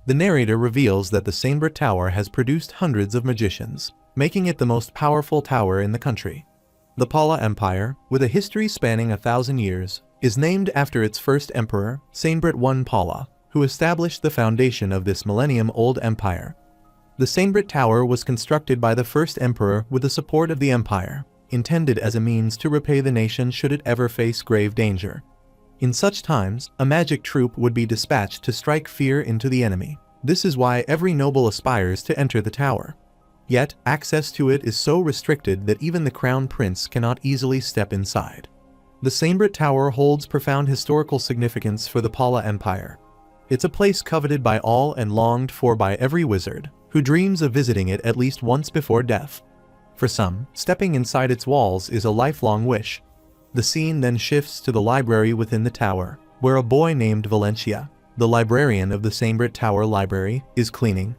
The narrator reveals that the Sainbrit Tower has produced hundreds of magicians, making it the most powerful tower in the country. The Pala Empire, with a history spanning 1,000 years, is named after its first emperor, Sainbrit I Pala, who established the foundation of this millennium-old empire. The Sainbrit Tower was constructed by the first emperor with the support of the empire, intended as a means to repay the nation should it ever face grave danger. In such times, a magic troop would be dispatched to strike fear into the enemy. This is why every noble aspires to enter the tower. Yet, access to it is so restricted that even the crown prince cannot easily step inside. The Sainbrit Tower holds profound historical significance for the Pala Empire. It's a place coveted by all and longed for by every wizard, who dreams of visiting it at least once before death. For some, stepping inside its walls is a lifelong wish. The scene then shifts to the library within the tower, where a boy named Valencia, the librarian of the Sainbrit Tower Library, is cleaning.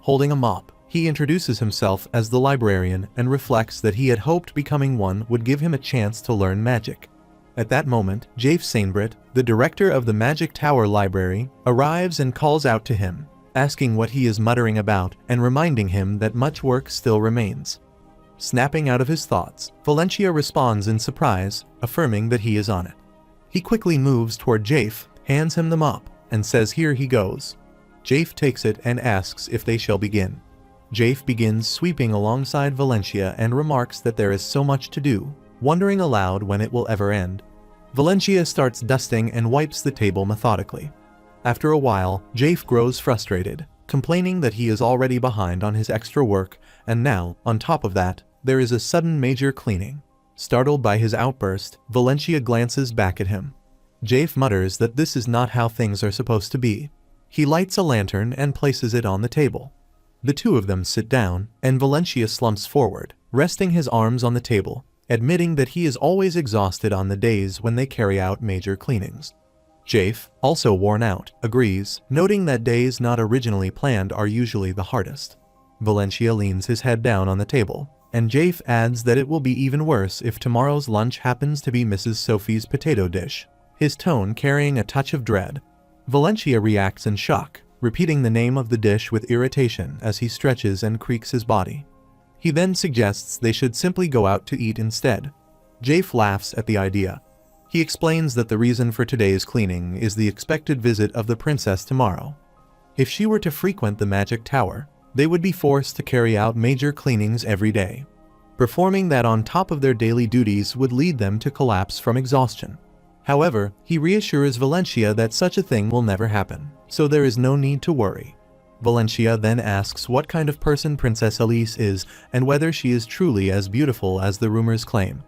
Holding a mop, he introduces himself as the librarian and reflects that he had hoped becoming one would give him a chance to learn magic. At that moment, Jafe Sainbrit, the director of the Magic Tower Library, arrives and calls out to him, asking what he is muttering about and reminding him that much work still remains. Snapping out of his thoughts, Valencia responds in surprise, affirming that he is on it. He quickly moves toward Jafe, hands him the mop, and says here he goes. Jafe takes it and asks if they shall begin. Jafe begins sweeping alongside Valencia and remarks that there is so much to do, wondering aloud when it will ever end. Valencia starts dusting and wipes the table methodically. After a while, Jafe grows frustrated, complaining that he is already behind on his extra work, and now, on top of that, there is a sudden major cleaning. Startled by his outburst, Valencia glances back at him. Jafe mutters that this is not how things are supposed to be. He lights a lantern and places it on the table. The two of them sit down, and Valencia slumps forward, resting his arms on the table, admitting that he is always exhausted on the days when they carry out major cleanings. Jafe, also worn out, agrees, noting that days not originally planned are usually the hardest. Valencia leans his head down on the table, and Jafe adds that it will be even worse if tomorrow's lunch happens to be Mrs. Sophie's potato dish, his tone carrying a touch of dread. Valencia reacts in shock, repeating the name of the dish with irritation as he stretches and creaks his body. He then suggests they should simply go out to eat instead. Jafe laughs at the idea. He explains that the reason for today's cleaning is the expected visit of the princess tomorrow. If she were to frequent the Magic Tower, they would be forced to carry out major cleanings every day. Performing that on top of their daily duties would lead them to collapse from exhaustion. However, he reassures Valencia that such a thing will never happen, so there is no need to worry. Valencia then asks what kind of person Princess Elise is and whether she is truly as beautiful as the rumors claim.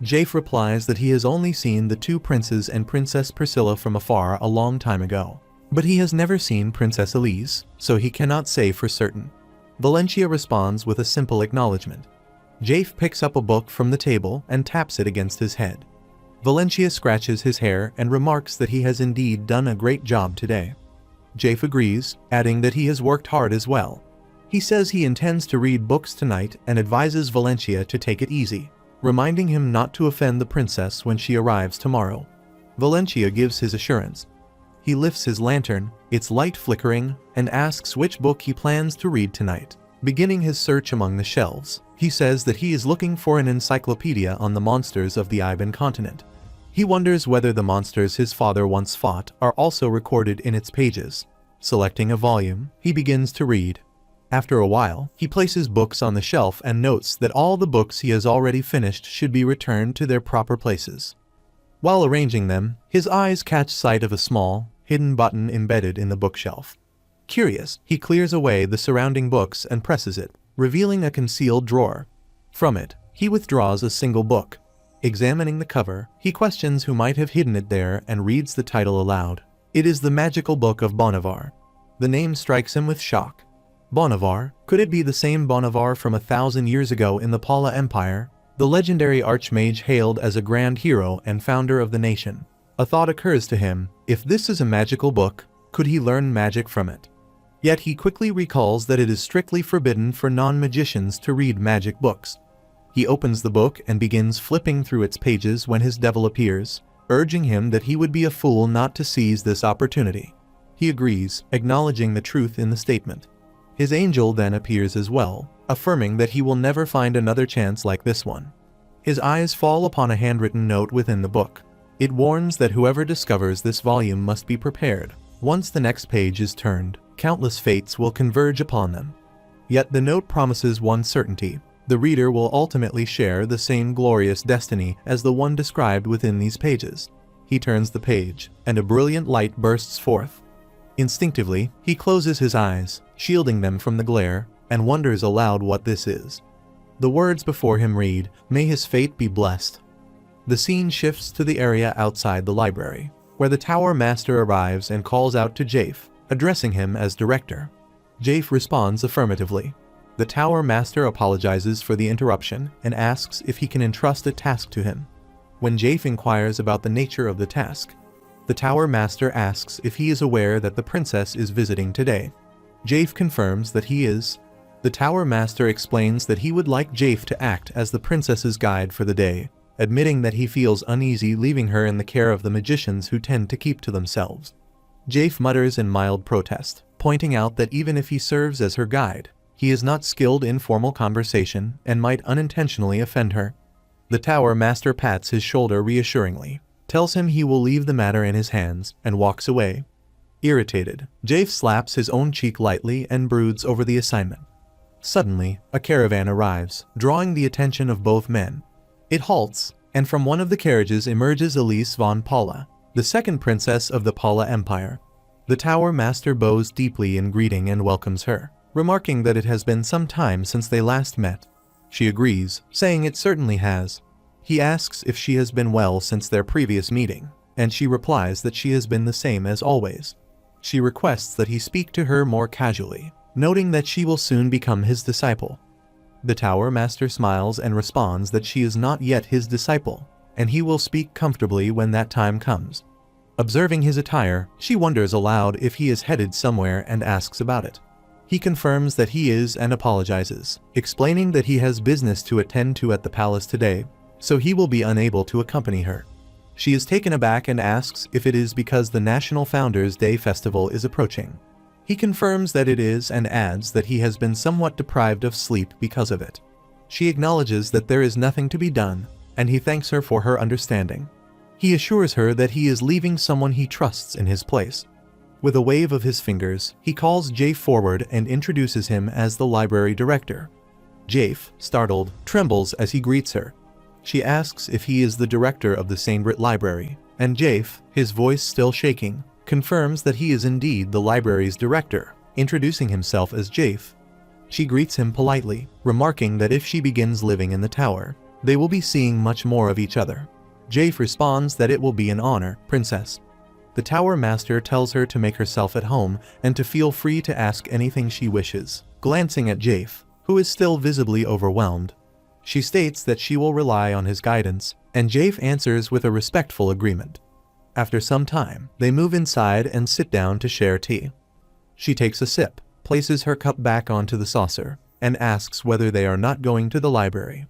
Jafe replies that he has only seen the two princes and Princess Priscilla from afar a long time ago, but he has never seen Princess Elise, so he cannot say for certain. Valencia responds with a simple acknowledgement. Jafe picks up a book from the table and taps it against his head. Valencia scratches his hair and remarks that he has indeed done a great job today. Jafe agrees, adding that he has worked hard as well. He says he intends to read books tonight and advises Valencia to take it easy, reminding him not to offend the princess when she arrives tomorrow. Valencia gives his assurance. He lifts his lantern, its light flickering, and asks which book he plans to read tonight. Beginning his search among the shelves, he says that he is looking for an encyclopedia on the monsters of the Iban continent. He wonders whether the monsters his father once fought are also recorded in its pages. Selecting a volume, he begins to read. After a while, he places books on the shelf and notes that all the books he has already finished should be returned to their proper places. While arranging them, his eyes catch sight of a small, hidden button embedded in the bookshelf. Curious, he clears away the surrounding books and presses it, revealing a concealed drawer. From it, he withdraws a single book. Examining the cover, he questions who might have hidden it there and reads the title aloud. It is the Magical Book of Bonnivard. The name strikes him with shock. Bonnivard? Could it be the same Bonnivard from 1,000 years ago in the Pala Empire? The legendary Archmage hailed as a grand hero and founder of the nation. A thought occurs to him: if this is a magical book, could he learn magic from it? Yet he quickly recalls that it is strictly forbidden for non-magicians to read magic books. He opens the book and begins flipping through its pages when his devil appears, urging him that he would be a fool not to seize this opportunity. He agrees, acknowledging the truth in the statement. His angel then appears as well, affirming that he will never find another chance like this one. His eyes fall upon a handwritten note within the book. It warns that whoever discovers this volume must be prepared. Once the next page is turned, countless fates will converge upon them. Yet the note promises one certainty: the reader will ultimately share the same glorious destiny as the one described within these pages. He turns the page, and a brilliant light bursts forth. Instinctively, he closes his eyes, shielding them from the glare, and wonders aloud what this is. The words before him read, "May his fate be blessed." The scene shifts to the area outside the library, where the Tower Master arrives and calls out to Jafe, addressing him as director. Jafe responds affirmatively. The Tower Master apologizes for the interruption and asks if he can entrust a task to him. When Jafe inquires about the nature of the task, the Tower Master asks if he is aware that the princess is visiting today. Jafe confirms that he is. The Tower Master explains that he would like Jafe to act as the princess's guide for the day, admitting that he feels uneasy leaving her in the care of the magicians who tend to keep to themselves. Jafe mutters in mild protest, pointing out that even if he serves as her guide, he is not skilled in formal conversation and might unintentionally offend her. The Tower Master pats his shoulder reassuringly, tells him he will leave the matter in his hands, and walks away. Irritated, Jafe slaps his own cheek lightly and broods over the assignment. Suddenly, a caravan arrives, drawing the attention of both men. It halts, and from one of the carriages emerges Elise von Paula, the second princess of the Paula Empire. The Tower Master bows deeply in greeting and welcomes her, remarking that it has been some time since they last met. She agrees, saying it certainly has. He asks if she has been well since their previous meeting, and she replies that she has been the same as always. She requests that he speak to her more casually, noting that she will soon become his disciple. The Tower Master smiles and responds that she is not yet his disciple, and he will speak comfortably when that time comes. Observing his attire, she wonders aloud if he is headed somewhere and asks about it. He confirms that he is and apologizes, explaining that he has business to attend to at the palace today, so he will be unable to accompany her. She is taken aback and asks if it is because the National Founders' Day festival is approaching. He confirms that it is and adds that he has been somewhat deprived of sleep because of it. She acknowledges that there is nothing to be done, and he thanks her for her understanding. He assures her that he is leaving someone he trusts in his place. With a wave of his fingers, he calls Jafe forward and introduces him as the library director. Jafe, startled, trembles as he greets her. She asks if he is the director of the Sainbrit Library, and Jafe, his voice still shaking, confirms that he is indeed the library's director, introducing himself as Jafe. She greets him politely, remarking that if she begins living in the tower, they will be seeing much more of each other. Jafe responds that it will be an honor, princess. The Tower Master tells her to make herself at home and to feel free to ask anything she wishes, glancing at Jafe, who is still visibly overwhelmed. She states that she will rely on his guidance, and Jafe answers with a respectful agreement. After some time, they move inside and sit down to share tea. She takes a sip, places her cup back onto the saucer, and asks whether they are not going to the library.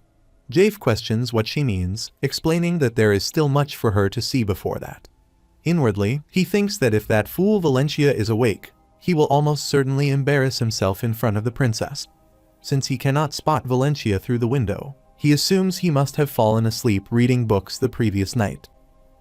Jafe questions what she means, explaining that there is still much for her to see before that. Inwardly, he thinks that if that fool Valencia is awake, he will almost certainly embarrass himself in front of the princess. Since he cannot spot Valencia through the window, he assumes he must have fallen asleep reading books the previous night.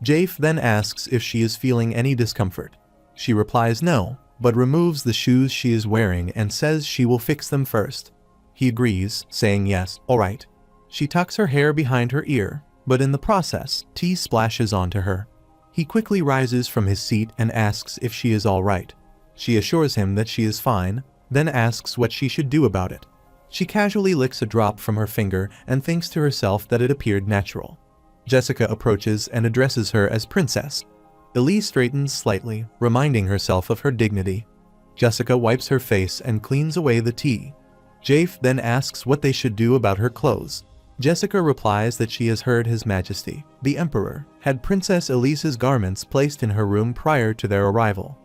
Jafe then asks if she is feeling any discomfort. She replies no, but removes the shoes she is wearing and says she will fix them first. He agrees, saying yes, all right. She tucks her hair behind her ear, but in the process, tea splashes onto her. He quickly rises from his seat and asks if she is all right. She assures him that she is fine, then asks what she should do about it. She casually licks a drop from her finger and thinks to herself that it appeared natural. Jessica approaches and addresses her as princess. Elise straightens slightly, reminding herself of her dignity. Jessica wipes her face and cleans away the tea. Jafe then asks what they should do about her clothes. Jessica replies that she has heard His Majesty, the Emperor, had Princess Elise's garments placed in her room prior to their arrival.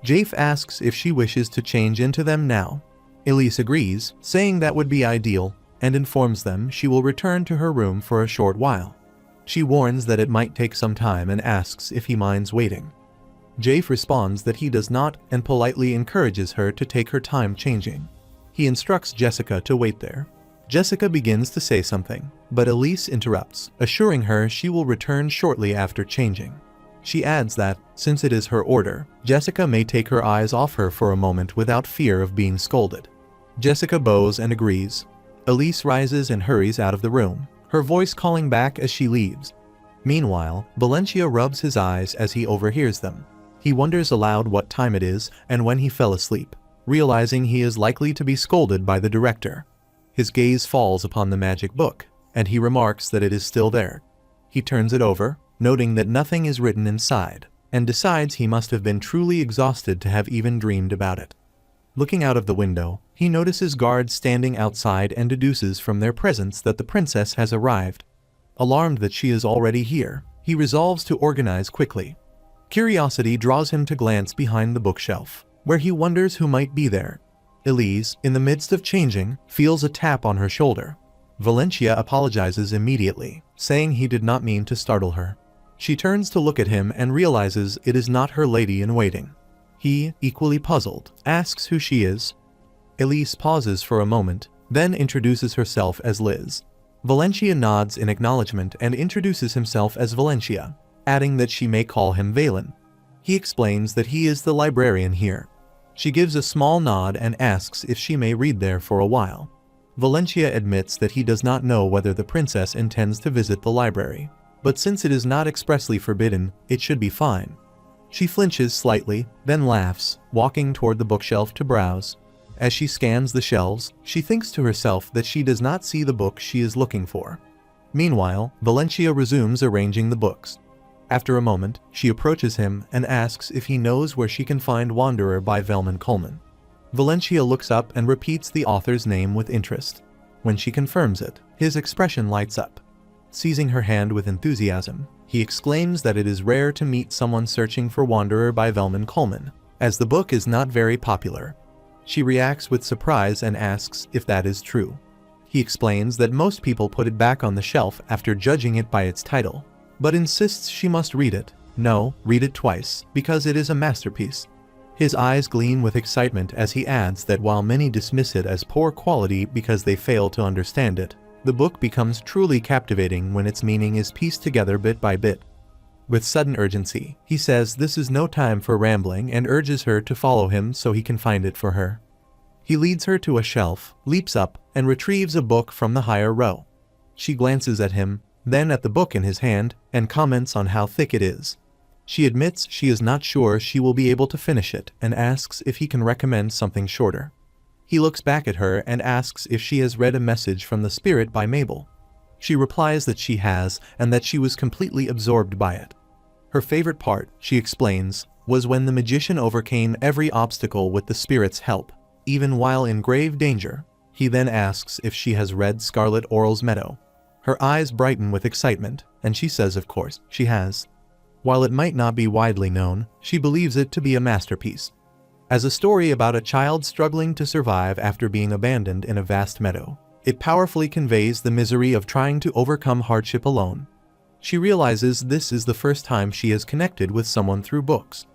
Jafe asks if she wishes to change into them now. Elise agrees, saying that would be ideal, and informs them she will return to her room for a short while. She warns that it might take some time and asks if he minds waiting. Jafe responds that he does not and politely encourages her to take her time changing. He instructs Jessica to wait there. Jessica begins to say something, but Elise interrupts, assuring her she will return shortly after changing. She adds that, since it is her order, Jessica may take her eyes off her for a moment without fear of being scolded. Jessica bows and agrees. Elise rises and hurries out of the room, her voice calling back as she leaves. Meanwhile, Valencia rubs his eyes as he overhears them. He wonders aloud what time it is and when he fell asleep, realizing he is likely to be scolded by the director. His gaze falls upon the magic book, and he remarks that it is still there. He turns it over, noting that nothing is written inside, and decides he must have been truly exhausted to have even dreamed about it. Looking out of the window, he notices guards standing outside and deduces from their presence that the princess has arrived. Alarmed that she is already here, he resolves to organize quickly. Curiosity draws him to glance behind the bookshelf, where he wonders who might be there. Elise, in the midst of changing, feels a tap on her shoulder. Valencia apologizes immediately, saying he did not mean to startle her. She turns to look at him and realizes it is not her lady-in-waiting. He, equally puzzled, asks who she is. Elise pauses for a moment, then introduces herself as Liz. Valencia nods in acknowledgement and introduces himself as Valencia, adding that she may call him Valen. He explains that he is the librarian here. She gives a small nod and asks if she may read there for a while. Valencia admits that he does not know whether the princess intends to visit the library, but since it is not expressly forbidden, it should be fine. She flinches slightly, then laughs, walking toward the bookshelf to browse. As she scans the shelves, she thinks to herself that she does not see the book she is looking for. Meanwhile, Valencia resumes arranging the books. After a moment, she approaches him and asks if he knows where she can find Wanderer by Velman Coleman. Valencia looks up and repeats the author's name with interest. When she confirms it, his expression lights up. Seizing her hand with enthusiasm, he exclaims that it is rare to meet someone searching for Wanderer by Velman Coleman, as the book is not very popular. She reacts with surprise and asks if that is true. He explains that most people put it back on the shelf after judging it by its title, but insists she must read it. No, read it twice, because it is a masterpiece. His eyes gleam with excitement as he adds that while many dismiss it as poor quality because they fail to understand it, the book becomes truly captivating when its meaning is pieced together bit by bit. With sudden urgency, he says this is no time for rambling and urges her to follow him so he can find it for her. He leads her to a shelf, leaps up, and retrieves a book from the higher row. She glances at him, then at the book in his hand, and comments on how thick it is. She admits she is not sure she will be able to finish it and asks if he can recommend something shorter. He looks back at her and asks if she has read A Message from the Spirit by Mabel. She replies that she has and that she was completely absorbed by it. Her favorite part, she explains, was when the magician overcame every obstacle with the spirit's help, even while in grave danger. He then asks if she has read Scarlet Oral's Meadow. Her eyes brighten with excitement, and she says of course she has. While it might not be widely known, she believes it to be a masterpiece. As a story about a child struggling to survive after being abandoned in a vast meadow, it powerfully conveys the misery of trying to overcome hardship alone. She realizes this is the first time she has connected with someone through books.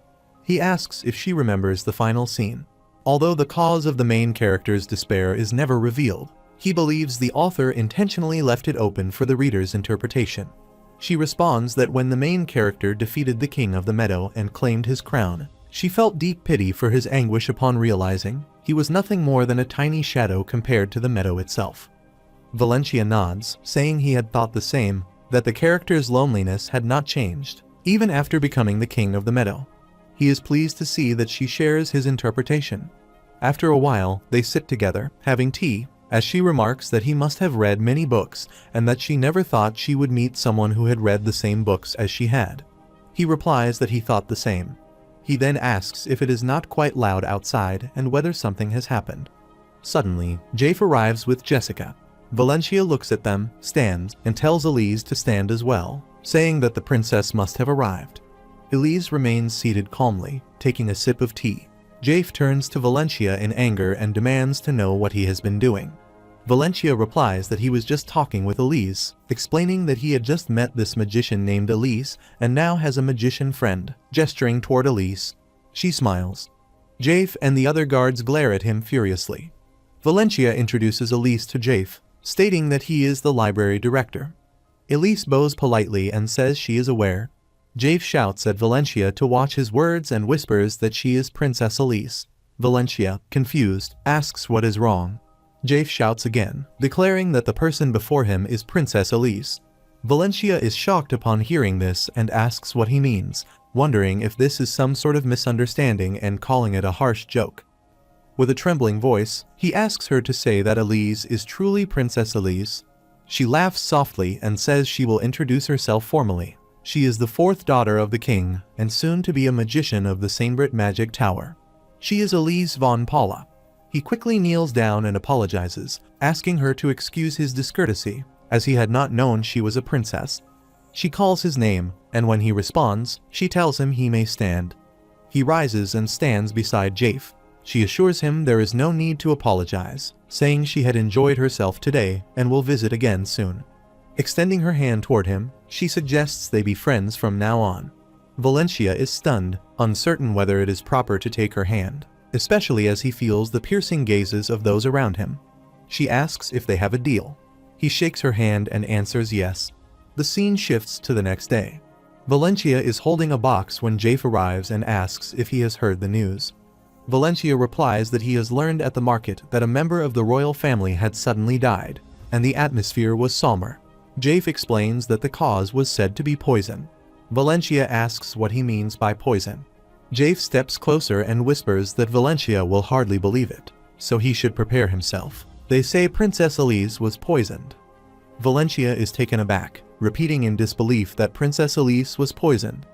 He asks if she remembers the final scene. Although the cause of the main character's despair is never revealed, he believes the author intentionally left it open for the reader's interpretation. She responds that when the main character defeated the king of the meadow and claimed his crown, she felt deep pity for his anguish upon realizing he was nothing more than a tiny shadow compared to the meadow itself. Valencia nods, saying he had thought the same, that the character's loneliness had not changed, even after becoming the king of the meadow. He is pleased to see that she shares his interpretation. After a while, they sit together, having tea, as she remarks that he must have read many books and that she never thought she would meet someone who had read the same books as she had. He replies that he thought the same. He then asks if it is not quite loud outside and whether something has happened. Suddenly, Jafe arrives with Jessica. Valencia looks at them, stands, and tells Elise to stand as well, saying that the princess must have arrived. Elise remains seated calmly, taking a sip of tea. Jafe turns to Valencia in anger and demands to know what he has been doing. Valencia replies that he was just talking with Elise, explaining that he had just met this magician named Elise and now has a magician friend, gesturing toward Elise. She smiles. Jafe and the other guards glare at him furiously. Valencia introduces Elise to Jafe, stating that he is the library director. Elise bows politely and says she is aware. Jafe shouts at Valencia to watch his words and whispers that she is Princess Elise. Valencia, confused, asks what is wrong. Jafe shouts again, declaring that the person before him is Princess Elise. Valencia is shocked upon hearing this and asks what he means, wondering if this is some sort of misunderstanding and calling it a harsh joke. With a trembling voice, he asks her to say that Elise is truly Princess Elise. She laughs softly and says she will introduce herself formally. She is the fourth daughter of the king and soon to be a magician of the Sainbrit Magic Tower. She is Elise von Paula. He quickly kneels down and apologizes, asking her to excuse his discourtesy, as he had not known she was a princess. She calls his name, and when he responds, she tells him he may stand. He rises and stands beside Jafe. She assures him there is no need to apologize, saying she had enjoyed herself today and will visit again soon. Extending her hand toward him, she suggests they be friends from now on. Valencia is stunned, uncertain whether it is proper to take her hand, especially as he feels the piercing gazes of those around him. She asks if they have a deal. He shakes her hand and answers yes. The scene shifts to the next day. Valencia is holding a box when Jafe arrives and asks if he has heard the news. Valencia replies that he has learned at the market that a member of the royal family had suddenly died, and the atmosphere was somber. Jafe explains that the cause was said to be poison. Valencia asks what he means by poison. Jafe steps closer and whispers that Valencia will hardly believe it, so he should prepare himself. They say Princess Elise was poisoned. Valencia is taken aback, repeating in disbelief that Princess Elise was poisoned.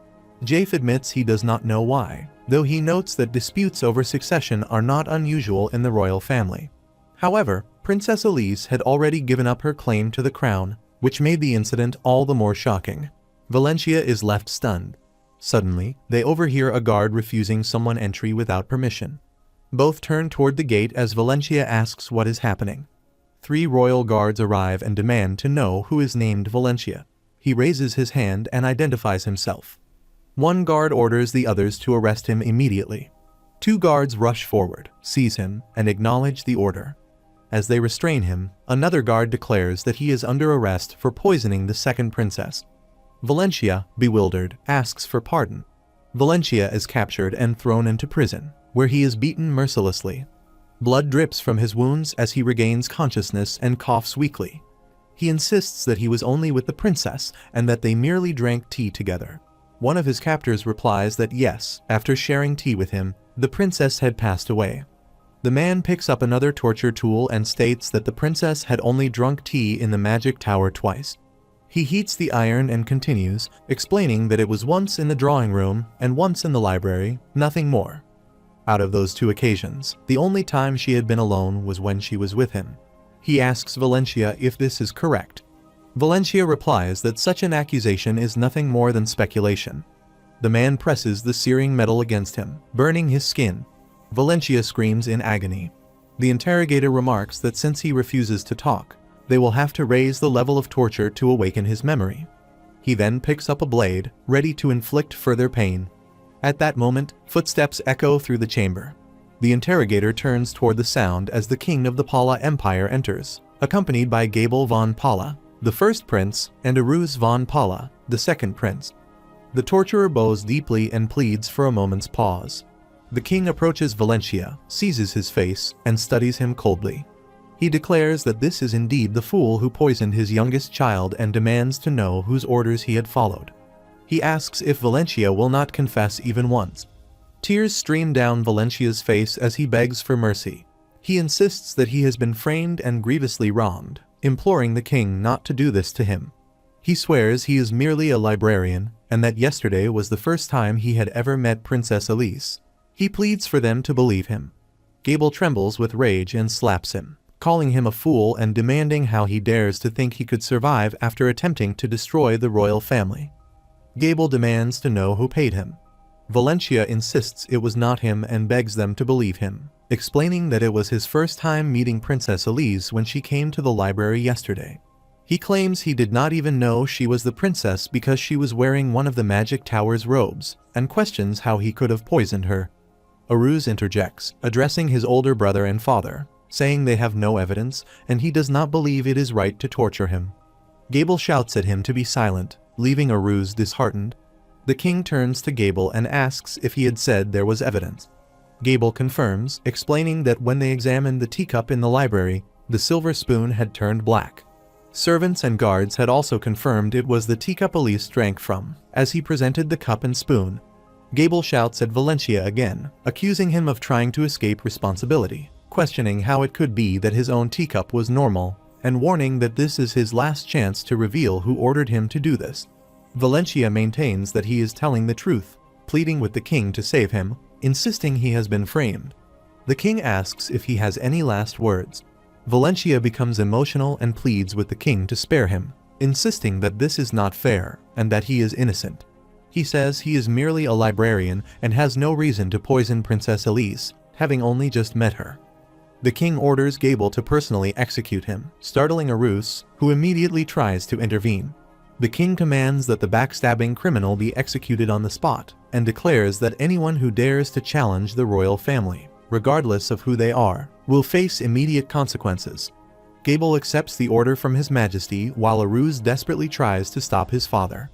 Jafe admits he does not know why, though he notes that disputes over succession are not unusual in the royal family. However, Princess Elise had already given up her claim to the crown, which made the incident all the more shocking. Valencia is left stunned. Suddenly, they overhear a guard refusing someone entry without permission. Both turn toward the gate as Valencia asks what is happening. 3 royal guards arrive and demand to know who is named Valencia. He raises his hand and identifies himself. One guard orders the others to arrest him immediately. 2 guards rush forward, seize him, and acknowledge the order. As they restrain him, another guard declares that he is under arrest for poisoning the second princess. Valencia, bewildered, asks for pardon. Valencia is captured and thrown into prison, where he is beaten mercilessly. Blood drips from his wounds as he regains consciousness and coughs weakly. He insists that he was only with the princess and that they merely drank tea together. One of his captors replies that yes, after sharing tea with him, the princess had passed away. The man picks up another torture tool and states that the princess had only drunk tea in the magic tower twice. He heats the iron and continues, explaining that it was once in the drawing room and once in the library, nothing more. Out of those 2 occasions, the only time she had been alone was when she was with him. He asks Valencia if this is correct. Valencia replies that such an accusation is nothing more than speculation. The man presses the searing metal against him, burning his skin. Valencia screams in agony. The interrogator remarks that since he refuses to talk, they will have to raise the level of torture to awaken his memory. He then picks up a blade, ready to inflict further pain. At that moment, footsteps echo through the chamber. The interrogator turns toward the sound as the king of the Paula Empire enters, accompanied by Gabel von Paula, the first prince, and Aruz von Paula, the second prince. The torturer bows deeply and pleads for a moment's pause. The king approaches Valencia, seizes his face, and studies him coldly. He declares that this is indeed the fool who poisoned his youngest child and demands to know whose orders he had followed. He asks if Valencia will not confess even once. Tears stream down Valencia's face as he begs for mercy. He insists that he has been framed and grievously wronged, imploring the king not to do this to him. He swears he is merely a librarian and that yesterday was the first time he had ever met Princess Elise. He pleads for them to believe him. Gabel trembles with rage and slaps him, calling him a fool and demanding how he dares to think he could survive after attempting to destroy the royal family. Gabel demands to know who paid him. Valencia insists it was not him and begs them to believe him. explaining that it was his first time meeting Princess Elise when she came to the library yesterday. He claims he did not even know she was the princess because she was wearing one of the magic tower's robes, and questions how he could have poisoned her. Aruz interjects, addressing his older brother and father, saying they have no evidence and he does not believe it is right to torture him. Gable shouts at him to be silent, leaving Aruz disheartened. The king turns to Gable and asks if he had said there was evidence. Gable confirms, explaining that when they examined the teacup in the library, the silver spoon had turned black. Servants and guards had also confirmed it was the teacup Elise drank from, as he presented the cup and spoon. Gable shouts at Valencia again, accusing him of trying to escape responsibility, questioning how it could be that his own teacup was normal, and warning that this is his last chance to reveal who ordered him to do this. Valencia maintains that he is telling the truth, pleading with the king to save him, insisting he has been framed. The king asks if he has any last words. Valencia becomes emotional and pleads with the king to spare him, insisting that this is not fair and that he is innocent. He says he is merely a librarian and has no reason to poison Princess Elise, having only just met her. The king orders Gable to personally execute him, startling Aruz, who immediately tries to intervene. The king commands that the backstabbing criminal be executed on the spot, and declares that anyone who dares to challenge the royal family, regardless of who they are, will face immediate consequences. Gable accepts the order from His Majesty while Aruz desperately tries to stop his father.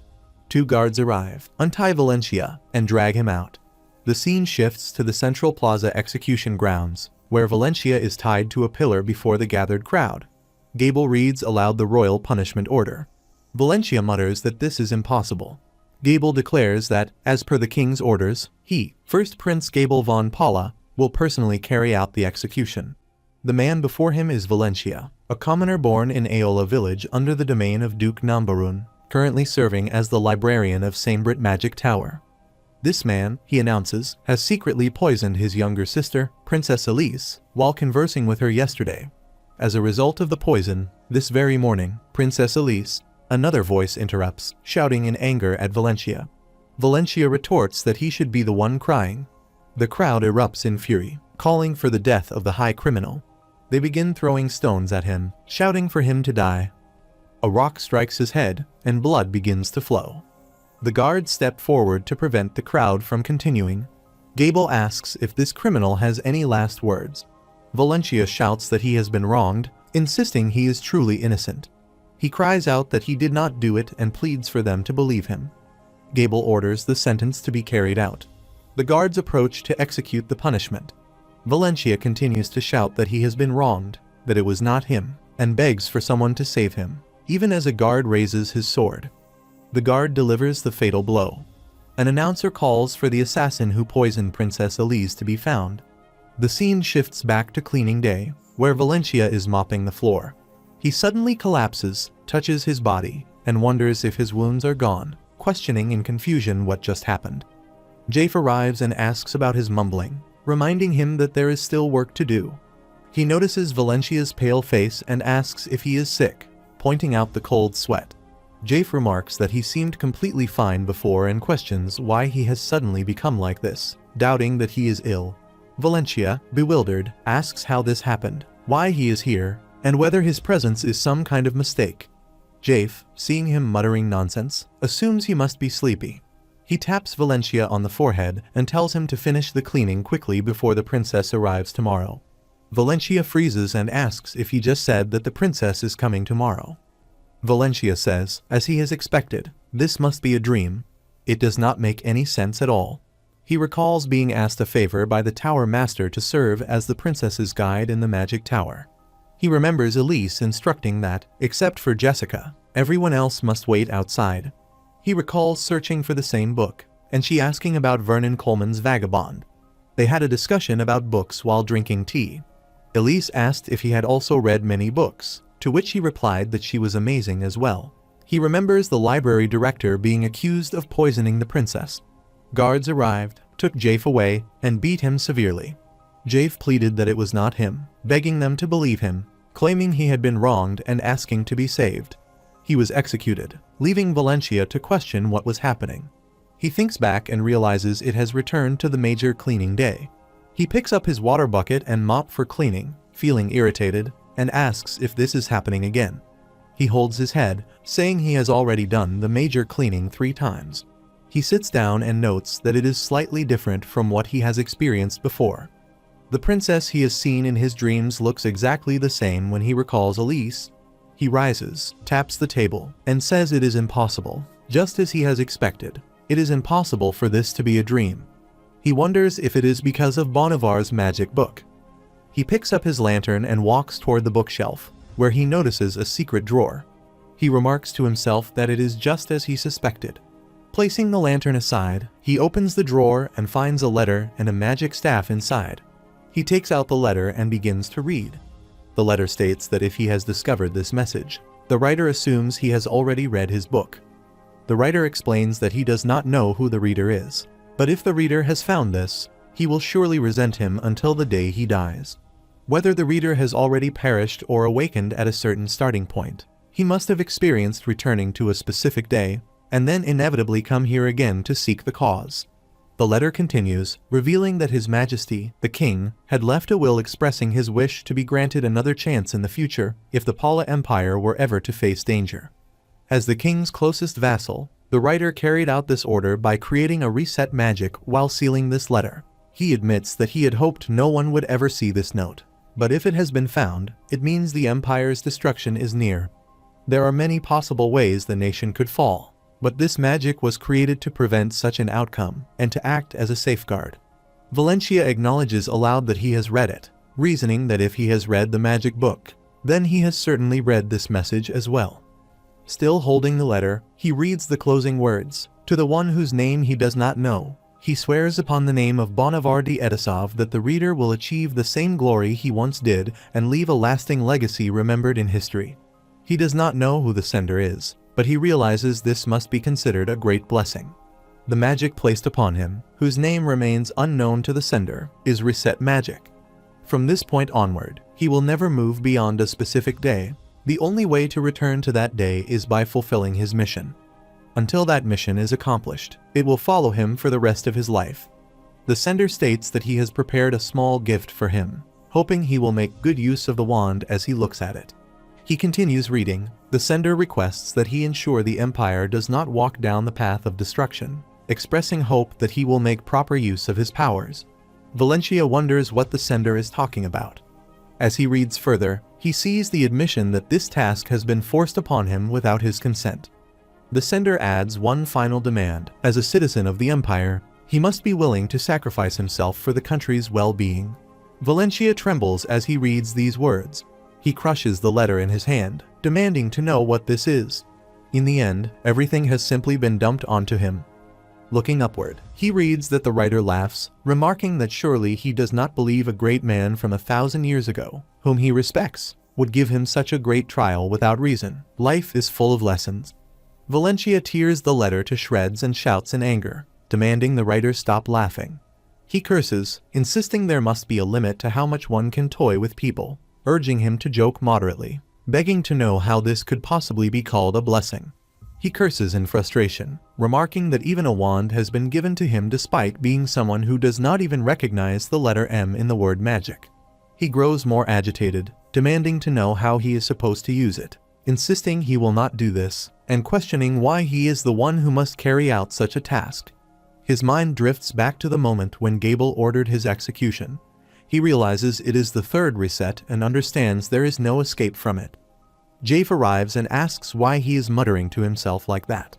Two guards arrive, untie Valencia, and drag him out. The scene shifts to the Central Plaza execution grounds, where Valencia is tied to a pillar before the gathered crowd. Gable reads aloud the royal punishment order. Valencia mutters that this is impossible. Gable declares that, as per the king's orders, he, First Prince Gable von Paula, will personally carry out the execution. The man before him is Valencia, a commoner born in Aola village under the domain of Duke Nambarun, currently serving as the librarian of Saimbrit Magic Tower. This man, he announces, has secretly poisoned his younger sister, Princess Elise, while conversing with her yesterday. As a result of the poison, this very morning, Princess Elise, another voice interrupts, shouting in anger at Valencia. Valencia retorts that he should be the one crying. The crowd erupts in fury, calling for the death of the high criminal. They begin throwing stones at him, shouting for him to die. A rock strikes his head, and blood begins to flow. The guards step forward to prevent the crowd from continuing. Gable asks if this criminal has any last words. Valencia shouts that he has been wronged, insisting he is truly innocent. He cries out that he did not do it and pleads for them to believe him. Gable orders the sentence to be carried out. The guards approach to execute the punishment. Valencia continues to shout that he has been wronged, that it was not him, and begs for someone to save him, even as a guard raises his sword. The guard delivers the fatal blow. An announcer calls for the assassin who poisoned Princess Elise to be found. The scene shifts back to cleaning day, where Valencia is mopping the floor. He suddenly collapses, touches his body, and wonders if his wounds are gone, questioning in confusion what just happened. Jafe arrives and asks about his mumbling, reminding him that there is still work to do. He notices Valencia's pale face and asks if he is sick, pointing out the cold sweat. Jafe remarks that he seemed completely fine before and questions why he has suddenly become like this, doubting that he is ill. Valencia, bewildered, asks how this happened, why he is here, and whether his presence is some kind of mistake. Jafe, seeing him muttering nonsense, assumes he must be sleepy. He taps Valencia on the forehead and tells him to finish the cleaning quickly before the princess arrives tomorrow. Valencia freezes and asks if he just said that the princess is coming tomorrow. Valencia says, as he has expected, this must be a dream. It does not make any sense at all. He recalls being asked a favor by the tower master to serve as the princess's guide in the magic tower. He remembers Elise instructing that, except for Jessica, everyone else must wait outside. He recalls searching for the same book, and she asking about Vernon Coleman's Vagabond. They had a discussion about books while drinking tea. Elise asked if he had also read many books, to which he replied that she was amazing as well. He remembers the library director being accused of poisoning the princess. Guards arrived, took Jafe away, and beat him severely. Jafe pleaded that it was not him, begging them to believe him, claiming he had been wronged and asking to be saved. He was executed, leaving Valencia to question what was happening. He thinks back and realizes it has returned to the major cleaning day. He picks up his water bucket and mop for cleaning, feeling irritated, and asks if this is happening again. He holds his head, saying he has already done the major cleaning 3 times. He sits down and notes that it is slightly different from what he has experienced before. The princess he has seen in his dreams looks exactly the same when he recalls Elise. He rises, taps the table, and says it is impossible, just as he has expected. It is impossible for this to be a dream. He wonders if it is because of Bonnivard's magic book. He picks up his lantern and walks toward the bookshelf, where he notices a secret drawer. He remarks to himself that it is just as he suspected. Placing the lantern aside, he opens the drawer and finds a letter and a magic staff inside. He takes out the letter and begins to read. The letter states that if he has discovered this message, the writer assumes he has already read his book. The writer explains that he does not know who the reader is, but if the reader has found this, he will surely resent him until the day he dies. Whether the reader has already perished or awakened at a certain starting point, he must have experienced returning to a specific day, and then inevitably come here again to seek the cause. The letter continues, revealing that His Majesty, the King, had left a will expressing his wish to be granted another chance in the future if the Pala Empire were ever to face danger. As the King's closest vassal, the writer carried out this order by creating a reset magic while sealing this letter. He admits that he had hoped no one would ever see this note, but if it has been found, it means the Empire's destruction is near. There are many possible ways the nation could fall, but this magic was created to prevent such an outcome and to act as a safeguard. Valencia acknowledges aloud that he has read it, reasoning that if he has read the magic book, then he has certainly read this message as well. Still holding the letter, he reads the closing words. To the one whose name he does not know, he swears upon the name of Bonnivard de Edisov that the reader will achieve the same glory he once did and leave a lasting legacy remembered in history. He does not know who the sender is, but he realizes this must be considered a great blessing. The magic placed upon him, whose name remains unknown to the sender, is reset magic. From this point onward, he will never move beyond a specific day. The only way to return to that day is by fulfilling his mission. Until that mission is accomplished, it will follow him for the rest of his life. The sender states that he has prepared a small gift for him, hoping he will make good use of the wand as he looks at it. He continues reading. The sender requests that he ensure the Empire does not walk down the path of destruction, expressing hope that he will make proper use of his powers. Valencia wonders what the sender is talking about. As he reads further, he sees the admission that this task has been forced upon him without his consent. The sender adds one final demand. As a citizen of the Empire, he must be willing to sacrifice himself for the country's well-being. Valencia trembles as he reads these words. He crushes the letter in his hand, demanding to know what this is. In the end, everything has simply been dumped onto him. Looking upward, he reads that the writer laughs, remarking that surely he does not believe a great man from 1,000 years ago, whom he respects, would give him such a great trial without reason. Life is full of lessons. Valencia tears the letter to shreds and shouts in anger, demanding the writer stop laughing. He curses, insisting there must be a limit to how much one can toy with people, urging him to joke moderately, begging to know how this could possibly be called a blessing. He curses in frustration, remarking that even a wand has been given to him despite being someone who does not even recognize the letter M in the word magic. He grows more agitated, demanding to know how he is supposed to use it, insisting he will not do this, and questioning why he is the one who must carry out such a task. His mind drifts back to the moment when Gable ordered his execution. He realizes it is the third reset and understands there is no escape from it. Jafe arrives and asks why he is muttering to himself like that.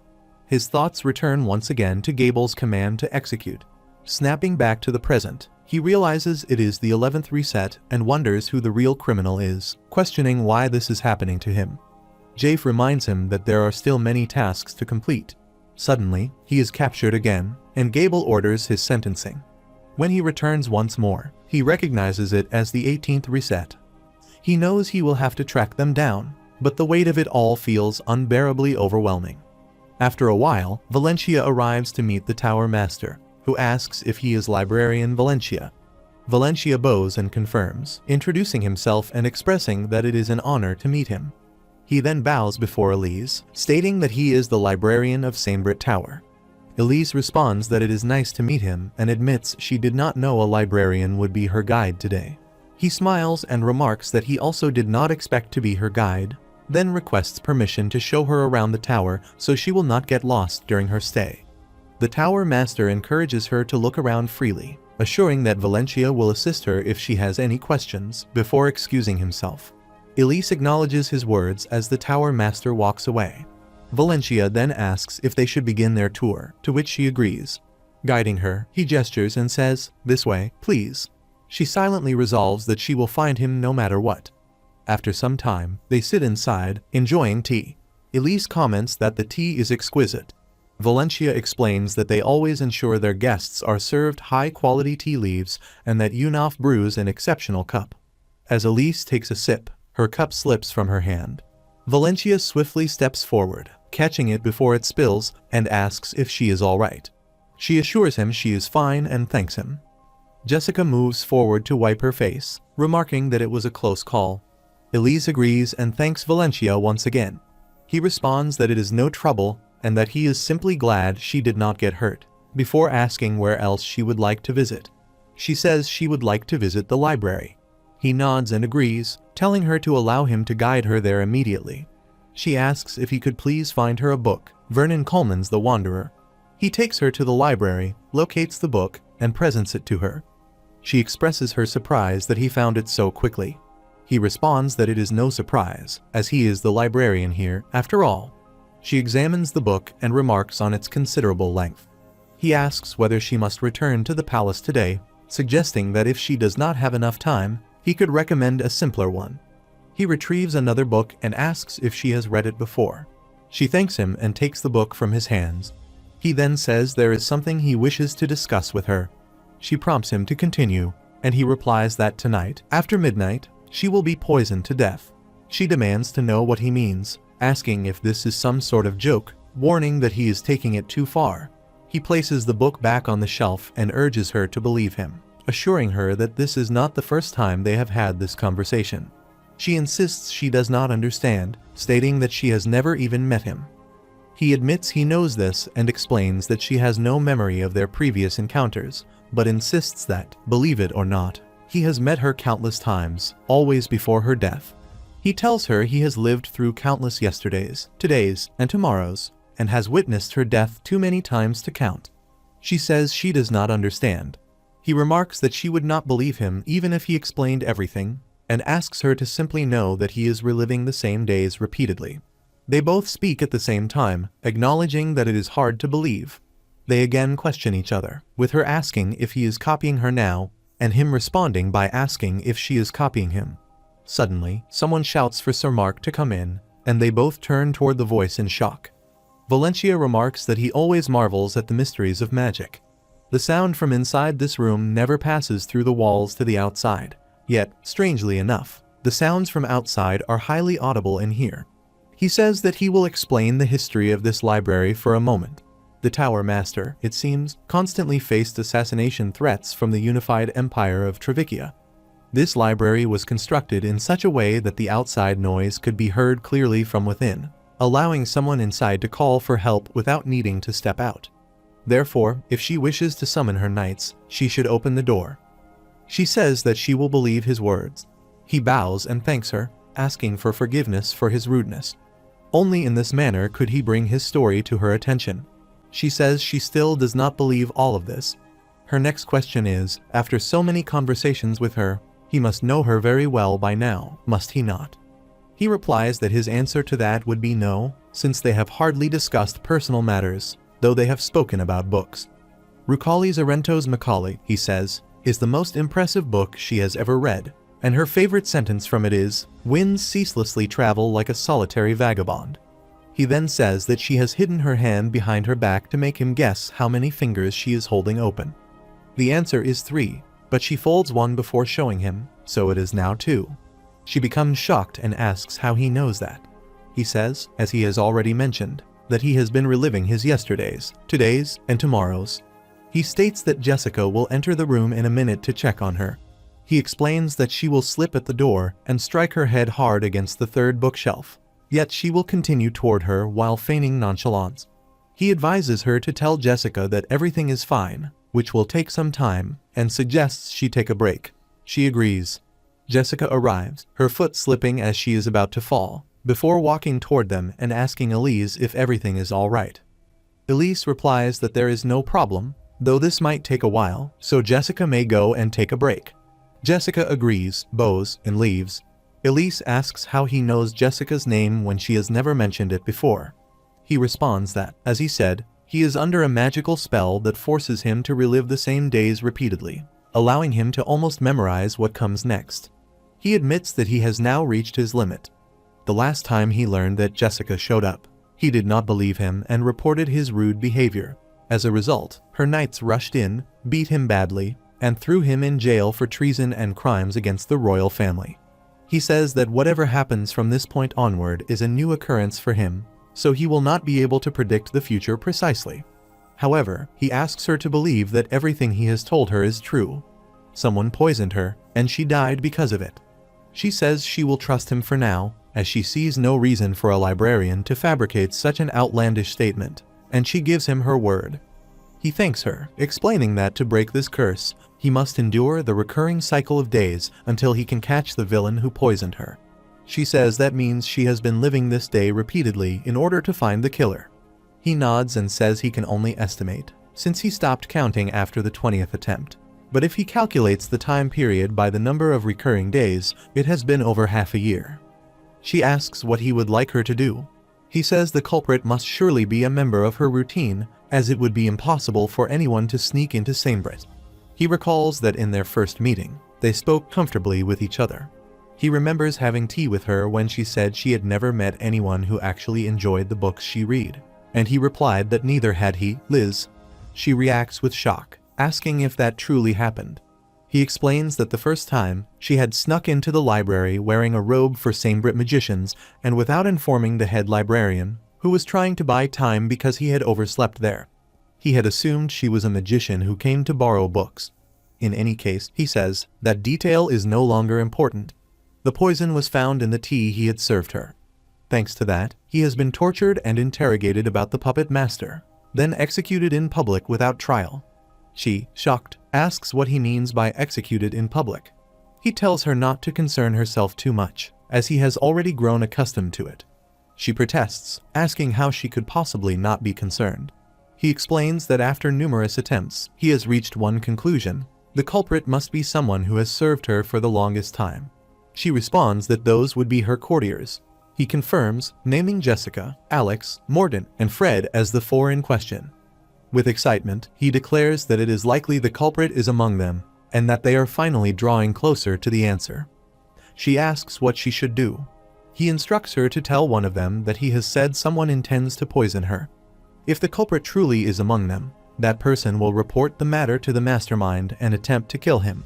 His thoughts return once again to Gable's command to execute. Snapping back to the present, he realizes it is the 11th reset and wonders who the real criminal is, questioning why this is happening to him. Jafe reminds him that there are still many tasks to complete. Suddenly, he is captured again, and Gable orders his sentencing. When he returns once more, he recognizes it as the 18th reset. He knows he will have to track them down, but the weight of it all feels unbearably overwhelming. After a while, Valencia arrives to meet the Tower Master, who asks if he is Librarian Valencia. Valencia bows and confirms, introducing himself and expressing that it is an honor to meet him. He then bows before Elise, stating that he is the Librarian of Samebrit Tower. Elise responds that it is nice to meet him and admits she did not know a librarian would be her guide today. He smiles and remarks that he also did not expect to be her guide, then requests permission to show her around the tower so she will not get lost during her stay. The tower master encourages her to look around freely, assuring that Valencia will assist her if she has any questions, before excusing himself. Elise acknowledges his words as the tower master walks away. Valencia then asks if they should begin their tour, to which she agrees. Guiding her, he gestures and says, "This way, please." She silently resolves that she will find him no matter what. After some time, they sit inside, enjoying tea. Elise comments that the tea is exquisite. Valencia explains that they always ensure their guests are served high-quality tea leaves and that Yunaf brews an exceptional cup. As Elise takes a sip, her cup slips from her hand. Valencia swiftly steps forward, catching it before it spills, and asks if she is all right. She assures him she is fine and thanks him. Jessica moves forward to wipe her face, remarking that it was a close call. Elise agrees and thanks Valencia once again. He responds that it is no trouble and that he is simply glad she did not get hurt, before asking where else she would like to visit. She says she would like to visit the library. He nods and agrees, telling her to allow him to guide her there immediately. She asks if he could please find her a book, Vernon Coleman's The Wanderer. He takes her to the library, locates the book, and presents it to her. She expresses her surprise that he found it so quickly. He responds that it is no surprise, as he is the librarian here, after all. She examines the book and remarks on its considerable length. He asks whether she must return to the palace today, suggesting that if she does not have enough time, he could recommend a simpler one. He retrieves another book and asks if she has read it before. She thanks him and takes the book from his hands. He then says there is something he wishes to discuss with her. She prompts him to continue, and he replies that tonight, after midnight, she will be poisoned to death. She demands to know what he means, asking if this is some sort of joke, warning that he is taking it too far. He places the book back on the shelf and urges her to believe him, assuring her that this is not the first time they have had this conversation. She insists she does not understand, stating that she has never even met him. He admits he knows this and explains that she has no memory of their previous encounters, but insists that, believe it or not, he has met her countless times, always before her death. He tells her he has lived through countless yesterdays, todays, and tomorrows, and has witnessed her death too many times to count. She says she does not understand. He remarks that she would not believe him even if he explained everything, and asks her to simply know that he is reliving the same days repeatedly. They both speak at the same time, acknowledging that it is hard to believe. They again question each other, with her asking if he is copying her now, and him responding by asking if she is copying him. Suddenly, someone shouts for Sir Mark to come in, and they both turn toward the voice in shock. Valencia remarks that he always marvels at the mysteries of magic. The sound from inside this room never passes through the walls to the outside. Yet, strangely enough, the sounds from outside are highly audible in here. He says that he will explain the history of this library for a moment. The Tower Master, it seems, constantly faced assassination threats from the unified empire of Travikia. This library was constructed in such a way that the outside noise could be heard clearly from within, allowing someone inside to call for help without needing to step out. Therefore, if she wishes to summon her knights, she should open the door. She says that she will believe his words. He bows and thanks her, asking for forgiveness for his rudeness. Only in this manner could he bring his story to her attention. She says she still does not believe all of this. Her next question is, after so many conversations with her, he must know her very well by now, must he not? He replies that his answer to that would be no, since they have hardly discussed personal matters, though they have spoken about books. Rukali Zarento's Macaulay, he says, is the most impressive book she has ever read, and her favorite sentence from it is, "Winds ceaselessly travel like a solitary vagabond." He then says that she has hidden her hand behind her back to make him guess how many fingers she is holding open. The answer is 3, but she folds one before showing him, so it is now 2. She becomes shocked and asks how he knows that. He says, as he has already mentioned, that he has been reliving his yesterdays, todays, and tomorrows. He states that Jessica will enter the room in a minute to check on her. He explains that she will slip at the door and strike her head hard against the third bookshelf, yet she will continue toward her while feigning nonchalance. He advises her to tell Jessica that everything is fine, which will take some time, and suggests she take a break. She agrees. Jessica arrives, her foot slipping as she is about to fall, before walking toward them and asking Elise if everything is all right. Elise replies that there is no problem, though this might take a while, so Jessica may go and take a break. Jessica agrees, bows, and leaves. Elise asks how he knows Jessica's name when she has never mentioned it before. He responds that, as he said, he is under a magical spell that forces him to relive the same days repeatedly, allowing him to almost memorize what comes next. He admits that he has now reached his limit. The last time he learned that Jessica showed up, he did not believe him and reported his rude behavior. As a result, her knights rushed in, beat him badly, and threw him in jail for treason and crimes against the royal family. He says that whatever happens from this point onward is a new occurrence for him, so he will not be able to predict the future precisely. However, he asks her to believe that everything he has told her is true. Someone poisoned her, and she died because of it. She says she will trust him for now, as she sees no reason for a librarian to fabricate such an outlandish statement, and she gives him her word. He thanks her, explaining that to break this curse, he must endure the recurring cycle of days until he can catch the villain who poisoned her. She says that means she has been living this day repeatedly in order to find the killer. He nods and says he can only estimate, since he stopped counting after the 20th attempt. But if he calculates the time period by the number of recurring days, it has been over half a year. She asks what he would like her to do. He says the culprit must surely be a member of her routine, as it would be impossible for anyone to sneak into Saimbrit. He recalls that in their first meeting, they spoke comfortably with each other. He remembers having tea with her when she said she had never met anyone who actually enjoyed the books she read, and he replied that neither had he, Liz. She reacts with shock, asking if that truly happened. He explains that the first time, she had snuck into the library wearing a robe for Saimbrit magicians and without informing the head librarian, who was trying to buy time because he had overslept there. He had assumed she was a magician who came to borrow books. In any case, he says, that detail is no longer important. The poison was found in the tea he had served her. Thanks to that, he has been tortured and interrogated about the puppet master, then executed in public without trial. She, shocked, asks what he means by executed in public. He tells her not to concern herself too much, as he has already grown accustomed to it. She protests, asking how she could possibly not be concerned. He explains that after numerous attempts, he has reached one conclusion: the culprit must be someone who has served her for the longest time. She responds that those would be her courtiers. He confirms, naming Jessica, Alex, Mordant, and Fred as the four in question. With excitement, he declares that it is likely the culprit is among them, and that they are finally drawing closer to the answer. She asks what she should do. He instructs her to tell one of them that he has said someone intends to poison her. If the culprit truly is among them, that person will report the matter to the mastermind and attempt to kill him.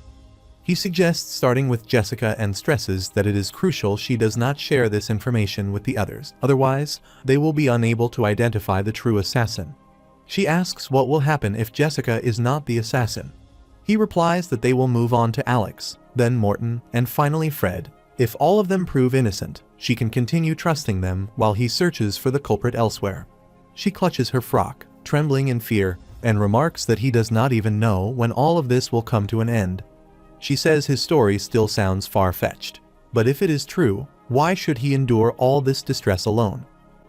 He suggests starting with Jessica and stresses that it is crucial she does not share this information with the others, otherwise, they will be unable to identify the true assassin. She asks what will happen if Jessica is not the assassin. He replies that they will move on to Alex, then Morton, and finally Fred. If all of them prove innocent, she can continue trusting them while he searches for the culprit elsewhere. She clutches her frock, trembling in fear, and remarks that he does not even know when all of this will come to an end. She says his story still sounds far-fetched, but if it is true, why should he endure all this distress alone?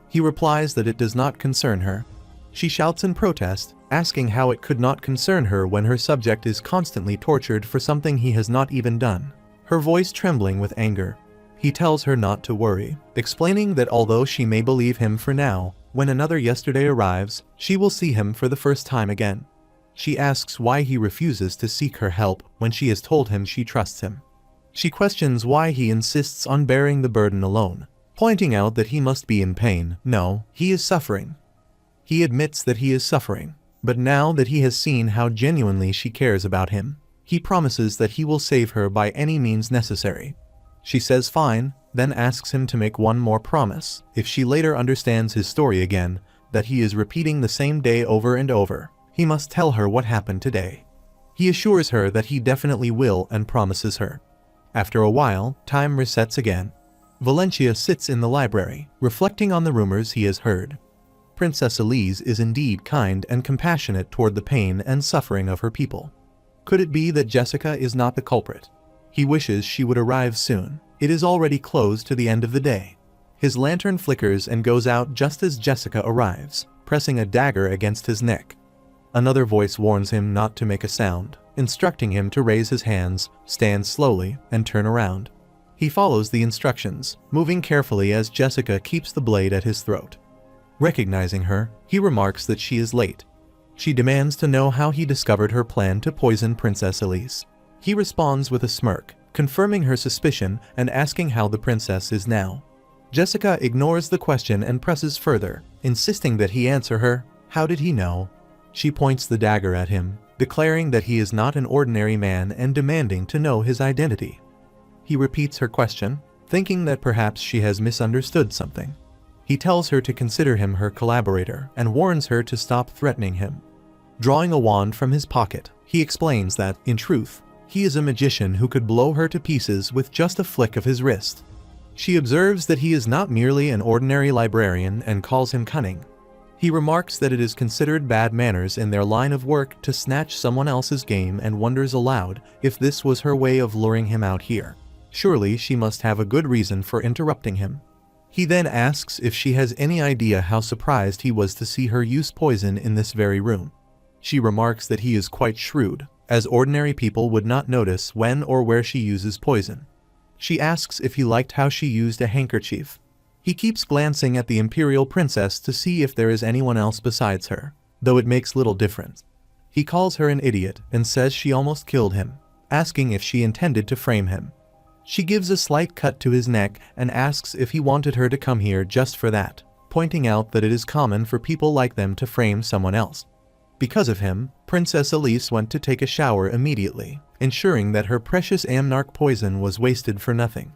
He replies that it does not concern her. She shouts in protest, asking how it could not concern her when her subject is constantly tortured for something he has not even done, her voice trembling with anger. He tells her not to worry, explaining that although she may believe him for now, when another yesterday arrives, she will see him for the first time again. She asks why he refuses to seek her help when she has told him she trusts him. She questions why he insists on bearing the burden alone, pointing out that he must be in pain. No, he is suffering. He admits that he is suffering, but now that he has seen how genuinely she cares about him, he promises that he will save her by any means necessary. She says fine, then asks him to make one more promise, if she later understands his story again, that he is repeating the same day over and over. He must tell her what happened today. He assures her that he definitely will and promises her. After a while, time resets again. Valencia sits in the library, reflecting on the rumors he has heard. Princess Elise is indeed kind and compassionate toward the pain and suffering of her people. Could it be that Jessica is not the culprit? He wishes she would arrive soon. It is already close to the end of the day. His lantern flickers and goes out just as Jessica arrives, pressing a dagger against his neck. Another voice warns him not to make a sound, instructing him to raise his hands, stand slowly, and turn around. He follows the instructions, moving carefully as Jessica keeps the blade at his throat. Recognizing her, he remarks that she is late. She demands to know how he discovered her plan to poison Princess Elise. He responds with a smirk, confirming her suspicion and asking how the princess is now. Jessica ignores the question and presses further, insisting that he answer her. How did he know? She points the dagger at him, declaring that he is not an ordinary man and demanding to know his identity. He repeats her question, thinking that perhaps she has misunderstood something. He tells her to consider him her collaborator and warns her to stop threatening him. Drawing a wand from his pocket, he explains that, in truth, he is a magician who could blow her to pieces with just a flick of his wrist. She observes that he is not merely an ordinary librarian and calls him cunning. He remarks that it is considered bad manners in their line of work to snatch someone else's game and wonders aloud if this was her way of luring him out here. Surely she must have a good reason for interrupting him. He then asks if she has any idea how surprised he was to see her use poison in this very room. She remarks that he is quite shrewd, as ordinary people would not notice when or where she uses poison. She asks if he liked how she used a handkerchief. He keeps glancing at the imperial princess to see if there is anyone else besides her, though it makes little difference. He calls her an idiot and says she almost killed him, asking if she intended to frame him. She gives a slight cut to his neck and asks if he wanted her to come here just for that, pointing out that it is common for people like them to frame someone else. Because of him, Princess Elise went to take a shower immediately, ensuring that her precious amnarch poison was wasted for nothing.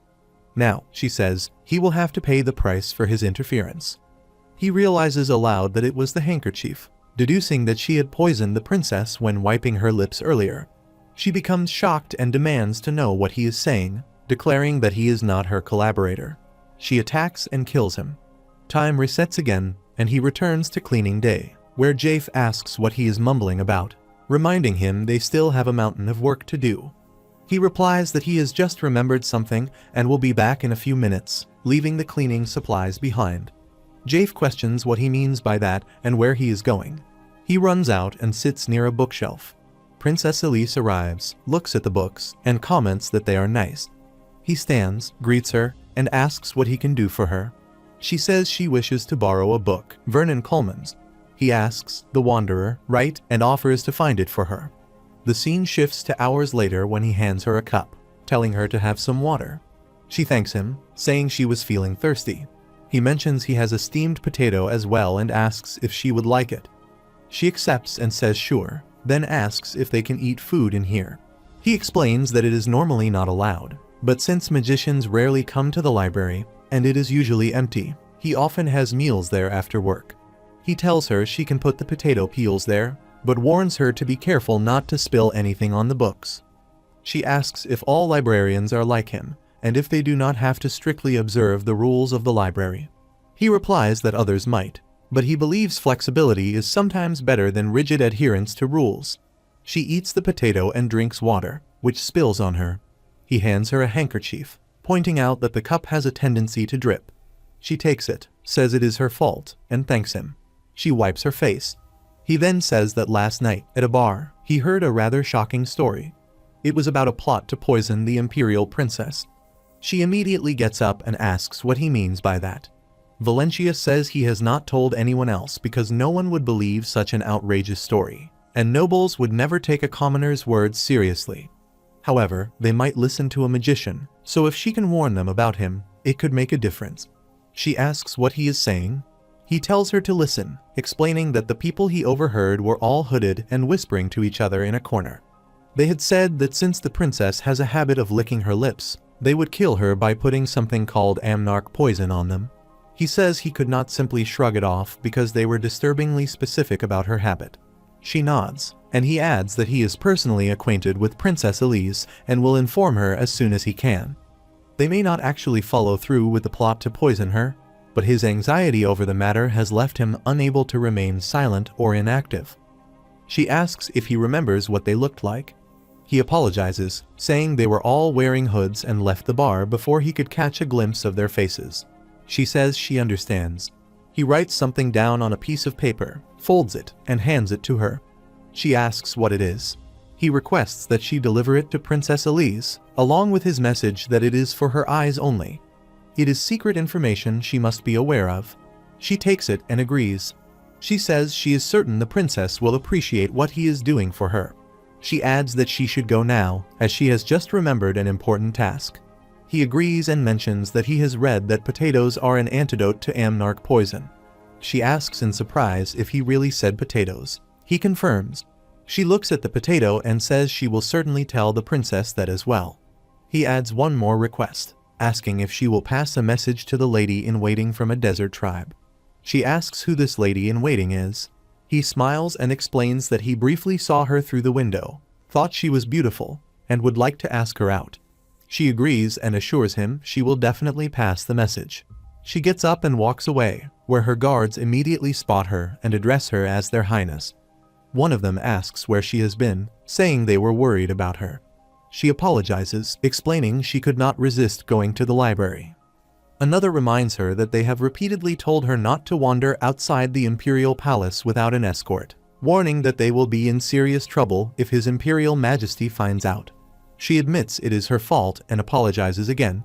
Now, she says, he will have to pay the price for his interference. He realizes aloud that it was the handkerchief, deducing that she had poisoned the princess when wiping her lips earlier. She becomes shocked and demands to know what he is saying, declaring that he is not her collaborator. She attacks and kills him. Time resets again, and he returns to cleaning day, where Jafe asks what he is mumbling about, reminding him they still have a mountain of work to do. He replies that he has just remembered something and will be back in a few minutes, leaving the cleaning supplies behind. Jafe questions what he means by that and where he is going. He runs out and sits near a bookshelf. Princess Elise arrives, looks at the books, and comments that they are nice. He stands, greets her, and asks what he can do for her. She says she wishes to borrow a book, Vernon Coleman's. He asks, the Wanderer, right, and offers to find it for her. The scene shifts to hours later when he hands her a cup, telling her to have some water. She thanks him, saying she was feeling thirsty. He mentions he has a steamed potato as well and asks if she would like it. She accepts and says sure, then asks if they can eat food in here. He explains that it is normally not allowed, but since magicians rarely come to the library, and it is usually empty, he often has meals there after work. He tells her she can put the potato peels there, but warns her to be careful not to spill anything on the books. She asks if all librarians are like him, and if they do not have to strictly observe the rules of the library. He replies that others might, but he believes flexibility is sometimes better than rigid adherence to rules. She eats the potato and drinks water, which spills on her. He hands her a handkerchief, pointing out that the cup has a tendency to drip. She takes it, says it is her fault, and thanks him. She wipes her face. He then says that last night, at a bar, he heard a rather shocking story. It was about a plot to poison the imperial princess. She immediately gets up and asks what he means by that. Valencia says he has not told anyone else because no one would believe such an outrageous story, and nobles would never take a commoner's words seriously. However, they might listen to a magician, so if she can warn them about him, it could make a difference. She asks what he is saying. He tells her to listen, explaining that the people he overheard were all hooded and whispering to each other in a corner. They had said that since the princess has a habit of licking her lips, they would kill her by putting something called amnarch poison on them. He says he could not simply shrug it off because they were disturbingly specific about her habit. She nods, and he adds that he is personally acquainted with Princess Elise and will inform her as soon as he can. They may not actually follow through with the plot to poison her. but his anxiety over the matter has left him unable to remain silent or inactive. She asks if he remembers what they looked like. He apologizes, saying they were all wearing hoods and left the bar before he could catch a glimpse of their faces. She says she understands. He writes something down on a piece of paper, folds it, and hands it to her. She asks what it is. He requests that she deliver it to Princess Elise, along with his message that it is for her eyes only. It is secret information she must be aware of. She takes it and agrees. She says she is certain the princess will appreciate what he is doing for her. She adds that she should go now, as she has just remembered an important task. He agrees and mentions that he has read that potatoes are an antidote to amnarch poison. She asks in surprise if he really said potatoes. He confirms. She looks at the potato and says she will certainly tell the princess that as well. He adds one more request, asking if she will pass a message to the lady-in-waiting from a desert tribe. She asks who this lady-in-waiting is. He smiles and explains that he briefly saw her through the window, thought she was beautiful, and would like to ask her out. She agrees and assures him she will definitely pass the message. She gets up and walks away, where her guards immediately spot her and address her as their highness. One of them asks where she has been, saying they were worried about her. She apologizes, explaining she could not resist going to the library. Another reminds her that they have repeatedly told her not to wander outside the imperial palace without an escort, warning that they will be in serious trouble if His Imperial Majesty finds out. She admits it is her fault and apologizes again.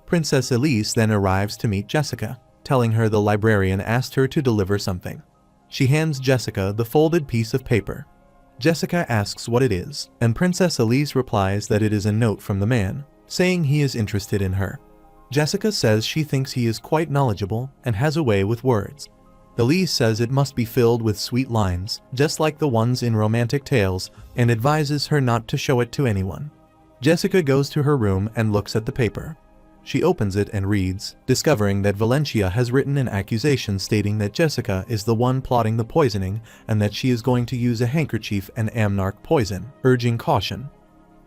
Princess Elise then arrives to meet Jessica, telling her the librarian asked her to deliver something. She hands Jessica the folded piece of paper. Jessica asks what it is, and Princess Elise replies that it is a note from the man, saying he is interested in her. Jessica says she thinks he is quite knowledgeable and has a way with words. Elise says it must be filled with sweet lines, just like the ones in romantic tales, and advises her not to show it to anyone. Jessica goes to her room and looks at the paper. She opens it and reads, discovering that Valencia has written an accusation stating that Jessica is the one plotting the poisoning and that she is going to use a handkerchief and amnarch poison, urging caution.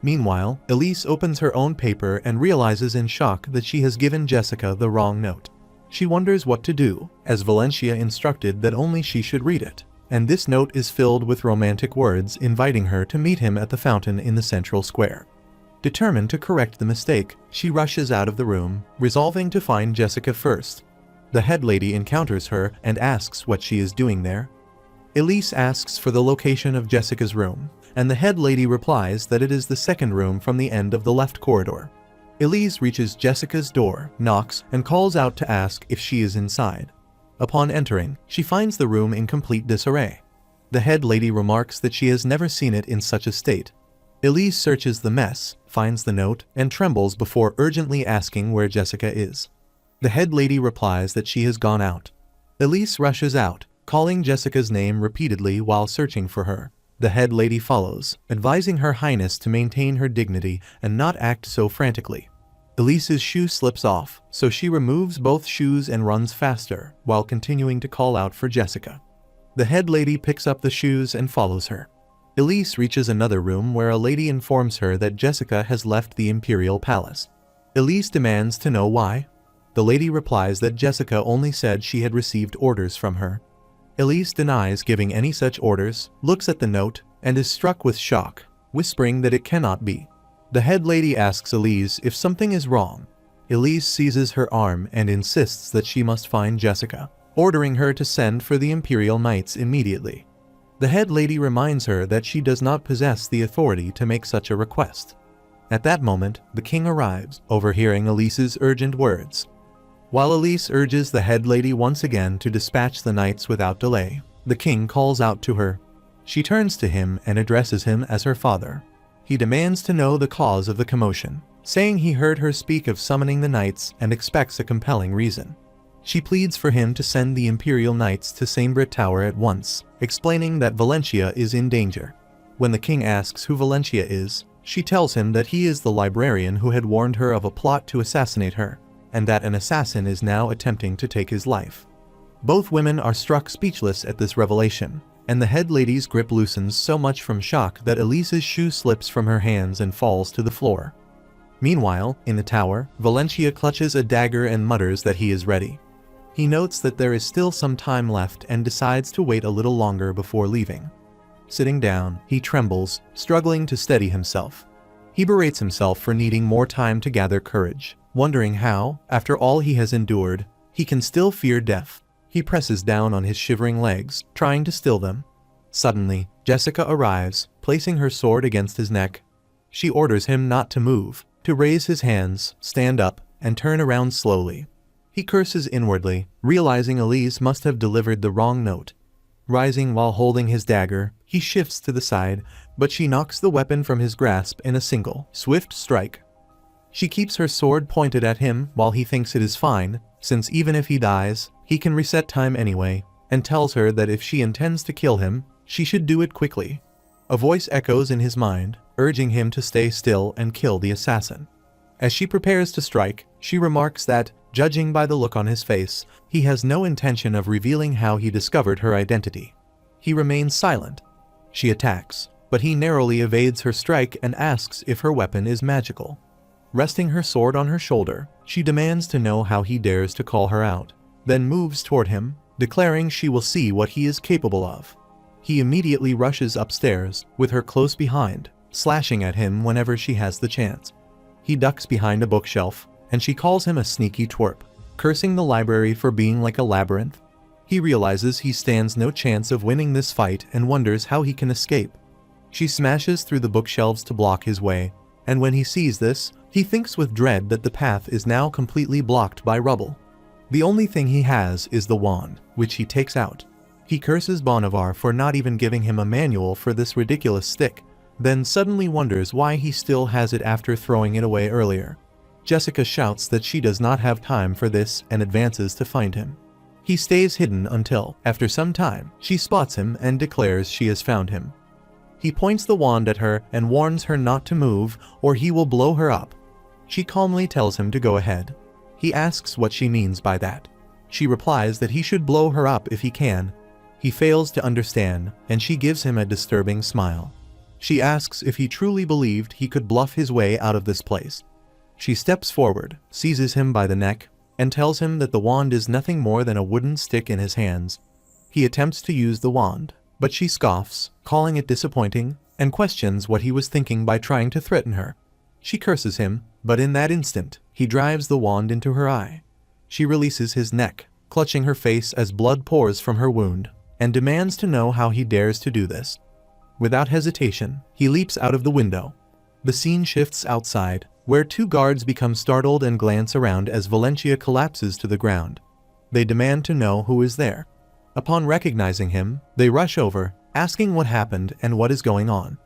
Meanwhile, Elise opens her own paper and realizes in shock that she has given Jessica the wrong note. She wonders what to do, as Valencia instructed that only she should read it, and this note is filled with romantic words inviting her to meet him at the fountain in the central square. Determined to correct the mistake, she rushes out of the room, resolving to find Jessica first. The head lady encounters her and asks what she is doing there. Elise asks for the location of Jessica's room, and the head lady replies that it is the second room from the end of the left corridor. Elise reaches Jessica's door, knocks, and calls out to ask if she is inside. Upon entering, she finds the room in complete disarray. The head lady remarks that she has never seen it in such a state. Elise searches the mess, finds the note, and trembles before urgently asking where Jessica is. The head lady replies that she has gone out. Elise rushes out, calling Jessica's name repeatedly while searching for her. The head lady follows, advising Her Highness to maintain her dignity and not act so frantically. Elise's shoe slips off, so she removes both shoes and runs faster, while continuing to call out for Jessica. The head lady picks up the shoes and follows her. Elise reaches another room where a lady informs her that Jessica has left the imperial palace. Elise demands to know why. The lady replies that Jessica only said she had received orders from her. Elise denies giving any such orders, looks at the note, and is struck with shock, whispering that it cannot be. The head lady asks Elise if something is wrong. Elise seizes her arm and insists that she must find Jessica, ordering her to send for the imperial knights immediately. The head lady reminds her that she does not possess the authority to make such a request. At that moment, the king arrives, overhearing Elise's urgent words. While Elise urges the head lady once again to dispatch the knights without delay, the king calls out to her. She turns to him and addresses him as her father. He demands to know the cause of the commotion, saying he heard her speak of summoning the knights and expects a compelling reason. She pleads for him to send the imperial knights to Saimbra Tower at once, explaining that Valencia is in danger. When the king asks who Valencia is, she tells him that he is the librarian who had warned her of a plot to assassinate her, and that an assassin is now attempting to take his life. Both women are struck speechless at this revelation, and the head lady's grip loosens so much from shock that Elise's shoe slips from her hands and falls to the floor. Meanwhile, in the tower, Valencia clutches a dagger and mutters that he is ready. He notes that there is still some time left and decides to wait a little longer before leaving. Sitting down, he trembles, struggling to steady himself. He berates himself for needing more time to gather courage, wondering how, after all he has endured, he can still fear death. He presses down on his shivering legs, trying to still them. Suddenly, Jessica arrives, placing her sword against his neck. She orders him not to move, to raise his hands, stand up, and turn around slowly. He curses inwardly, realizing Elise must have delivered the wrong note. Rising while holding his dagger, he shifts to the side, but she knocks the weapon from his grasp in a single, swift strike. She keeps her sword pointed at him while he thinks it is fine, since even if he dies, he can reset time anyway, and tells her that if she intends to kill him, she should do it quickly. A voice echoes in his mind, urging him to stay still and kill the assassin. As she prepares to strike, she remarks that, judging by the look on his face, he has no intention of revealing how he discovered her identity. He remains silent. She attacks, but he narrowly evades her strike and asks if her weapon is magical. Resting her sword on her shoulder, she demands to know how he dares to call her out, then moves toward him, declaring she will see what he is capable of. He immediately rushes upstairs, with her close behind, slashing at him whenever she has the chance. He ducks behind a bookshelf, and she calls him a sneaky twerp, cursing the library for being like a labyrinth. He realizes he stands no chance of winning this fight and wonders how he can escape. She smashes through the bookshelves to block his way, and when he sees this, he thinks with dread that the path is now completely blocked by rubble. The only thing he has is the wand, which he takes out. He curses Bonnevard for not even giving him a manual for this ridiculous stick, then suddenly wonders why he still has it after throwing it away earlier. Jessica shouts that she does not have time for this and advances to find him. He stays hidden until, after some time, she spots him and declares she has found him. He points the wand at her and warns her not to move or he will blow her up. She calmly tells him to go ahead. He asks what she means by that. She replies that he should blow her up if he can. He fails to understand, and she gives him a disturbing smile. She asks if he truly believed he could bluff his way out of this place. She steps forward, seizes him by the neck, and tells him that the wand is nothing more than a wooden stick in his hands. He attempts to use the wand, but she scoffs, calling it disappointing, and questions what he was thinking by trying to threaten her. She curses him, but in that instant, he drives the wand into her eye. She releases his neck, clutching her face as blood pours from her wound, and demands to know how he dares to do this. Without hesitation, he leaps out of the window. The scene shifts outside, where two guards become startled and glance around as Valencia collapses to the ground. They demand to know who is there. Upon recognizing him, they rush over, asking what happened and what is going on.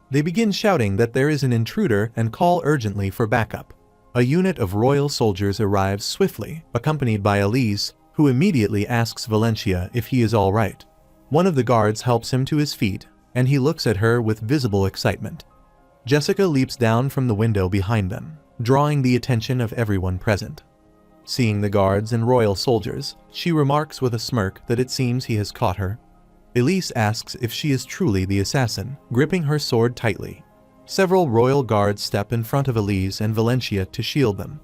They begin shouting that there is an intruder and call urgently for backup. A unit of royal soldiers arrives swiftly, accompanied by Elise, who immediately asks Valencia if he is all right. One of the guards helps him to his feet, and he looks at her with visible excitement. Jessica leaps down from the window behind them, drawing the attention of everyone present. Seeing the guards and royal soldiers, she remarks with a smirk that it seems he has caught her. Elise asks if she is truly the assassin, gripping her sword tightly. Several royal guards step in front of Elise and Valencia to shield them.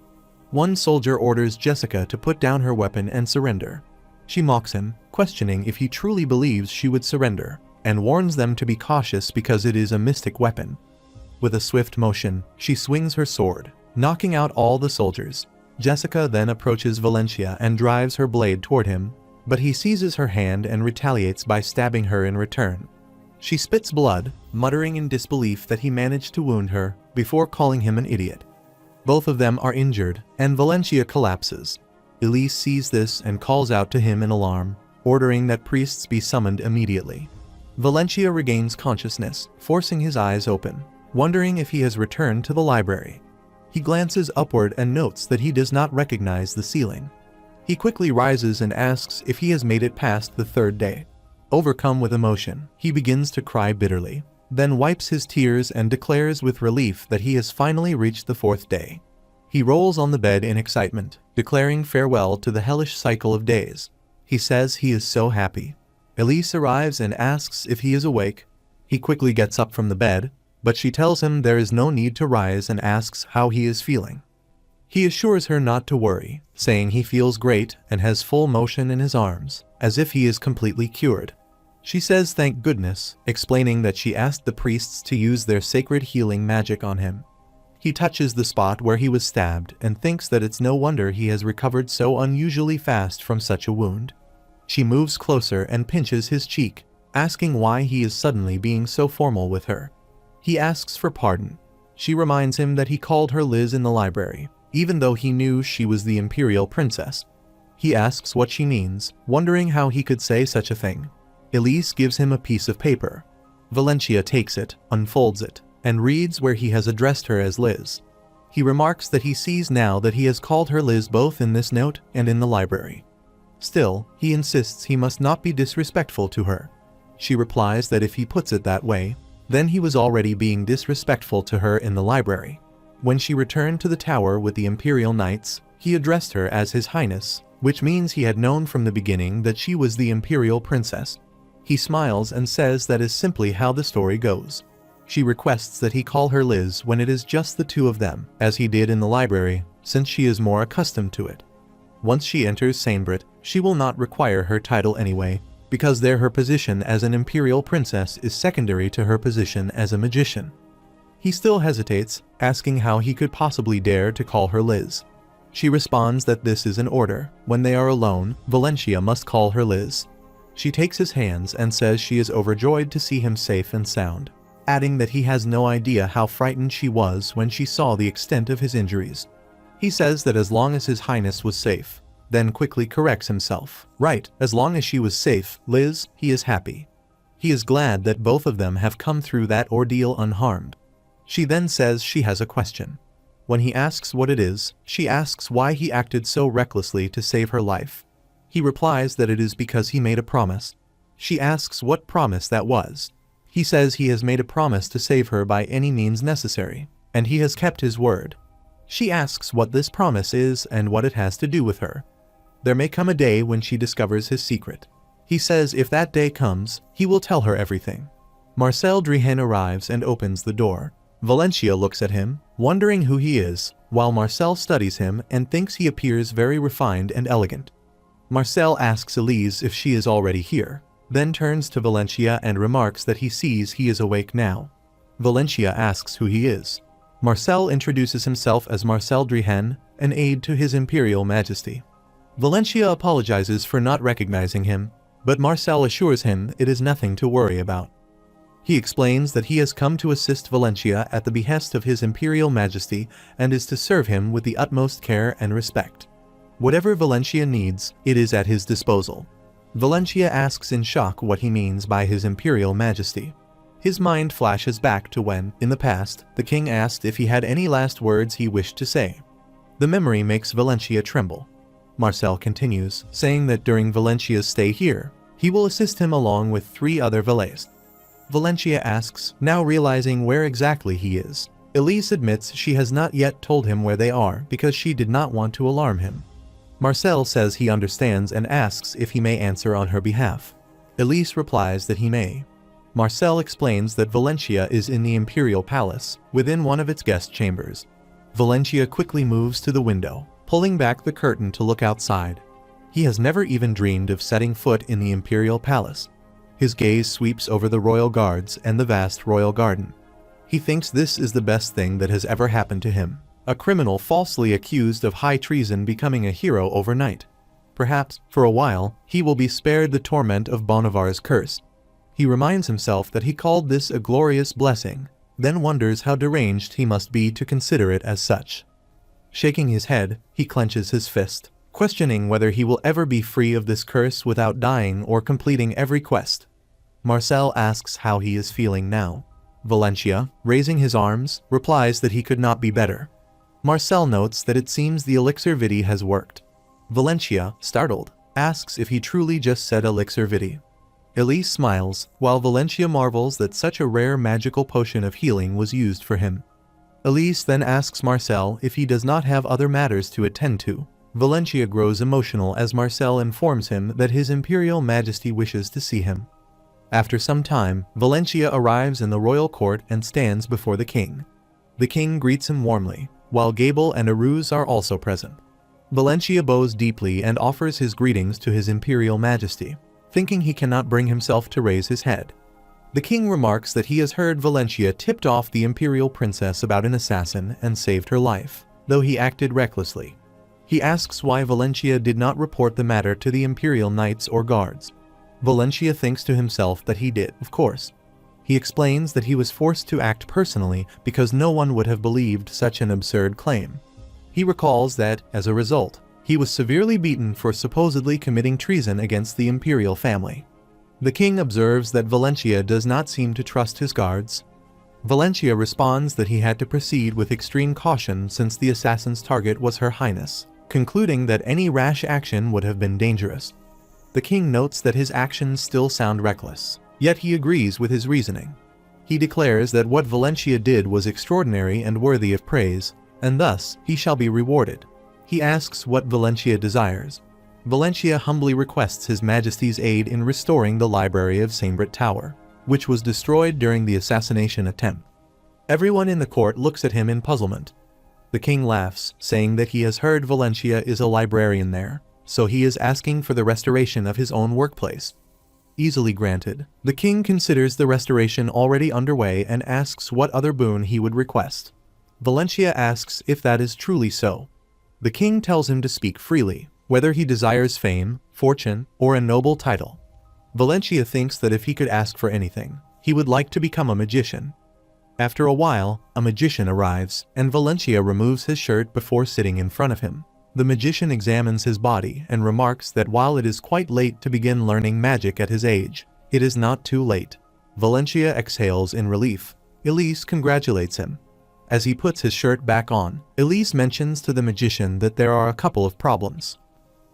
One soldier orders Jessica to put down her weapon and surrender. She mocks him, questioning if he truly believes she would surrender, and warns them to be cautious because it is a mystic weapon. With a swift motion, she swings her sword, knocking out all the soldiers. Jessica then approaches Valencia and drives her blade toward him, but he seizes her hand and retaliates by stabbing her in return. She spits blood, muttering in disbelief that he managed to wound her, before calling him an idiot. Both of them are injured, and Valencia collapses. Elise sees this and calls out to him in alarm, ordering that priests be summoned immediately. Valencia regains consciousness, forcing his eyes open, wondering if he has returned to the library. He glances upward and notes that he does not recognize the ceiling. He quickly rises and asks if he has made it past the third day. Overcome with emotion, he begins to cry bitterly, then wipes his tears and declares with relief that he has finally reached the fourth day. He rolls on the bed in excitement, declaring farewell to the hellish cycle of days. He says he is so happy. Elise arrives and asks if he is awake. He quickly gets up from the bed, but she tells him there is no need to rise and asks how he is feeling. He assures her not to worry, saying he feels great and has full motion in his arms, as if he is completely cured. She says thank goodness, explaining that she asked the priests to use their sacred healing magic on him. He touches the spot where he was stabbed and thinks that it's no wonder he has recovered so unusually fast from such a wound. She moves closer and pinches his cheek, asking why he is suddenly being so formal with her. He asks for pardon. She reminds him that he called her Liz in the library, even though he knew she was the imperial princess. He asks what she means, wondering how he could say such a thing. Elise gives him a piece of paper. Valencia takes it, unfolds it, and reads where he has addressed her as Liz. He remarks that he sees now that he has called her Liz both in this note and in the library. Still, he insists he must not be disrespectful to her. She replies that if he puts it that way, then he was already being disrespectful to her in the library. When she returned to the tower with the Imperial Knights, he addressed her as His Highness, which means he had known from the beginning that she was the Imperial Princess. He smiles and says that is simply how the story goes. She requests that he call her Liz when it is just the two of them, as he did in the library, since she is more accustomed to it. Once she enters Sainbrit, she will not require her title anyway, because there her position as an Imperial Princess is secondary to her position as a magician. He still hesitates, asking how he could possibly dare to call her Liz. She responds that this is an order. When they are alone, Valencia must call her Liz. She takes his hands and says she is overjoyed to see him safe and sound, adding that he has no idea how frightened she was when she saw the extent of his injuries. He says that as long as His Highness was safe, then quickly corrects himself. Right, as long as she was safe, Liz, he is happy. He is glad that both of them have come through that ordeal unharmed. She then says she has a question. When he asks what it is, she asks why he acted so recklessly to save her life. He replies that it is because he made a promise. She asks what promise that was. He says he has made a promise to save her by any means necessary, and he has kept his word. She asks what this promise is and what it has to do with her. There may come a day when she discovers his secret. He says if that day comes, he will tell her everything. Marcel Drihen arrives and opens the door. Valencia looks at him, wondering who he is, while Marcel studies him and thinks he appears very refined and elegant. Marcel asks Elise if she is already here, then turns to Valencia and remarks that he sees he is awake now. Valencia asks who he is. Marcel introduces himself as Marcel Drihen, an aide to His Imperial Majesty. Valencia apologizes for not recognizing him, but Marcel assures him it is nothing to worry about. He explains that he has come to assist Valencia at the behest of His Imperial Majesty and is to serve him with the utmost care and respect. Whatever Valencia needs, it is at his disposal. Valencia asks in shock what he means by His Imperial Majesty. His mind flashes back to when, in the past, the king asked if he had any last words he wished to say. The memory makes Valencia tremble. Marcel continues, saying that during Valencia's stay here, he will assist him along with 3 other valets. Valencia asks, now realizing where exactly he is. Elise admits she has not yet told him where they are because she did not want to alarm him. Marcel says he understands and asks if he may answer on her behalf. Elise replies that he may. Marcel explains that Valencia is in the Imperial Palace, within one of its guest chambers. Valencia quickly moves to the window, pulling back the curtain to look outside. He has never even dreamed of setting foot in the Imperial Palace. His gaze sweeps over the royal guards and the vast royal garden. He thinks this is the best thing that has ever happened to him. A criminal falsely accused of high treason becoming a hero overnight. Perhaps, for a while, he will be spared the torment of Bonivar's curse. He reminds himself that he called this a glorious blessing, then wonders how deranged he must be to consider it as such. Shaking his head, he clenches his fist, questioning whether he will ever be free of this curse without dying or completing every quest. Marcel asks how he is feeling now. Valencia, raising his arms, replies that he could not be better. Marcel notes that it seems the elixir vitae has worked. Valencia, startled, asks if he truly just said elixir vitae. Elise smiles, while Valencia marvels that such a rare magical potion of healing was used for him. Elise then asks Marcel if he does not have other matters to attend to. Valencia grows emotional as Marcel informs him that His Imperial Majesty wishes to see him. After some time, Valencia arrives in the royal court and stands before the king. The king greets him warmly. while Gable and Aruz are also present. Valencia bows deeply and offers his greetings to his Imperial Majesty, thinking he cannot bring himself to raise his head. The king remarks that he has heard Valencia tipped off the Imperial Princess about an assassin and saved her life, though he acted recklessly. He asks why Valencia did not report the matter to the Imperial Knights or Guards. Valencia thinks to himself that he did, of course. He explains that he was forced to act personally because no one would have believed such an absurd claim. He recalls that, as a result, he was severely beaten for supposedly committing treason against the imperial family. The king observes that Valencia does not seem to trust his guards. Valencia responds that he had to proceed with extreme caution since the assassin's target was Her Highness, concluding that any rash action would have been dangerous. The king notes that his actions still sound reckless, yet he agrees with his reasoning. He declares that what Valencia did was extraordinary and worthy of praise, and thus he shall be rewarded. He asks what Valencia desires. Valencia humbly requests His Majesty's aid in restoring the library of Saimbrit Tower, which was destroyed during the assassination attempt. Everyone in the court looks at him in puzzlement. The king laughs, saying that he has heard Valencia is a librarian there, so he is asking for the restoration of his own workplace. Easily granted, the king considers the restoration already underway and asks what other boon he would request. Valencia asks if that is truly so. The king tells him to speak freely, whether he desires fame, fortune, or a noble title. Valencia thinks that if he could ask for anything, he would like to become a magician. After a while, a magician arrives, and Valencia removes his shirt before sitting in front of him. The magician examines his body and remarks that while it is quite late to begin learning magic at his age, it is not too late. Valencia exhales in relief. Elise congratulates him. As he puts his shirt back on, Elise mentions to the magician that there are a couple of problems.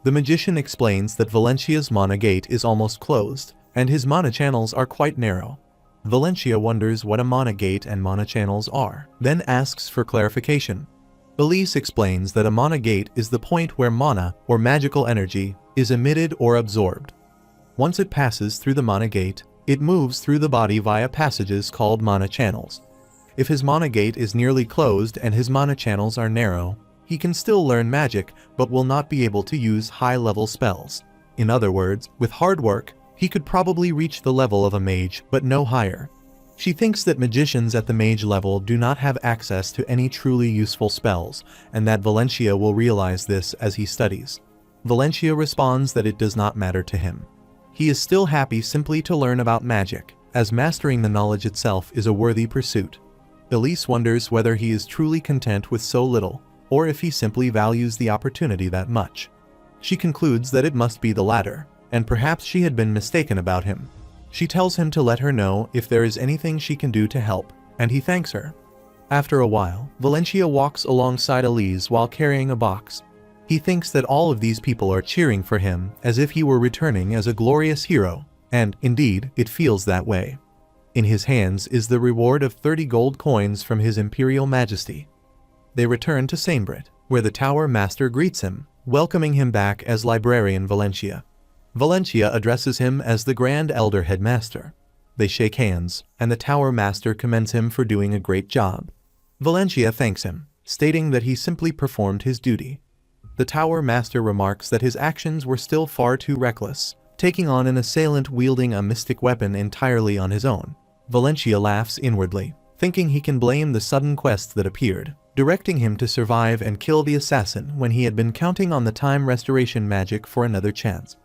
The magician explains that Valencia's mana gate is almost closed, and his mana channels are quite narrow. Valencia wonders what a mana gate and mana channels are, then asks for clarification. Elise explains that a mana gate is the point where mana, or magical energy, is emitted or absorbed. Once it passes through the mana gate, it moves through the body via passages called mana channels. If his mana gate is nearly closed and his mana channels are narrow, he can still learn magic, but will not be able to use high-level spells. In other words, with hard work, he could probably reach the level of a mage, but no higher. She thinks that magicians at the mage level do not have access to any truly useful spells, and that Valencia will realize this as he studies. Valencia responds that it does not matter to him. He is still happy simply to learn about magic, as mastering the knowledge itself is a worthy pursuit. Elise wonders whether he is truly content with so little, or if he simply values the opportunity that much. She concludes that it must be the latter, and perhaps she had been mistaken about him. She tells him to let her know if there is anything she can do to help, and he thanks her. After a while, Valencia walks alongside Elise while carrying a box. He thinks that all of these people are cheering for him as if he were returning as a glorious hero, and, indeed, it feels that way. In his hands is the reward of 30 gold coins from His Imperial Majesty. They return to Saimbrit, where the Tower Master greets him, welcoming him back as Librarian Valencia. Valencia addresses him as the Grand Elder Headmaster. They shake hands, and the Tower Master commends him for doing a great job. Valencia thanks him, stating that he simply performed his duty. The Tower Master remarks that his actions were still far too reckless, taking on an assailant wielding a mystic weapon entirely on his own. Valencia laughs inwardly, thinking he can blame the sudden quest that appeared, directing him to survive and kill the assassin when he had been counting on the time restoration magic for another chance.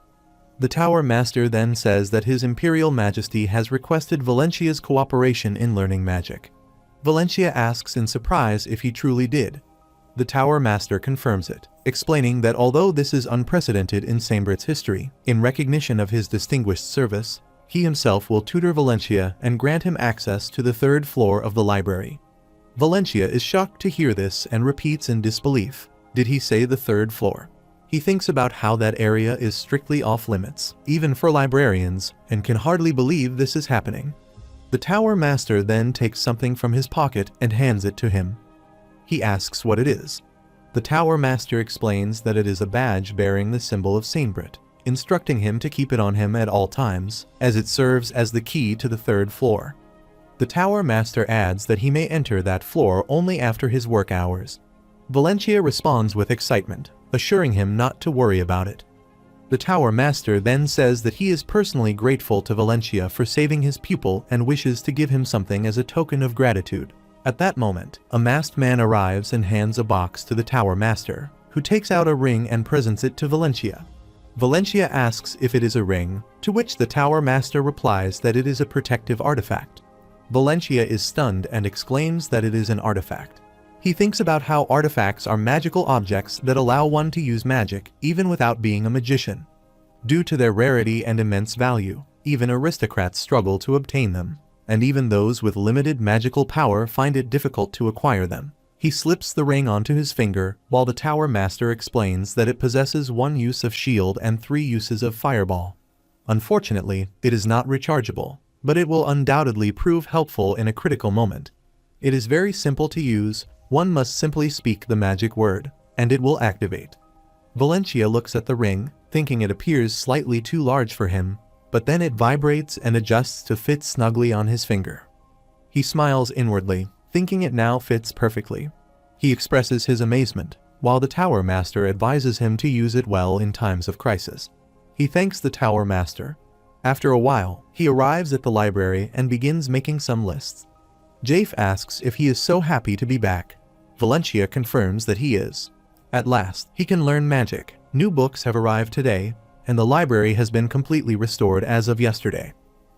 The Tower Master then says that His Imperial Majesty has requested Valencia's cooperation in learning magic. Valencia asks in surprise if he truly did. The Tower Master confirms it, explaining that although this is unprecedented in Saimbrit's history, in recognition of his distinguished service, he himself will tutor Valencia and grant him access to the 3rd floor of the library. Valencia is shocked to hear this and repeats in disbelief, "Did he say the 3rd floor?" He thinks about how that area is strictly off-limits, even for librarians, and can hardly believe this is happening. The Tower Master then takes something from his pocket and hands it to him. He asks what it is. The Tower Master explains that it is a badge bearing the symbol of Saimbrit, instructing him to keep it on him at all times, as it serves as the key to the 3rd floor. The Tower Master adds that he may enter that floor only after his work hours. Valencia responds with excitement, assuring him not to worry about it. The Tower Master then says that he is personally grateful to Valencia for saving his pupil and wishes to give him something as a token of gratitude. At that moment, a masked man arrives and hands a box to the Tower Master, who takes out a ring and presents it to Valencia. Valencia asks if it is a ring, to which the Tower Master replies that it is a protective artifact. Valencia is stunned and exclaims that it is an artifact. He thinks about how artifacts are magical objects that allow one to use magic even without being a magician. Due to their rarity and immense value, even aristocrats struggle to obtain them, and even those with limited magical power find it difficult to acquire them. He slips the ring onto his finger, while the Tower Master explains that it possesses 1 use of shield and 3 uses of fireball. Unfortunately, it is not rechargeable, but it will undoubtedly prove helpful in a critical moment. It is very simple to use. One must simply speak the magic word, and it will activate. Valencia looks at the ring, thinking it appears slightly too large for him, but then it vibrates and adjusts to fit snugly on his finger. He smiles inwardly, thinking it now fits perfectly. He expresses his amazement, while the Tower Master advises him to use it well in times of crisis. He thanks the Tower Master. After a while, he arrives at the library and begins making some lists. Jafe asks if he is so happy to be back. Valencia confirms that he is. At last, he can learn magic. New books have arrived today, and the library has been completely restored as of yesterday.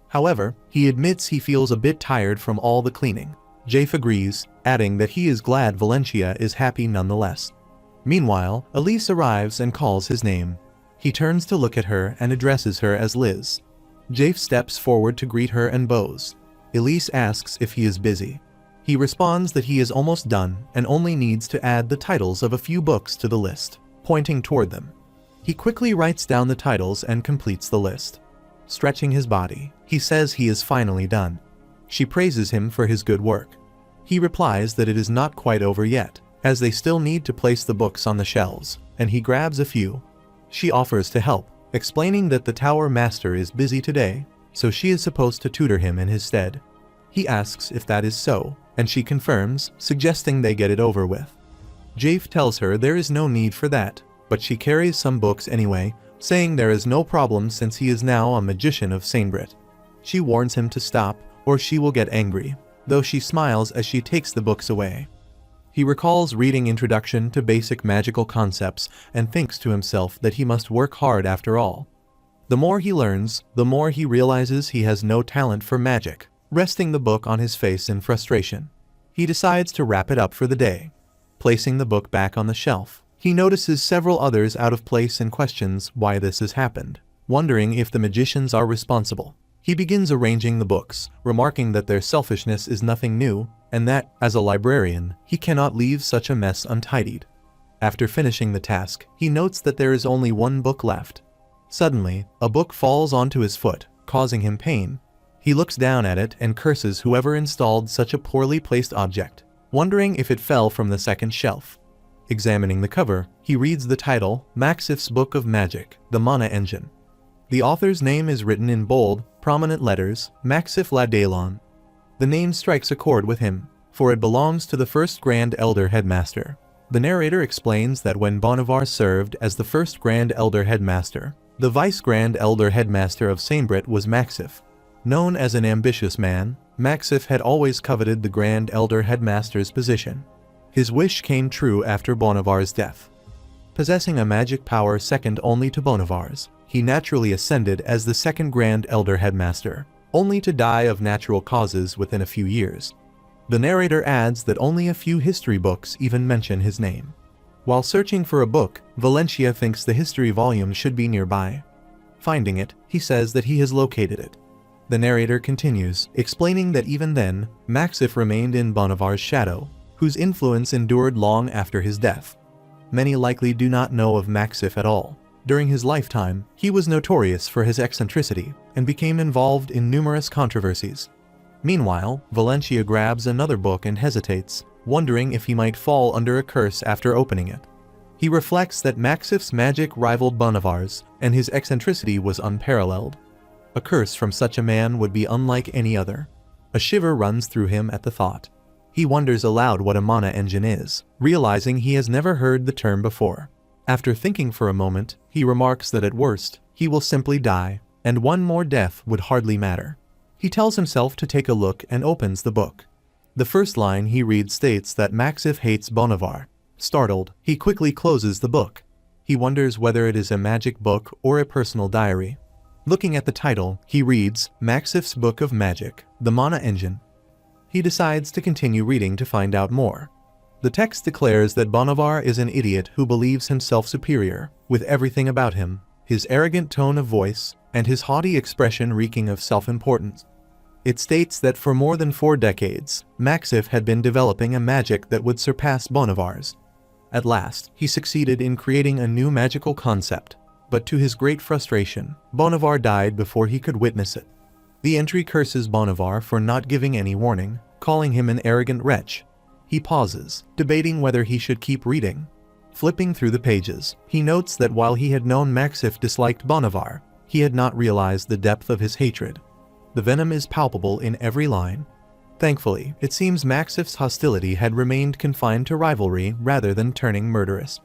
However, he admits he feels a bit tired from all the cleaning. Jafe agrees, adding that he is glad Valencia is happy nonetheless. Meanwhile, Elise arrives and calls his name. He turns to look at her and addresses her as Liz. Jafe steps forward to greet her and bows. Elise asks if he is busy. He responds that he is almost done and only needs to add the titles of a few books to the list, pointing toward them. He quickly writes down the titles and completes the list. Stretching his body, he says he is finally done. She praises him for his good work. He replies that it is not quite over yet, as they still need to place the books on the shelves, and he grabs a few. She offers to help, explaining that the Tower Master is busy today, so she is supposed to tutor him in his stead. He asks if that is so, and she confirms, suggesting they get it over with. Jafe tells her there is no need for that, but she carries some books anyway, saying there is no problem since he is now a magician of Sainbrit. She warns him to stop, or she will get angry, though she smiles as she takes the books away. He recalls reading Introduction to Basic Magical Concepts and thinks to himself that he must work hard after all. The more he learns, the more he realizes he has no talent for magic. Resting the book on his face in frustration, he decides to wrap it up for the day. Placing the book back on the shelf, he notices several others out of place and questions why this has happened, wondering if the magicians are responsible. He begins arranging the books, remarking that their selfishness is nothing new, and that, as a librarian, he cannot leave such a mess untidied. After finishing the task, he notes that there is only 1 book left. Suddenly, a book falls onto his foot, causing him pain. He looks down at it and curses whoever installed such a poorly placed object, wondering if it fell from the second shelf. Examining the cover, he reads the title, Maxif's Book of Magic, The Mana Engine. The author's name is written in bold, prominent letters, Maxif La Daylon. The name strikes a chord with him, for it belongs to the first Grand Elder Headmaster. The narrator explains that when Bonivar served as the first Grand Elder Headmaster, the Vice Grand Elder Headmaster of Sainbrit was Maxif. Known as an ambitious man, Maxif had always coveted the Grand Elder Headmaster's position. His wish came true after Bonivar's death. Possessing a magic power second only to Bonivar's, he naturally ascended as the second Grand Elder Headmaster, only to die of natural causes within a few years. The narrator adds that only a few history books even mention his name. While searching for a book, Valencia thinks the history volume should be nearby. Finding it, he says that he has located it. The narrator continues, explaining that even then, Maxif remained in Bonivar's shadow, whose influence endured long after his death. Many likely do not know of Maxif at all. During his lifetime, he was notorious for his eccentricity, and became involved in numerous controversies. Meanwhile, Valencia grabs another book and hesitates, wondering if he might fall under a curse after opening it. He reflects that Maxif's magic rivaled Bonivar's, and his eccentricity was unparalleled. A curse from such a man would be unlike any other. A shiver runs through him at the thought. He wonders aloud what a mana engine is, realizing he has never heard the term before. After thinking for a moment, he remarks that at worst, he will simply die, and one more death would hardly matter. He tells himself to take a look and opens the book. The first line he reads states that Maxif hates Bolivar. Startled, he quickly closes the book. He wonders whether it is a magic book or a personal diary. Looking at the title, he reads, Maxif's Book of Magic, the Mana Engine. He decides to continue reading to find out more. The text declares that Bolivar is an idiot who believes himself superior, with everything about him, his arrogant tone of voice, and his haughty expression reeking of self-importance. It states that for more than 4 decades, Maxif had been developing a magic that would surpass Bolivar's. At last, he succeeded in creating a new magical concept, but to his great frustration, Bolivar died before he could witness it. The entry curses Bolivar for not giving any warning, calling him an arrogant wretch. He pauses, debating whether he should keep reading. Flipping through the pages, he notes that while he had known Maxif disliked Bolivar, he had not realized the depth of his hatred. The venom is palpable in every line. Thankfully, it seems Maxif's hostility had remained confined to rivalry rather than turning murderous.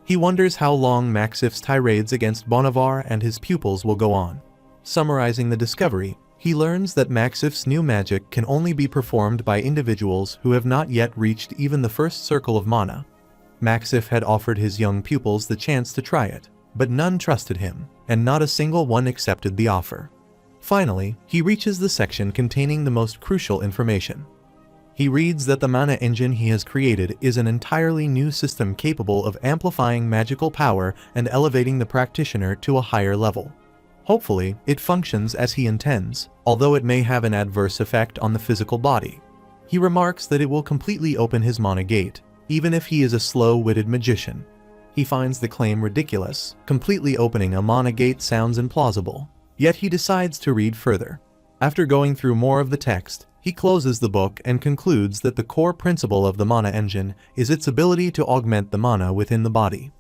He wonders how long Maxif's tirades against Bolivar and his pupils will go on. Summarizing the discovery, he learns that Maxif's new magic can only be performed by individuals who have not yet reached even the first circle of mana. Maxif had offered his young pupils the chance to try it, but none trusted him, and not a single one accepted the offer. Finally, he reaches the section containing the most crucial information. He reads that the mana engine he has created is an entirely new system capable of amplifying magical power and elevating the practitioner to a higher level. Hopefully, it functions as he intends, although it may have an adverse effect on the physical body. He remarks that it will completely open his mana gate, even if he is a slow-witted magician. He finds the claim ridiculous. Completely opening a mana gate sounds implausible. Yet he decides to read further. After going through more of the text, he closes the book and concludes that the core principle of the mana engine is its ability to augment the mana within the body.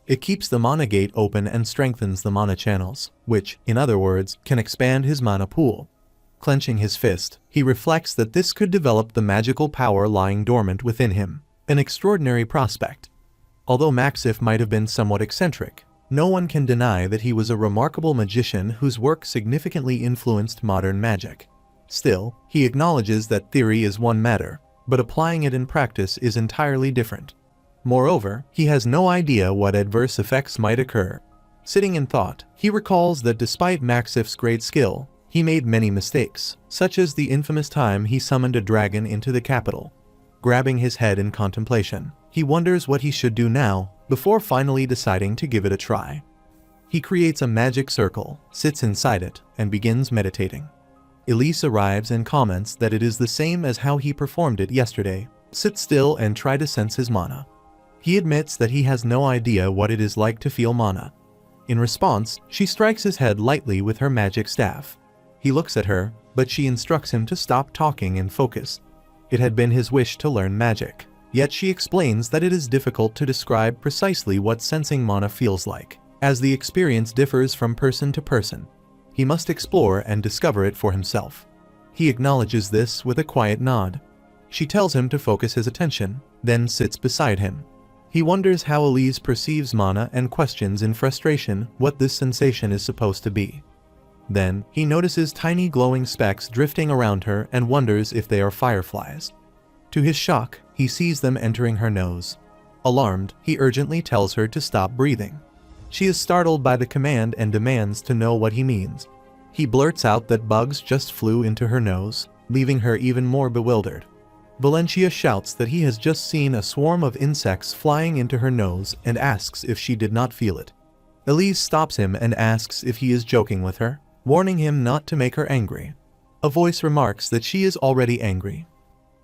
It keeps the mana gate open and strengthens the mana channels, which, in other words, can expand his mana pool. Clenching his fist, he reflects that this could develop the magical power lying dormant within him, an extraordinary prospect. Although Maxif might have been somewhat eccentric, no one can deny that he was a remarkable magician whose work significantly influenced modern magic. Still, he acknowledges that theory is one matter, but applying it in practice is entirely different. Moreover, he has no idea what adverse effects might occur. Sitting in thought, he recalls that despite Maxif's great skill, he made many mistakes, such as the infamous time he summoned a dragon into the capital. Grabbing his head in contemplation, he wonders what he should do now, before finally deciding to give it a try. He creates a magic circle, sits inside it, and begins meditating. Elise arrives and comments that it is the same as how he performed it yesterday. Sit still and try to sense his mana. He admits that he has no idea what it is like to feel mana. In response, she strikes his head lightly with her magic staff. He looks at her, but she instructs him to stop talking and focus. It had been his wish to learn magic. Yet she explains that it is difficult to describe precisely what sensing mana feels like, as the experience differs from person to person. He must explore and discover it for himself. He acknowledges this with a quiet nod. She tells him to focus his attention, then sits beside him. He wonders how Elise perceives mana and questions in frustration what this sensation is supposed to be. Then, he notices tiny glowing specks drifting around her and wonders if they are fireflies. To his shock, he sees them entering her nose. Alarmed, he urgently tells her to stop breathing. She is startled by the command and demands to know what he means. He blurts out that bugs just flew into her nose, leaving her even more bewildered. Valencia shouts that he has just seen a swarm of insects flying into her nose and asks if she did not feel it. Elise stops him and asks if he is joking with her, warning him not to make her angry. A voice remarks that she is already angry.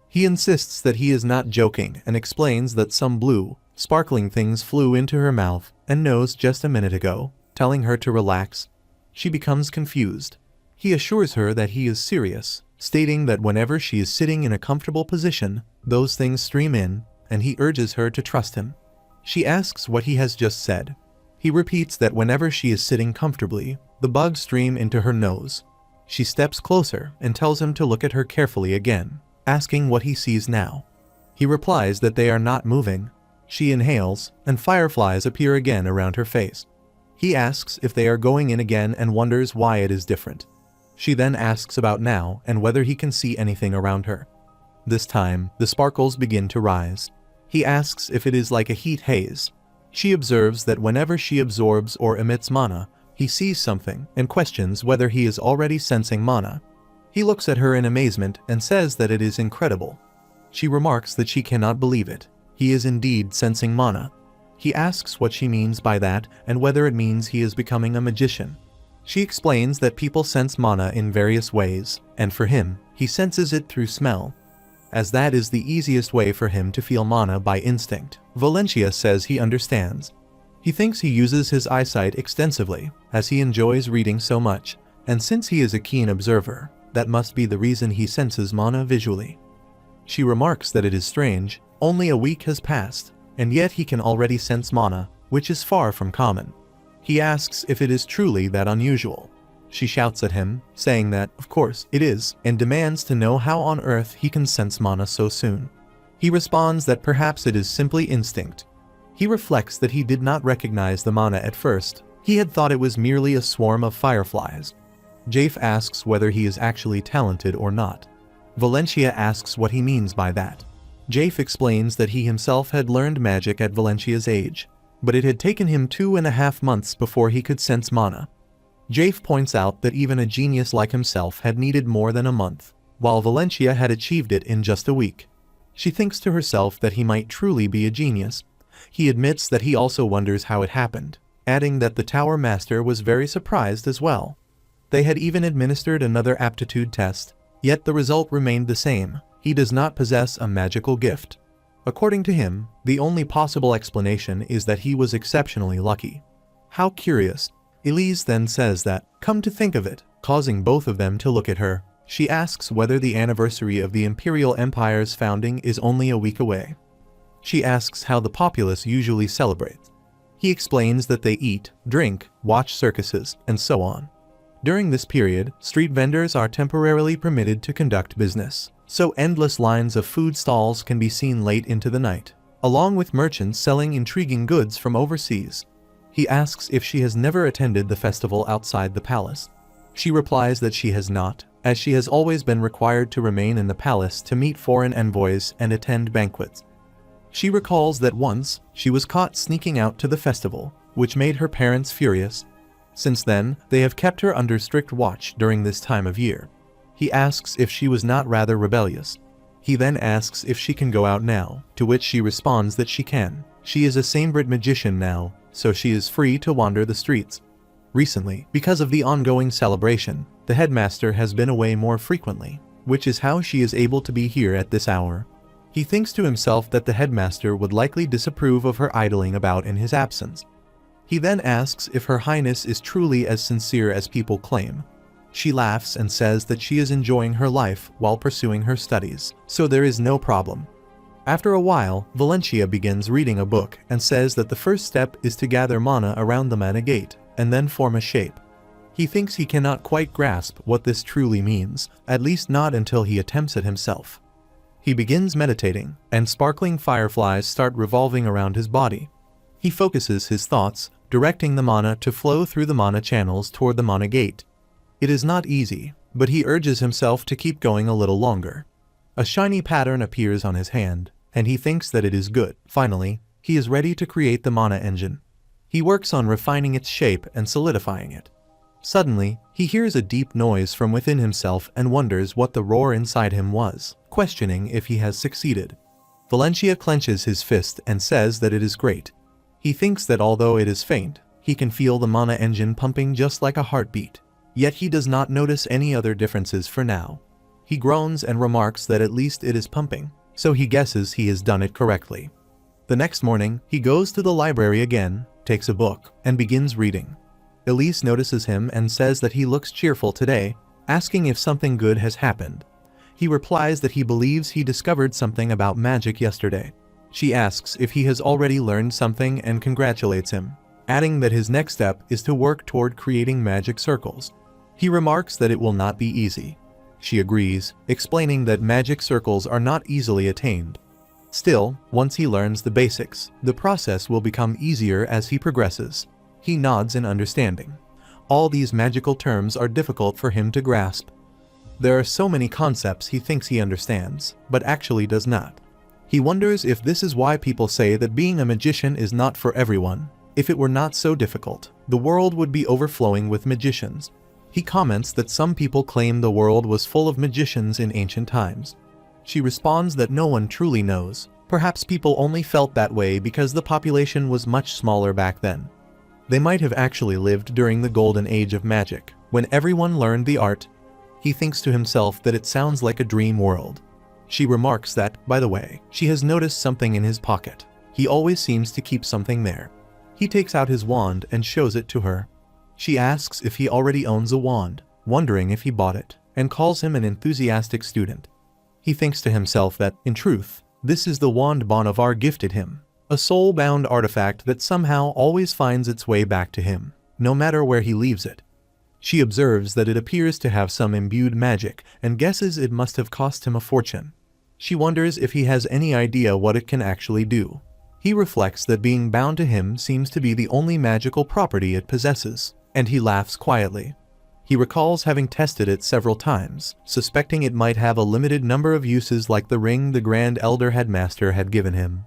He insists that he is not joking and explains that some blue, sparkling things flew into her mouth and nose just a minute ago, telling her to relax. She becomes confused. He assures her that he is serious, stating that whenever she is sitting in a comfortable position, those things stream in, and he urges her to trust him. She asks what he has just said. He repeats that whenever she is sitting comfortably, the bugs stream into her nose. She steps closer and tells him to look at her carefully again, asking what he sees now. He replies that they are not moving. She inhales, and fireflies appear again around her face. He asks if they are going in again and wonders why it is different. She then asks about now and whether he can see anything around her. This time, the sparkles begin to rise. He asks if it is like a heat haze. She observes that whenever she absorbs or emits mana, he sees something and questions whether he is already sensing mana. He looks at her in amazement and says that it is incredible. She remarks that she cannot believe it. He is indeed sensing mana. He asks what she means by that and whether it means he is becoming a magician. She explains that people sense mana in various ways, and for him, he senses it through smell, as that is the easiest way for him to feel mana by instinct. Valencia says he understands. He thinks he uses his eyesight extensively, as he enjoys reading so much, and since he is a keen observer, that must be the reason he senses mana visually. She remarks that it is strange, only a week has passed, and yet he can already sense mana, which is far from common. He asks if it is truly that unusual. She shouts at him, saying that, of course, it is, and demands to know how on earth he can sense mana so soon. He responds that perhaps it is simply instinct. He reflects that he did not recognize the mana at first. He had thought it was merely a swarm of fireflies. Jafe asks whether he is actually talented or not. Valencia asks what he means by that. Jafe explains that he himself had learned magic at Valencia's age, but it had taken him 2.5 months before he could sense mana. Jafe points out that even a genius like himself had needed more than a month, while Valencia had achieved it in just a week. She thinks to herself that he might truly be a genius. He admits that he also wonders how it happened, adding that the Tower Master was very surprised as well. They had even administered another aptitude test, yet the result remained the same. He does not possess a magical gift. According to him, the only possible explanation is that he was exceptionally lucky. How curious. Elise then says that, come to think of it, causing both of them to look at her. She asks whether the anniversary of the Imperial Empire's founding is only a week away. She asks how the populace usually celebrates. He explains that they eat, drink, watch circuses, and so on. During this period, street vendors are temporarily permitted to conduct business, so endless lines of food stalls can be seen late into the night, along with merchants selling intriguing goods from overseas. He asks if she has never attended the festival outside the palace. She replies that she has not, as she has always been required to remain in the palace to meet foreign envoys and attend banquets. She recalls that once, she was caught sneaking out to the festival, which made her parents furious. Since then, they have kept her under strict watch during this time of year. He asks if she was not rather rebellious. He then asks if she can go out now, to which she responds that she can. She is a same-bred magician now, so she is free to wander the streets. Recently, because of the ongoing celebration, the headmaster has been away more frequently, which is how she is able to be here at this hour. He thinks to himself that the headmaster would likely disapprove of her idling about in his absence. He then asks if Her Highness is truly as sincere as people claim. She laughs and says that she is enjoying her life while pursuing her studies, so there is no problem. After a while, Valencia begins reading a book and says that the first step is to gather mana around the mana gate, and then form a shape. He thinks he cannot quite grasp what this truly means, at least not until he attempts it himself. He begins meditating, and sparkling fireflies start revolving around his body. He focuses his thoughts, directing the mana to flow through the mana channels toward the mana gate. It is not easy, but he urges himself to keep going a little longer. A shiny pattern appears on his hand, and he thinks that it is good. Finally, he is ready to create the mana engine. He works on refining its shape and solidifying it. Suddenly, he hears a deep noise from within himself and wonders what the roar inside him was, questioning if he has succeeded. Valencia clenches his fist and says that it is great. He thinks that although it is faint, he can feel the mana engine pumping just like a heartbeat. Yet he does not notice any other differences for now. He groans and remarks that at least it is pumping, so he guesses he has done it correctly. The next morning, he goes to the library again, takes a book, and begins reading. Elise notices him and says that he looks cheerful today, asking if something good has happened. He replies that he believes he discovered something about magic yesterday. She asks if he has already learned something and congratulates him, adding that his next step is to work toward creating magic circles. He remarks that it will not be easy. She agrees, explaining that magic circles are not easily attained. Still, once he learns the basics, the process will become easier as he progresses. He nods in understanding. All these magical terms are difficult for him to grasp. There are so many concepts he thinks he understands, but actually does not. He wonders if this is why people say that being a magician is not for everyone. If it were not so difficult, the world would be overflowing with magicians. He comments that some people claim the world was full of magicians in ancient times. She responds that no one truly knows. Perhaps people only felt that way because the population was much smaller back then. They might have actually lived during the golden age of magic, when everyone learned the art. He thinks to himself that it sounds like a dream world. She remarks that, by the way, she has noticed something in his pocket. He always seems to keep something there. He takes out his wand and shows it to her. She asks if he already owns a wand, wondering if he bought it, and calls him an enthusiastic student. He thinks to himself that, in truth, this is the wand Bonnevard gifted him, a soul-bound artifact that somehow always finds its way back to him, no matter where he leaves it. She observes that it appears to have some imbued magic and guesses it must have cost him a fortune. She wonders if he has any idea what it can actually do. He reflects that being bound to him seems to be the only magical property it possesses, and he laughs quietly. He recalls having tested it several times, suspecting it might have a limited number of uses like the ring the Grand Elder Headmaster had given him.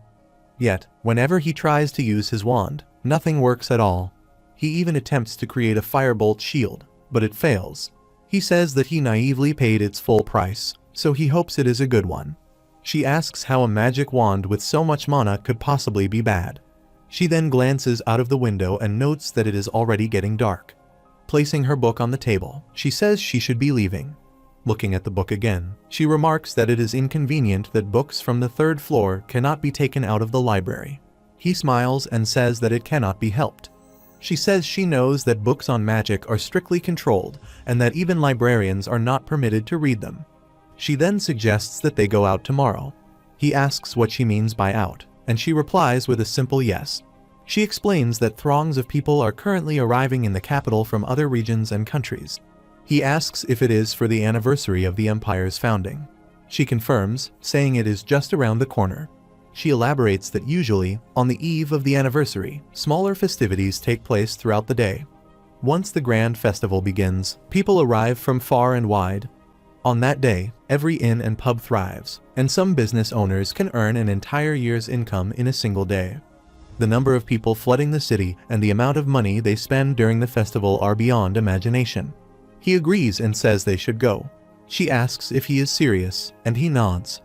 Yet, whenever he tries to use his wand, nothing works at all. He even attempts to create a firebolt shield, but it fails. He says that he naively paid its full price, so he hopes it is a good one. She asks how a magic wand with so much mana could possibly be bad. She then glances out of the window and notes that it is already getting dark. Placing her book on the table, she says she should be leaving. Looking at the book again, she remarks that it is inconvenient that books from the third floor cannot be taken out of the library. He smiles and says that it cannot be helped. She says she knows that books on magic are strictly controlled and that even librarians are not permitted to read them. She then suggests that they go out tomorrow. He asks what she means by out, and she replies with a simple yes. She explains that throngs of people are currently arriving in the capital from other regions and countries. He asks if it is for the anniversary of the empire's founding. She confirms, saying it is just around the corner. She elaborates that usually, on the eve of the anniversary, smaller festivities take place throughout the day. Once the grand festival begins, people arrive from far and wide. On that day, every inn and pub thrives, and some business owners can earn an entire year's income in a single day. The number of people flooding the city and the amount of money they spend during the festival are beyond imagination. He agrees and says they should go. She asks if he is serious, and he nods.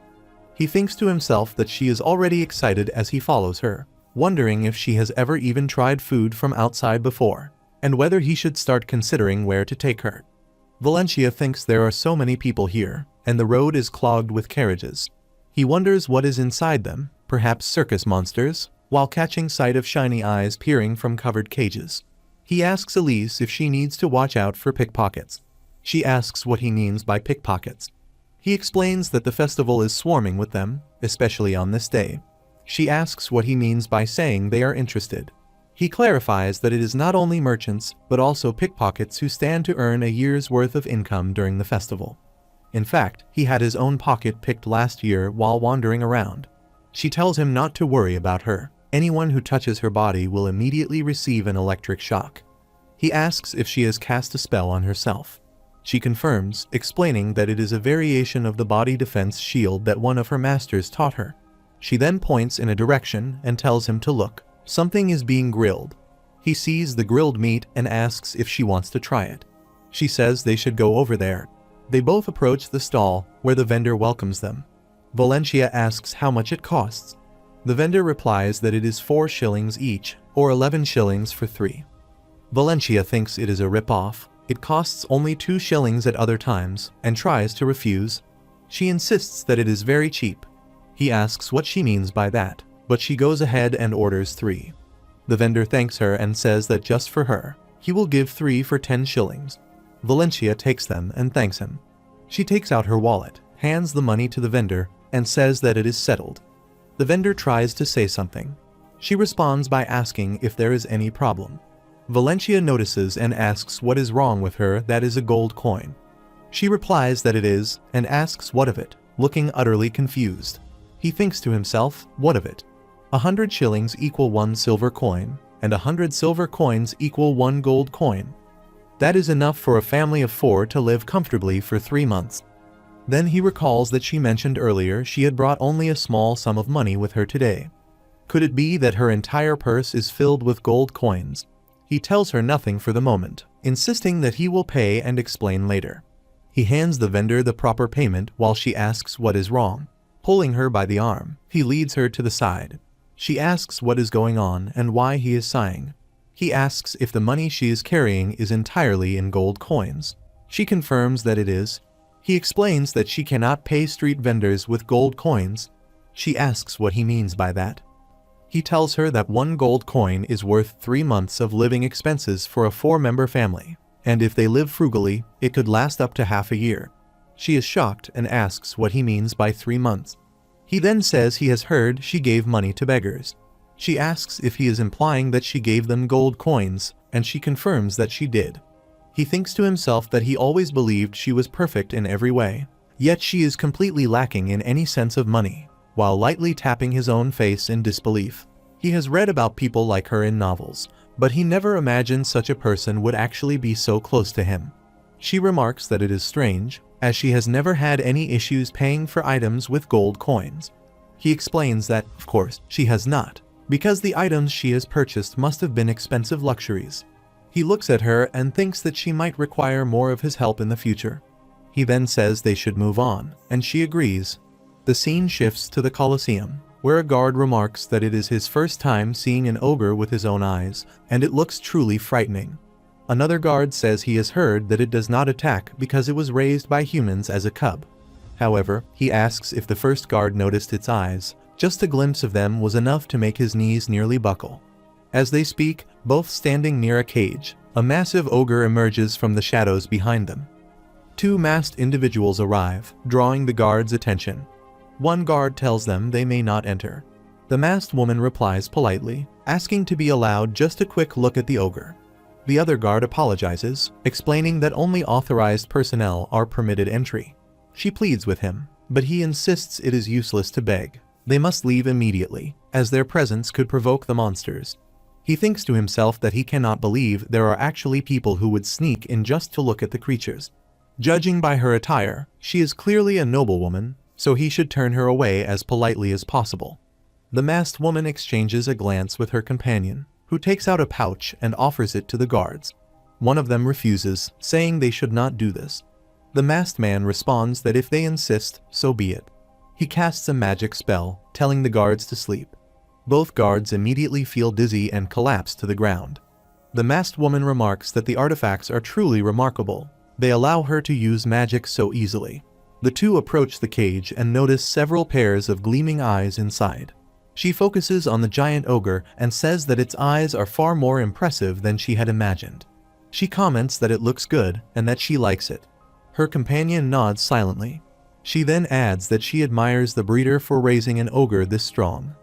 He thinks to himself that she is already excited as he follows her, wondering if she has ever even tried food from outside before, and whether he should start considering where to take her. Valencia thinks there are so many people here, and the road is clogged with carriages. He wonders what is inside them, perhaps circus monsters, while catching sight of shiny eyes peering from covered cages. He asks Elise if she needs to watch out for pickpockets. She asks what he means by pickpockets. He explains that the festival is swarming with them, especially on this day. She asks what he means by saying they are interested. He clarifies that it is not only merchants, but also pickpockets who stand to earn a year's worth of income during the festival. In fact, he had his own pocket picked last year while wandering around. She tells him not to worry about her. Anyone who touches her body will immediately receive an electric shock. He asks if she has cast a spell on herself. She confirms, explaining that it is a variation of the body defense shield that one of her masters taught her. She then points in a direction and tells him to look. Something is being grilled. He sees the grilled meat and asks if she wants to try it. She says they should go over there. They both approach the stall, where the vendor welcomes them. Valencia asks how much it costs. The vendor replies that it is 4 shillings each, or 11 shillings for 3. Valencia thinks it is a rip-off. It costs only 2 shillings at other times, and tries to refuse. She insists that it is very cheap. He asks what she means by that, but she goes ahead and orders 3. The vendor thanks her and says that just for her, he will give 3 for 10 shillings. Valencia takes them and thanks him. She takes out her wallet, hands the money to the vendor, and says that it is settled. The vendor tries to say something. She responds by asking if there is any problem. Valencia notices and asks what is wrong with her that is a gold coin. She replies that it is, and asks what of it, looking utterly confused. He thinks to himself, what of it? 100 shillings equal 1 silver coin, and 100 silver coins equal 1 gold coin. That is enough for a family of 4 to live comfortably for 3 months. Then he recalls that she mentioned earlier she had brought only a small sum of money with her today. Could it be that her entire purse is filled with gold coins? He tells her nothing for the moment, insisting that he will pay and explain later. He hands the vendor the proper payment while she asks what is wrong. Pulling her by the arm, he leads her to the side. She asks what is going on and why he is sighing. He asks if the money she is carrying is entirely in gold coins. She confirms that it is. He explains that she cannot pay street vendors with gold coins. She asks what he means by that. He tells her that 1 gold coin is worth 3 months of living expenses for a 4-member family, and if they live frugally, it could last up to half a year. She is shocked and asks what he means by 3 months. He then says he has heard she gave money to beggars. She asks if he is implying that she gave them gold coins, and she confirms that she did. He thinks to himself that he always believed she was perfect in every way, yet she is completely lacking in any sense of money, while lightly tapping his own face in disbelief. He has read about people like her in novels, but he never imagined such a person would actually be so close to him. She remarks that it is strange, as she has never had any issues paying for items with gold coins. He explains that, of course, she has not, because the items she has purchased must have been expensive luxuries. He looks at her and thinks that she might require more of his help in the future. He then says they should move on, and she agrees. The scene shifts to the Colosseum, where a guard remarks that it is his first time seeing an ogre with his own eyes, and it looks truly frightening. Another guard says he has heard that it does not attack because it was raised by humans as a cub. However, he asks if the first guard noticed its eyes. Just a glimpse of them was enough to make his knees nearly buckle. As they speak, both standing near a cage, a massive ogre emerges from the shadows behind them. 2 masked individuals arrive, drawing the guards' attention. One guard tells them they may not enter. The masked woman replies politely, asking to be allowed just a quick look at the ogre. The other guard apologizes, explaining that only authorized personnel are permitted entry. She pleads with him, but he insists it is useless to beg. They must leave immediately, as their presence could provoke the monsters. He thinks to himself that he cannot believe there are actually people who would sneak in just to look at the creatures. Judging by her attire, she is clearly a noblewoman, so he should turn her away as politely as possible. The masked woman exchanges a glance with her companion, who takes out a pouch and offers it to the guards. One of them refuses, saying they should not do this. The masked man responds that if they insist, so be it. He casts a magic spell, telling the guards to sleep. Both guards immediately feel dizzy and collapse to the ground. The masked woman remarks that the artifacts are truly remarkable. They allow her to use magic so easily. The two approach the cage and notice several pairs of gleaming eyes inside. She focuses on the giant ogre and says that its eyes are far more impressive than she had imagined. She comments that it looks good and that she likes it. Her companion nods silently. She then adds that she admires the breeder for raising an ogre this strong.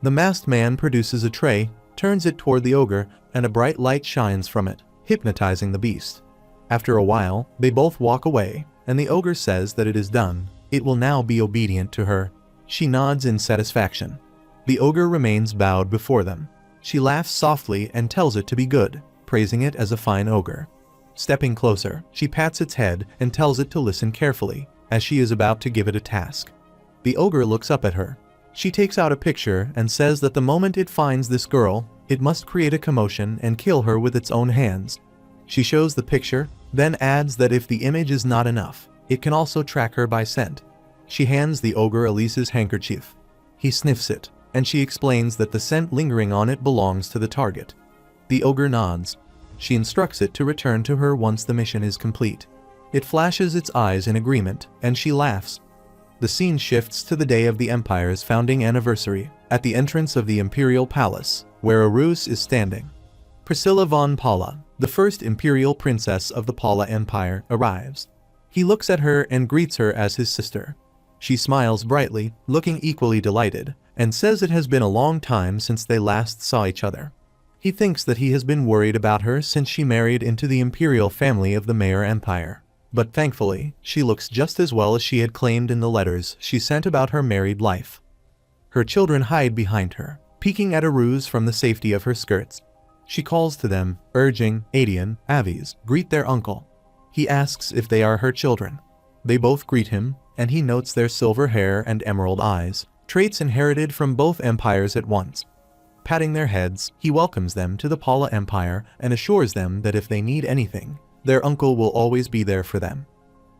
The masked man produces a tray, turns it toward the ogre, and a bright light shines from it, hypnotizing the beast. After a while, they both walk away, and the ogre says that it is done. It will now be obedient to her. She nods in satisfaction. The ogre remains bowed before them. She laughs softly and tells it to be good, praising it as a fine ogre. Stepping closer, she pats its head and tells it to listen carefully, as she is about to give it a task. The ogre looks up at her. She takes out a picture and says that the moment it finds this girl, it must create a commotion and kill her with its own hands. She shows the picture, then adds that if the image is not enough, it can also track her by scent. She hands the ogre Elise's handkerchief. He sniffs it, and she explains that the scent lingering on it belongs to the target. The ogre nods. She instructs it to return to her once the mission is complete. It flashes its eyes in agreement, and she laughs. The scene shifts to the day of the Empire's founding anniversary, at the entrance of the Imperial Palace, where a Rus is standing. Priscilla von Paula, the first Imperial Princess of the Paula Empire, arrives. He looks at her and greets her as his sister. She smiles brightly, looking equally delighted, and says it has been a long time since they last saw each other. He thinks that he has been worried about her since she married into the imperial family of the Maya Empire. But thankfully, she looks just as well as she had claimed in the letters she sent about her married life. Her children hide behind her, peeking at Aruz from the safety of her skirts. She calls to them, urging, Adian, Avies, greet their uncle. He asks if they are her children. They both greet him, and he notes their silver hair and emerald eyes, traits inherited from both empires at once. Patting their heads, he welcomes them to the Pala Empire and assures them that if they need anything, their uncle will always be there for them.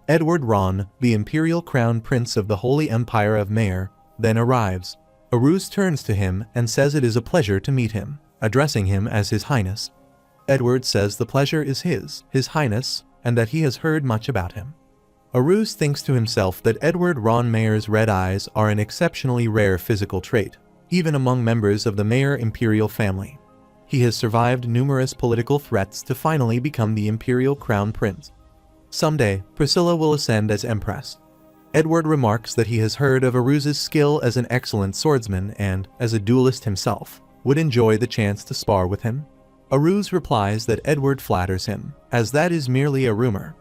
Edward Ron, the imperial crown prince of the Holy Empire of Mayer, then arrives. Aruz turns to him and says it is a pleasure to meet him, addressing him as His Highness. Edward says the pleasure is His Highness, and that he has heard much about him. Aruz thinks to himself that Edward Ron Mayer's red eyes are an exceptionally rare physical trait, even among members of the Mayer imperial family. He has survived numerous political threats to finally become the imperial crown prince. Someday, Priscilla will ascend as empress. Edward remarks that he has heard of Aruz's skill as an excellent swordsman and, as a duelist himself, would enjoy the chance to spar with him. Aruz replies that Edward flatters him, as that is merely a rumor.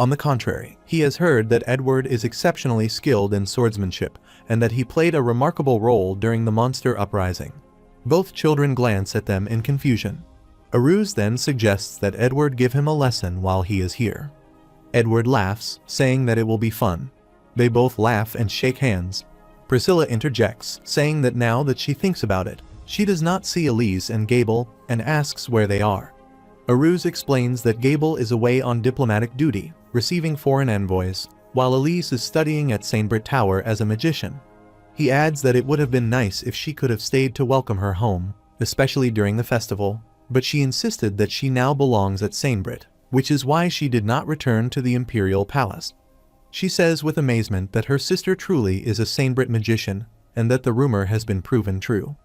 On the contrary, he has heard that Edward is exceptionally skilled in swordsmanship, and that he played a remarkable role during the monster uprising. Both children glance at them in confusion. Aruz then suggests that Edward give him a lesson while he is here. Edward laughs, saying that it will be fun. They both laugh and shake hands. Priscilla interjects, saying that now that she thinks about it, she does not see Elise and Gable, and asks where they are. Aruz explains that Gable is away on diplomatic duty, receiving foreign envoys, while Elise is studying at Sainbrit Tower as a magician. He adds that it would have been nice if she could have stayed to welcome her home, especially during the festival, but she insisted that she now belongs at Sainbrit, which is why she did not return to the imperial palace. She says with amazement that her sister truly is a Sainbrit magician, and that the rumor has been proven true.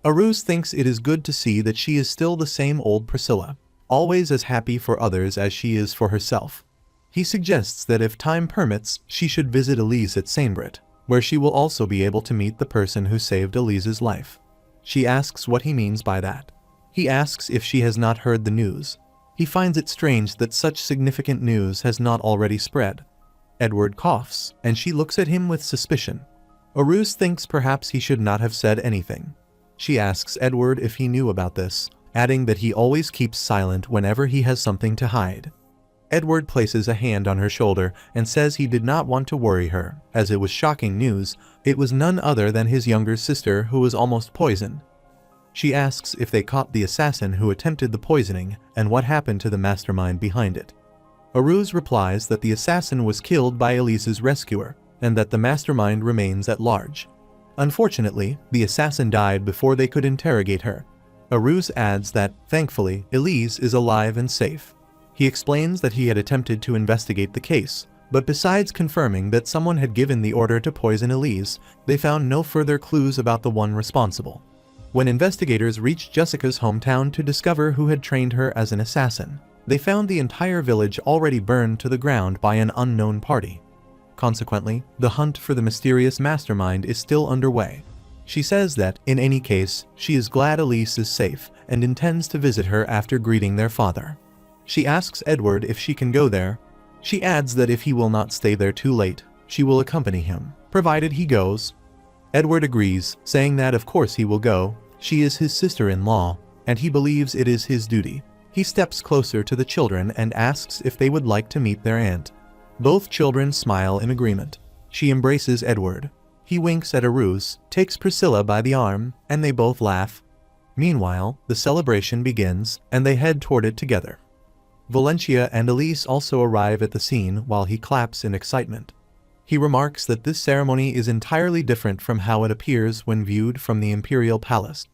Aruz thinks it is good to see that she is still the same old Priscilla, always as happy for others as she is for herself. He suggests that if time permits, she should visit Elise at Sainbrit, where she will also be able to meet the person who saved Elise's life. She asks what he means by that. He asks if she has not heard the news. He finds it strange that such significant news has not already spread. Edward coughs, and she looks at him with suspicion. Aruz thinks perhaps he should not have said anything. She asks Edward if he knew about this, adding that he always keeps silent whenever he has something to hide. Edward places a hand on her shoulder and says he did not want to worry her, as it was shocking news. It was none other than his younger sister who was almost poisoned. She asks if they caught the assassin who attempted the poisoning and what happened to the mastermind behind it. Aruz replies that the assassin was killed by Elise's rescuer, and that the mastermind remains at large. Unfortunately, the assassin died before they could interrogate her. Aruz adds that, thankfully, Elise is alive and safe. He explains that he had attempted to investigate the case, but besides confirming that someone had given the order to poison Elise, they found no further clues about the one responsible. When investigators reached Jessica's hometown to discover who had trained her as an assassin, they found the entire village already burned to the ground by an unknown party. Consequently, the hunt for the mysterious mastermind is still underway. She says that, in any case, she is glad Elise is safe and intends to visit her after greeting their father. She asks Edward if she can go there. She adds that if he will not stay there too late, she will accompany him, provided he goes. Edward agrees, saying that of course he will go. She is his sister-in-law, and he believes it is his duty. He steps closer to the children and asks if they would like to meet their aunt. Both children smile in agreement. She embraces Edward. He winks at Aruz, takes Priscilla by the arm, and they both laugh. Meanwhile, the celebration begins, and they head toward it together. Valencia and Elise also arrive at the scene while he claps in excitement. He remarks that this ceremony is entirely different from how it appears when viewed from the imperial palace.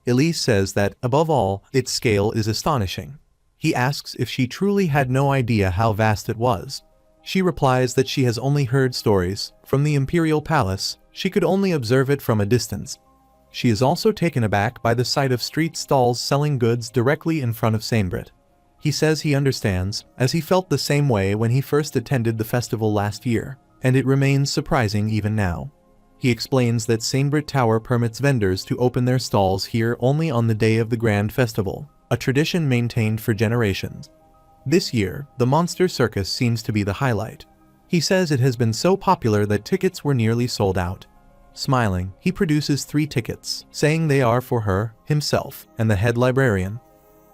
Elise says that, above all, its scale is astonishing. He asks if she truly had no idea how vast it was. She replies that she has only heard stories. From the imperial palace, she could only observe it from a distance. She is also taken aback by the sight of street stalls selling goods directly in front of Sainbrit. He says he understands, as he felt the same way when he first attended the festival last year, and it remains surprising even now. He explains that Sainbrit Tower permits vendors to open their stalls here only on the day of the Grand Festival, a tradition maintained for generations. This year, the Monster Circus seems to be the highlight. He says it has been so popular that tickets were nearly sold out. Smiling, he produces 3 tickets, saying they are for her, himself, and the head librarian.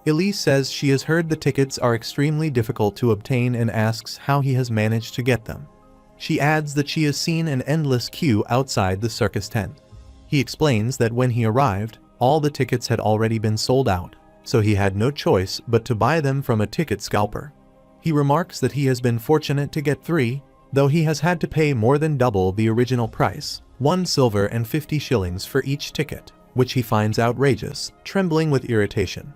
Elise says she has heard the tickets are extremely difficult to obtain and asks how he has managed to get them. She adds that she has seen an endless queue outside the circus tent. He explains that when he arrived, all the tickets had already been sold out, so he had no choice but to buy them from a ticket scalper. He remarks that he has been fortunate to get 3, though he has had to pay more than double the original price, 1 silver and 50 shillings for each ticket, which he finds outrageous, trembling with irritation.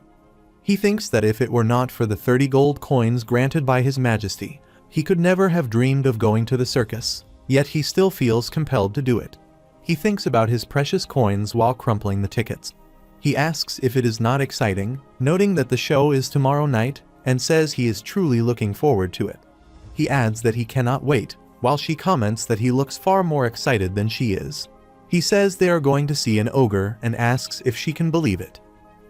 He thinks that if it were not for the 30 gold coins granted by His Majesty, he could never have dreamed of going to the circus, yet he still feels compelled to do it. He thinks about his precious coins while crumpling the tickets. He asks if it is not exciting, noting that the show is tomorrow night, and says he is truly looking forward to it. He adds that he cannot wait, while she comments that he looks far more excited than she is. He says they are going to see an ogre and asks if she can believe it.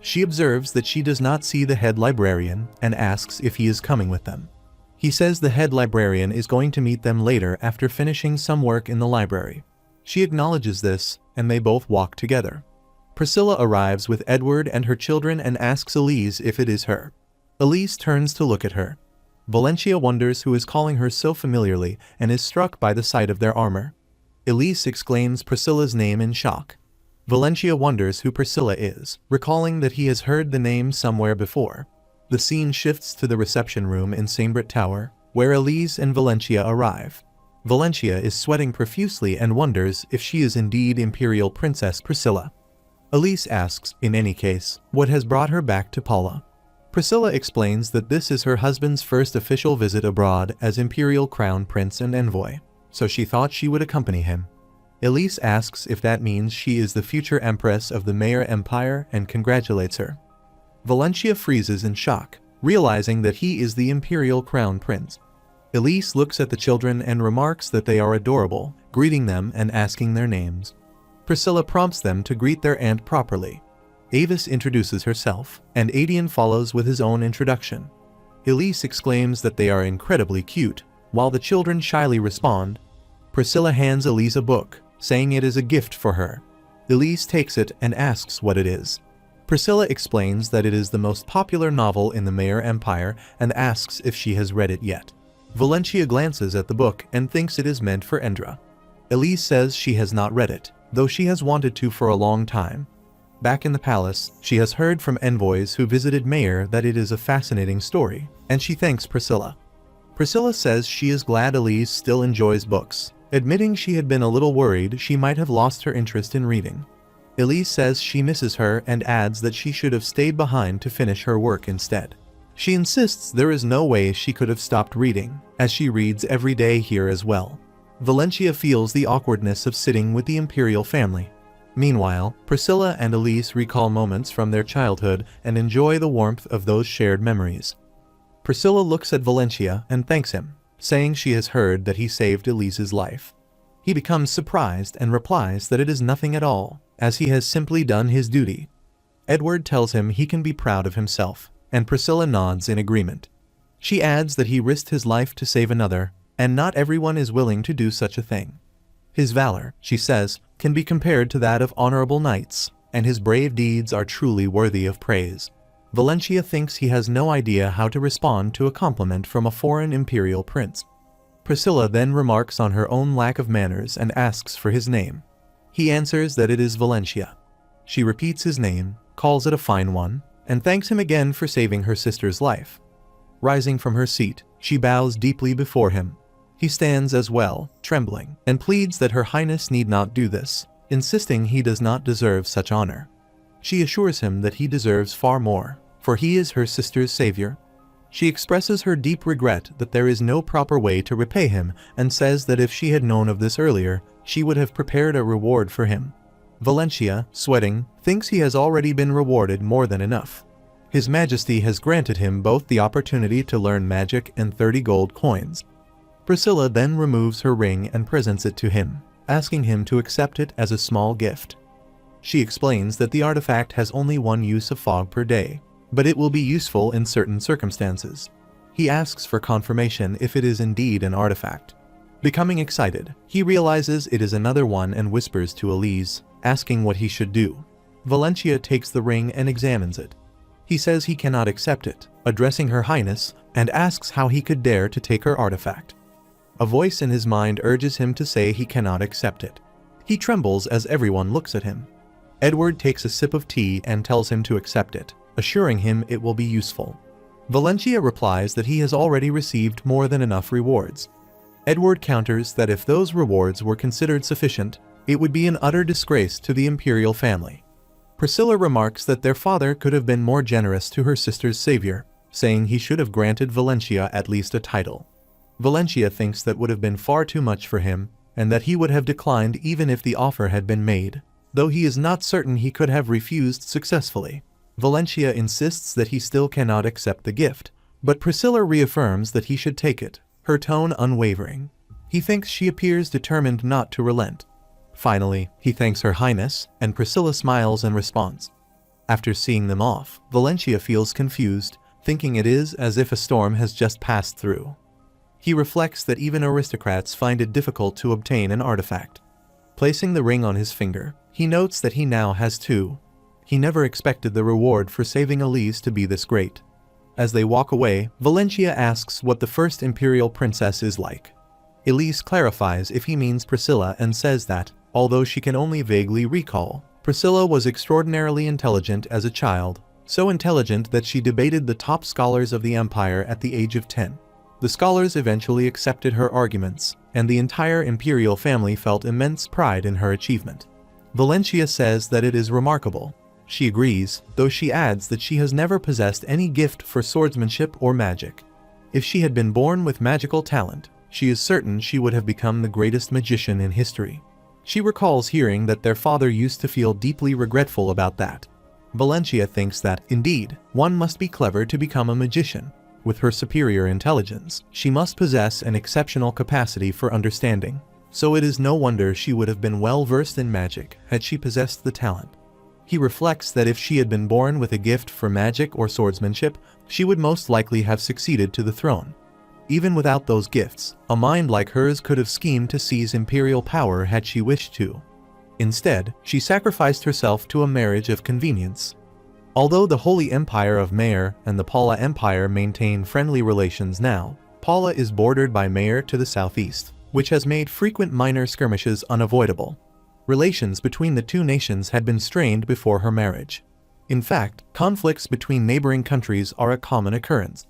She observes that she does not see the head librarian and asks if he is coming with them. He says the head librarian is going to meet them later after finishing some work in the library. She acknowledges this, and they both walk together. Priscilla arrives with Edward and her children and asks Elise if it is her. Elise turns to look at her. Valentia wonders who is calling her so familiarly and is struck by the sight of their armor. Elise exclaims Priscilla's name in shock. Valentia wonders who Priscilla is, recalling that he has heard the name somewhere before. The scene shifts to the reception room in Saimbrit Tower, where Elise and Valentia arrive. Valentia is sweating profusely and wonders if she is indeed Imperial Princess Priscilla. Elise asks, in any case, what has brought her back to Paula. Priscilla explains that this is her husband's first official visit abroad as Imperial Crown Prince and Envoy, so she thought she would accompany him. Elise asks if that means she is the future Empress of the Maya Empire and congratulates her. Valentia freezes in shock, realizing that he is the Imperial Crown Prince. Elise looks at the children and remarks that they are adorable, greeting them and asking their names. Priscilla prompts them to greet their aunt properly. Avis introduces herself, and Adian follows with his own introduction. Elise exclaims that they are incredibly cute, while the children shyly respond. Priscilla hands Elise a book, saying it is a gift for her. Elise takes it and asks what it is. Priscilla explains that it is the most popular novel in the Maya Empire and asks if she has read it yet. Valentia glances at the book and thinks it is meant for Endra. Elise says she has not read it, though she has wanted to for a long time. Back in the palace, she has heard from envoys who visited Mayor that it is a fascinating story, and she thanks Priscilla. Priscilla says she is glad Elise still enjoys books, admitting she had been a little worried she might have lost her interest in reading. Elise says she misses her and adds that she should have stayed behind to finish her work instead. She insists there is no way she could have stopped reading, as she reads every day here as well. Valentia feels the awkwardness of sitting with the imperial family. Meanwhile, Priscilla and Elise recall moments from their childhood and enjoy the warmth of those shared memories. Priscilla looks at Valentia and thanks him, saying she has heard that he saved Elise's life. He becomes surprised and replies that it is nothing at all, as he has simply done his duty. Edward tells him he can be proud of himself, and Priscilla nods in agreement. She adds that he risked his life to save another, and not everyone is willing to do such a thing. His valor, she says, can be compared to that of honorable knights, and his brave deeds are truly worthy of praise. Valentia thinks he has no idea how to respond to a compliment from a foreign imperial prince. Priscilla then remarks on her own lack of manners and asks for his name. He answers that it is Valentia. She repeats his name, calls it a fine one, and thanks him again for saving her sister's life. Rising from her seat, she bows deeply before him. He stands as well, trembling, and pleads that Her Highness need not do this, insisting he does not deserve such honor. She assures him that he deserves far more, for he is her sister's savior. She expresses her deep regret that there is no proper way to repay him and says that if she had known of this earlier, she would have prepared a reward for him. Valentia, sweating, thinks he has already been rewarded more than enough. His Majesty has granted him both the opportunity to learn magic and 30 gold coins. Priscilla then removes her ring and presents it to him, asking him to accept it as a small gift. She explains that the artifact has only one use of fog per day, but it will be useful in certain circumstances. He asks for confirmation if it is indeed an artifact. Becoming excited, he realizes it is another one and whispers to Elise, asking what he should do. Valencia takes the ring and examines it. He says he cannot accept it, addressing Her Highness, and asks how he could dare to take her artifact. A voice in his mind urges him to say he cannot accept it. He trembles as everyone looks at him. Edward takes a sip of tea and tells him to accept it, assuring him it will be useful. Valencia replies that he has already received more than enough rewards. Edward counters that if those rewards were considered sufficient, it would be an utter disgrace to the imperial family. Priscilla remarks that their father could have been more generous to her sister's savior, saying he should have granted Valencia at least a title. Valencia thinks that would have been far too much for him, and that he would have declined even if the offer had been made, though he is not certain he could have refused successfully. Valencia insists that he still cannot accept the gift, but Priscilla reaffirms that he should take it, her tone unwavering. He thinks she appears determined not to relent. Finally, he thanks Her Highness, and Priscilla smiles in response. After seeing them off, Valencia feels confused, thinking it is as if a storm has just passed through. He reflects that even aristocrats find it difficult to obtain an artifact. Placing the ring on his finger, he notes that he now has two. He never expected the reward for saving Elise to be this great. As they walk away, Valencia asks what the first imperial princess is like. Elise clarifies if he means Priscilla and says that, although she can only vaguely recall, Priscilla was extraordinarily intelligent as a child, so intelligent that she debated the top scholars of the empire at the age of 10. The scholars eventually accepted her arguments, and the entire imperial family felt immense pride in her achievement. Valencia says that it is remarkable. She agrees, though she adds that she has never possessed any gift for swordsmanship or magic. If she had been born with magical talent, she is certain she would have become the greatest magician in history. She recalls hearing that their father used to feel deeply regretful about that. Valencia thinks that, indeed, one must be clever to become a magician. With her superior intelligence, she must possess an exceptional capacity for understanding, so it is no wonder she would have been well versed in magic had she possessed the talent. He reflects that if she had been born with a gift for magic or swordsmanship, she would most likely have succeeded to the throne. Even without those gifts, a mind like hers could have schemed to seize imperial power had she wished to. Instead, she sacrificed herself to a marriage of convenience. Although the Holy Empire of Maer and the Pala Empire maintain friendly relations now, Pala is bordered by Maer to the southeast, which has made frequent minor skirmishes unavoidable. Relations between the two nations had been strained before her marriage. In fact, conflicts between neighboring countries are a common occurrence.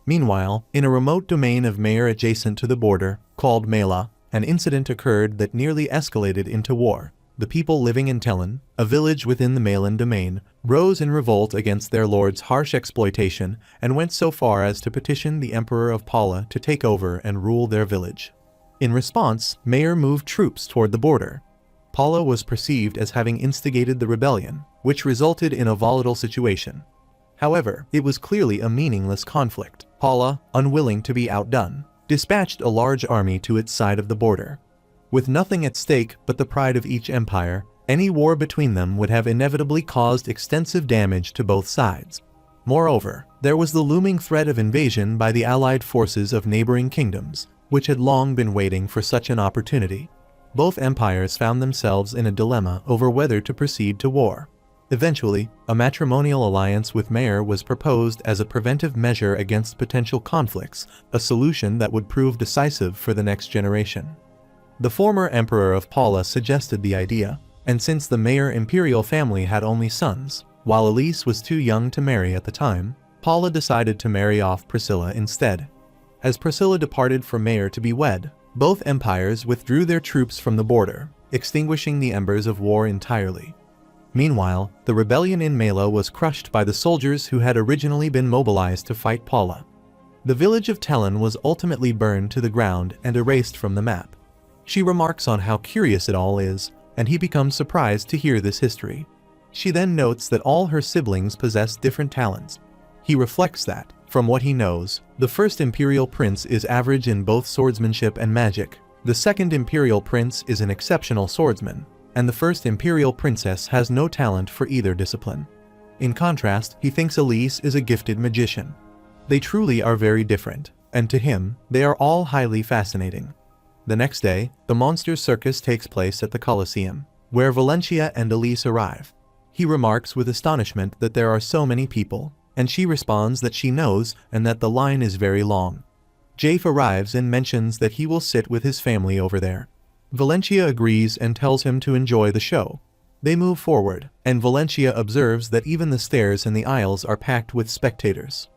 Meanwhile, in a remote domain of Maer adjacent to the border, called Mela, an incident occurred that nearly escalated into war. The people living in Tellin, a village within the Malan domain, rose in revolt against their lord's harsh exploitation and went so far as to petition the Emperor of Pala to take over and rule their village. In response, Maer moved troops toward the border. Pala was perceived as having instigated the rebellion, which resulted in a volatile situation. However, it was clearly a meaningless conflict. Pala, unwilling to be outdone, dispatched a large army to its side of the border. With nothing at stake but the pride of each empire, any war between them would have inevitably caused extensive damage to both sides. Moreover, there was the looming threat of invasion by the allied forces of neighboring kingdoms, which had long been waiting for such an opportunity. Both empires found themselves in a dilemma over whether to proceed to war. Eventually, a matrimonial alliance with Maer was proposed as a preventive measure against potential conflicts, a solution that would prove decisive for the next generation. The former emperor of Pala suggested the idea, and since the Maer imperial family had only sons, while Elise was too young to marry at the time, Pala decided to marry off Priscilla instead. As Priscilla departed for Maer to be wed, both empires withdrew their troops from the border, extinguishing the embers of war entirely. Meanwhile, the rebellion in Mela was crushed by the soldiers who had originally been mobilized to fight Pala. The village of Tellin was ultimately burned to the ground and erased from the map. She remarks on how curious it all is, and he becomes surprised to hear this history. She then notes that all her siblings possess different talents. He reflects that, from what he knows, the first imperial prince is average in both swordsmanship and magic, the second imperial prince is an exceptional swordsman, and the first imperial princess has no talent for either discipline. In contrast, he thinks Elise is a gifted magician. They truly are very different, and to him, they are all highly fascinating. The next day, the monster circus takes place at the Colosseum, where Valencia and Elise arrive. He remarks with astonishment that there are so many people, and she responds that she knows and that the line is very long. Jafe arrives and mentions that he will sit with his family over there. Valencia agrees and tells him to enjoy the show. They move forward, and Valencia observes that even the stairs and the aisles are packed with spectators.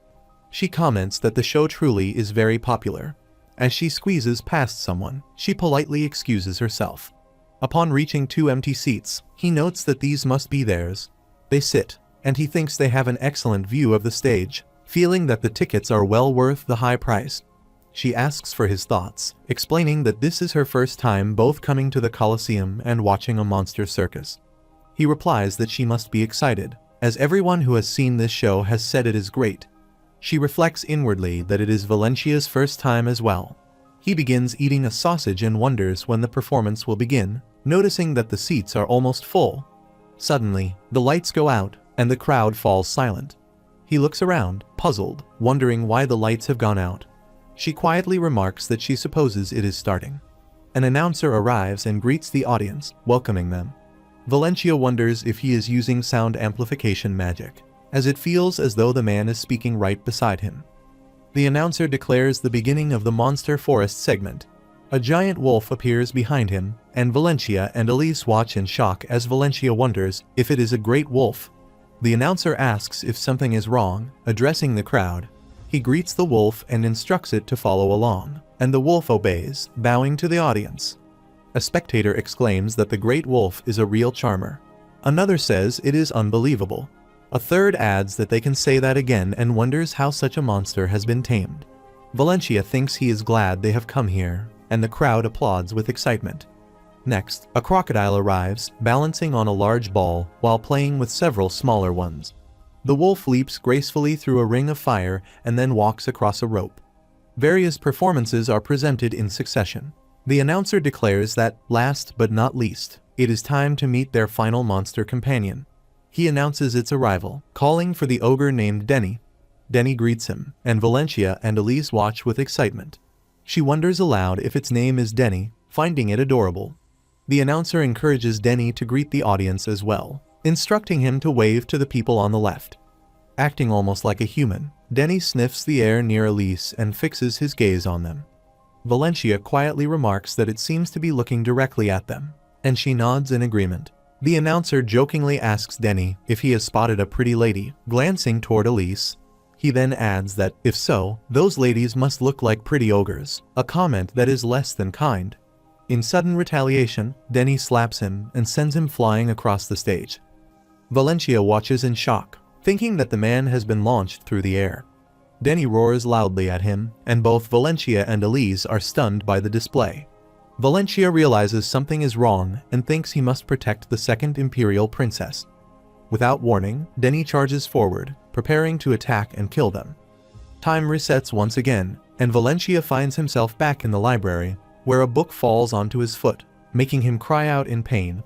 She comments that the show truly is very popular. As she squeezes past someone, she politely excuses herself. Upon reaching 2 empty seats, he notes that these must be theirs. They sit, and he thinks they have an excellent view of the stage, feeling that the tickets are well worth the high price. She asks for his thoughts, explaining that this is her first time both coming to the Colosseum and watching a monster circus. He replies that she must be excited, as everyone who has seen this show has said it is great. She reflects inwardly that it is Valencia's first time as well. He begins eating a sausage and wonders when the performance will begin, noticing that the seats are almost full. Suddenly, the lights go out, and the crowd falls silent. He looks around, puzzled, wondering why the lights have gone out. She quietly remarks that she supposes it is starting. An announcer arrives and greets the audience, welcoming them. Valencia wonders if he is using sound amplification magic, as it feels as though the man is speaking right beside him. The announcer declares the beginning of the Monster Forest segment. A giant wolf appears behind him, and Valencia and Elise watch in shock as Valencia wonders if it is a great wolf. The announcer asks if something is wrong, addressing the crowd. He greets the wolf and instructs it to follow along, and the wolf obeys, bowing to the audience. A spectator exclaims that the great wolf is a real charmer. Another says it is unbelievable. A third adds that they can say that again and wonders how such a monster has been tamed. Valencia thinks he is glad they have come here, and the crowd applauds with excitement. Next, a crocodile arrives, balancing on a large ball while playing with several smaller ones. The wolf leaps gracefully through a ring of fire and then walks across a rope. Various performances are presented in succession. The announcer declares that, last but not least, it is time to meet their final monster companion. He announces its arrival, calling for the ogre named Denny. Denny greets him, and Valencia and Elise watch with excitement. She wonders aloud if its name is Denny, finding it adorable. The announcer encourages Denny to greet the audience as well, instructing him to wave to the people on the left. Acting almost like a human, Denny sniffs the air near Elise and fixes his gaze on them. Valencia quietly remarks that it seems to be looking directly at them, and she nods in agreement. The announcer jokingly asks Denny if he has spotted a pretty lady, glancing toward Elise. He then adds that, if so, those ladies must look like pretty ogres, a comment that is less than kind. In sudden retaliation, Denny slaps him and sends him flying across the stage. Valencia watches in shock, thinking that the man has been launched through the air. Denny roars loudly at him, and both Valencia and Elise are stunned by the display. Valencia realizes something is wrong and thinks he must protect the second Imperial Princess. Without warning, Denny charges forward, preparing to attack and kill them. Time resets once again, and Valencia finds himself back in the library, where a book falls onto his foot, making him cry out in pain.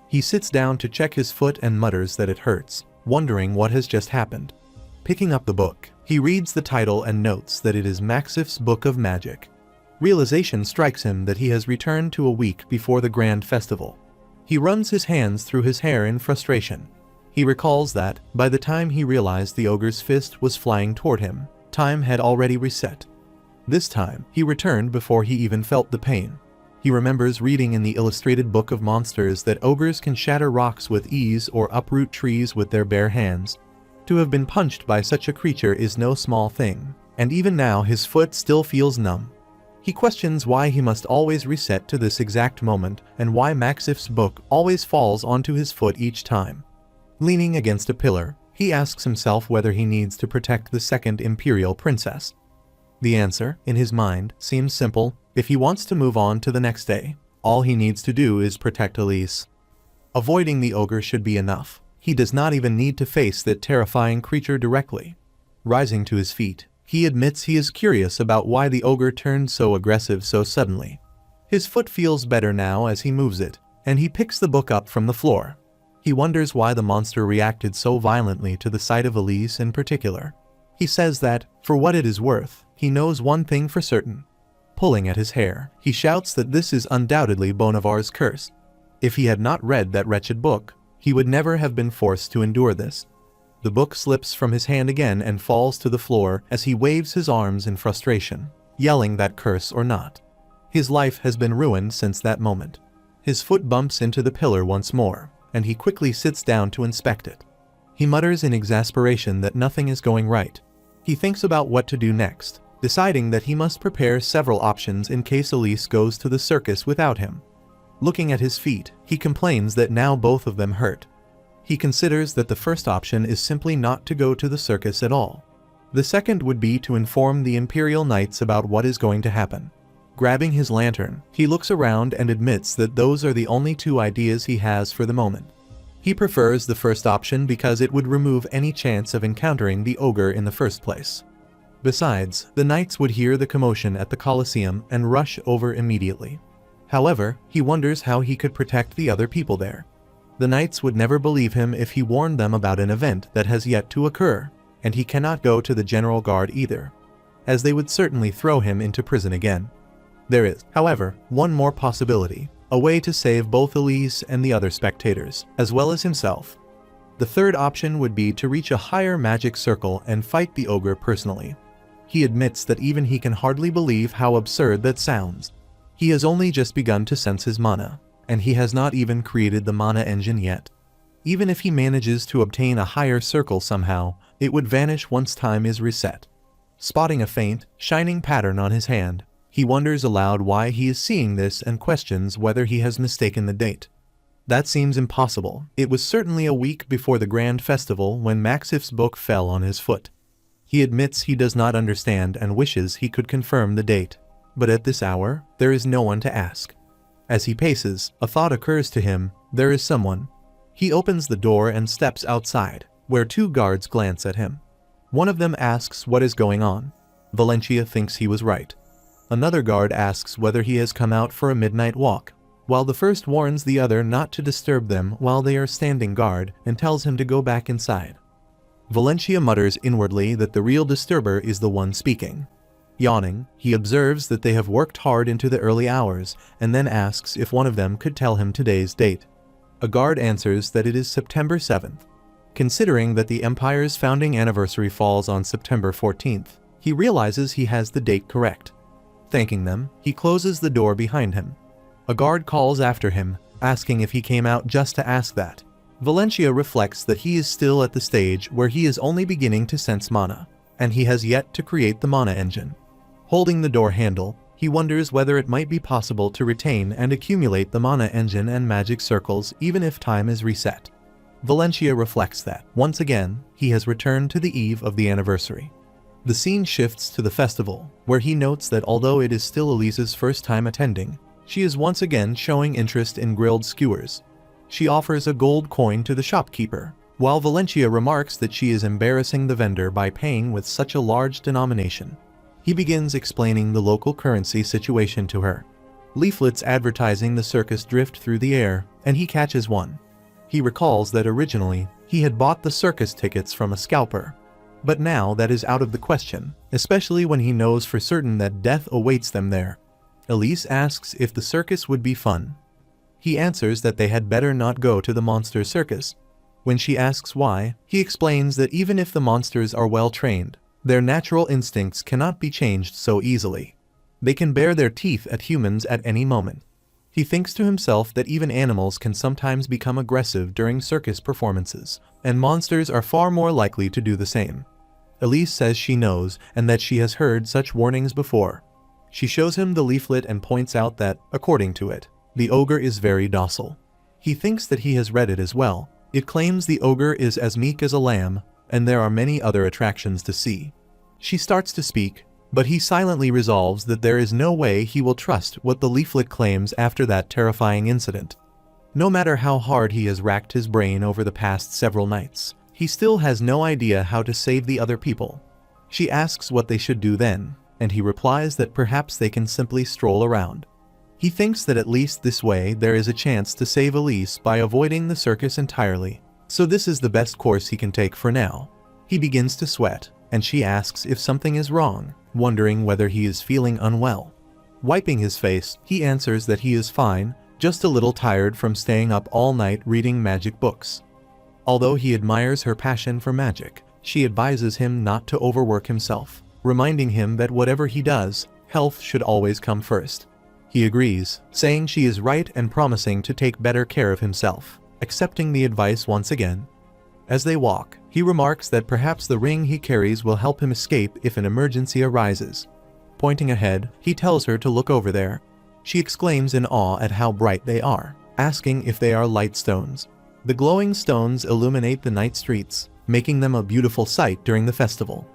He sits down to check his foot and mutters that it hurts, wondering what has just happened. Picking up the book, he reads the title and notes that it is Maxif's Book of Magic. Realization strikes him that he has returned to a week before the Grand Festival. He runs his hands through his hair in frustration. He recalls that, by the time he realized the ogre's fist was flying toward him, time had already reset. This time, he returned before he even felt the pain. He remembers reading in the illustrated book of monsters that ogres can shatter rocks with ease or uproot trees with their bare hands. To have been punched by such a creature is no small thing, and even now his foot still feels numb. He questions why he must always reset to this exact moment and why Maxif's book always falls onto his foot each time. Leaning against a pillar, he asks himself whether he needs to protect the second Imperial Princess. The answer, in his mind, seems simple. If he wants to move on to the next day, all he needs to do is protect Elise. Avoiding the ogre should be enough. He does not even need to face that terrifying creature directly. Rising to his feet, he admits he is curious about why the ogre turned so aggressive so suddenly. His foot feels better now as he moves it, and he picks the book up from the floor. He wonders why the monster reacted so violently to the sight of Elise in particular. He says that, for what it is worth, he knows one thing for certain. pulling at his hair. He shouts that this is undoubtedly Bonavar's curse. If he had not read that wretched book, he would never have been forced to endure this. The book slips from his hand again and falls to the floor as he waves his arms in frustration, yelling that curse or not, his life has been ruined since that moment. His foot bumps into the pillar once more, and he quickly sits down to inspect it. He mutters in exasperation that nothing is going right. He thinks about what to do next, deciding that he must prepare several options in case Elise goes to the circus without him. Looking at his feet, he complains that now both of them hurt. He considers that the first option is simply not to go to the circus at all. The second would be to inform the Imperial Knights about what is going to happen. Grabbing his lantern, he looks around and admits that those are the only two ideas he has for the moment. He prefers the first option because it would remove any chance of encountering the ogre in the first place. Besides, the knights would hear the commotion at the Colosseum and rush over immediately. However, he wonders how he could protect the other people there. The knights would never believe him if he warned them about an event that has yet to occur, and he cannot go to the General Guard either, as they would certainly throw him into prison again. There is, however, one more possibility, a way to save both Elise and the other spectators, as well as himself. The third option would be to reach a higher magic circle and fight the ogre personally. He admits that even he can hardly believe how absurd that sounds. He has only just begun to sense his mana, and he has not even created the mana engine yet. Even if he manages to obtain a higher circle somehow, it would vanish once time is reset. Spotting a faint, shining pattern on his hand, he wonders aloud why he is seeing this and questions whether he has mistaken the date. That seems impossible. It was certainly a week before the Grand Festival when Maxif's book fell on his foot. He admits he does not understand and wishes he could confirm the date. But at this hour, there is no one to ask. As he paces, a thought occurs to him: there is someone. He opens the door and steps outside, where two guards glance at him. One of them asks what is going on. Valencia thinks he was right. Another guard asks whether he has come out for a midnight walk, while the first warns the other not to disturb them while they are standing guard and tells him to go back inside. Valencia mutters inwardly that the real disturber is the one speaking. Yawning, he observes that they have worked hard into the early hours and then asks if one of them could tell him today's date. A guard answers that it is September 7th. Considering that the Empire's founding anniversary falls on September 14th, he realizes he has the date correct. Thanking them, he closes the door behind him. A guard calls after him, asking if he came out just to ask that. Valencia reflects that he is still at the stage where he is only beginning to sense mana, and he has yet to create the mana engine. Holding the door handle, he wonders whether it might be possible to retain and accumulate the mana engine and magic circles even if time is reset. Valencia reflects that, once again, he has returned to the eve of the anniversary. The scene shifts to the festival, where he notes that although it is still Elise's first time attending, she is once again showing interest in grilled skewers. She offers a gold coin to the shopkeeper, while Valencia remarks that she is embarrassing the vendor by paying with such a large denomination. He begins explaining the local currency situation to her. Leaflets advertising the circus drift through the air, and he catches one. He recalls that originally, he had bought the circus tickets from a scalper. But now that is out of the question, especially when he knows for certain that death awaits them there. Elise asks if the circus would be fun. He answers that they had better not go to the monster circus. When she asks why, he explains that even if the monsters are well trained, their natural instincts cannot be changed so easily. They can bare their teeth at humans at any moment. He thinks to himself that even animals can sometimes become aggressive during circus performances, and monsters are far more likely to do the same. Elise says she knows and that she has heard such warnings before. She shows him the leaflet and points out that, according to it, the ogre is very docile. He thinks that he has read it as well. It claims the ogre is as meek as a lamb, and there are many other attractions to see. She starts to speak, but he silently resolves that there is no way he will trust what the leaflet claims after that terrifying incident. No matter how hard he has racked his brain over the past several nights, he still has no idea how to save the other people. She asks what they should do then, and he replies that perhaps they can simply stroll around. He thinks that at least this way there is a chance to save Elise by avoiding the circus entirely, so this is the best course he can take for now. He begins to sweat, and she asks if something is wrong, wondering whether he is feeling unwell. Wiping his face, he answers that he is fine, just a little tired from staying up all night reading magic books. Although he admires her passion for magic, she advises him not to overwork himself, reminding him that whatever he does, health should always come first. He agrees, saying she is right and promising to take better care of himself, accepting the advice once again. As they walk, he remarks that perhaps the ring he carries will help him escape if an emergency arises. Pointing ahead, he tells her to look over there. She exclaims in awe at how bright they are, asking if they are light stones. The glowing stones illuminate the night streets, making them a beautiful sight during the festival.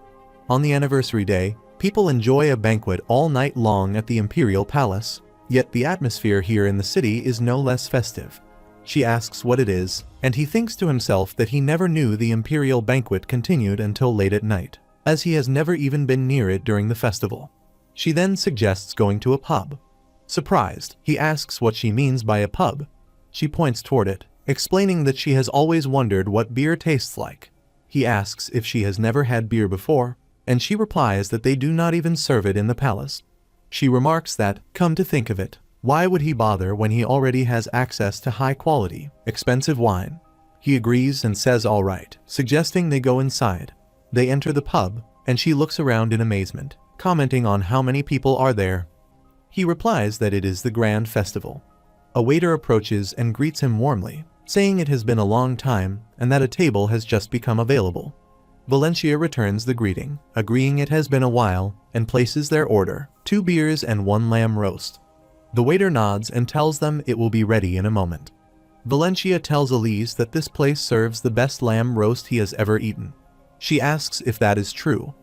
On the anniversary day, people enjoy a banquet all night long at the Imperial Palace, yet the atmosphere here in the city is no less festive. She asks what it is, and he thinks to himself that he never knew the Imperial banquet continued until late at night, as he has never even been near it during the festival. She then suggests going to a pub. Surprised, he asks what she means by a pub. She points toward it, explaining that she has always wondered what beer tastes like. He asks if she has never had beer before, and she replies that they do not even serve it in the palace. She remarks that, come to think of it, why would he bother when he already has access to high-quality, expensive wine? He agrees and says all right, suggesting they go inside. They enter the pub, and she looks around in amazement, commenting on how many people are there. He replies that it is the grand festival. A waiter approaches and greets him warmly, saying it has been a long time and that a table has just become available. Valencia returns the greeting, agreeing it has been a while, and places their order, 2 beers and 1 lamb roast. The waiter nods and tells them it will be ready in a moment. Valencia tells Elise that this place serves the best lamb roast he has ever eaten. She asks if that is true.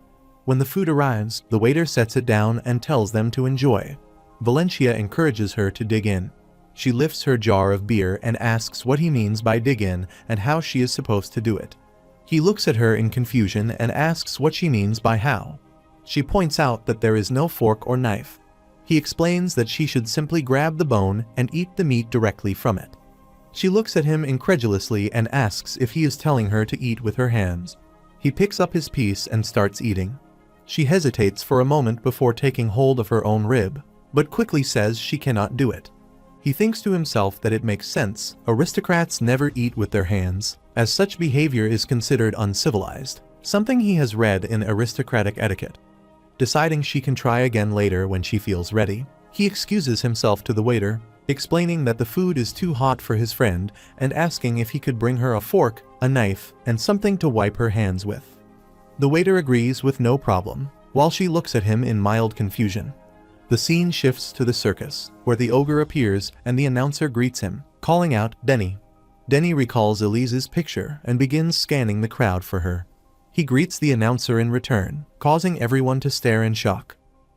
When the food arrives, the waiter sets it down and tells them to enjoy. Valencia encourages her to dig in. She lifts her jar of beer and asks what he means by dig in and how she is supposed to do it. He looks at her in confusion and asks what she means by how. She points out that there is no fork or knife. He explains that she should simply grab the bone and eat the meat directly from it. She looks at him incredulously and asks if he is telling her to eat with her hands. He picks up his piece and starts eating. She hesitates for a moment before taking hold of her own rib, but quickly says she cannot do it. He thinks to himself that it makes sense. Aristocrats never eat with their hands, as such behavior is considered uncivilized, something he has read in aristocratic etiquette. Deciding she can try again later when she feels ready, he excuses himself to the waiter, explaining that the food is too hot for his friend and asking if he could bring her a fork, a knife, and something to wipe her hands with. The waiter agrees with no problem, while she looks at him in mild confusion. The scene shifts to the circus, where the ogre appears and the announcer greets him, calling out, Denny. Denny recalls Elise's picture and begins scanning the crowd for her. He greets the announcer in return, causing everyone to stare in shock.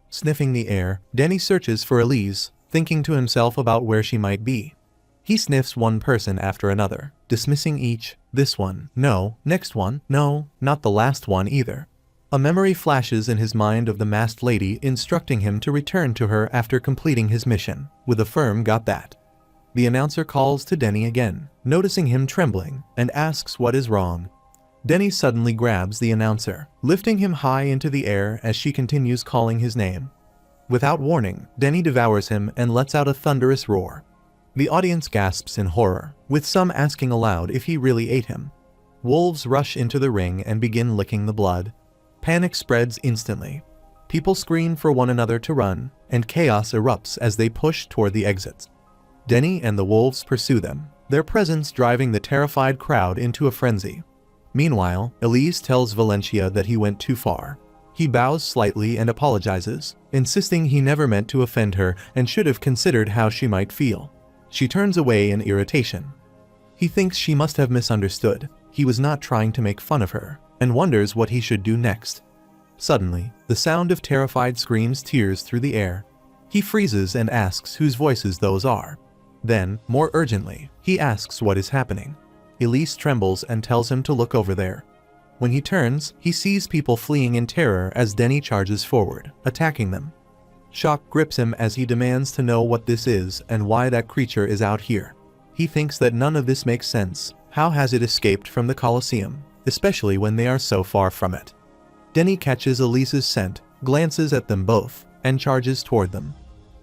Sniffing the air, Denny searches for Elise, thinking to himself about where she might be. He sniffs one person after another, dismissing each. This one, no. Next one, no. Not the last one either. A memory flashes in his mind of the masked lady instructing him to return to her after completing his mission, with a firm got that. The announcer calls to Denny again, noticing him trembling, and asks what is wrong. Denny suddenly grabs the announcer, lifting him high into the air as she continues calling his name. Without warning, Denny devours him and lets out a thunderous roar. The audience gasps in horror, with some asking aloud if he really ate him. Wolves rush into the ring and begin licking the blood. Panic spreads instantly. People scream for one another to run, and chaos erupts as they push toward the exits. Denny and the wolves pursue them, their presence driving the terrified crowd into a frenzy. Meanwhile, Elise tells Valencia that he went too far. He bows slightly and apologizes, insisting he never meant to offend her and should have considered how she might feel. She turns away in irritation. He thinks she must have misunderstood. He was not trying to make fun of her, and wonders what he should do next. Suddenly, the sound of terrified screams tears through the air. He freezes and asks whose voices those are. Then, more urgently, he asks what is happening. Elise trembles and tells him to look over there. When he turns, he sees people fleeing in terror as Denny charges forward, attacking them. Shock grips him as he demands to know what this is and why that creature is out here. He thinks that none of this makes sense. How has it escaped from the Colosseum, especially when they are so far from it? Denny catches Elise's scent, glances at them both, and charges toward them.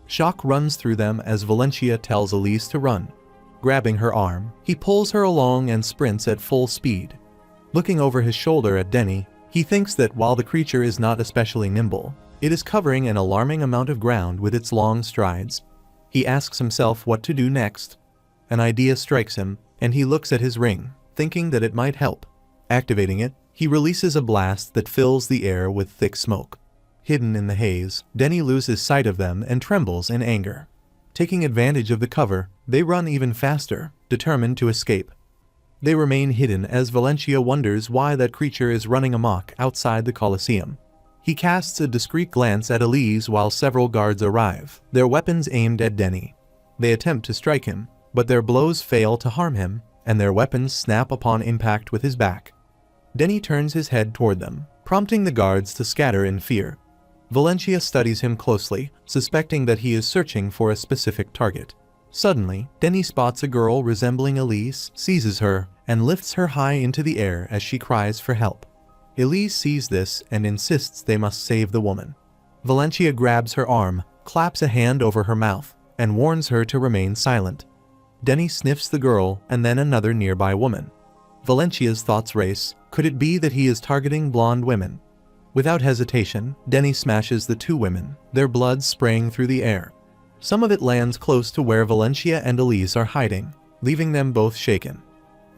Shock runs through them as Valencia tells Elise to run. Grabbing her arm, he pulls her along and sprints at full speed. Looking over his shoulder at Denny, he thinks that while the creature is not especially nimble, it is covering an alarming amount of ground with its long strides. He asks himself what to do next. An idea strikes him, and he looks at his ring, thinking that it might help. Activating it, he releases a blast that fills the air with thick smoke. Hidden in the haze, Denny loses sight of them and trembles in anger. Taking advantage of the cover, they run even faster, determined to escape. They remain hidden as Valencia wonders why that creature is running amok outside the Colosseum. He casts a discreet glance at Elise while several guards arrive, their weapons aimed at Denny. They attempt to strike him, but their blows fail to harm him, and their weapons snap upon impact with his back. Denny turns his head toward them, prompting the guards to scatter in fear. Valencia studies him closely, suspecting that he is searching for a specific target. Suddenly, Denny spots a girl resembling Elise, seizes her, and lifts her high into the air as she cries for help. Elise sees this and insists they must save the woman. Valencia grabs her arm, claps a hand over her mouth, and warns her to remain silent. Denny sniffs the girl and then another nearby woman. Valencia's thoughts race. Could it be that he is targeting blonde women? Without hesitation, Denny smashes the two women, their blood spraying through the air. Some of it lands close to where Valencia and Elise are hiding, leaving them both shaken.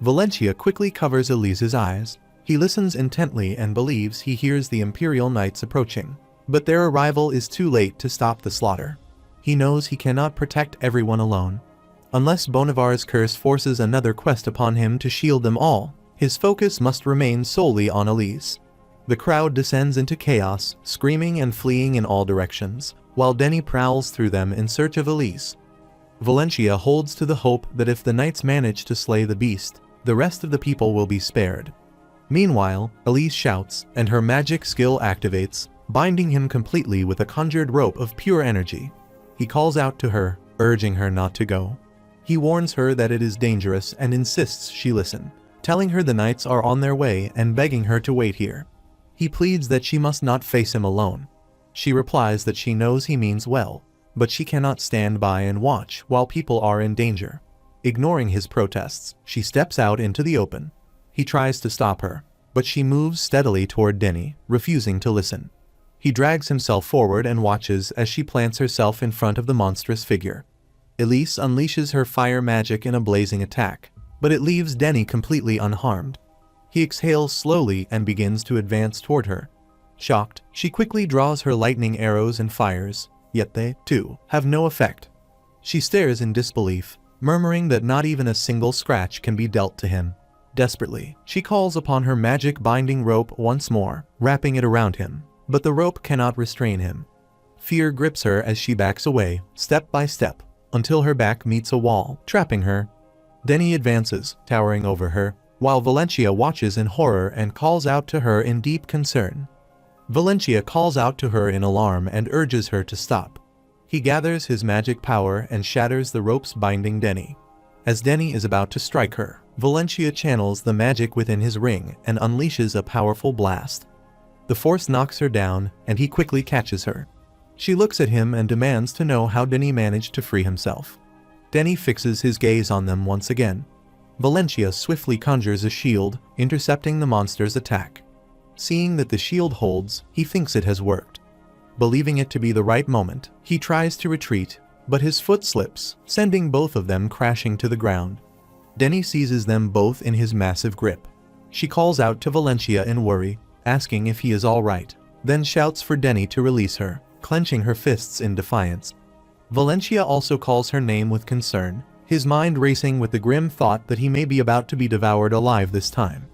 Valencia quickly covers Elise's eyes. He listens intently and believes he hears the Imperial Knights approaching, but their arrival is too late to stop the slaughter. He knows he cannot protect everyone alone. Unless Bonivar's curse forces another quest upon him to shield them all, his focus must remain solely on Elise. The crowd descends into chaos, screaming and fleeing in all directions, while Denny prowls through them in search of Elise. Valencia holds to the hope that if the knights manage to slay the beast, the rest of the people will be spared. Meanwhile, Elise shouts, and her magic skill activates, binding him completely with a conjured rope of pure energy. He calls out to her, urging her not to go. He warns her that it is dangerous and insists she listen, telling her the knights are on their way and begging her to wait here. He pleads that she must not face him alone. She replies that she knows he means well, but she cannot stand by and watch while people are in danger. Ignoring his protests, she steps out into the open. He tries to stop her, but she moves steadily toward Denny, refusing to listen. He drags himself forward and watches as she plants herself in front of the monstrous figure. Elise unleashes her fire magic in a blazing attack, but it leaves Denny completely unharmed. He exhales slowly and begins to advance toward her. Shocked, she quickly draws her lightning arrows and fires, yet they, too, have no effect. She stares in disbelief, murmuring that not even a single scratch can be dealt to him. Desperately, she calls upon her magic binding rope once more, wrapping it around him, but the rope cannot restrain him. Fear grips her as she backs away, step by step, until her back meets a wall, trapping her. Denny advances, towering over her, while Valencia watches in horror and calls out to her in deep concern. Valencia calls out to her in alarm and urges her to stop. He gathers his magic power and shatters the ropes binding Denny. As Denny is about to strike her, Valencia channels the magic within his ring and unleashes a powerful blast. The force knocks her down, and he quickly catches her. She looks at him and demands to know how Denny managed to free himself. Denny fixes his gaze on them once again. Valencia swiftly conjures a shield, intercepting the monster's attack. Seeing that the shield holds, he thinks it has worked. Believing it to be the right moment, he tries to retreat, but his foot slips, sending both of them crashing to the ground. Denny seizes them both in his massive grip. She calls out to Valencia in worry, asking if he is all right, then shouts for Denny to release her, clenching her fists in defiance. Valencia also calls her name with concern, his mind racing with the grim thought that he may be about to be devoured alive this time.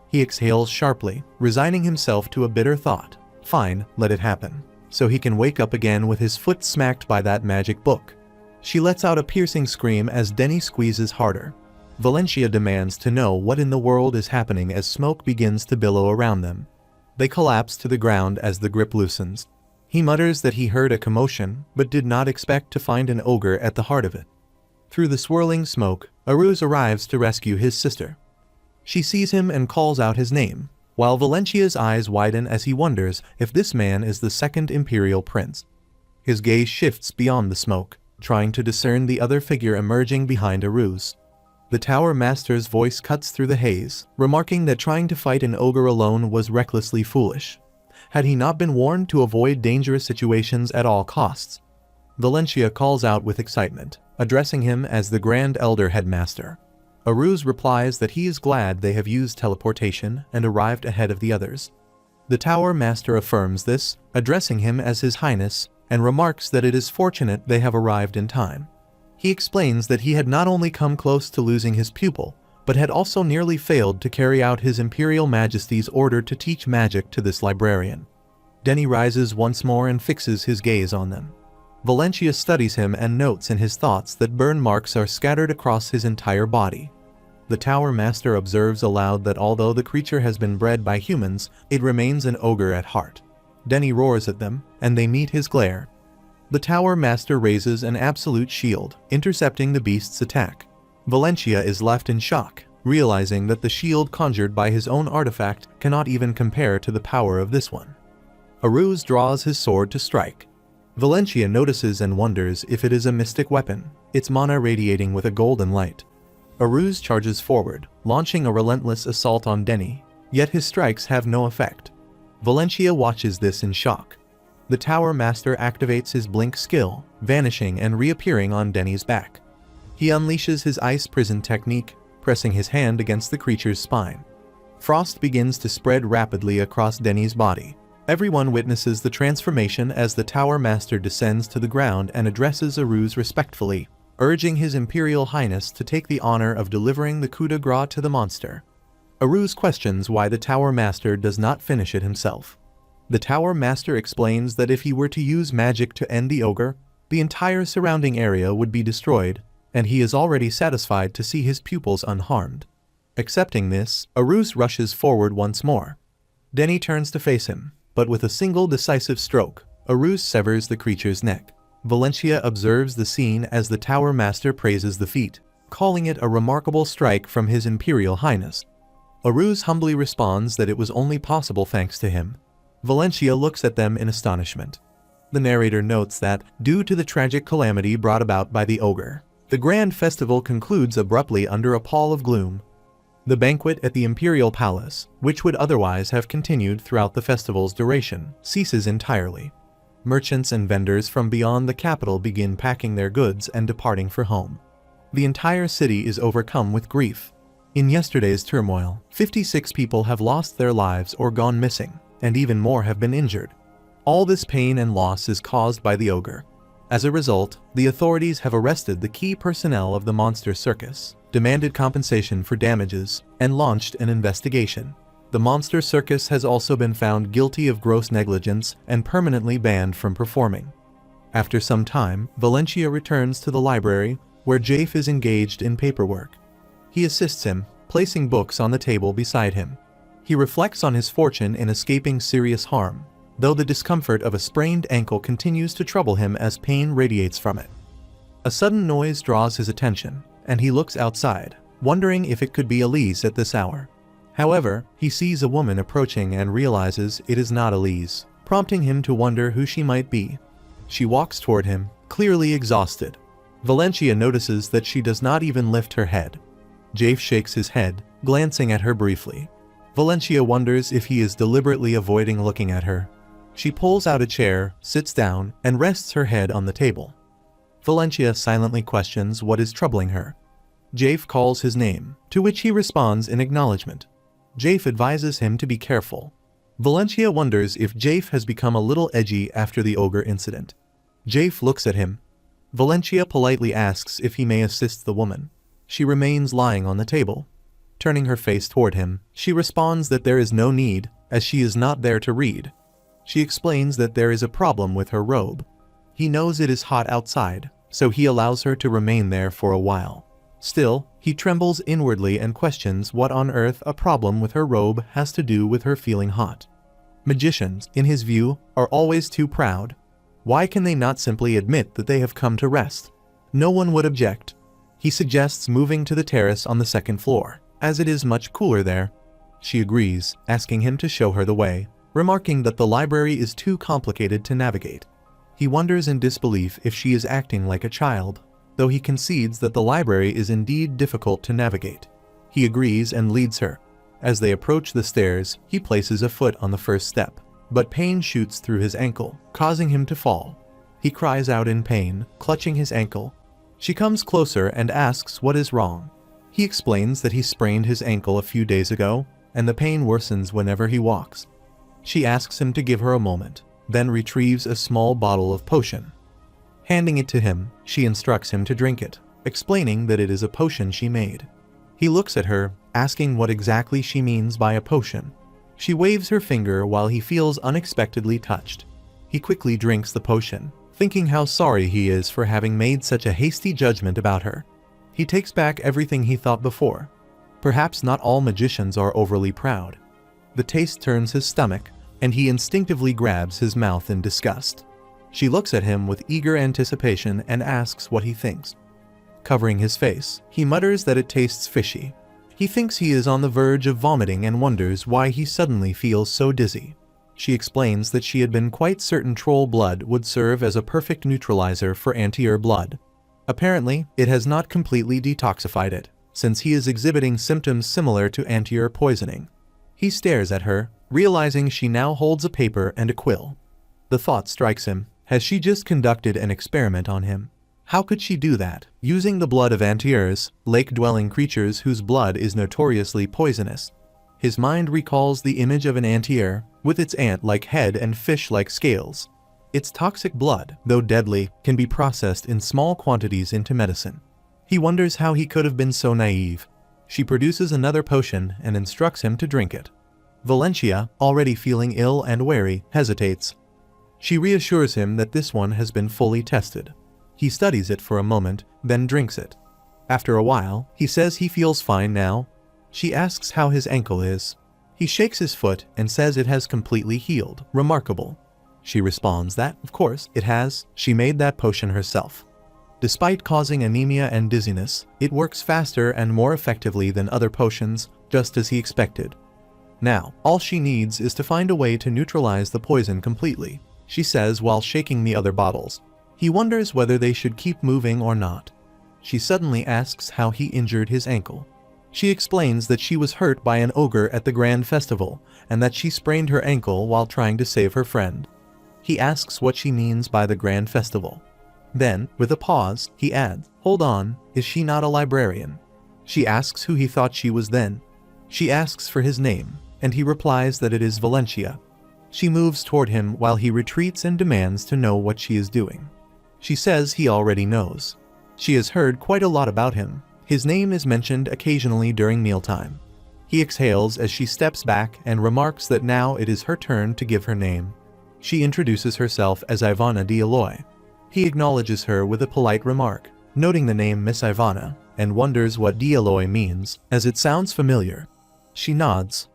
He exhales sharply, resigning himself to a bitter thought. Fine, let it happen, so he can wake up again with his foot smacked by that magic book. She lets out a piercing scream as Denny squeezes harder. Valencia demands to know what in the world is happening as smoke begins to billow around them. They collapse to the ground as the grip loosens. He mutters that he heard a commotion, but did not expect to find an ogre at the heart of it. Through the swirling smoke, Aruz arrives to rescue his sister. She sees him and calls out his name, while Valencia's eyes widen as he wonders if this man is the second Imperial Prince. His gaze shifts beyond the smoke, trying to discern the other figure emerging behind Aruz. The Tower Master's voice cuts through the haze, remarking that trying to fight an ogre alone was recklessly foolish. Had he not been warned to avoid dangerous situations at all costs? Valencia calls out with excitement, addressing him as the Grand Elder Headmaster. Aruz replies that he is glad they have used teleportation and arrived ahead of the others. The Tower Master affirms this, addressing him as His Highness, and remarks that it is fortunate they have arrived in time. He explains that he had not only come close to losing his pupil, but had also nearly failed to carry out His Imperial Majesty's order to teach magic to this librarian. Denny rises once more and fixes his gaze on them. Valencia studies him and notes in his thoughts that burn marks are scattered across his entire body. The Tower Master observes aloud that although the creature has been bred by humans, it remains an ogre at heart. Denny roars at them, and they meet his glare. The Tower Master raises an absolute shield, intercepting the beast's attack. Valencia is left in shock, realizing that the shield conjured by his own artifact cannot even compare to the power of this one. Aruz draws his sword to strike. Valencia notices and wonders if it is a mystic weapon, its mana radiating with a golden light. Aruz charges forward, launching a relentless assault on Denny, yet his strikes have no effect. Valencia watches this in shock. The Tower Master activates his blink skill, vanishing and reappearing on Denny's back. He unleashes his ice prison technique, pressing his hand against the creature's spine. Frost begins to spread rapidly across Denny's body. Everyone witnesses the transformation as the Tower Master descends to the ground and addresses Aruz respectfully, urging His Imperial Highness to take the honor of delivering the coup de grace to the monster. Aruz questions why the Tower Master does not finish it himself. The Tower Master explains that if he were to use magic to end the ogre, the entire surrounding area would be destroyed, and he is already satisfied to see his pupils unharmed. Accepting this, Aruz rushes forward once more. Denny turns to face him, but with a single decisive stroke, Aruz severs the creature's neck. Valencia observes the scene as the Tower Master praises the feat, calling it a remarkable strike from His Imperial Highness. Aruz humbly responds that it was only possible thanks to him. Valencia looks at them in astonishment. The narrator notes that, due to the tragic calamity brought about by the ogre, the grand festival concludes abruptly under a pall of gloom. The banquet at the Imperial Palace, which would otherwise have continued throughout the festival's duration, ceases entirely. Merchants and vendors from beyond the capital begin packing their goods and departing for home. The entire city is overcome with grief. In yesterday's turmoil, 56 people have lost their lives or gone missing, and even more have been injured. All this pain and loss is caused by the ogre. As a result, the authorities have arrested the key personnel of the monster circus, demanded compensation for damages, and launched an investigation. The monster circus has also been found guilty of gross negligence and permanently banned from performing. After some time, Valencia returns to the library, where Jafe is engaged in paperwork. He assists him, placing books on the table beside him. He reflects on his fortune in escaping serious harm, though the discomfort of a sprained ankle continues to trouble him as pain radiates from it. A sudden noise draws his attention, and he looks outside, wondering if it could be Elise at this hour. However, he sees a woman approaching and realizes it is not Elise, prompting him to wonder who she might be. She walks toward him, clearly exhausted. Valencia notices that she does not even lift her head. Jafe shakes his head, glancing at her briefly. Valencia wonders if he is deliberately avoiding looking at her. She pulls out a chair, sits down, and rests her head on the table. Valencia silently questions what is troubling her. Jafe calls his name, to which he responds in acknowledgement. Jafe advises him to be careful. Valencia wonders if Jafe has become a little edgy after the ogre incident. Jafe looks at him. Valencia politely asks if he may assist the woman. She remains lying on the table. Turning her face toward him, she responds that there is no need, as she is not there to read. She explains that there is a problem with her robe. He knows it is hot outside, so he allows her to remain there for a while. Still, he trembles inwardly and questions what on earth a problem with her robe has to do with her feeling hot. Magicians, in his view, are always too proud. Why can they not simply admit that they have come to rest? No one would object. He suggests moving to the terrace on the second floor, as it is much cooler there. She agrees, asking him to show her the way, remarking that the library is too complicated to navigate. He wonders in disbelief if she is acting like a child, though he concedes that the library is indeed difficult to navigate. He agrees and leads her. As they approach the stairs, he places a foot on the first step, but pain shoots through his ankle, causing him to fall. He cries out in pain, clutching his ankle. She comes closer and asks what is wrong. He explains that he sprained his ankle a few days ago, and the pain worsens whenever he walks. She asks him to give her a moment, then retrieves a small bottle of potion. Handing it to him, she instructs him to drink it, explaining that it is a potion she made. He looks at her, asking what exactly she means by a potion. She waves her finger while he feels unexpectedly touched. He quickly drinks the potion, thinking how sorry he is for having made such a hasty judgment about her. He takes back everything he thought before. Perhaps not all magicians are overly proud. The taste turns his stomach, and he instinctively grabs his mouth in disgust. She looks at him with eager anticipation and asks what he thinks. Covering his face, he mutters that it tastes fishy. He thinks he is on the verge of vomiting and wonders why he suddenly feels so dizzy. She explains that she had been quite certain troll blood would serve as a perfect neutralizer for anti-air blood. Apparently, it has not completely detoxified it, since he is exhibiting symptoms similar to anti-air poisoning. He stares at her, realizing she now holds a paper and a quill. The thought strikes him, has she just conducted an experiment on him? How could she do that, using the blood of anti-airs, lake-dwelling creatures whose blood is notoriously poisonous? His mind recalls the image of an anti-air, with its ant-like head and fish-like scales. Its toxic blood, though deadly, can be processed in small quantities into medicine. He wonders how he could have been so naive. She produces another potion and instructs him to drink it. Valencia, already feeling ill and wary, hesitates. She reassures him that this one has been fully tested. He studies it for a moment, then drinks it. After a while, he says he feels fine now. She asks how his ankle is. He shakes his foot and says it has completely healed. Remarkable. She responds that, of course, it has. She made that potion herself. Despite causing anemia and dizziness, it works faster and more effectively than other potions, just as he expected. Now, all she needs is to find a way to neutralize the poison completely, she says while shaking the other bottles. He wonders whether they should keep moving or not. She suddenly asks how he injured his ankle. She explains that she was hurt by an ogre at the Grand Festival, and that she sprained her ankle while trying to save her friend. He asks what she means by the Grand Festival. Then, with a pause, he adds, "Hold on, is she not a librarian?" She asks who he thought she was then. She asks for his name, and he replies that it is Valencia. She moves toward him while he retreats and demands to know what she is doing. She says he already knows. She has heard quite a lot about him. His name is mentioned occasionally during mealtime. He exhales as she steps back and remarks that now it is her turn to give her name. She introduces herself as Ivana D'Aloy. He acknowledges her with a polite remark, noting the name Miss Ivana, and wonders what D'Aloy means, as it sounds familiar. She nods.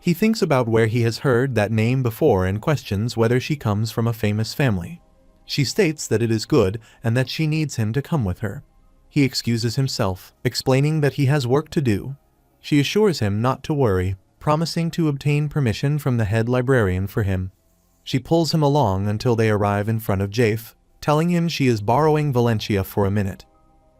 He thinks about where he has heard that name before and questions whether she comes from a famous family. She states that it is good and that she needs him to come with her. He excuses himself, explaining that he has work to do. She assures him not to worry, promising to obtain permission from the head librarian for him. She pulls him along until they arrive in front of Jafe, telling him she is borrowing Valencia for a minute.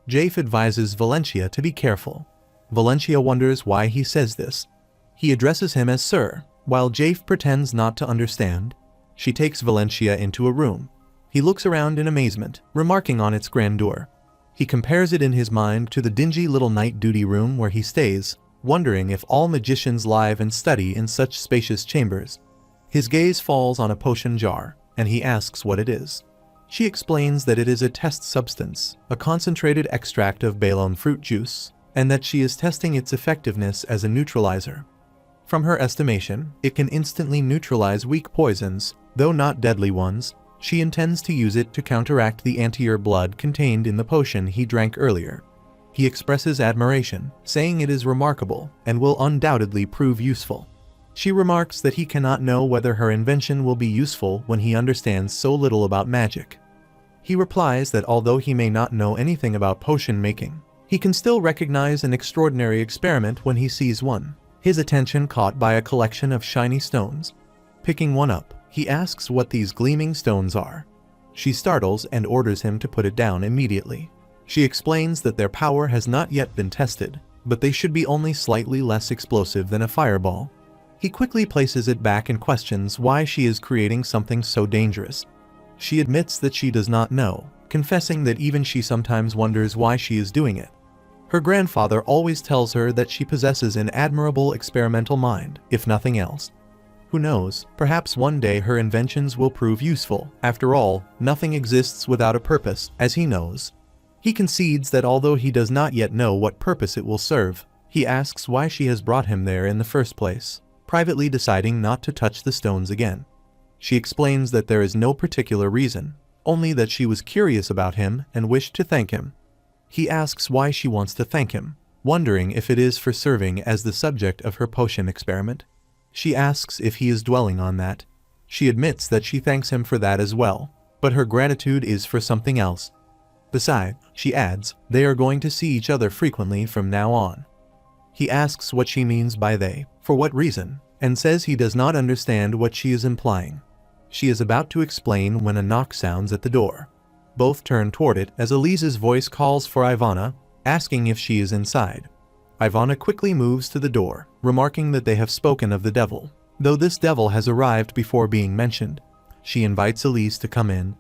Jafe advises Valencia to be careful. Valencia wonders why he says this. He addresses him as Sir, while Jafe pretends not to understand. She takes Valencia into a room. He looks around in amazement, remarking on its grandeur. He compares it in his mind to the dingy little night duty room where he stays, wondering if all magicians live and study in such spacious chambers. His gaze falls on a potion jar, and he asks what it is. She explains that it is a test substance, a concentrated extract of balon fruit juice, and that she is testing its effectiveness as a neutralizer. From her estimation, it can instantly neutralize weak poisons, though not deadly ones. She intends to use it to counteract the anti-air blood contained in the potion he drank earlier. He expresses admiration, saying it is remarkable and will undoubtedly prove useful. She remarks that he cannot know whether her invention will be useful when he understands so little about magic. He replies that although he may not know anything about potion making, he can still recognize an extraordinary experiment when he sees one, his attention caught by a collection of shiny stones. Picking one up, he asks what these gleaming stones are. She startles and orders him to put it down immediately. She explains that their power has not yet been tested, but they should be only slightly less explosive than a fireball. He quickly places it back and questions why she is creating something so dangerous. She admits that she does not know, confessing that even she sometimes wonders why she is doing it. Her grandfather always tells her that she possesses an admirable experimental mind, if nothing else. Who knows, perhaps one day her inventions will prove useful. After all, nothing exists without a purpose, as he knows. He concedes that although he does not yet know what purpose it will serve, he asks why she has brought him there in the first place, privately deciding not to touch the stones again. She explains that there is no particular reason, only that she was curious about him and wished to thank him. He asks why she wants to thank him, wondering if it is for serving as the subject of her potion experiment. She asks if he is dwelling on that. She admits that she thanks him for that as well, but her gratitude is for something else. Besides, she adds, they are going to see each other frequently from now on. He asks what she means by they, for what reason, and says he does not understand what she is implying. She is about to explain when a knock sounds at the door. Both turn toward it as Elise's voice calls for Ivana, asking if she is inside. Ivana quickly moves to the door, remarking that they have spoken of the devil, though this devil has arrived before being mentioned. She invites Elise to come in.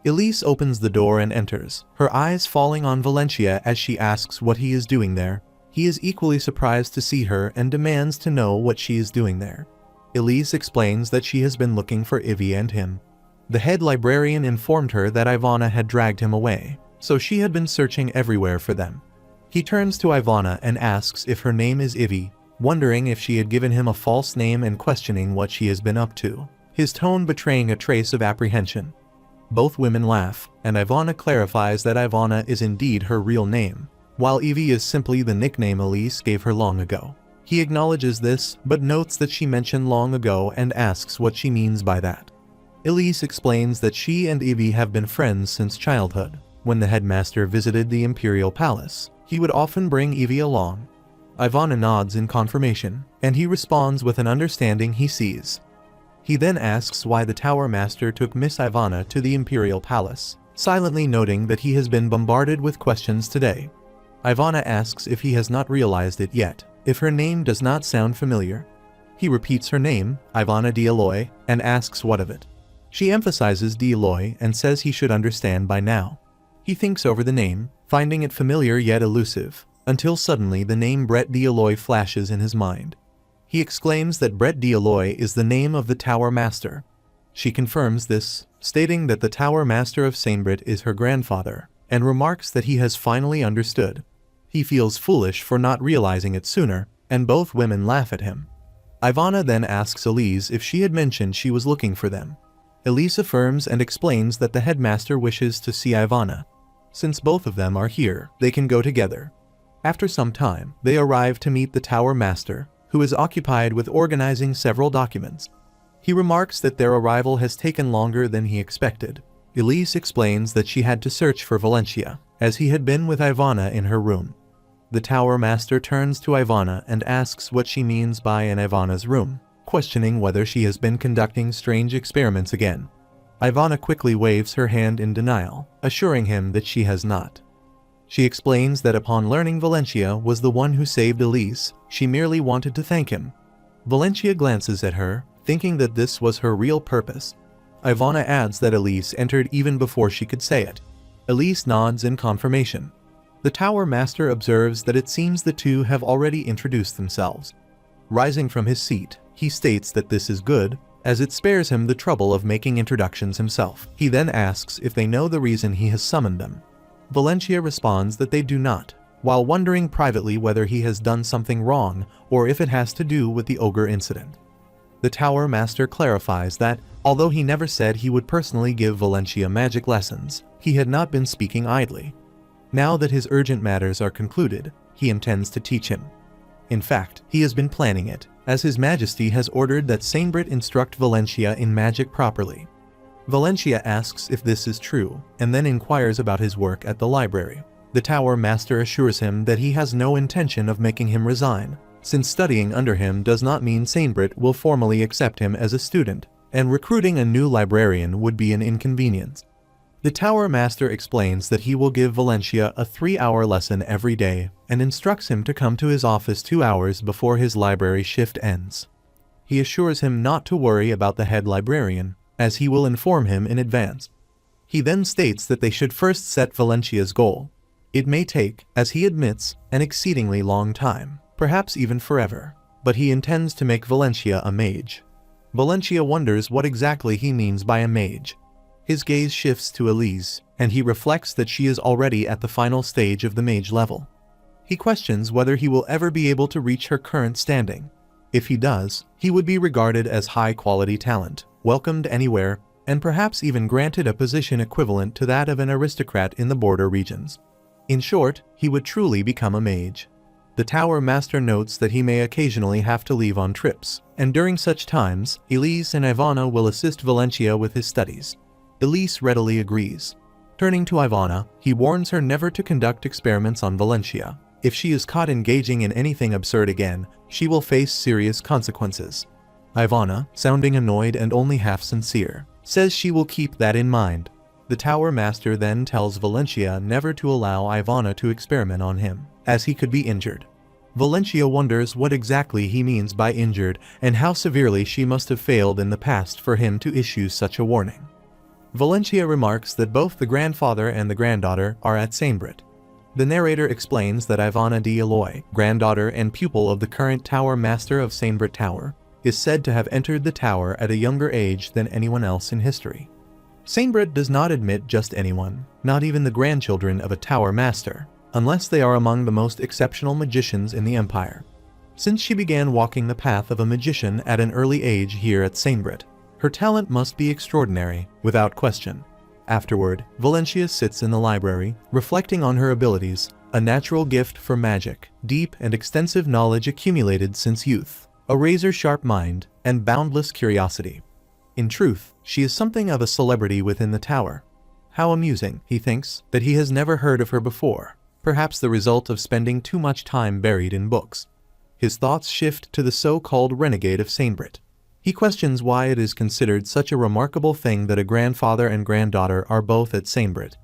Elise opens the door and enters, her eyes falling on Valencia as she asks what he is doing there. He is equally surprised to see her and demands to know what she is doing there. Elise explains that she has been looking for Ivy and him. The head librarian informed her that Ivana had dragged him away, so she had been searching everywhere for them. He turns to Ivana and asks if her name is Ivy, wondering if she had given him a false name and questioning what she has been up to, his tone betraying a trace of apprehension. Both women laugh, and Ivana clarifies that Ivana is indeed her real name, while Ivy is simply the nickname Elise gave her long ago. He acknowledges this, but notes that she mentioned long ago and asks what she means by that. Elise explains that she and Ivy have been friends since childhood. When the headmaster visited the Imperial Palace, he would often bring Ivy along. Ivana nods in confirmation, and he responds with an understanding he sees. He then asks why the Tower Master took Miss Ivana to the Imperial Palace, silently noting that he has been bombarded with questions today. Ivana asks if he has not realized it yet, if her name does not sound familiar. He repeats her name, Ivana D'Aloy, and asks what of it. She emphasizes D'Aloy and says he should understand by now. He thinks over the name, finding it familiar yet elusive, until suddenly the name Brett D'Aloy flashes in his mind. He exclaims that Brett D'Aloy is the name of the Tower Master. She confirms this, stating that the Tower Master of Sainbrit is her grandfather, and remarks that he has finally understood. He feels foolish for not realizing it sooner, and both women laugh at him. Ivana then asks Elise if she had mentioned she was looking for them. Elise affirms and explains that the headmaster wishes to see Ivana. Since both of them are here, they can go together. After some time, they arrive to meet the Tower Master, who is occupied with organizing several documents. He remarks that their arrival has taken longer than he expected. Elise explains that she had to search for Valencia, as he had been with Ivana in her room. The Tower Master turns to Ivana and asks what she means by in Ivana's room, questioning whether she has been conducting strange experiments again. Ivana quickly waves her hand in denial, assuring him that she has not. She explains that upon learning Valencia was the one who saved Elise, she merely wanted to thank him. Valencia glances at her, thinking that this was her real purpose. Ivana adds that Elise entered even before she could say it. Elise nods in confirmation. The Tower Master observes that it seems the two have already introduced themselves. Rising from his seat, he states that this is good, as it spares him the trouble of making introductions himself. He then asks if they know the reason he has summoned them. Valencia responds that they do not, while wondering privately whether he has done something wrong or if it has to do with the ogre incident. The Tower Master clarifies that, although he never said he would personally give Valencia magic lessons, he had not been speaking idly. Now that his urgent matters are concluded, he intends to teach him. In fact, he has been planning it, as His Majesty has ordered that Sainbrit instruct Valencia in magic properly. Valencia asks if this is true, and then inquires about his work at the library. The Tower Master assures him that he has no intention of making him resign, since studying under him does not mean Sainbrit will formally accept him as a student, and recruiting a new librarian would be an inconvenience. The Tower Master explains that he will give Valencia a 3-hour lesson every day and instructs him to come to his office 2 hours before his library shift ends. He assures him not to worry about the head librarian, as he will inform him in advance. He then states that they should first set Valencia's goal. It may take, as he admits, an exceedingly long time, perhaps even forever, but he intends to make Valencia a mage. Valencia wonders what exactly he means by a mage. His gaze shifts to Elise, and he reflects that she is already at the final stage of the mage level. He questions whether he will ever be able to reach her current standing. If he does, he would be regarded as high-quality talent, welcomed anywhere, and perhaps even granted a position equivalent to that of an aristocrat in the border regions. In short, he would truly become a mage. The Tower Master notes that he may occasionally have to leave on trips, and during such times, Elise and Ivana will assist Valencia with his studies. Elise readily agrees. Turning to Ivana, he warns her never to conduct experiments on Valencia. If she is caught engaging in anything absurd again, she will face serious consequences. Ivana, sounding annoyed and only half sincere, says she will keep that in mind. The Tower Master then tells Valencia never to allow Ivana to experiment on him, as he could be injured. Valencia wonders what exactly he means by injured and how severely she must have failed in the past for him to issue such a warning. Valencia remarks that both the grandfather and the granddaughter are at Saimbrit. The narrator explains that Ivana d'Aloy, granddaughter and pupil of the current Tower Master of Saimbrit Tower, is said to have entered the tower at a younger age than anyone else in history. Saimbrit does not admit just anyone, not even the grandchildren of a Tower Master, unless they are among the most exceptional magicians in the Empire. Since she began walking the path of a magician at an early age here at Saimbrit, her talent must be extraordinary, without question. Afterward, Valencia sits in the library, reflecting on her abilities, a natural gift for magic, deep and extensive knowledge accumulated since youth, a razor-sharp mind, and boundless curiosity. In truth, she is something of a celebrity within the tower. How amusing, he thinks, that he has never heard of her before, perhaps the result of spending too much time buried in books. His thoughts shift to the so-called renegade of Saimbrit. He questions why it is considered such a remarkable thing that a grandfather and granddaughter are both at Saimbrit.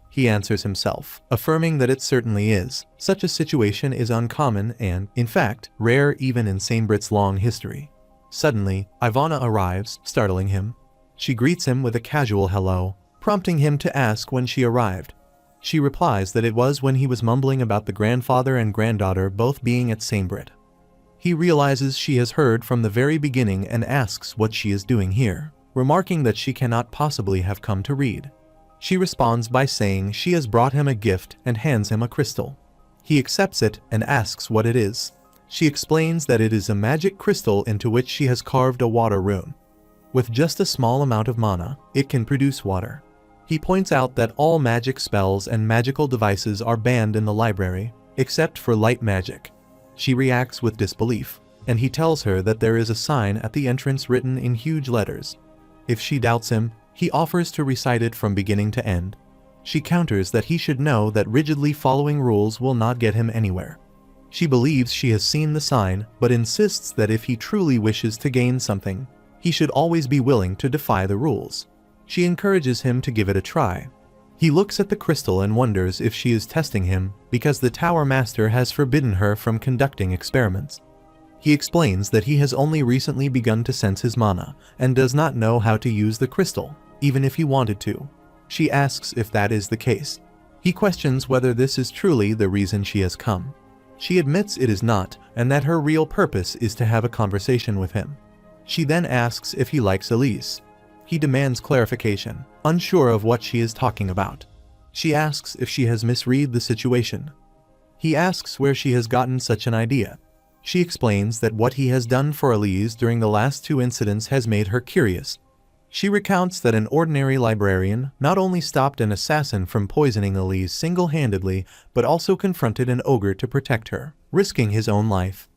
He answers himself, affirming that it certainly is. Such a situation is uncommon and, in fact, rare even in Saimbrit's long history. Suddenly, Ivana arrives, startling him. She greets him with a casual hello, prompting him to ask when she arrived. She replies that it was when he was mumbling about the grandfather and granddaughter both being at Saimbrit. He realizes she has heard from the very beginning and asks what she is doing here, remarking that she cannot possibly have come to read. She responds by saying she has brought him a gift and hands him a crystal. He accepts it and asks what it is. She explains that it is a magic crystal into which she has carved a water rune. With just a small amount of mana, it can produce water. He points out that all magic spells and magical devices are banned in the library, except for light magic. She reacts with disbelief, and he tells her that there is a sign at the entrance written in huge letters. If she doubts him, he offers to recite it from beginning to end. She counters that he should know that rigidly following rules will not get him anywhere. She believes she has seen the sign, but insists that if he truly wishes to gain something, he should always be willing to defy the rules. She encourages him to give it a try. He looks at the crystal and wonders if she is testing him because the Tower Master has forbidden her from conducting experiments. He explains that he has only recently begun to sense his mana and does not know how to use the crystal, even if he wanted to. She asks if that is the case. He questions whether this is truly the reason she has come. She admits it is not, and that her real purpose is to have a conversation with him. She then asks if he likes Elise. He demands clarification, unsure of what she is talking about. She asks if she has misread the situation. He asks where she has gotten such an idea. She explains that what he has done for Elise during the last 2 incidents has made her curious. She recounts that an ordinary librarian not only stopped an assassin from poisoning Elise single-handedly, but also confronted an ogre to protect her, risking his own life.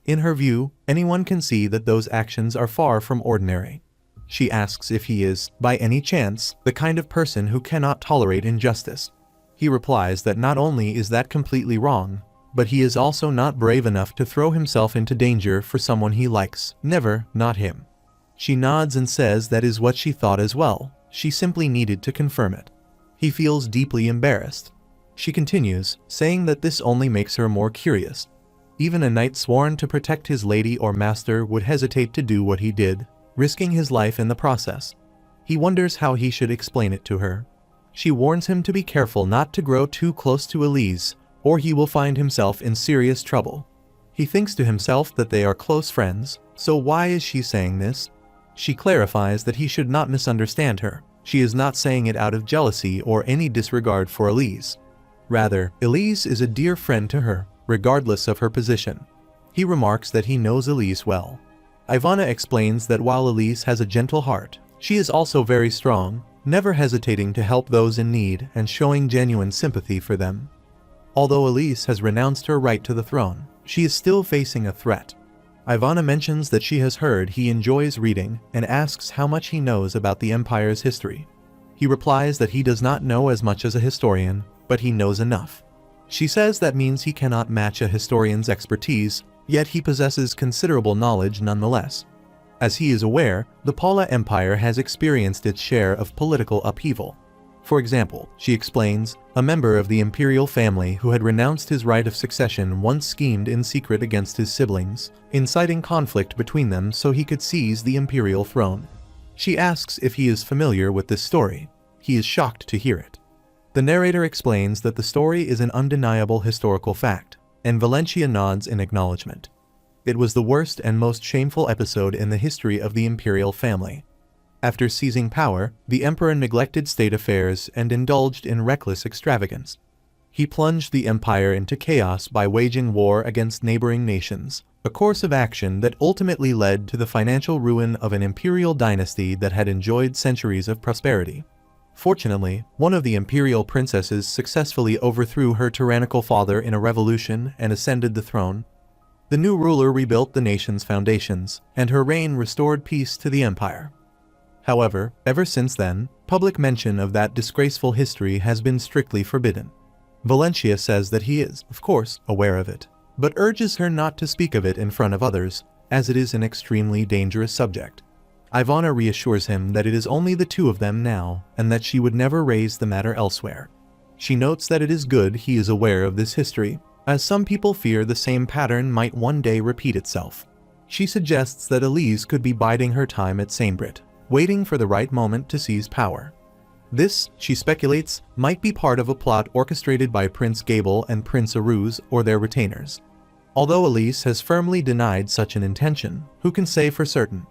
In her view, anyone can see that those actions are far from ordinary. She asks if he is, by any chance, the kind of person who cannot tolerate injustice. He replies that not only is that completely wrong, but he is also not brave enough to throw himself into danger for someone he likes. Never, not him. She nods and says that is what she thought as well. She simply needed to confirm it. He feels deeply embarrassed. She continues, saying that this only makes her more curious. Even a knight sworn to protect his lady or master would hesitate to do what he did, risking his life in the process. He wonders how he should explain it to her. She warns him to be careful not to grow too close to Elise, or he will find himself in serious trouble. He thinks to himself that they are close friends, so why is she saying this? She clarifies that he should not misunderstand her. She is not saying it out of jealousy or any disregard for Elise. Rather, Elise is a dear friend to her, regardless of her position. He remarks that he knows Elise well. Ivana explains that while Elise has a gentle heart, she is also very strong, never hesitating to help those in need and showing genuine sympathy for them. Although Elise has renounced her right to the throne, she is still facing a threat. Ivana mentions that she has heard he enjoys reading and asks how much he knows about the Empire's history. He replies that he does not know as much as a historian, but he knows enough. She says that means he cannot match a historian's expertise, yet he possesses considerable knowledge nonetheless. As he is aware, the Pala Empire has experienced its share of political upheaval. For example, she explains, a member of the imperial family who had renounced his right of succession once schemed in secret against his siblings, inciting conflict between them so he could seize the imperial throne. She asks if he is familiar with this story. He is shocked to hear it. The narrator explains that the story is an undeniable historical fact, and Valencia nods in acknowledgement. It was the worst and most shameful episode in the history of the imperial family. After seizing power, the emperor neglected state affairs and indulged in reckless extravagance. He plunged the empire into chaos by waging war against neighboring nations, a course of action that ultimately led to the financial ruin of an imperial dynasty that had enjoyed centuries of prosperity. Fortunately, one of the imperial princesses successfully overthrew her tyrannical father in a revolution and ascended the throne. The new ruler rebuilt the nation's foundations, and her reign restored peace to the empire. However, ever since then, public mention of that disgraceful history has been strictly forbidden. Valencia says that he is, of course, aware of it, but urges her not to speak of it in front of others, as it is an extremely dangerous subject. Ivana reassures him that it is only the two of them now, and that she would never raise the matter elsewhere. She notes that it is good he is aware of this history, as some people fear the same pattern might one day repeat itself. She suggests that Elise could be biding her time at Sainbrit, waiting for the right moment to seize power. This, she speculates, might be part of a plot orchestrated by Prince Gable and Prince Aruz or their retainers. Although Elise has firmly denied such an intention, who can say for certain?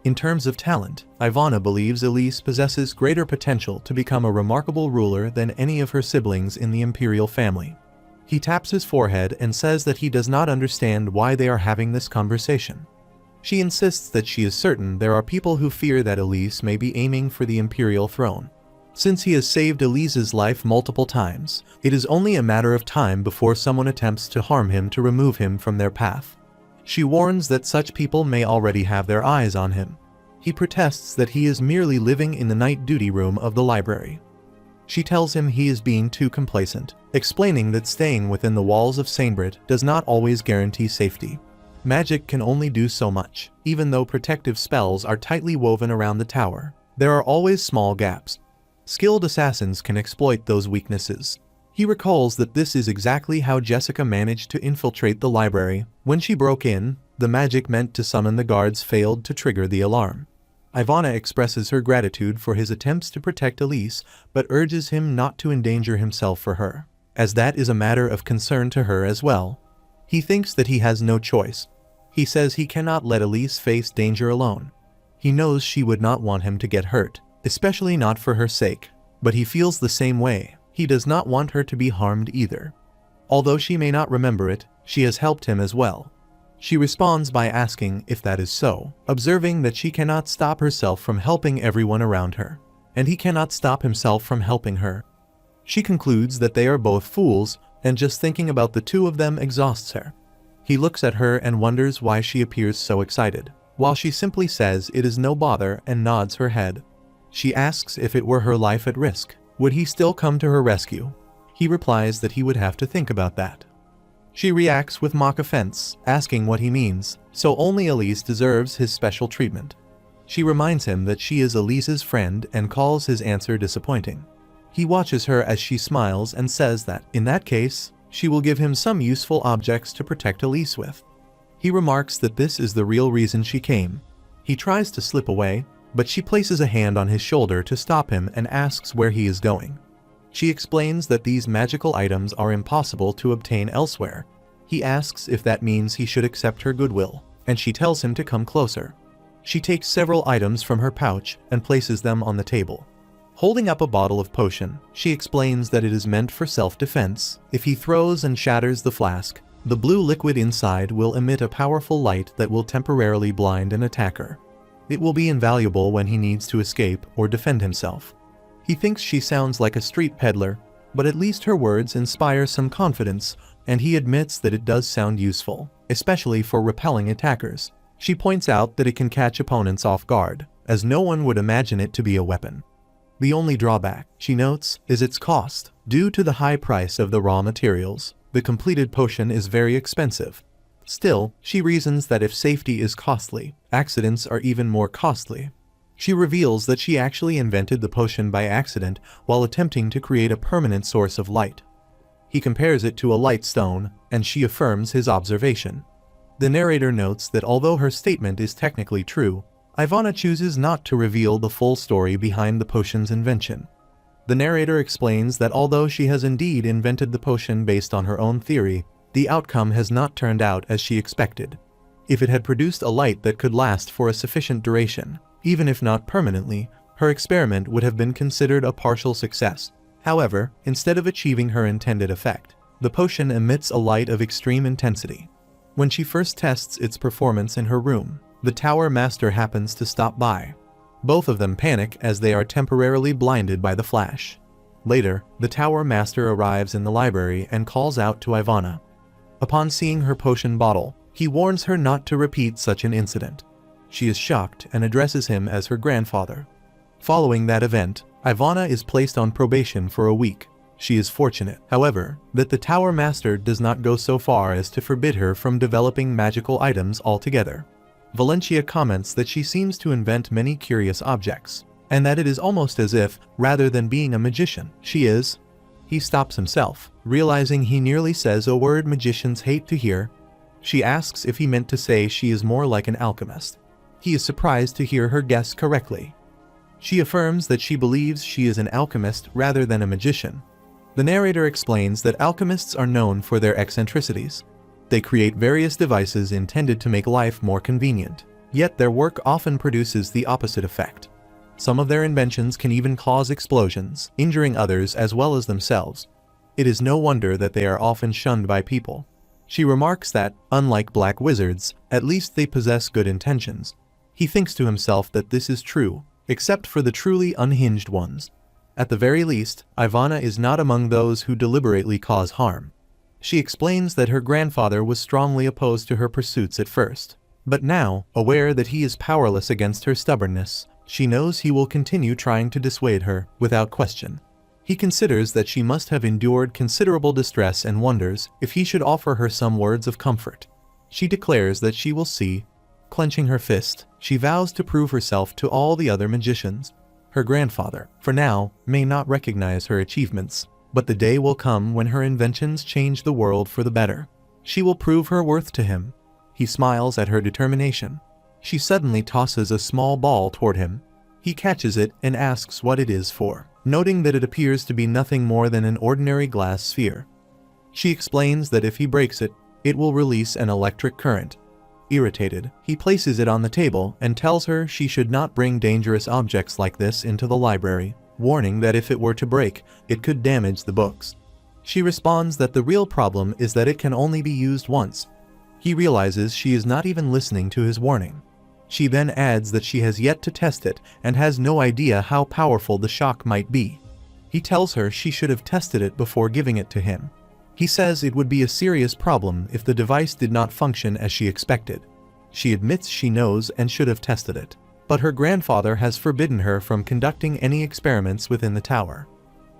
In terms of talent, Ivana believes Elise possesses greater potential to become a remarkable ruler than any of her siblings in the imperial family. He taps his forehead and says that he does not understand why they are having this conversation. She insists that she is certain there are people who fear that Elise may be aiming for the imperial throne. Since he has saved Elise's life multiple times, it is only a matter of time before someone attempts to harm him to remove him from their path. She warns that such people may already have their eyes on him. He protests that he is merely living in the night duty room of the library. She tells him he is being too complacent, explaining that staying within the walls of Sainbrit does not always guarantee safety. Magic can only do so much. Even though protective spells are tightly woven around the tower, there are always small gaps. Skilled assassins can exploit those weaknesses. He recalls that this is exactly how Jessica managed to infiltrate the library. When she broke in, the magic meant to summon the guards failed to trigger the alarm. Ivana expresses her gratitude for his attempts to protect Elise, but urges him not to endanger himself for her, as that is a matter of concern to her as well. He thinks that he has no choice. He says he cannot let Elise face danger alone. He knows she would not want him to get hurt, especially not for her sake, but he feels the same way. He does not want her to be harmed either. Although she may not remember it, she has helped him as well. She responds by asking if that is so, observing that she cannot stop herself from helping everyone around her, and he cannot stop himself from helping her. She concludes that they are both fools, and just thinking about the two of them exhausts her. He looks at her and wonders why she appears so excited, while she simply says it is no bother and nods her head. She asks if it were her life at risk, would he still come to her rescue? He replies that he would have to think about that. She reacts with mock offense, asking what he means, so only Elise deserves his special treatment. She reminds him that she is Elise's friend and calls his answer disappointing. He watches her as she smiles and says that, in that case, she will give him some useful objects to protect Elise with. He remarks that this is the real reason she came. He tries to slip away, but she places a hand on his shoulder to stop him and asks where he is going. She explains that these magical items are impossible to obtain elsewhere. He asks if that means he should accept her goodwill, and she tells him to come closer. She takes several items from her pouch and places them on the table. Holding up a bottle of potion, she explains that it is meant for self-defense. If he throws and shatters the flask, the blue liquid inside will emit a powerful light that will temporarily blind an attacker. It will be invaluable when he needs to escape or defend himself. He thinks she sounds like a street peddler, but at least her words inspire some confidence, and he admits that it does sound useful, especially for repelling attackers. She points out that it can catch opponents off guard, as no one would imagine it to be a weapon. The only drawback, she notes, is its cost. Due to the high price of the raw materials, the completed potion is very expensive. Still, she reasons that if safety is costly, accidents are even more costly. She reveals that she actually invented the potion by accident while attempting to create a permanent source of light. He compares it to a light stone, and she affirms his observation. The narrator notes that although her statement is technically true, Ivana chooses not to reveal the full story behind the potion's invention. The narrator explains that although she has indeed invented the potion based on her own theory, the outcome has not turned out as she expected. If it had produced a light that could last for a sufficient duration, even if not permanently, her experiment would have been considered a partial success. However, instead of achieving her intended effect, the potion emits a light of extreme intensity. When she first tests its performance in her room, the Tower Master happens to stop by. Both of them panic as they are temporarily blinded by the flash. Later, the Tower Master arrives in the library and calls out to Ivana. Upon seeing her potion bottle, he warns her not to repeat such an incident. She is shocked and addresses him as her grandfather. Following that event, Ivana is placed on probation for a week. She is fortunate, however, that the Tower Master does not go so far as to forbid her from developing magical items altogether. Valencia comments that she seems to invent many curious objects, and that it is almost as if, rather than being a magician, she is. He stops himself, realizing he nearly says a word magicians hate to hear. She asks if he meant to say she is more like an alchemist. He is surprised to hear her guess correctly. She affirms that she believes she is an alchemist rather than a magician. The narrator explains that alchemists are known for their eccentricities. They create various devices intended to make life more convenient, yet their work often produces the opposite effect. Some of their inventions can even cause explosions, injuring others as well as themselves. It is no wonder that they are often shunned by people. She remarks that, unlike black wizards, at least they possess good intentions. He thinks to himself that this is true, except for the truly unhinged ones. At the very least, Ivana is not among those who deliberately cause harm. She explains that her grandfather was strongly opposed to her pursuits at first, but now, aware that he is powerless against her stubbornness, she knows he will continue trying to dissuade her, without question. He considers that she must have endured considerable distress and wonders if he should offer her some words of comfort. She declares that she will see. Clenching her fist, she vows to prove herself to all the other magicians. Her grandfather, for now, may not recognize her achievements, but the day will come when her inventions change the world for the better. She will prove her worth to him. He smiles at her determination. She suddenly tosses a small ball toward him. He catches it and asks what it is for, noting that it appears to be nothing more than an ordinary glass sphere. She explains that if he breaks it, it will release an electric current. Irritated, he places it on the table and tells her she should not bring dangerous objects like this into the library, warning that if it were to break, it could damage the books. She responds that the real problem is that it can only be used once. He realizes she is not even listening to his warning. She then adds that she has yet to test it and has no idea how powerful the shock might be. He tells her she should have tested it before giving it to him. He says it would be a serious problem if the device did not function as she expected. She admits she knows and should have tested it, but her grandfather has forbidden her from conducting any experiments within the tower.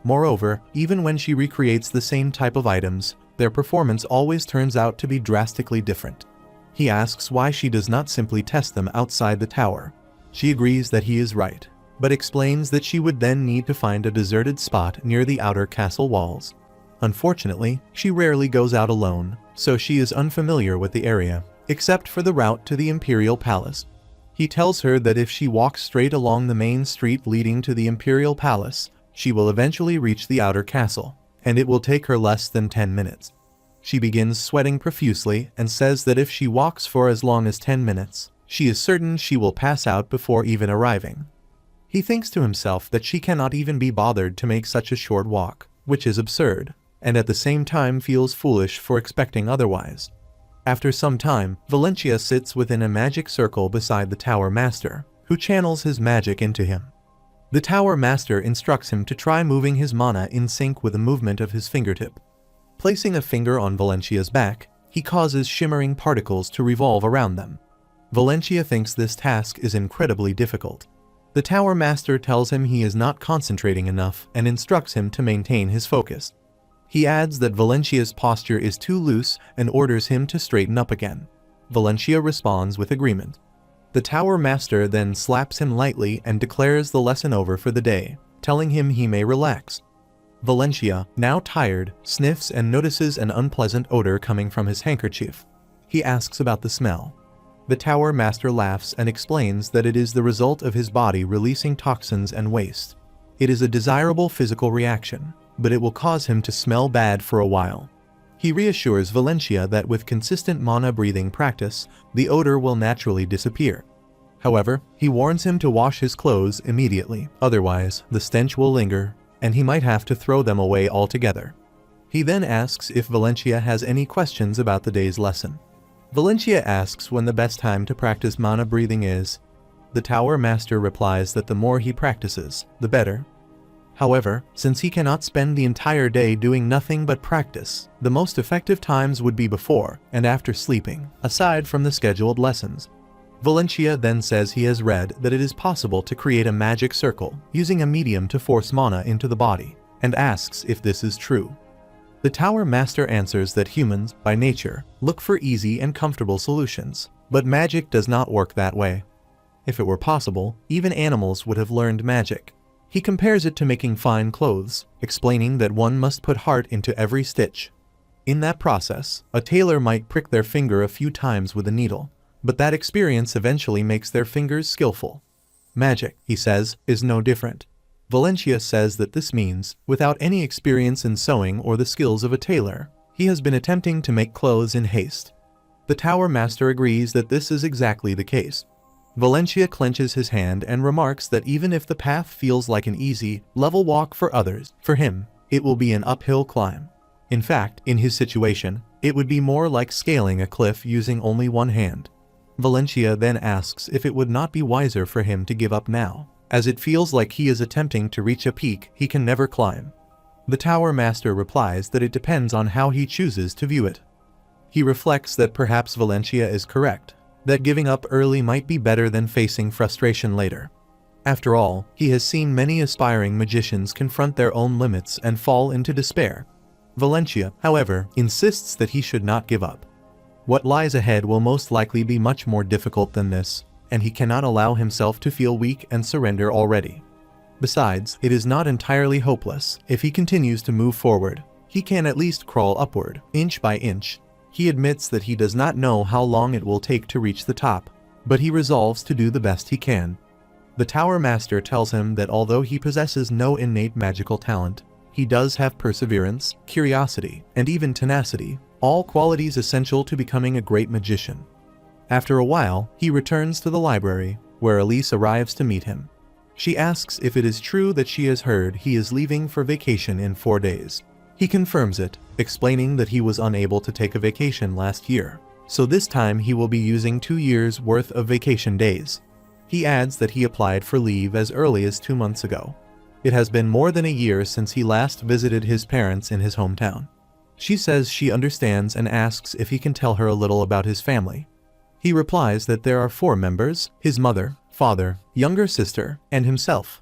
Moreover, even when she recreates the same type of items, their performance always turns out to be drastically different. He asks why she does not simply test them outside the tower. She agrees that he is right. but explains that she would then need to find a deserted spot near the outer castle walls. Unfortunately, she rarely goes out alone, so she is unfamiliar with the area, except for the route to the Imperial Palace. He tells her that if she walks straight along the main street leading to the Imperial Palace, she will eventually reach the outer castle, and it will take her less than 10 minutes. She begins sweating profusely and says that if she walks for as long as 10 minutes, she is certain she will pass out before even arriving. He thinks to himself that she cannot even be bothered to make such a short walk, which is absurd, and at the same time feels foolish for expecting otherwise. After some time, Valencia sits within a magic circle beside the Tower Master, who channels his magic into him. The Tower Master instructs him to try moving his mana in sync with the movement of his fingertip. Placing a finger on Valencia's back, he causes shimmering particles to revolve around them. Valencia thinks this task is incredibly difficult. The Tower Master tells him he is not concentrating enough and instructs him to maintain his focus. He adds that Valencia's posture is too loose and orders him to straighten up again. Valencia responds with agreement. The Tower Master then slaps him lightly and declares the lesson over for the day, telling him he may relax. Valencia, now tired, sniffs and notices an unpleasant odor coming from his handkerchief. He asks about the smell. The Tower Master laughs and explains that it is the result of his body releasing toxins and waste. It is a desirable physical reaction, but it will cause him to smell bad for a while. He reassures Valencia that with consistent mana breathing practice, the odor will naturally disappear. However, he warns him to wash his clothes immediately, otherwise the stench will linger, and he might have to throw them away altogether. He then asks if Valencia has any questions about the day's lesson. Valencia asks when the best time to practice mana breathing is. The Tower Master replies that the more he practices, the better. However, since he cannot spend the entire day doing nothing but practice, the most effective times would be before and after sleeping, aside from the scheduled lessons. Valencia then says he has read that it is possible to create a magic circle using a medium to force mana into the body, and asks if this is true. The Tower Master answers that humans, by nature, look for easy and comfortable solutions, but magic does not work that way. If it were possible, even animals would have learned magic. He compares it to making fine clothes, explaining that one must put heart into every stitch. In that process, a tailor might prick their finger a few times with a needle, but that experience eventually makes their fingers skillful. Magic, he says, is no different. Valencia says that this means, without any experience in sewing or the skills of a tailor, he has been attempting to make clothes in haste. The Tower Master agrees that this is exactly the case. Valencia clenches his hand and remarks that even if the path feels like an easy, level walk for others, for him, it will be an uphill climb. In fact, in his situation, it would be more like scaling a cliff using only one hand. Valencia then asks if it would not be wiser for him to give up now, as it feels like he is attempting to reach a peak he can never climb. The Tower Master replies that it depends on how he chooses to view it. He reflects that perhaps Valencia is correct, that giving up early might be better than facing frustration later. After all, he has seen many aspiring magicians confront their own limits and fall into despair. Valencia, however, insists that he should not give up. What lies ahead will most likely be much more difficult than this, and he cannot allow himself to feel weak and surrender already. Besides, it is not entirely hopeless. If he continues to move forward, he can at least crawl upward, inch by inch. He admits that he does not know how long it will take to reach the top, but he resolves to do the best he can. The Tower Master tells him that although he possesses no innate magical talent, he does have perseverance, curiosity, and even tenacity, all qualities essential to becoming a great magician. After a while, he returns to the library, where Elise arrives to meet him. She asks if it is true that she has heard he is leaving for vacation in 4 days. He confirms it, explaining that he was unable to take a vacation last year, so this time he will be using 2 years' worth of vacation days. He adds that he applied for leave as early as 2 months ago. It has been more than a year since he last visited his parents in his hometown. She says she understands and asks if he can tell her a little about his family. He replies that there are 4 members: his mother, father, younger sister, and himself.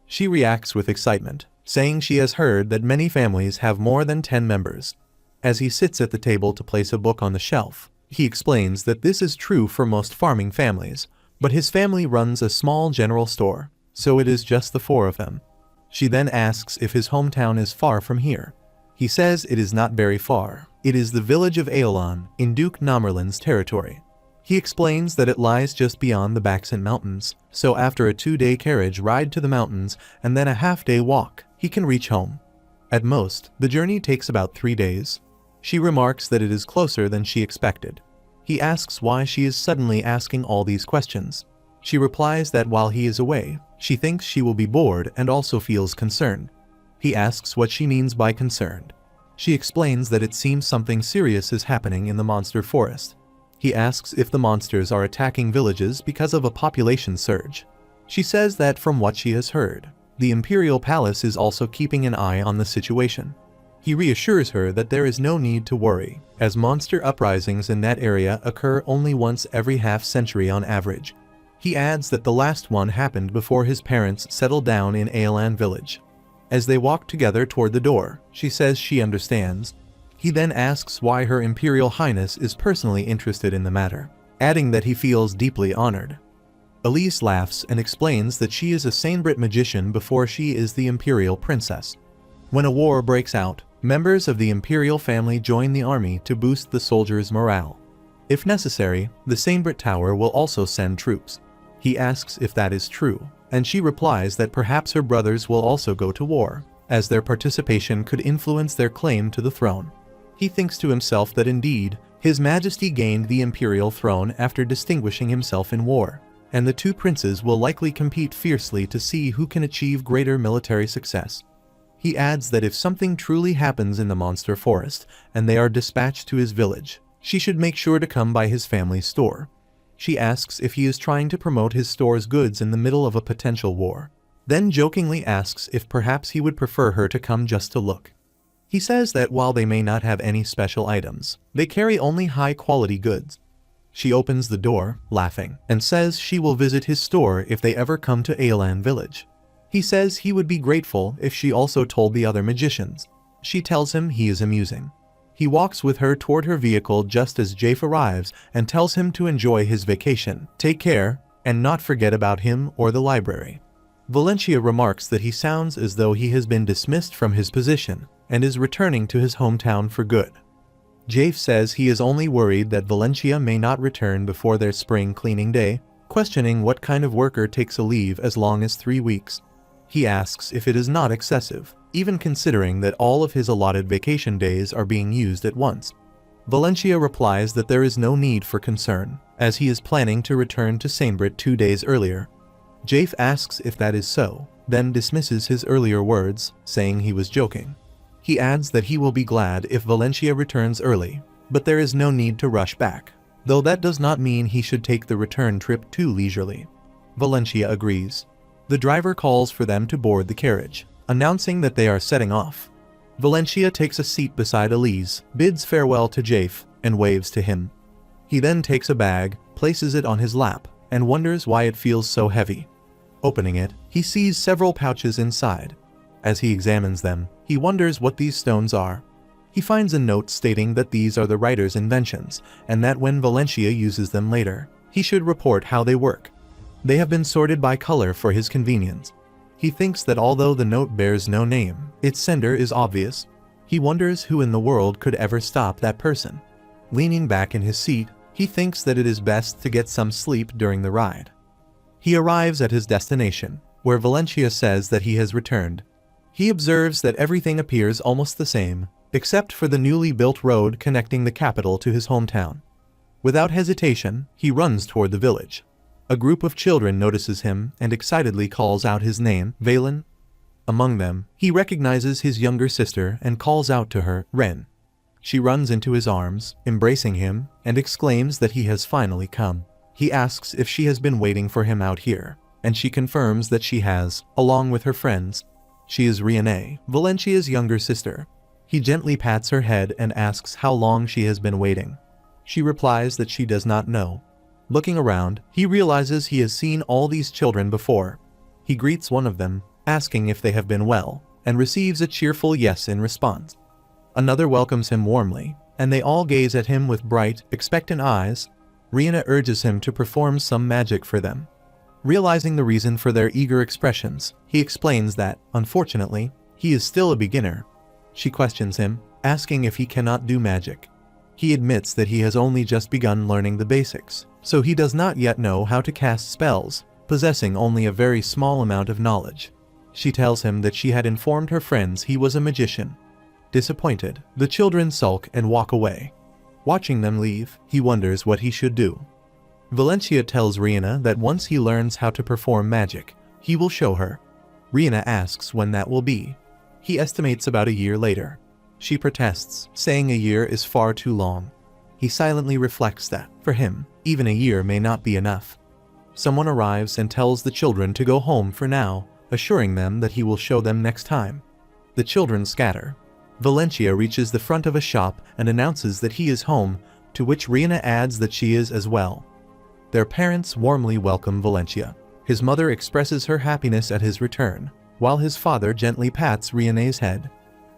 She reacts with excitement, saying she has heard that many families have more than 10 members. As he sits at the table to place a book on the shelf, he explains that this is true for most farming families, but his family runs a small general store, so it is just the four of them. She then asks if his hometown is far from here. He says it is not very far. It is the village of Aeolon in Duke Nomerlin's territory. He explains that it lies just beyond the Baxent Mountains, so after a 2-day carriage ride to the mountains and then a half-day walk, he can reach home. At most, the journey takes about 3 days. She remarks that it is closer than she expected. He asks why she is suddenly asking all these questions. She replies that while he is away, she thinks she will be bored and also feels concerned. He asks what she means by concerned. She explains that it seems something serious is happening in the monster forest. He asks if the monsters are attacking villages because of a population surge. She says that from what she has heard, the Imperial Palace is also keeping an eye on the situation. He reassures her that there is no need to worry, as monster uprisings in that area occur only once every half-century on average. He adds that the last one happened before his parents settled down in Aeolon village. As they walk together toward the door, she says she understands. He then asks why Her Imperial Highness is personally interested in the matter, adding that he feels deeply honored. Elise laughs and explains that she is a Sanebrit magician before she is the Imperial Princess. When a war breaks out, members of the Imperial family join the army to boost the soldiers' morale. If necessary, the Sanebrit Tower will also send troops. He asks if that is true, and she replies that perhaps her brothers will also go to war, as their participation could influence their claim to the throne. He thinks to himself that indeed, His Majesty gained the imperial throne after distinguishing himself in war, and the two princes will likely compete fiercely to see who can achieve greater military success. He adds that if something truly happens in the monster forest, and they are dispatched to his village, she should make sure to come by his family's store. She asks if he is trying to promote his store's goods in the middle of a potential war, then jokingly asks if perhaps he would prefer her to come just to look. He says that while they may not have any special items, they carry only high-quality goods. She opens the door, laughing, and says she will visit his store if they ever come to Aeolon village. He says he would be grateful if she also told the other magicians. She tells him he is amusing. He walks with her toward her vehicle just as Jafe arrives and tells him to enjoy his vacation, take care, and not forget about him or the library. Valencia remarks that he sounds as though he has been dismissed from his position and is returning to his hometown for good. Jafe says he is only worried that Valencia may not return before their spring cleaning day, questioning what kind of worker takes a leave as long as 3 weeks. He asks if it is not excessive, even considering that all of his allotted vacation days are being used at once. Valencia replies that there is no need for concern, as he is planning to return to Sanebrit 2 days earlier. Jafe asks if that is so, then dismisses his earlier words, saying he was joking. He adds that he will be glad if Valencia returns early, but there is no need to rush back, though that does not mean he should take the return trip too leisurely. Valencia agrees. The driver calls for them to board the carriage, announcing that they are setting off. Valencia takes a seat beside Elise, bids farewell to Jafe, and waves to him. He then takes a bag, places it on his lap, and wonders why it feels so heavy. Opening it, he sees several pouches inside. As he examines them, he wonders what these stones are. He finds a note stating that these are the writer's inventions, and that when Valencia uses them later, he should report how they work. They have been sorted by color for his convenience. He thinks that although the note bears no name, its sender is obvious. He wonders who in the world could ever stop that person. Leaning back in his seat, he thinks that it is best to get some sleep during the ride. He arrives at his destination, where Valencia says that he has returned. He observes that everything appears almost the same, except for the newly built road connecting the capital to his hometown. Without hesitation, he runs toward the village. A group of children notices him and excitedly calls out his name, Valen. Among them, he recognizes his younger sister and calls out to her, Ren. She runs into his arms, embracing him, and exclaims that he has finally come. He asks if she has been waiting for him out here, and she confirms that she has, along with her friends. She is Riane, Valencia's younger sister. He gently pats her head and asks how long she has been waiting. She replies that she does not know. Looking around, he realizes he has seen all these children before. He greets one of them, asking if they have been well, and receives a cheerful yes in response. Another welcomes him warmly, and they all gaze at him with bright, expectant eyes. Rihanna urges him to perform some magic for them. Realizing the reason for their eager expressions, he explains that, unfortunately, he is still a beginner. She questions him, asking if he cannot do magic. He admits that he has only just begun learning the basics, so he does not yet know how to cast spells, possessing only a very small amount of knowledge. She tells him that she had informed her friends he was a magician. Disappointed, the children sulk and walk away. Watching them leave, he wonders what he should do. Valencia tells Rihanna that once he learns how to perform magic, he will show her. Rihanna asks when that will be. He estimates about a year later. She protests, saying a year is far too long. He silently reflects that, for him, even a year may not be enough. Someone arrives and tells the children to go home for now, assuring them that he will show them next time. The children scatter. Valencia reaches the front of a shop and announces that he is home, to which Rihanna adds that she is as well. Their parents warmly welcome Valencia. His mother expresses her happiness at his return, while his father gently pats Rihanna's head.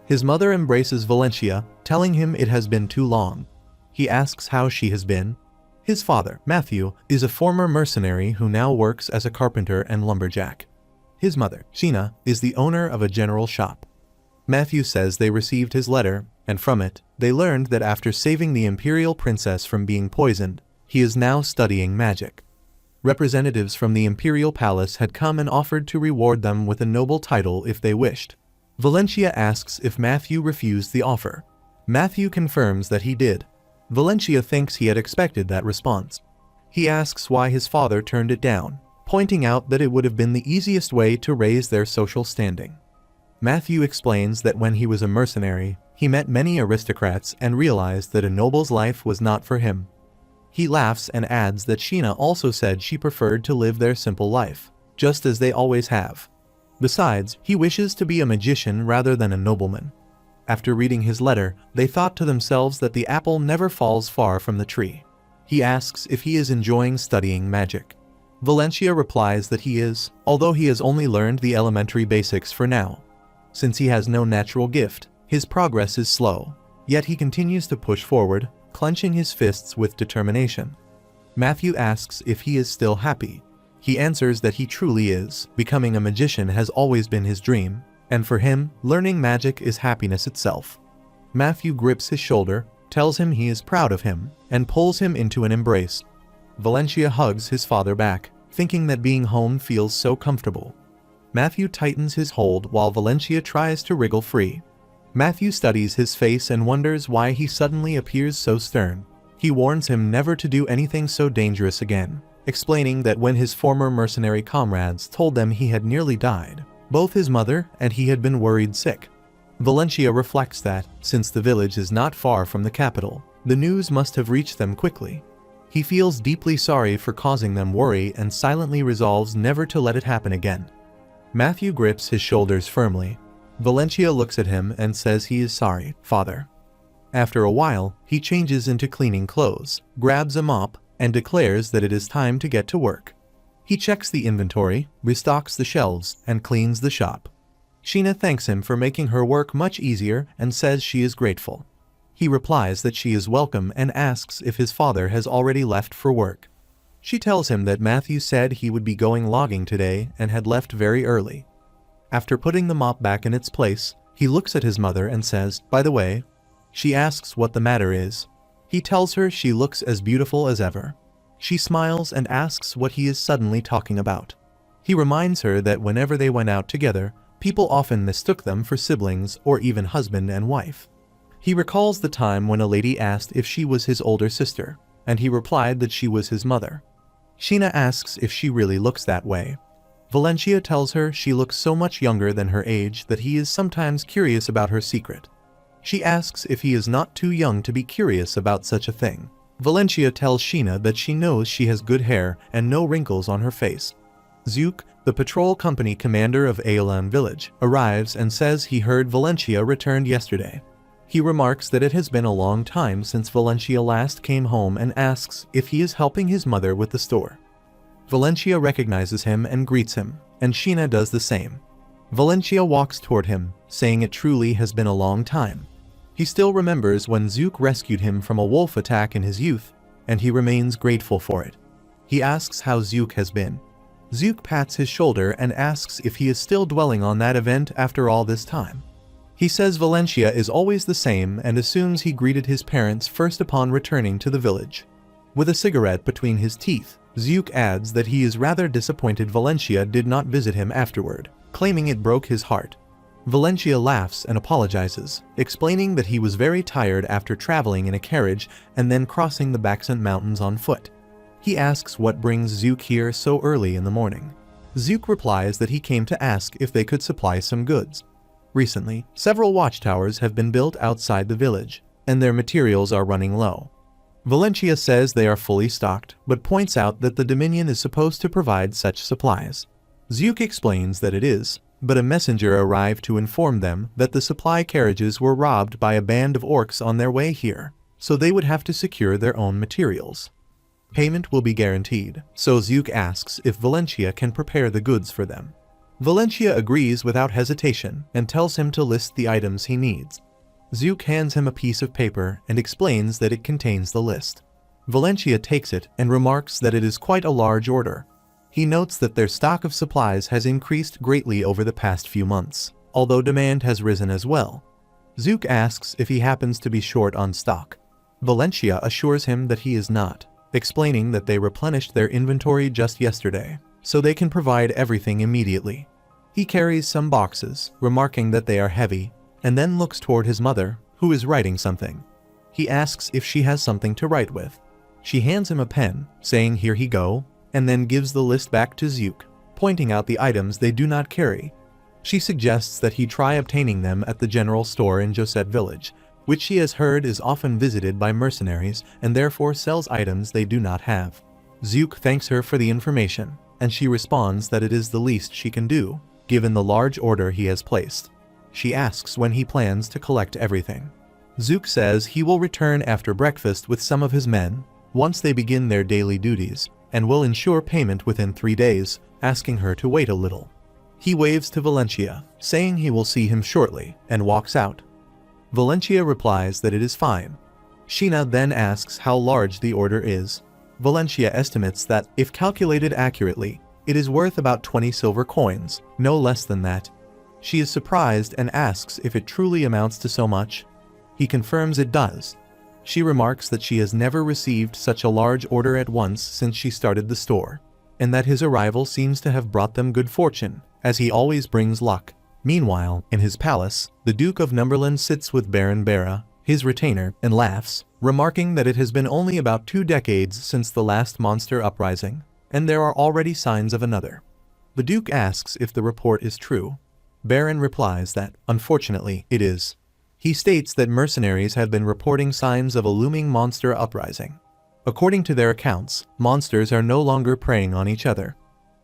His mother embraces Valencia, telling him it has been too long. He asks how she has been. His father, Matthew, is a former mercenary who now works as a carpenter and lumberjack. His mother, Sheena, is the owner of a general shop. Matthew says they received his letter, and from it, they learned that after saving the imperial princess from being poisoned, he is now studying magic. Representatives from the imperial palace had come and offered to reward them with a noble title if they wished. Valencia asks if Matthew refused the offer. Matthew confirms that he did. Valencia thinks he had expected that response. He asks why his father turned it down, pointing out that it would have been the easiest way to raise their social standing. Matthew explains that when he was a mercenary, he met many aristocrats and realized that a noble's life was not for him. He laughs and adds that Sheena also said she preferred to live their simple life, just as they always have. Besides, he wishes to be a magician rather than a nobleman. After reading his letter, they thought to themselves that the apple never falls far from the tree. He asks if he is enjoying studying magic. Valencia replies that he is, although he has only learned the elementary basics for now. Since he has no natural gift, his progress is slow, yet he continues to push forward, clenching his fists with determination. Matthew asks if he is still happy. He answers that he truly is. Becoming a magician has always been his dream, and for him, learning magic is happiness itself. Matthew grips his shoulder, tells him he is proud of him, and pulls him into an embrace. Valencia hugs his father back, thinking that being home feels so comfortable. Matthew tightens his hold while Valencia tries to wriggle free. Matthew studies his face and wonders why he suddenly appears so stern. He warns him never to do anything so dangerous again, explaining that when his former mercenary comrades told them he had nearly died, both his mother and he had been worried sick. Valencia reflects that, since the village is not far from the capital, the news must have reached them quickly. He feels deeply sorry for causing them worry and silently resolves never to let it happen again. Matthew grips his shoulders firmly. Valencia looks at him and says he is sorry, father. After a while, he changes into cleaning clothes, grabs a mop, and declares that it is time to get to work. He checks the inventory, restocks the shelves, and cleans the shop. Sheena thanks him for making her work much easier and says she is grateful. He replies that she is welcome and asks if his father has already left for work. She tells him that Matthew said he would be going logging today and had left very early. After putting the mop back in its place, he looks at his mother and says, "By the way." She asks what the matter is. He tells her she looks as beautiful as ever. She smiles and asks what he is suddenly talking about. He reminds her that whenever they went out together, people often mistook them for siblings or even husband and wife. He recalls the time when a lady asked if she was his older sister, and he replied that she was his mother. Sheena asks if she really looks that way. Valencia tells her she looks so much younger than her age that he is sometimes curious about her secret. She asks if he is not too young to be curious about such a thing. Valencia tells Sheena that she knows she has good hair and no wrinkles on her face. Zook, the patrol company commander of Aelan village, arrives and says he heard Valencia returned yesterday. He remarks that it has been a long time since Valencia last came home and asks if he is helping his mother with the store. Valencia recognizes him and greets him, and Sheena does the same. Valencia walks toward him, saying it truly has been a long time. He still remembers when Zook rescued him from a wolf attack in his youth, and he remains grateful for it. He asks how Zook has been. Zook pats his shoulder and asks if he is still dwelling on that event after all this time. He says Valencia is always the same and assumes he greeted his parents first upon returning to the village. With a cigarette between his teeth, Zook adds that he is rather disappointed Valencia did not visit him afterward, claiming it broke his heart. Valencia laughs and apologizes, explaining that he was very tired after traveling in a carriage and then crossing the Baksan Mountains on foot. He asks what brings Zook here so early in the morning. Zook replies that he came to ask if they could supply some goods. Recently, several watchtowers have been built outside the village, and their materials are running low. Valencia says they are fully stocked, but points out that the Dominion is supposed to provide such supplies. Zook explains that it is, but a messenger arrived to inform them that the supply carriages were robbed by a band of orcs on their way here, so they would have to secure their own materials. Payment will be guaranteed, so Zook asks if Valencia can prepare the goods for them. Valencia agrees without hesitation and tells him to list the items he needs. Zook hands him a piece of paper and explains that it contains the list. Valencia takes it and remarks that it is quite a large order. He notes that their stock of supplies has increased greatly over the past few months, although demand has risen as well. Zook asks if he happens to be short on stock. Valencia assures him that he is not, explaining that they replenished their inventory just yesterday, so they can provide everything immediately. He carries some boxes, remarking that they are heavy, and then looks toward his mother, who is writing something. He asks if she has something to write with. She hands him a pen, saying here he go, and then gives the list back to Zook, pointing out the items they do not carry. She suggests that he try obtaining them at the general store in Josette village, which she has heard is often visited by mercenaries and therefore sells items they do not have. Zook thanks her for the information, and she responds that it is the least she can do, given the large order he has placed. She asks when he plans to collect everything. Zook says he will return after breakfast with some of his men, once they begin their daily duties, and will ensure payment within 3 days, asking her to wait a little. He waves to Valencia, saying he will see him shortly, and walks out. Valencia replies that it is fine. Sheena then asks how large the order is. Valencia estimates that, if calculated accurately, it is worth about 20 silver coins, no less than that. She is surprised and asks if it truly amounts to so much. He confirms it does. She remarks that she has never received such a large order at once since she started the store, and that his arrival seems to have brought them good fortune, as he always brings luck. Meanwhile, in his palace, the Duke of Numberland sits with Baron Bera, his retainer, and laughs, remarking that it has been only about 2 decades since the last monster uprising, and there are already signs of another. The Duke asks if the report is true. Baron replies that, unfortunately, it is. He states that mercenaries have been reporting signs of a looming monster uprising. According to their accounts, monsters are no longer preying on each other.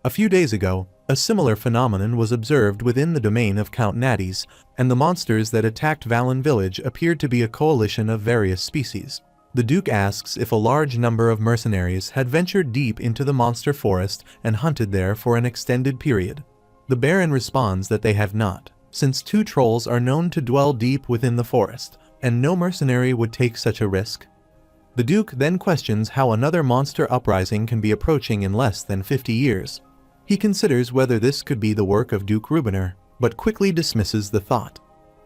A few days ago, a similar phenomenon was observed within the domain of Count Natties, and the monsters that attacked Valen village appeared to be a coalition of various species. The Duke asks if a large number of mercenaries had ventured deep into the monster forest and hunted there for an extended period. The Baron responds that they have not, since 2 trolls are known to dwell deep within the forest, and no mercenary would take such a risk. The Duke then questions how another monster uprising can be approaching in less than 50 years. He considers whether this could be the work of Duke Rubiner, but quickly dismisses the thought.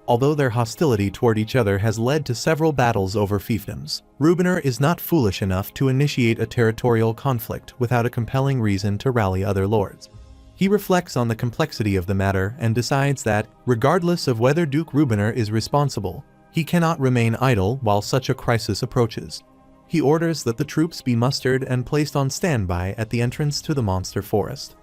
Although their hostility toward each other has led to several battles over fiefdoms, Rubiner is not foolish enough to initiate a territorial conflict without a compelling reason to rally other lords. He reflects on the complexity of the matter and decides that, regardless of whether Duke Rubiner is responsible, he cannot remain idle while such a crisis approaches. He orders that the troops be mustered and placed on standby at the entrance to the monster forest.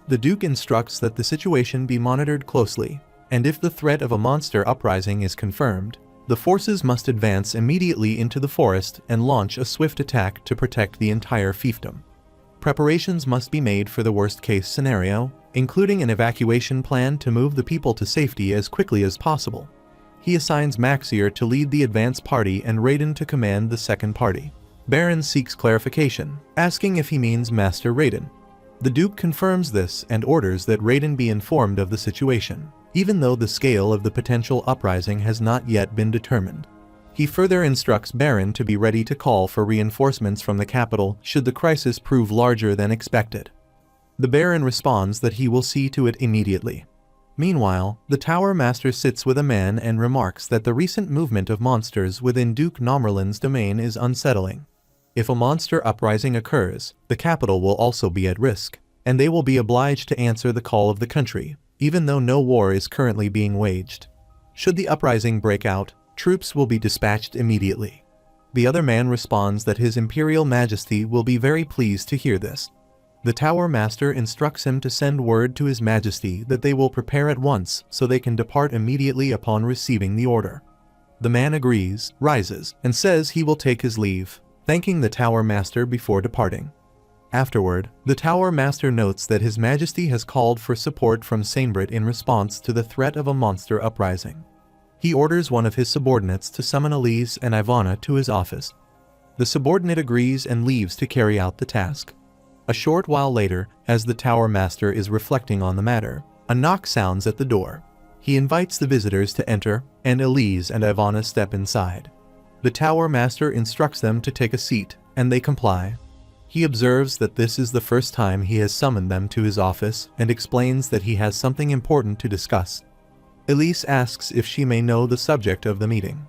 The Duke instructs that the situation be monitored closely, and if the threat of a monster uprising is confirmed, the forces must advance immediately into the forest and launch a swift attack to protect the entire fiefdom. Preparations must be made for the worst-case scenario, including an evacuation plan to move the people to safety as quickly as possible. He assigns Maxier to lead the advance party and Raiden to command the second party. Baron seeks clarification, asking if he means Master Raiden. The Duke confirms this and orders that Raiden be informed of the situation, even though the scale of the potential uprising has not yet been determined. He further instructs Baron to be ready to call for reinforcements from the capital should the crisis prove larger than expected. The Baron responds that he will see to it immediately. Meanwhile, the Tower Master sits with a man and remarks that the recent movement of monsters within Duke Nommerlin's domain is unsettling. If a monster uprising occurs, the capital will also be at risk, and they will be obliged to answer the call of the country, even though no war is currently being waged. Should the uprising break out, troops will be dispatched immediately. The other man responds that His Imperial Majesty will be very pleased to hear this. The Tower Master instructs him to send word to His Majesty that they will prepare at once so they can depart immediately upon receiving the order. The man agrees, rises, and says he will take his leave, thanking the Tower Master before departing. Afterward, the Tower Master notes that His Majesty has called for support from Sainbrit in response to the threat of a monster uprising. He orders one of his subordinates to summon Elise and Ivana to his office. The subordinate agrees and leaves to carry out the task. A short while later, as the Tower Master is reflecting on the matter, a knock sounds at the door. He invites the visitors to enter, and Elise and Ivana step inside. The Tower Master instructs them to take a seat, and they comply. He observes that this is the first time he has summoned them to his office and explains that he has something important to discuss. Elise asks if she may know the subject of the meeting.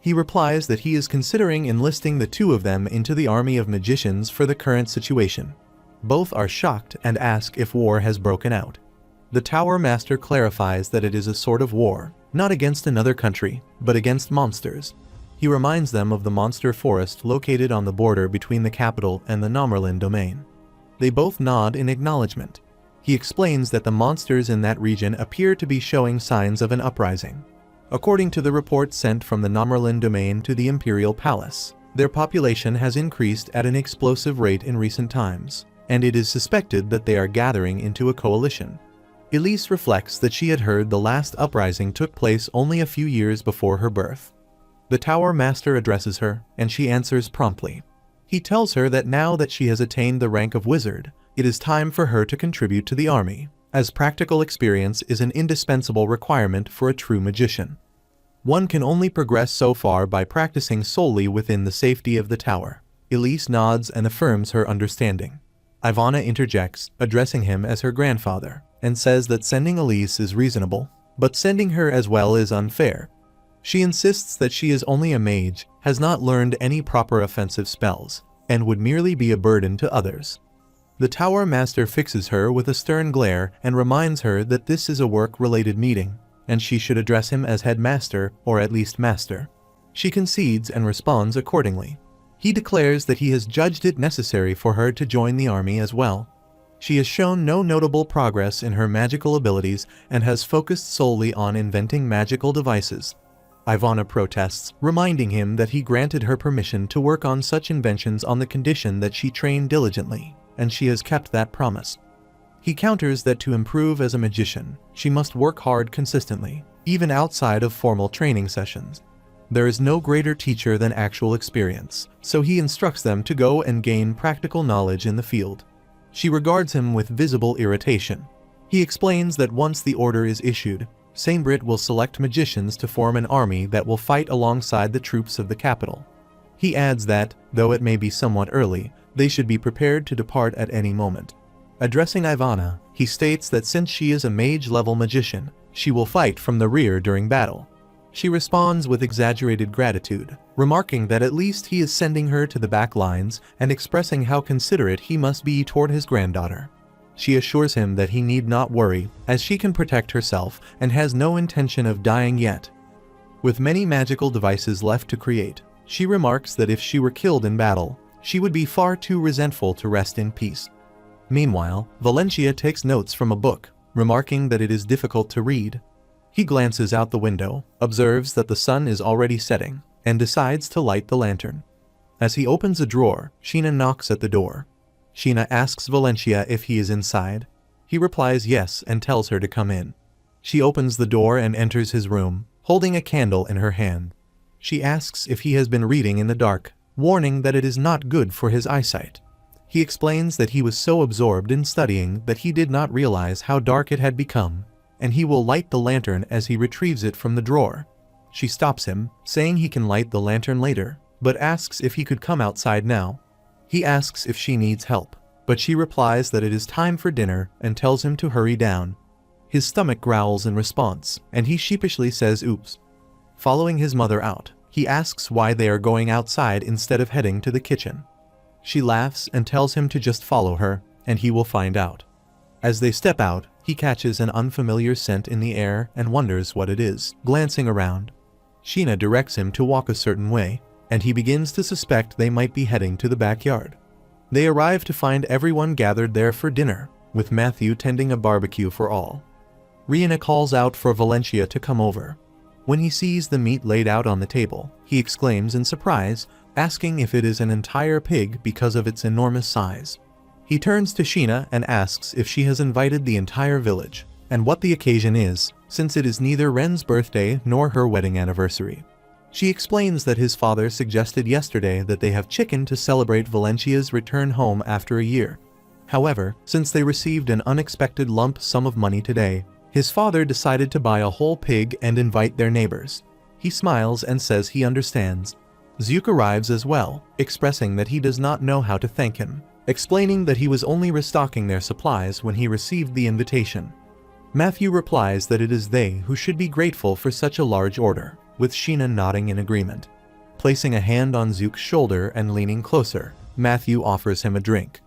He replies that he is considering enlisting the two of them into the army of magicians for the current situation. Both are shocked and ask if war has broken out. The Tower Master clarifies that it is a sort of war, not against another country, but against monsters. He reminds them of the monster forest located on the border between the capital and the Nommerlin domain. They both nod in acknowledgement. He explains that the monsters in that region appear to be showing signs of an uprising. According to the report sent from the Nommerlin domain to the Imperial Palace, their population has increased at an explosive rate in recent times, and it is suspected that they are gathering into a coalition. Elise reflects that she had heard the last uprising took place only a few years before her birth. The Tower Master addresses her, and she answers promptly. He tells her that now that she has attained the rank of wizard, it is time for her to contribute to the army, as practical experience is an indispensable requirement for a true magician. One can only progress so far by practicing solely within the safety of the tower. Elise nods and affirms her understanding. Ivana interjects, addressing him as her grandfather, and says that sending Elise is reasonable, but sending her as well is unfair. She insists that she is only a mage, has not learned any proper offensive spells, and would merely be a burden to others. The Tower Master fixes her with a stern glare and reminds her that this is a work-related meeting, and she should address him as headmaster or at least master. She concedes and responds accordingly. He declares that he has judged it necessary for her to join the army as well. She has shown no notable progress in her magical abilities and has focused solely on inventing magical devices. Ivana protests, reminding him that he granted her permission to work on such inventions on the condition that she train diligently, and she has kept that promise. He counters that to improve as a magician, she must work hard consistently, even outside of formal training sessions. There is no greater teacher than actual experience, so he instructs them to go and gain practical knowledge in the field. She regards him with visible irritation. He explains that once the order is issued, Sainbrit will select magicians to form an army that will fight alongside the troops of the capital. He adds that, though it may be somewhat early, they should be prepared to depart at any moment. Addressing Ivana, he states that since she is a mage-level magician, she will fight from the rear during battle. She responds with exaggerated gratitude, remarking that at least he is sending her to the back lines and expressing how considerate he must be toward his granddaughter. She assures him that he need not worry, as she can protect herself and has no intention of dying yet. With many magical devices left to create, she remarks that if she were killed in battle, she would be far too resentful to rest in peace. Meanwhile, Valencia takes notes from a book, remarking that it is difficult to read. He glances out the window, observes that the sun is already setting, and decides to light the lantern. As he opens a drawer, Sheena knocks at the door. Sheena asks Valencia if he is inside. He replies yes and tells her to come in. She opens the door and enters his room, holding a candle in her hand. She asks if he has been reading in the dark, warning that it is not good for his eyesight. He explains that he was so absorbed in studying that he did not realize how dark it had become, and he will light the lantern as he retrieves it from the drawer. She stops him, saying he can light the lantern later, but asks if he could come outside now. He asks if she needs help. but she replies that it is time for dinner and tells him to hurry down. His stomach growls in response, and he sheepishly says oops. Following his mother out, he asks why they are going outside instead of heading to the kitchen. She laughs and tells him to just follow her, and he will find out. As they step out, he catches an unfamiliar scent in the air and wonders what it is. Glancing around, Sheena directs him to walk a certain way, and he begins to suspect they might be heading to the backyard. They arrive to find everyone gathered there for dinner, with Matthew tending a barbecue for all. Rihanna calls out for Valencia to come over. When he sees the meat laid out on the table, he exclaims in surprise, asking if it is an entire pig because of its enormous size. He turns to Sheena and asks if she has invited the entire village, and what the occasion is, since it is neither Ren's birthday nor her wedding anniversary. She explains that his father suggested yesterday that they have chicken to celebrate Valencia's return home after a year. However, since they received an unexpected lump sum of money today, his father decided to buy a whole pig and invite their neighbors. He smiles and says he understands. Zook arrives as well, expressing that he does not know how to thank him, explaining that he was only restocking their supplies when he received the invitation. Matthew replies that it is they who should be grateful for such a large order, with Sheena nodding in agreement. Placing a hand on Zook's shoulder and leaning closer, Matthew offers him a drink.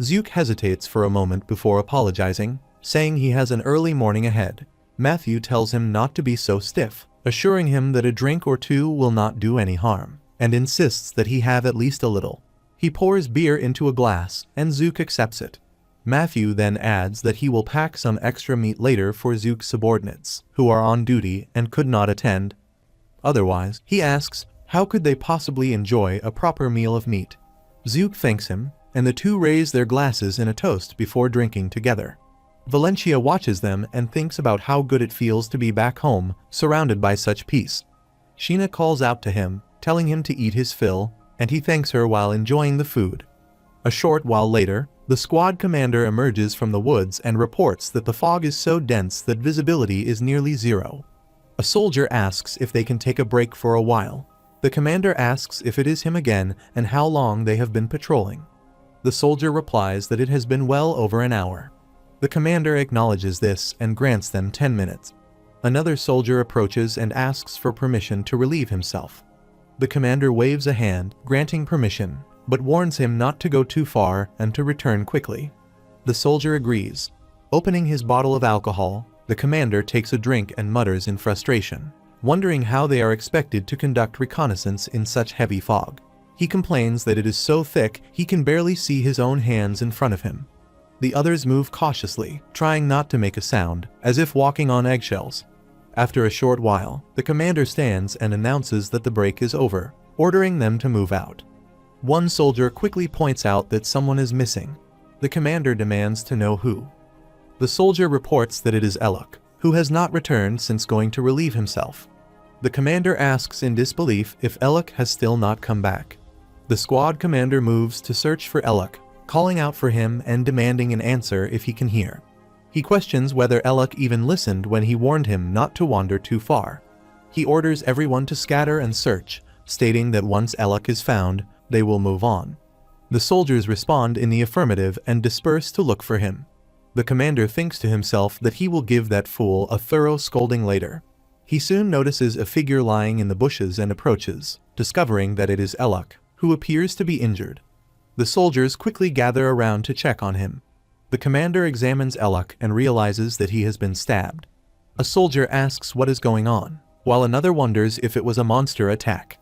Zook hesitates for a moment before apologizing, saying he has an early morning ahead. Matthew tells him not to be so stiff, assuring him that a drink or two will not do any harm, and insists that he have at least a little. He pours beer into a glass, and Zook accepts it. Matthew then adds that he will pack some extra meat later for Zook's subordinates, who are on duty and could not attend. Otherwise, he asks, how could they possibly enjoy a proper meal of meat? Zook thanks him, and the two raise their glasses in a toast before drinking together. Valencia watches them and thinks about how good it feels to be back home, surrounded by such peace. Sheena calls out to him, telling him to eat his fill, and he thanks her while enjoying the food. A short while later, the squad commander emerges from the woods and reports that the fog is so dense that visibility is nearly zero. A soldier asks if they can take a break for a while. The commander asks if it is him again and how long they have been patrolling. The soldier replies that it has been well over an hour. The commander acknowledges this and grants them 10 minutes. Another soldier approaches and asks for permission to relieve himself. The commander waves a hand, granting permission, but warns him not to go too far and to return quickly. The soldier agrees. Opening his bottle of alcohol, the commander takes a drink and mutters in frustration, wondering how they are expected to conduct reconnaissance in such heavy fog. He complains that it is so thick he can barely see his own hands in front of him. The others move cautiously, trying not to make a sound, as if walking on eggshells. After a short while, the commander stands and announces that the break is over, ordering them to move out. One soldier quickly points out that someone is missing. The commander demands to know who. The soldier reports that it is Elok, who has not returned since going to relieve himself. The commander asks in disbelief if Elok has still not come back. The squad commander moves to search for Elok, calling out for him and demanding an answer if he can hear. He questions whether Elok even listened when he warned him not to wander too far. He orders everyone to scatter and search, stating that once Elok is found, they will move on. The soldiers respond in the affirmative and disperse to look for him. The commander thinks to himself that he will give that fool a thorough scolding later. He soon notices a figure lying in the bushes and approaches, discovering that it is Elok, who appears to be injured. The soldiers quickly gather around to check on him. The commander examines Elok and realizes that he has been stabbed. A soldier asks what is going on, while another wonders if it was a monster attack.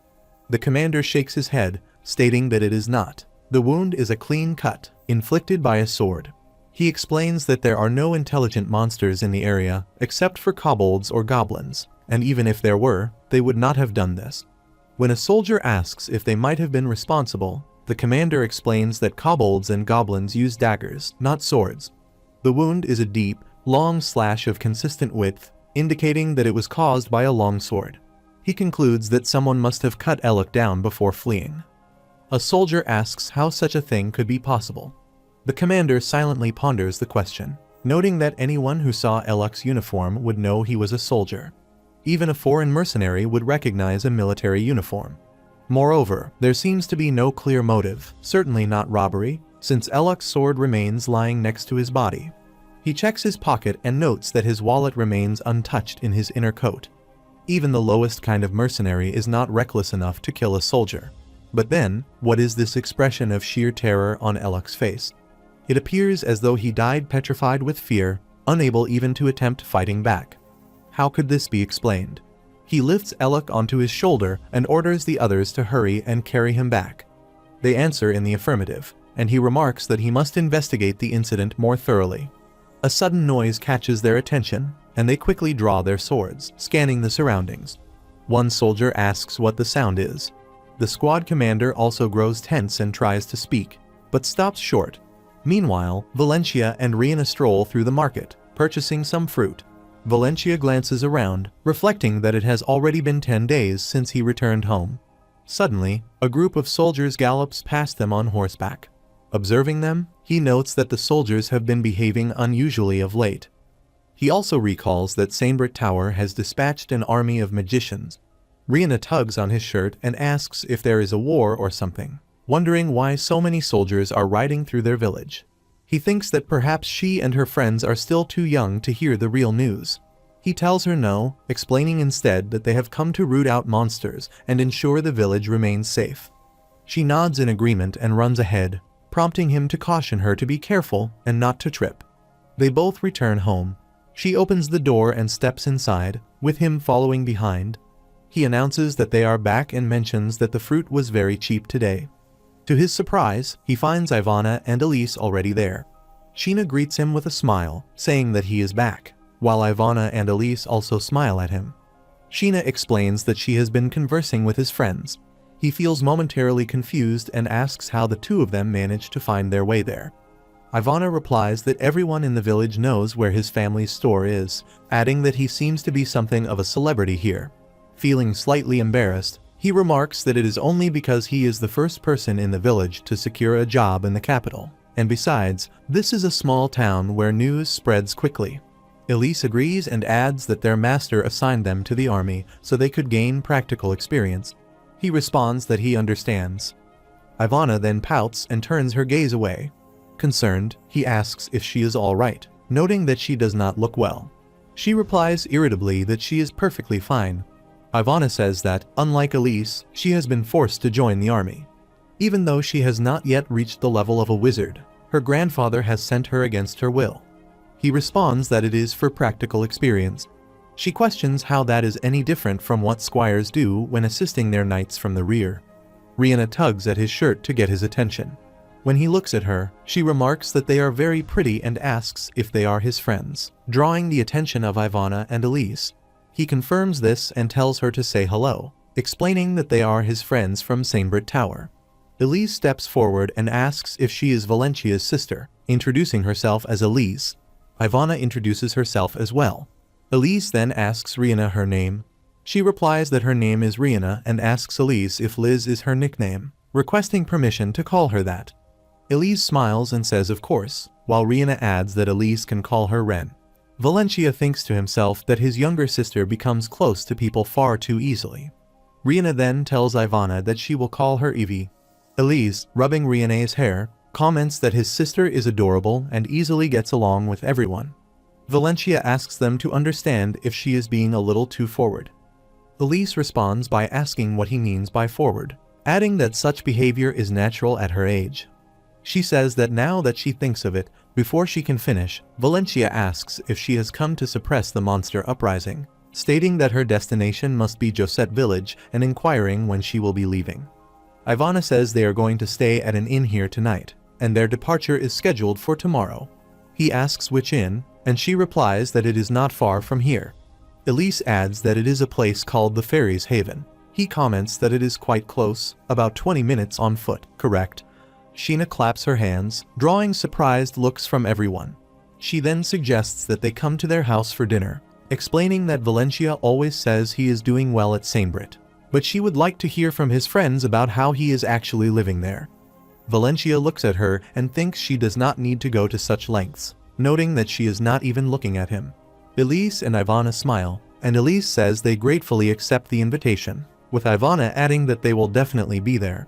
The commander shakes his head, stating that it is not. The wound is a clean cut, inflicted by a sword. He explains that there are no intelligent monsters in the area, except for kobolds or goblins, and even if there were, they would not have done this. When a soldier asks if they might have been responsible, the commander explains that kobolds and goblins use daggers, not swords. The wound is a deep, long slash of consistent width, indicating that it was caused by a long sword. He concludes that someone must have cut Elok down before fleeing. A soldier asks how such a thing could be possible. The commander silently ponders the question, noting that anyone who saw Elok's uniform would know he was a soldier. Even a foreign mercenary would recognize a military uniform. Moreover, there seems to be no clear motive, certainly not robbery, since Elok's sword remains lying next to his body. He checks his pocket and notes that his wallet remains untouched in his inner coat. Even the lowest kind of mercenary is not reckless enough to kill a soldier. But then, what is this expression of sheer terror on Elok's face? It appears as though he died petrified with fear, unable even to attempt fighting back. How could this be explained? He lifts Elok onto his shoulder and orders the others to hurry and carry him back. They answer in the affirmative, and he remarks that he must investigate the incident more thoroughly. A sudden noise catches their attention, and they quickly draw their swords, scanning the surroundings. One soldier asks what the sound is. The squad commander also grows tense and tries to speak, but stops short. Meanwhile, Valencia and Rihanna stroll through the market, purchasing some fruit. Valencia glances around, reflecting that it has already been 10 days since he returned home. Suddenly, a group of soldiers gallops past them on horseback. Observing them, he notes that the soldiers have been behaving unusually of late. He also recalls that Sainbrit Tower has dispatched an army of magicians. Rihanna tugs on his shirt and asks if there is a war or something, wondering why so many soldiers are riding through their village. He thinks that perhaps she and her friends are still too young to hear the real news. He tells her no, explaining instead that they have come to root out monsters and ensure the village remains safe. She nods in agreement and runs ahead, prompting him to caution her to be careful and not to trip. They both return home. She opens the door and steps inside, with him following behind. He announces that they are back and mentions that the fruit was very cheap today. To his surprise, he finds Ivana and Elise already there. Sheena greets him with a smile, saying that he is back, while Ivana and Elise also smile at him. Sheena explains that she has been conversing with his friends. He feels momentarily confused and asks how the two of them managed to find their way there. Ivana replies that everyone in the village knows where his family's store is, adding that he seems to be something of a celebrity here. Feeling slightly embarrassed, he remarks that it is only because he is the first person in the village to secure a job in the capital, and besides, this is a small town where news spreads quickly. Elise agrees and adds that their master assigned them to the army so they could gain practical experience. He responds that he understands. Ivana then pouts and turns her gaze away. Concerned, he asks if she is all right, noting that she does not look well. She replies irritably that she is perfectly fine. Ivana says that, unlike Elise, she has been forced to join the army. Even though she has not yet reached the level of a wizard, her grandfather has sent her against her will. He responds that it is for practical experience. She questions how that is any different from what squires do when assisting their knights from the rear. Rihanna tugs at his shirt to get his attention. When he looks at her, she remarks that they are very pretty and asks if they are his friends, drawing the attention of Ivana and Elise. He confirms this and tells her to say hello, explaining that they are his friends from Sainbrit Tower. Elise steps forward and asks if she is Valencia's sister, introducing herself as Elise. Ivana introduces herself as well. Elise then asks Rihanna her name. She replies that her name is Rihanna and asks Elise if Liz is her nickname, requesting permission to call her that. Elise smiles and says of course, while Rihanna adds that Elise can call her Ren. Valencia thinks to himself that his younger sister becomes close to people far too easily. Rihanna then tells Ivana that she will call her Evie. Elise, rubbing Rihanna's hair, comments that his sister is adorable and easily gets along with everyone. Valencia asks them to understand if she is being a little too forward. Elise responds by asking what he means by forward, adding that such behavior is natural at her age. She says that now that she thinks of it, before she can finish, Valencia asks if she has come to suppress the monster uprising, stating that her destination must be Josette village and inquiring when she will be leaving. Ivana says they are going to stay at an inn here tonight, and their departure is scheduled for tomorrow. He asks which inn, and she replies that it is not far from here. Elise adds that it is a place called the Fairies' Haven. He comments that it is quite close, about 20 minutes on foot, correct? Sheena claps her hands, drawing surprised looks from everyone. She then suggests that they come to their house for dinner, explaining that Valencia always says he is doing well at Sainbrit, but she would like to hear from his friends about how he is actually living there. Valencia looks at her and thinks she does not need to go to such lengths, noting that she is not even looking at him. Elise and Ivana smile, and Elise says they gratefully accept the invitation, with Ivana adding that they will definitely be there.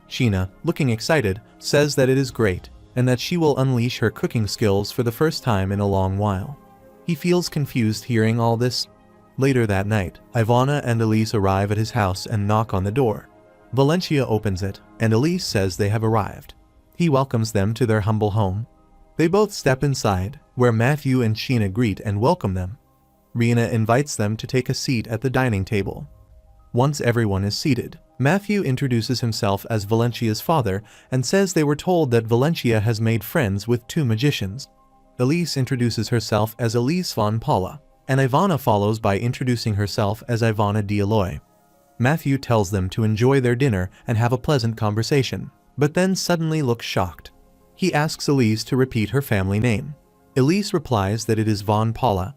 Sheena, looking excited, says that it is great, and that she will unleash her cooking skills for the first time in a long while. He feels confused hearing all this. Later that night, Ivana and Elise arrive at his house and knock on the door. Valencia opens it, and Elise says they have arrived. He welcomes them to their humble home. They both step inside, where Matthew and Sheena greet and welcome them. Rihanna invites them to take a seat at the dining table. Once everyone is seated, Matthew introduces himself as Valencia's father and says they were told that Valencia has made friends with 2 magicians. Elise introduces herself as Elise von Paula, and Ivana follows by introducing herself as Ivana D'Aloy. Matthew tells them to enjoy their dinner and have a pleasant conversation, but then suddenly looks shocked. He asks Elise to repeat her family name. Elise replies that it is von Paula.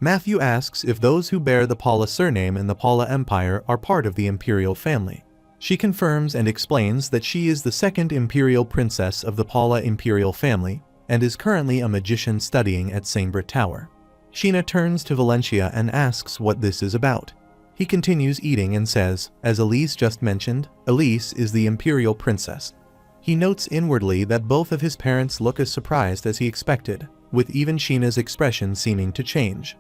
Matthew asks if those who bear the Paula surname in the Paula Empire are part of the imperial family. She confirms and explains that she is the 2nd imperial princess of the Paula imperial family and is currently a magician studying at Saimbra Tower. Sheena turns to Valencia and asks what this is about. He continues eating and says, as Elise just mentioned, Elise is the imperial princess. He notes inwardly that both of his parents look as surprised as he expected, with even Sheena's expression seeming to change.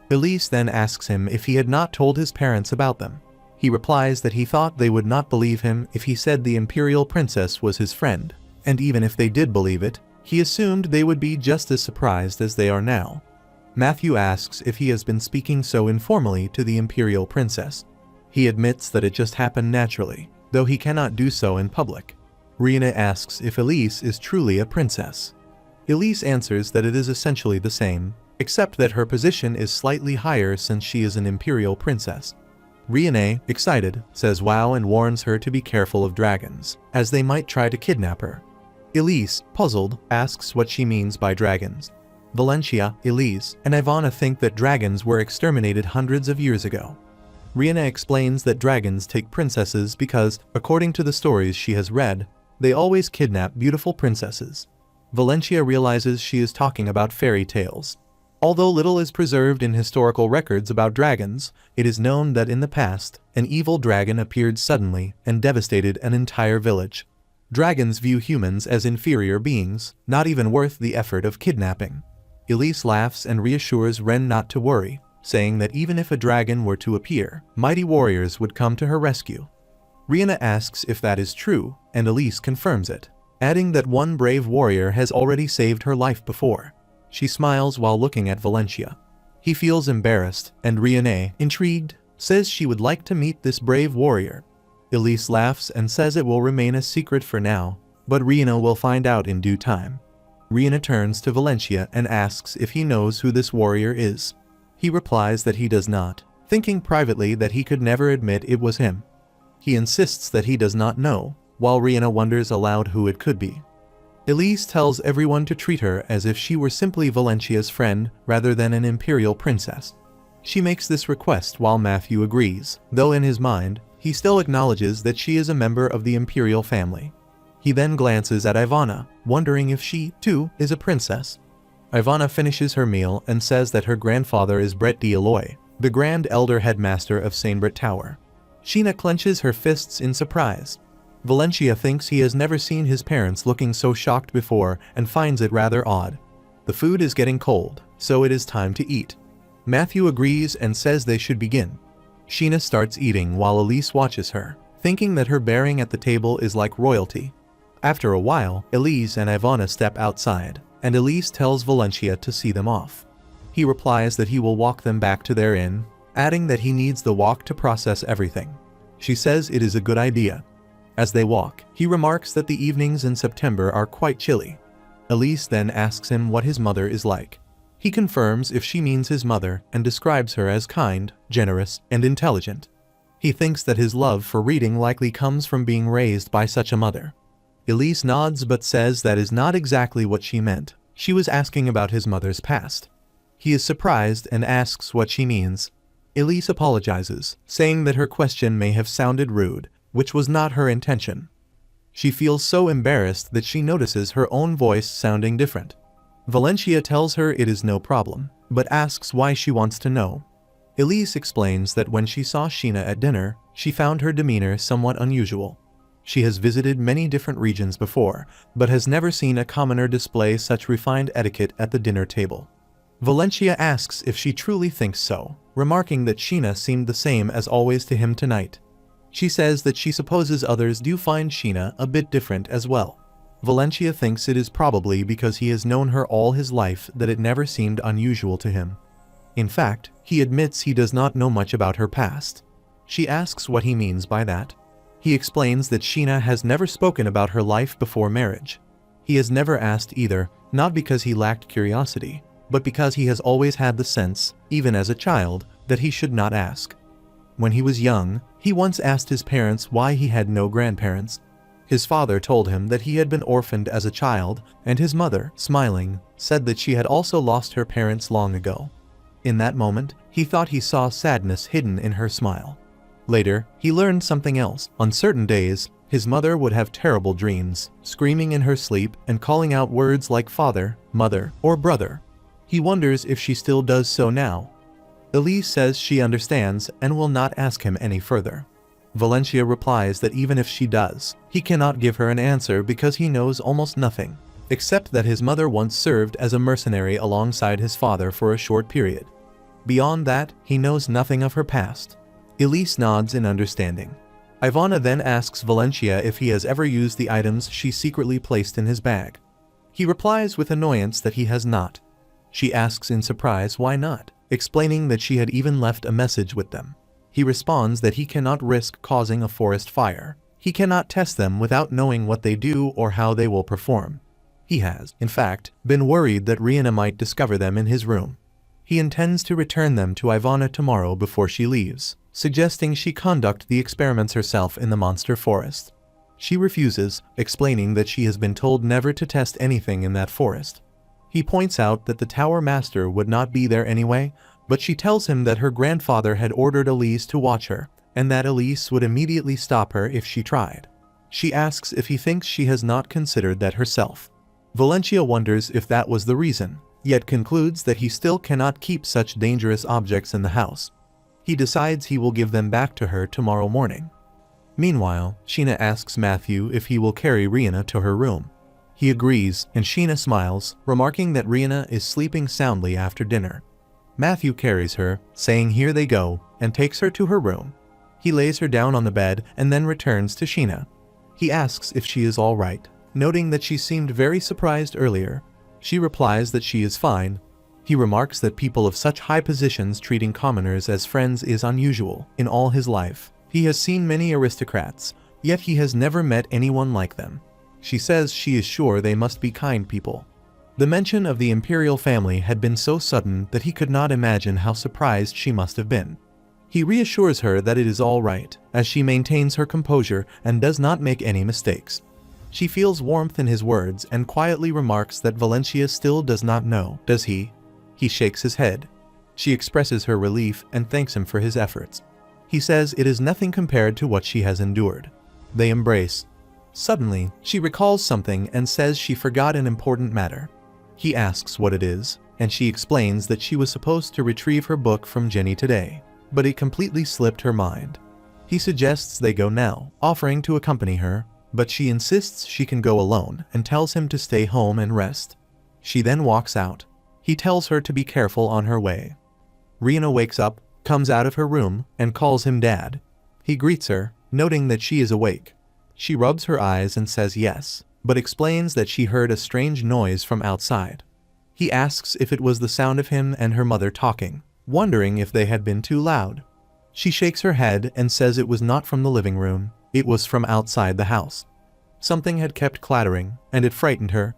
Elise then asks him if he had not told his parents about them. He replies that he thought they would not believe him if he said the imperial princess was his friend, and even if they did believe it, he assumed they would be just as surprised as they are now. Matthew asks if he has been speaking so informally to the imperial princess. He admits that it just happened naturally, though he cannot do so in public. Rihanna asks if Elise is truly a princess. Elise answers that it is essentially the same, except that her position is slightly higher since she is an imperial princess. Rihanna, excited, says wow and warns her to be careful of dragons, as they might try to kidnap her. Elise, puzzled, asks what she means by dragons. Valencia, Elise, and Ivana think that dragons were exterminated hundreds of years ago. Rihanna explains that dragons take princesses because, according to the stories she has read, they always kidnap beautiful princesses. Valencia realizes she is talking about fairy tales. Although little is preserved in historical records about dragons, it is known that in the past, an evil dragon appeared suddenly and devastated an entire village. Dragons view humans as inferior beings, not even worth the effort of kidnapping. Elise laughs and reassures Ren not to worry, saying that even if a dragon were to appear, mighty warriors would come to her rescue. Rihanna asks if that is true, and Elise confirms it, adding that one brave warrior has already saved her life before. She smiles while looking at Valencia. He feels embarrassed, and Rihanna, intrigued, says she would like to meet this brave warrior. Elise laughs and says it will remain a secret for now, but Rihanna will find out in due time. Rihanna turns to Valencia and asks if he knows who this warrior is. He replies that he does not, thinking privately that he could never admit it was him. He insists that he does not know, while Rihanna wonders aloud who it could be. Elise tells everyone to treat her as if she were simply Valencia's friend rather than an imperial princess. She makes this request while Matthew agrees, though in his mind, he still acknowledges that she is a member of the imperial family. He then glances at Ivana, wondering if she, too, is a princess. Ivana finishes her meal and says that her grandfather is Brett D'Aloy, the Grand Elder Headmaster of Saimbra Tower. Sheena clenches her fists in surprise. Valencia thinks he has never seen his parents looking so shocked before and finds it rather odd. The food is getting cold, so it is time to eat. Matthew agrees and says they should begin. Sheena starts eating while Elise watches her, thinking that her bearing at the table is like royalty. After a while, Elise and Ivana step outside, and Elise tells Valencia to see them off. He replies that he will walk them back to their inn, adding that he needs the walk to process everything. She says it is a good idea. As they walk, he remarks that the evenings in September are quite chilly. Elise then asks him what his mother is like. He confirms if she means his mother and describes her as kind, generous, and intelligent. He thinks that his love for reading likely comes from being raised by such a mother. Elise nods but says that is not exactly what she meant. She was asking about his mother's past. He is surprised and asks what she means. Elise apologizes, saying that her question may have sounded rude, which was not her intention. She feels so embarrassed that she notices her own voice sounding different. Valencia tells her it is no problem, but asks why she wants to know. Elise explains that when she saw Sheena at dinner, she found her demeanor somewhat unusual. She has visited many different regions before, but has never seen a commoner display such refined etiquette at the dinner table. Valencia asks if she truly thinks so, remarking that Sheena seemed the same as always to him tonight. She says that she supposes others do find Sheena a bit different as well. Valencia thinks it is probably because he has known her all his life that it never seemed unusual to him. In fact, he admits he does not know much about her past. She asks what he means by that. He explains that Sheena has never spoken about her life before marriage. He has never asked either, not because he lacked curiosity, but because he has always had the sense, even as a child, that he should not ask. When he was young, he once asked his parents why he had no grandparents. His father told him that he had been orphaned as a child, and his mother, smiling, said that she had also lost her parents long ago. In that moment, he thought he saw sadness hidden in her smile. Later, he learned something else. On certain days, his mother would have terrible dreams, screaming in her sleep and calling out words like father, mother, or brother. He wonders if she still does so now. Elise says she understands and will not ask him any further. Valencia replies that even if she does, he cannot give her an answer because he knows almost nothing, except that his mother once served as a mercenary alongside his father for a short period. Beyond that, he knows nothing of her past. Elise nods in understanding. Ivana then asks Valencia if he has ever used the items she secretly placed in his bag. He replies with annoyance that he has not. She asks in surprise why not, explaining that she had even left a message with them. He responds that he cannot risk causing a forest fire. He cannot test them without knowing what they do or how they will perform. He has, in fact, been worried that Rihanna might discover them in his room. He intends to return them to Ivana tomorrow before she leaves, suggesting she conduct the experiments herself in the monster forest. She refuses, explaining that she has been told never to test anything in that forest. He points out that the Tower Master would not be there anyway, but she tells him that her grandfather had ordered Elise to watch her, and that Elise would immediately stop her if she tried. She asks if he thinks she has not considered that herself. Valencia wonders if that was the reason, yet concludes that he still cannot keep such dangerous objects in the house. He decides he will give them back to her tomorrow morning. Meanwhile, Sheena asks Matthew if he will carry Rihanna to her room. He agrees, and Sheena smiles, remarking that Rihanna is sleeping soundly after dinner. Matthew carries her, saying here they go, and takes her to her room. He lays her down on the bed and then returns to Sheena. He asks if she is all right, noting that she seemed very surprised earlier. She replies that she is fine. He remarks that people of such high positions treating commoners as friends is unusual. In all his life, he has seen many aristocrats, yet he has never met anyone like them. She says she is sure they must be kind people. The mention of the imperial family had been so sudden that he could not imagine how surprised she must have been. He reassures her that it is all right, as she maintains her composure and does not make any mistakes. She feels warmth in his words and quietly remarks that Valencia still does not know, does he? He shakes his head. She expresses her relief and thanks him for his efforts. He says it is nothing compared to what she has endured. They embrace. Suddenly, she recalls something and says she forgot an important matter. He asks what it is, and she explains that she was supposed to retrieve her book from Jenny today, but it completely slipped her mind. He suggests they go now, offering to accompany her, but she insists she can go alone and tells him to stay home and rest. She then walks out. He tells her to be careful on her way. Rihanna wakes up, comes out of her room, and calls him Dad. He greets her, noting that she is awake. She rubs her eyes and says yes, but explains that she heard a strange noise from outside. He asks if it was the sound of him and her mother talking, wondering if they had been too loud. She shakes her head and says it was not from the living room, it was from outside the house. Something had kept clattering, and it frightened her.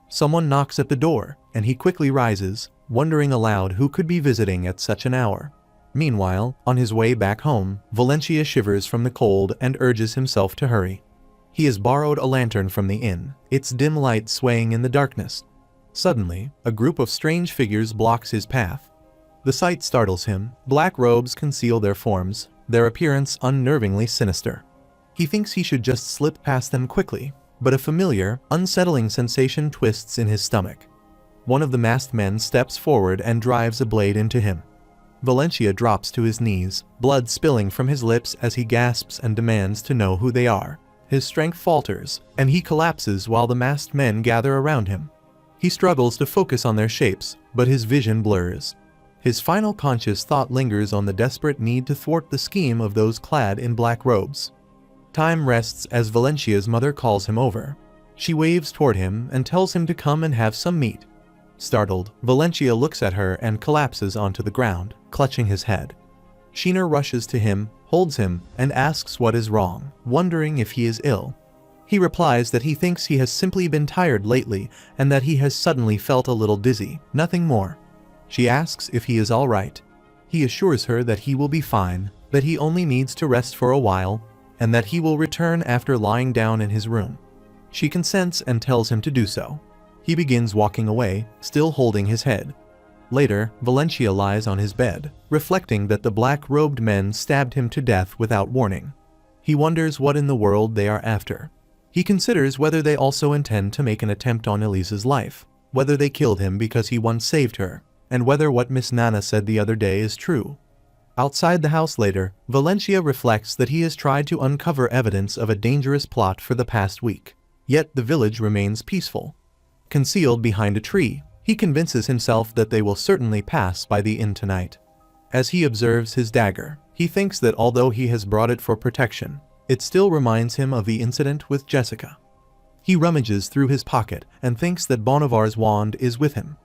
Someone knocks at the door, and he quickly rises, wondering aloud who could be visiting at such an hour. Meanwhile, on his way back home, Valencia shivers from the cold and urges himself to hurry. He has borrowed a lantern from the inn, its dim light swaying in the darkness. Suddenly, a group of strange figures blocks his path. The sight startles him. Black robes conceal their forms, their appearance unnervingly sinister. He thinks he should just slip past them quickly, but a familiar, unsettling sensation twists in his stomach. One of the masked men steps forward and drives a blade into him. Valencia drops to his knees, blood spilling from his lips as he gasps and demands to know who they are. His strength falters, and he collapses while the masked men gather around him. He struggles to focus on their shapes, but his vision blurs. His final conscious thought lingers on the desperate need to thwart the scheme of those clad in black robes. Time rests as Valencia's mother calls him over. She waves toward him and tells him to come and have some meat. Startled, Valencia looks at her and collapses onto the ground, clutching his head. Sheena rushes to him, holds him, and asks what is wrong, wondering if he is ill. He replies that he thinks he has simply been tired lately and that he has suddenly felt a little dizzy, nothing more. She asks if he is all right. He assures her that he will be fine, that he only needs to rest for a while, and that he will return after lying down in his room. She consents and tells him to do so. He begins walking away, still holding his head. Later, Valencia lies on his bed, reflecting that the black-robed men stabbed him to death without warning. He wonders what in the world they are after. He considers whether they also intend to make an attempt on Elise's life, whether they killed him because he once saved her, and whether what Miss Nana said the other day is true. Outside the house later, Valencia reflects that he has tried to uncover evidence of a dangerous plot for the past week. Yet the village remains peaceful. Concealed behind a tree, he convinces himself that they will certainly pass by the inn tonight. As he observes his dagger, he thinks that although he has brought it for protection, it still reminds him of the incident with Jessica. He rummages through his pocket and thinks that Bonivar's wand is with him.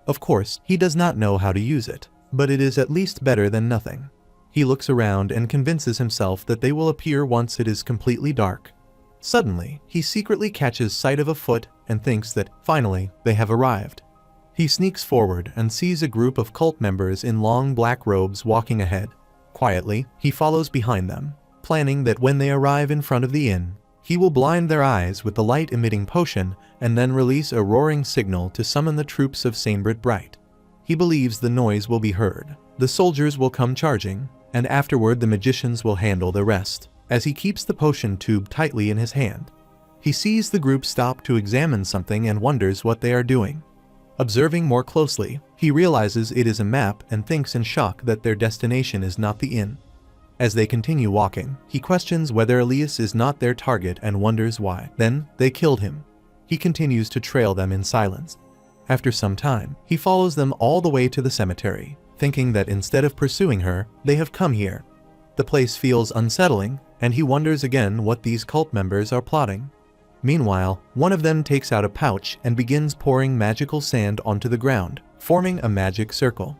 Of course, he does not know how to use it, but it is at least better than nothing. He looks around and convinces himself that they will appear once it is completely dark. Suddenly, he secretly catches sight of a foot and thinks that, finally, they have arrived. He sneaks forward and sees a group of cult members in long black robes walking ahead. Quietly, he follows behind them, planning that when they arrive in front of the inn, he will blind their eyes with the light-emitting potion and then release a roaring signal to summon the troops of Sainbrit Bright. He believes the noise will be heard, the soldiers will come charging, and afterward the magicians will handle the rest, as he keeps the potion tube tightly in his hand. He sees the group stop to examine something and wonders what they are doing. Observing more closely, he realizes it is a map and thinks in shock that their destination is not the inn. As they continue walking, he questions whether Elias is not their target and wonders why. Then, they killed him. He continues to trail them in silence. After some time, he follows them all the way to the cemetery, thinking that instead of pursuing her, they have come here. The place feels unsettling, and he wonders again what these cult members are plotting. Meanwhile, one of them takes out a pouch and begins pouring magical sand onto the ground, forming a magic circle.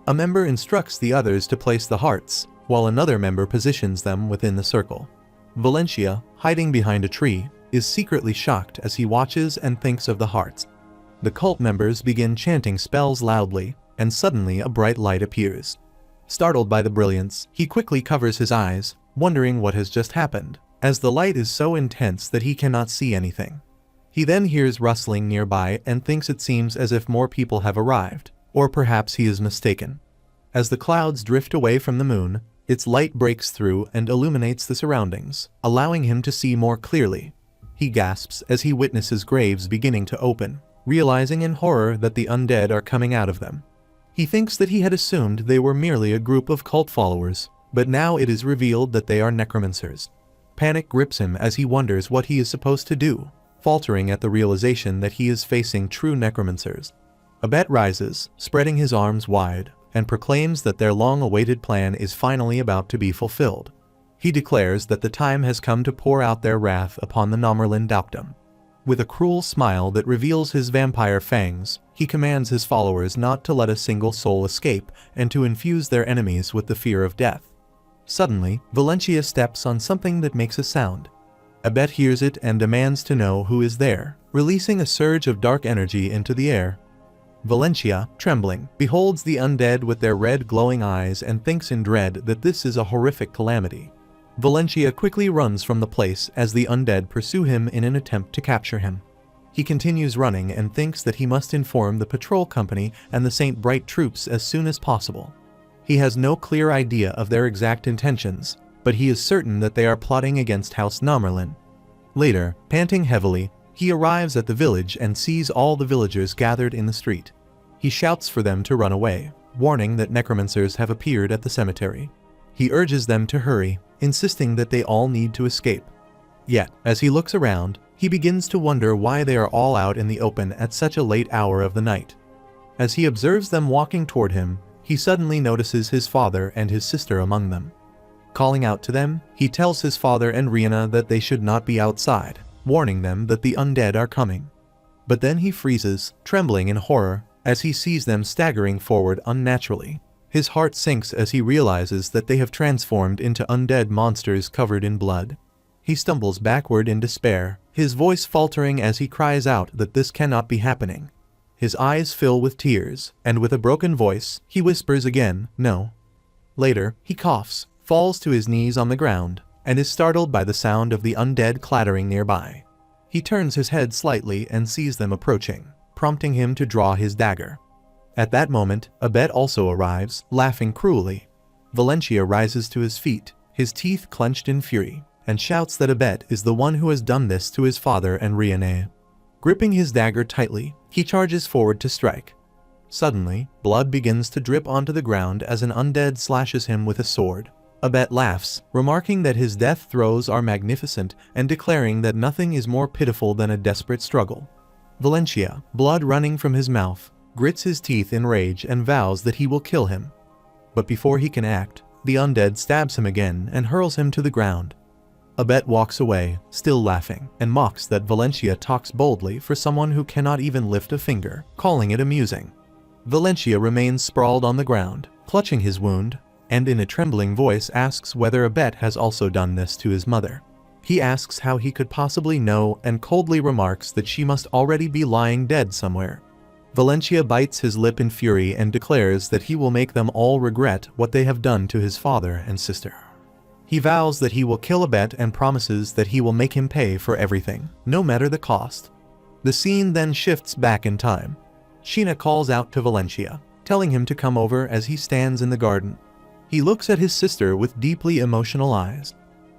A member instructs the others to place the hearts, while another member positions them within the circle. Valencia, hiding behind a tree, is secretly shocked as he watches and thinks of the hearts. The cult members begin chanting spells loudly, and suddenly a bright light appears. Startled by the brilliance, he quickly covers his eyes, wondering what has just happened, as the light is so intense that he cannot see anything. He then hears rustling nearby and thinks it seems as if more people have arrived, or perhaps he is mistaken. As the clouds drift away from the moon, its light breaks through and illuminates the surroundings, allowing him to see more clearly. He gasps as he witnesses graves beginning to open, realizing in horror that the undead are coming out of them. He thinks that he had assumed they were merely a group of cult followers, but now it is revealed that they are necromancers. Panic grips him as he wonders what he is supposed to do, faltering at the realization that he is facing true necromancers. Abet rises, spreading his arms wide, and proclaims that their long-awaited plan is finally about to be fulfilled. He declares that the time has come to pour out their wrath upon the Nomerlin Daptum. With a cruel smile that reveals his vampire fangs, he commands his followers not to let a single soul escape and to infuse their enemies with the fear of death. Suddenly, Valencia steps on something that makes a sound. Abet hears it and demands to know who is there, releasing a surge of dark energy into the air. Valencia, trembling, beholds the undead with their red glowing eyes and thinks in dread that this is a horrific calamity. Valencia quickly runs from the place as the undead pursue him in an attempt to capture him. He continues running and thinks that he must inform the patrol company and the St. Bright troops as soon as possible. He has no clear idea of their exact intentions, but he is certain that they are plotting against House Nomerlin. Later, panting heavily, he arrives at the village and sees all the villagers gathered in the street. He shouts for them to run away, warning that necromancers have appeared at the cemetery. He urges them to hurry, insisting that they all need to escape. Yet, as he looks around, he begins to wonder why they are all out in the open at such a late hour of the night. As he observes them walking toward him, he suddenly notices his father and his sister among them. Calling out to them, he tells his father and Rihanna that they should not be outside, warning them that the undead are coming. But then he freezes, trembling in horror, as he sees them staggering forward unnaturally. His heart sinks as he realizes that they have transformed into undead monsters covered in blood. He stumbles backward in despair, his voice faltering as he cries out that this cannot be happening. His eyes fill with tears, and with a broken voice, he whispers again, "No." Later, he coughs, falls to his knees on the ground, and is startled by the sound of the undead clattering nearby. He turns his head slightly and sees them approaching, prompting him to draw his dagger. At that moment, Abed also arrives, laughing cruelly. Valencia rises to his feet, his teeth clenched in fury, and shouts that Abed is the one who has done this to his father and Rihanna. Gripping his dagger tightly, he charges forward to strike. Suddenly, blood begins to drip onto the ground as an undead slashes him with a sword. Abed laughs, remarking that his death throes are magnificent and declaring that nothing is more pitiful than a desperate struggle. Valencia, blood running from his mouth, grits his teeth in rage and vows that he will kill him. But before he can act, the undead stabs him again and hurls him to the ground. Abed walks away, still laughing, and mocks that Valencia talks boldly for someone who cannot even lift a finger, calling it amusing. Valencia remains sprawled on the ground, clutching his wound, and in a trembling voice asks whether Abed has also done this to his mother. He asks how he could possibly know and coldly remarks that she must already be lying dead somewhere. Valencia bites his lip in fury and declares that he will make them all regret what they have done to his father and sister. He vows that he will kill Abed and promises that he will make him pay for everything, no matter the cost. The scene then shifts back in time. Sheena calls out to Valencia, telling him to come over as he stands in the garden. He looks at his sister with deeply emotional eyes.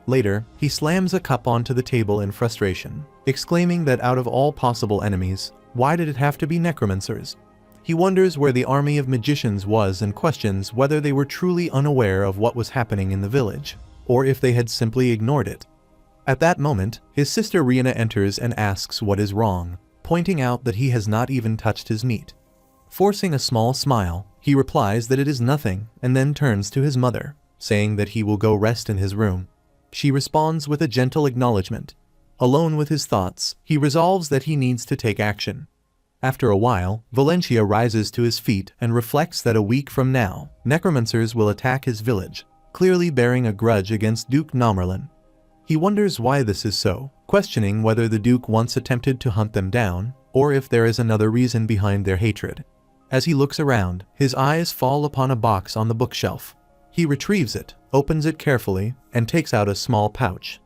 Later, he slams a cup onto the table in frustration, exclaiming that out of all possible enemies, why did it have to be necromancers? He wonders where the army of magicians was and questions whether they were truly unaware of what was happening in the village, or if they had simply ignored it. At that moment, his sister Rihanna enters and asks what is wrong, pointing out that he has not even touched his meat. Forcing a small smile, he replies that it is nothing and then turns to his mother, saying that he will go rest in his room. She responds with a gentle acknowledgement. Alone with his thoughts, he resolves that he needs to take action. After a while, Valencia rises to his feet and reflects that a week from now, necromancers will attack his village, clearly bearing a grudge against Duke Nomerlin. He wonders why this is so, questioning whether the Duke once attempted to hunt them down, or if there is another reason behind their hatred. As he looks around, his eyes fall upon a box on the bookshelf. He retrieves it, opens it carefully, and takes out a small pouch.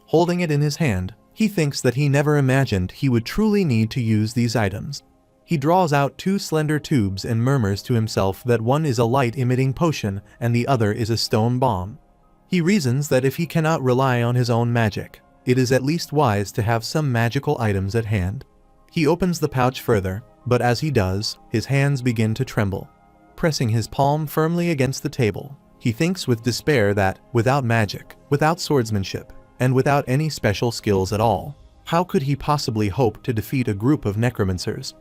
Holding it in his hand, he thinks that he never imagined he would truly need to use these items. He draws out two slender tubes and murmurs to himself that one is a light-emitting potion and the other is a stone bomb. He reasons that if he cannot rely on his own magic, it is at least wise to have some magical items at hand. He opens the pouch further, but as he does, his hands begin to tremble. Pressing his palm firmly against the table, he thinks with despair that, without magic, without swordsmanship, and without any special skills at all, how could he possibly hope to defeat a group of necromancers?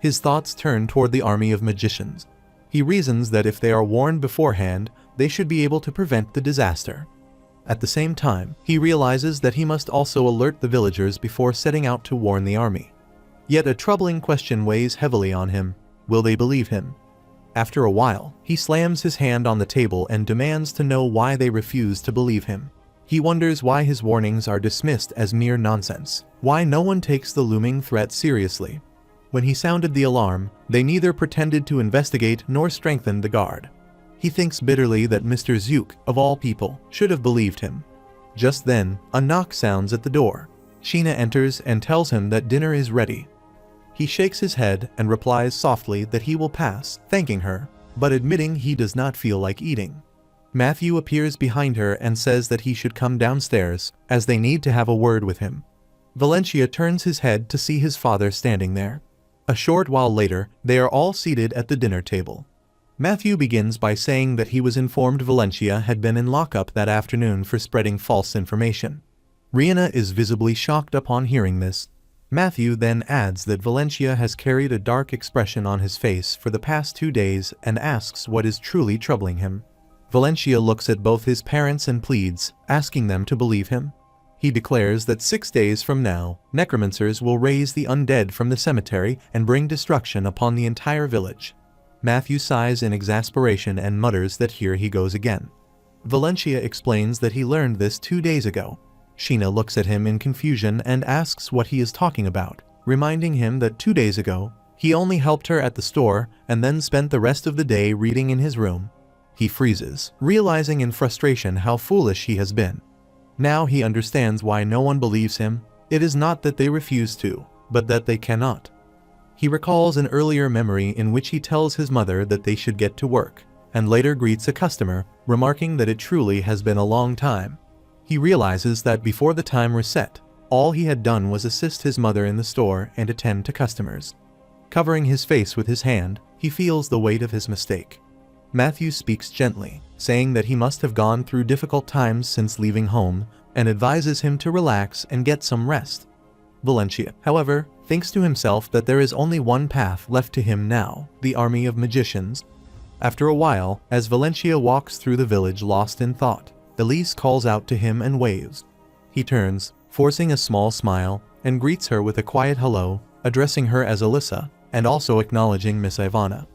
His thoughts turn toward the army of magicians. He reasons that if they are warned beforehand, they should be able to prevent the disaster. At the same time, he realizes that he must also alert the villagers before setting out to warn the army. Yet a troubling question weighs heavily on him. Will they believe him? After a while, he slams his hand on the table and demands to know why they refuse to believe him. He wonders why his warnings are dismissed as mere nonsense, why no one takes the looming threat seriously. When he sounded the alarm, they neither pretended to investigate nor strengthened the guard. He thinks bitterly that Mr. Zook, of all people, should have believed him. Just then, a knock sounds at the door. Sheena enters and tells him that dinner is ready. He shakes his head and replies softly that he will pass, thanking her, but admitting he does not feel like eating. Matthew appears behind her and says that he should come downstairs, as they need to have a word with him. Valencia turns his head to see his father standing there. A short while later, they are all seated at the dinner table. Matthew begins by saying that he was informed Valencia had been in lockup that afternoon for spreading false information. Rihanna is visibly shocked upon hearing this. Matthew then adds that Valencia has carried a dark expression on his face for the past 2 days and asks what is truly troubling him. Valencia looks at both his parents and pleads, asking them to believe him. He declares that 6 days from now, necromancers will raise the undead from the cemetery and bring destruction upon the entire village. Matthew sighs in exasperation and mutters that here he goes again. Valencia explains that he learned this 2 days ago. Sheena looks at him in confusion and asks what he is talking about, reminding him that 2 days ago, he only helped her at the store and then spent the rest of the day reading in his room. He freezes, realizing in frustration how foolish he has been. Now he understands why no one believes him. It is not that they refuse to, but that they cannot. He recalls an earlier memory in which he tells his mother that they should get to work, and later greets a customer, remarking that it truly has been a long time. He realizes that before the timer set, all he had done was assist his mother in the store and attend to customers. Covering his face with his hand, he feels the weight of his mistake. Matthew speaks gently, saying that he must have gone through difficult times since leaving home, and advises him to relax and get some rest. Valencia, however, thinks to himself that there is only one path left to him now, the army of magicians. After a while, as Valencia walks through the village lost in thought, Elise calls out to him and waves. He turns, forcing a small smile, and greets her with a quiet hello, addressing her as Alyssa, and also acknowledging Miss Ivana.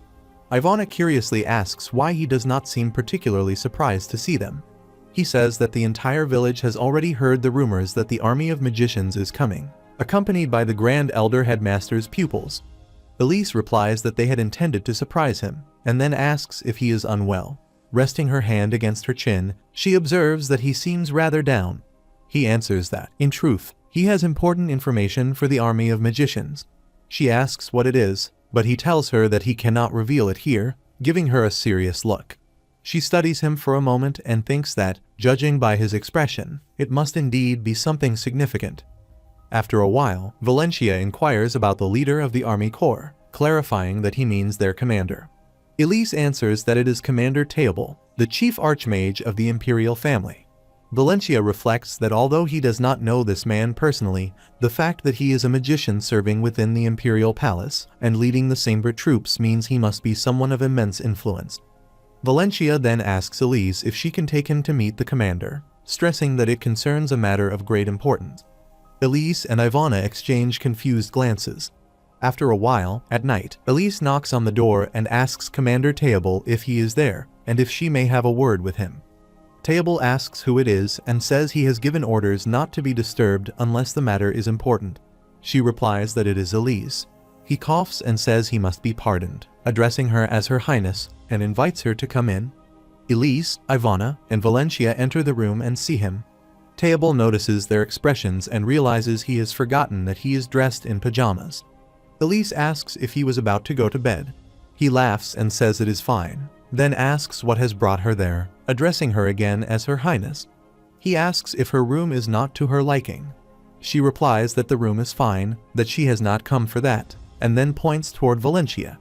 Ivana curiously asks why he does not seem particularly surprised to see them. He says that the entire village has already heard the rumors that the army of magicians is coming, accompanied by the Grand Elder Headmaster's pupils. Elise replies that they had intended to surprise him, and then asks if he is unwell. Resting her hand against her chin, she observes that he seems rather down. He answers that, in truth, he has important information for the army of magicians. She asks what it is, but he tells her that he cannot reveal it here, giving her a serious look. She studies him for a moment and thinks that, judging by his expression, it must indeed be something significant. After a while, Valencia inquires about the leader of the army corps, clarifying that he means their commander. Elise answers that it is Commander Teobald, the chief Archmage of the imperial family. Valencia reflects that although he does not know this man personally, the fact that he is a magician serving within the imperial palace and leading the Sambre troops means he must be someone of immense influence. Valencia then asks Elise if she can take him to meet the commander, stressing that it concerns a matter of great importance. Elise and Ivana exchange confused glances. After a while, at night, Elise knocks on the door and asks Commander Teobald if he is there, and if she may have a word with him. Teobald asks who it is and says he has given orders not to be disturbed unless the matter is important. She replies that it is Elise. He coughs and says he must be pardoned, addressing her as Her Highness, and invites her to come in. Elise, Ivana, and Valencia enter the room and see him. Teobald notices their expressions and realizes he has forgotten that he is dressed in pajamas. Elise asks if he was about to go to bed. He laughs and says it is fine, then asks what has brought her there, addressing her again as Her Highness. He asks if her room is not to her liking. She replies that the room is fine, that she has not come for that, and then points toward Valencia.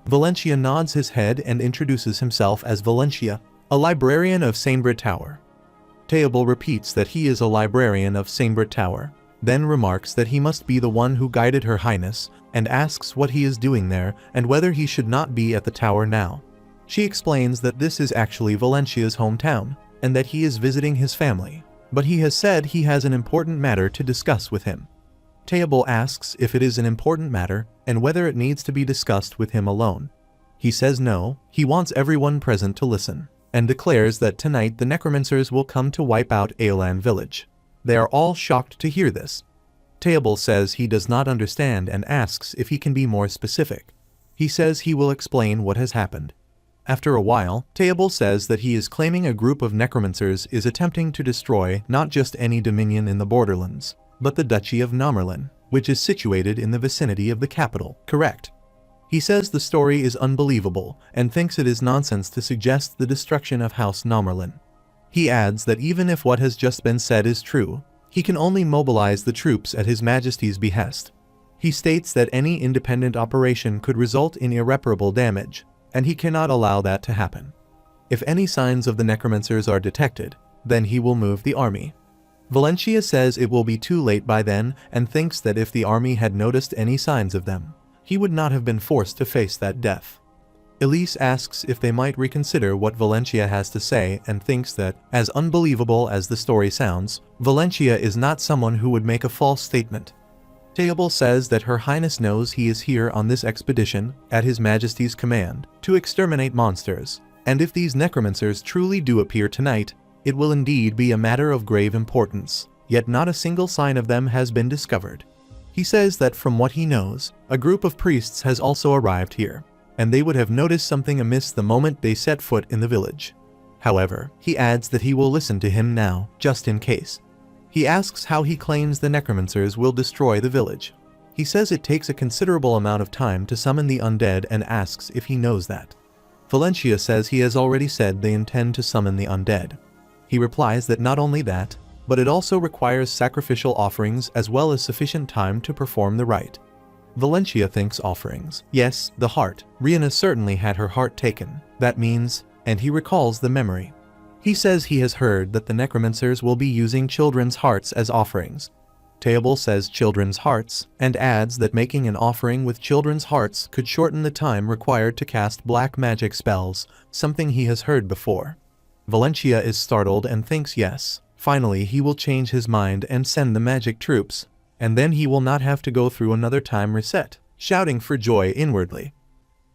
Valencia nods his head and introduces himself as Valencia, a librarian of Sambre Tower. Teobald repeats that he is a librarian of Sambre Tower, then remarks that he must be the one who guided Her Highness, and asks what he is doing there and whether he should not be at the tower now. She explains that this is actually Valencia's hometown, and that he is visiting his family, but he has said he has an important matter to discuss with him. Teobald asks if it is an important matter, and whether it needs to be discussed with him alone. He says no, he wants everyone present to listen, and declares that tonight the necromancers will come to wipe out Aolan village. They are all shocked to hear this. Teobald says he does not understand and asks if he can be more specific. He says he will explain what has happened. After a while, Teobald says that he is claiming a group of necromancers is attempting to destroy not just any dominion in the borderlands, but the Duchy of Nomerlin, which is situated in the vicinity of the capital, correct? He says the story is unbelievable and thinks it is nonsense to suggest the destruction of House Nomerlin. He adds that even if what has just been said is true, he can only mobilize the troops at His Majesty's behest. He states that any independent operation could result in irreparable damage, and he cannot allow that to happen. If any signs of the necromancers are detected, then he will move the army. Valencia says it will be too late by then and thinks that if the army had noticed any signs of them, he would not have been forced to face that death. Elise asks if they might reconsider what Valencia has to say and thinks that, as unbelievable as the story sounds, Valencia is not someone who would make a false statement. Teobald says that Her Highness knows he is here on this expedition, at His Majesty's command, to exterminate monsters, and if these necromancers truly do appear tonight, it will indeed be a matter of grave importance, yet not a single sign of them has been discovered. He says that from what he knows, a group of priests has also arrived here, and they would have noticed something amiss the moment they set foot in the village. However, he adds that he will listen to him now, just in case. He asks how he claims the necromancers will destroy the village. He says it takes a considerable amount of time to summon the undead and asks if he knows that. Valencia says he has already said they intend to summon the undead. He replies that not only that, but it also requires sacrificial offerings as well as sufficient time to perform the rite. Valencia thinks offerings. Yes, the heart. Rihanna certainly had her heart taken. That means, and he recalls the memory. He says he has heard that the necromancers will be using children's hearts as offerings. Teobald says children's hearts, and adds that making an offering with children's hearts could shorten the time required to cast black magic spells, something he has heard before. Valencia is startled and thinks yes, finally he will change his mind and send the magic troops, and then he will not have to go through another time reset, shouting for joy inwardly.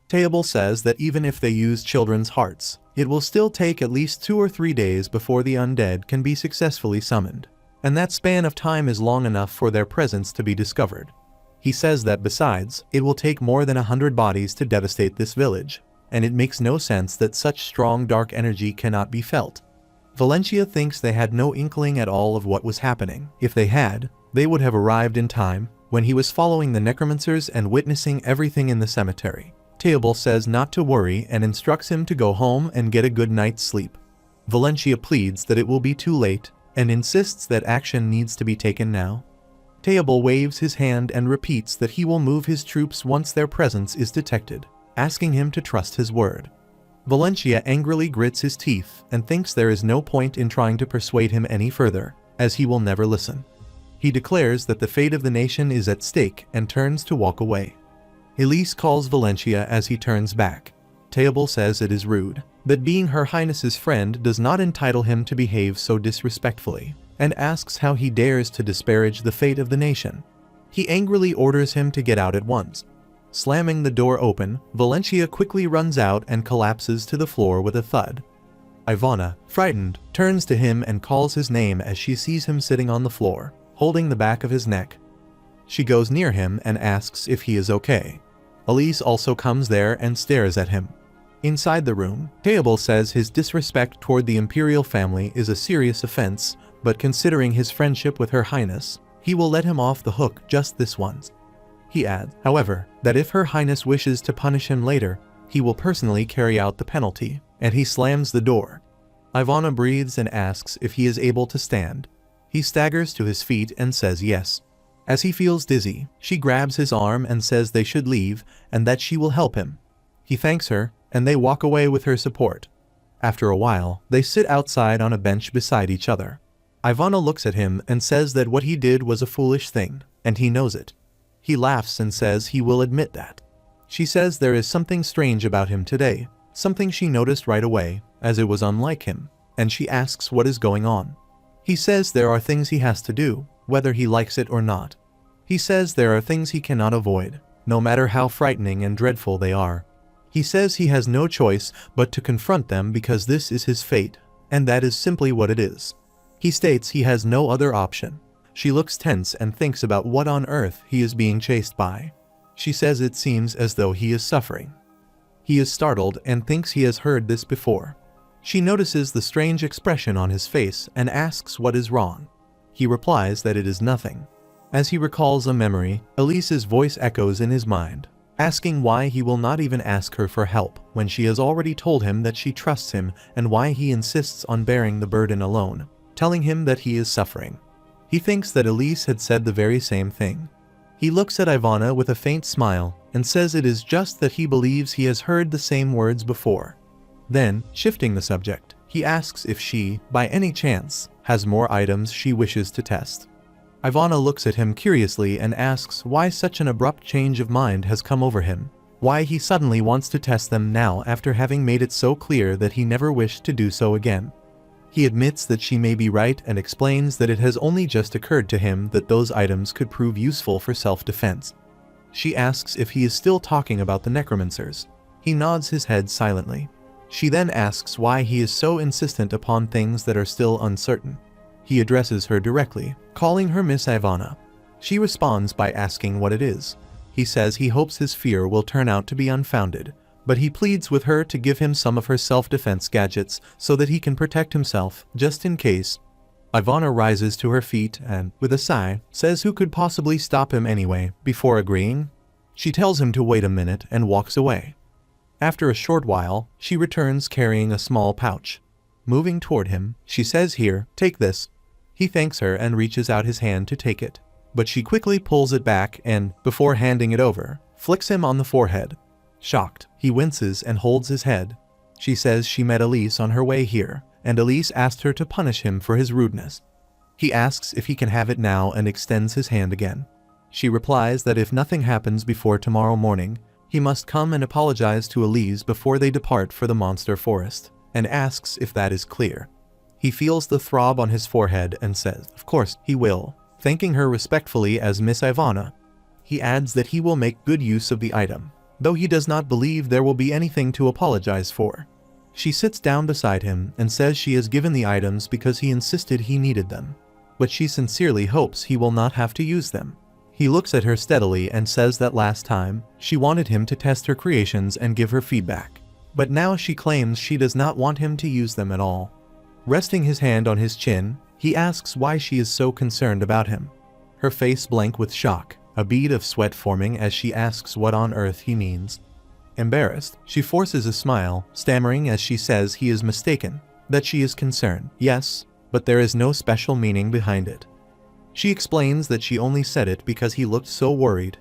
Teobald says that even if they use children's hearts, it will still take at least 2 or 3 days before the undead can be successfully summoned, and that span of time is long enough for their presence to be discovered. He says that besides, it will take more than 100 bodies to devastate this village, and it makes no sense that such strong dark energy cannot be felt. Valencia thinks they had no inkling at all of what was happening. If they had, they would have arrived in time, when he was following the necromancers and witnessing everything in the cemetery. Teobald says not to worry and instructs him to go home and get a good night's sleep. Valencia pleads that it will be too late, and insists that action needs to be taken now. Teobald waves his hand and repeats that he will move his troops once their presence is detected, asking him to trust his word. Valencia angrily grits his teeth and thinks there is no point in trying to persuade him any further, as he will never listen. He declares that the fate of the nation is at stake and turns to walk away. Elise calls Valencia as he turns back. Teobald says it is rude, that being Her Highness's friend does not entitle him to behave so disrespectfully, and asks how he dares to disparage the fate of the nation. He angrily orders him to get out at once. Slamming the door open, Valencia quickly runs out and collapses to the floor with a thud. Ivana, frightened, turns to him and calls his name as she sees him sitting on the floor, holding the back of his neck. She goes near him and asks if he is okay. Elise also comes there and stares at him. Inside the room, Teobald says his disrespect toward the imperial family is a serious offense, but considering his friendship with Her Highness, he will let him off the hook just this once. He adds, however, that if Her Highness wishes to punish him later, he will personally carry out the penalty, and he slams the door. Ivana breathes and asks if he is able to stand. He staggers to his feet and says yes. As he feels dizzy, she grabs his arm and says they should leave and that she will help him. He thanks her, and they walk away with her support. After a while, they sit outside on a bench beside each other. Ivana looks at him and says that what he did was a foolish thing, and he knows it. He laughs and says he will admit that. She says there is something strange about him today, something she noticed right away, as it was unlike him, and she asks what is going on. He says there are things he has to do, whether he likes it or not. He says there are things he cannot avoid, no matter how frightening and dreadful they are. He says he has no choice but to confront them because this is his fate, and that is simply what it is. He states he has no other option. She looks tense and thinks about what on earth he is being chased by. She says it seems as though he is suffering. He is startled and thinks he has heard this before. She notices the strange expression on his face and asks what is wrong. He replies that it is nothing. As he recalls a memory, Elise's voice echoes in his mind, asking why he will not even ask her for help when she has already told him that she trusts him and why he insists on bearing the burden alone, telling him that he is suffering. He thinks that Elise had said the very same thing. He looks at Ivana with a faint smile and says it is just that he believes he has heard the same words before. Then, shifting the subject, He asks if she, by any chance, has more items she wishes to test. Ivana looks at him curiously and asks why such an abrupt change of mind has come over him, why he suddenly wants to test them now after having made it so clear that he never wished to do so again. He admits that she may be right and explains that it has only just occurred to him that those items could prove useful for self-defense. She asks if he is still talking about the necromancers. He nods his head silently. She then asks why he is so insistent upon things that are still uncertain. He addresses her directly, calling her Miss Ivana. She responds by asking what it is. He says he hopes his fear will turn out to be unfounded, but he pleads with her to give him some of her self-defense gadgets so that he can protect himself, just in case. Ivana rises to her feet and, with a sigh, says who could possibly stop him anyway, before agreeing. She tells him to wait a minute and walks away. After a short while, she returns carrying a small pouch. Moving toward him, she says, "Here, take this." He thanks her and reaches out his hand to take it, but she quickly pulls it back and, before handing it over, flicks him on the forehead. Shocked, he winces and holds his head. She says she met Elise on her way here, and Elise asked her to punish him for his rudeness. He asks if he can have it now and extends his hand again. She replies that if nothing happens before tomorrow morning, he must come and apologize to Elise before they depart for the monster forest, and asks if that is clear. He feels the throb on his forehead and says, of course, he will, thanking her respectfully as Miss Ivana. He adds that he will make good use of the item, though he does not believe there will be anything to apologize for. She sits down beside him and says she has given the items because he insisted he needed them, but she sincerely hopes he will not have to use them. He looks at her steadily and says that last time, she wanted him to test her creations and give her feedback, but now she claims she does not want him to use them at all. Resting his hand on his chin, he asks why she is so concerned about him. Her face blank with shock, a bead of sweat forming as she asks what on earth he means. Embarrassed, she forces a smile, stammering as she says he is mistaken, that she is concerned, yes, but there is no special meaning behind it. She explains that she only said it because he looked so worried.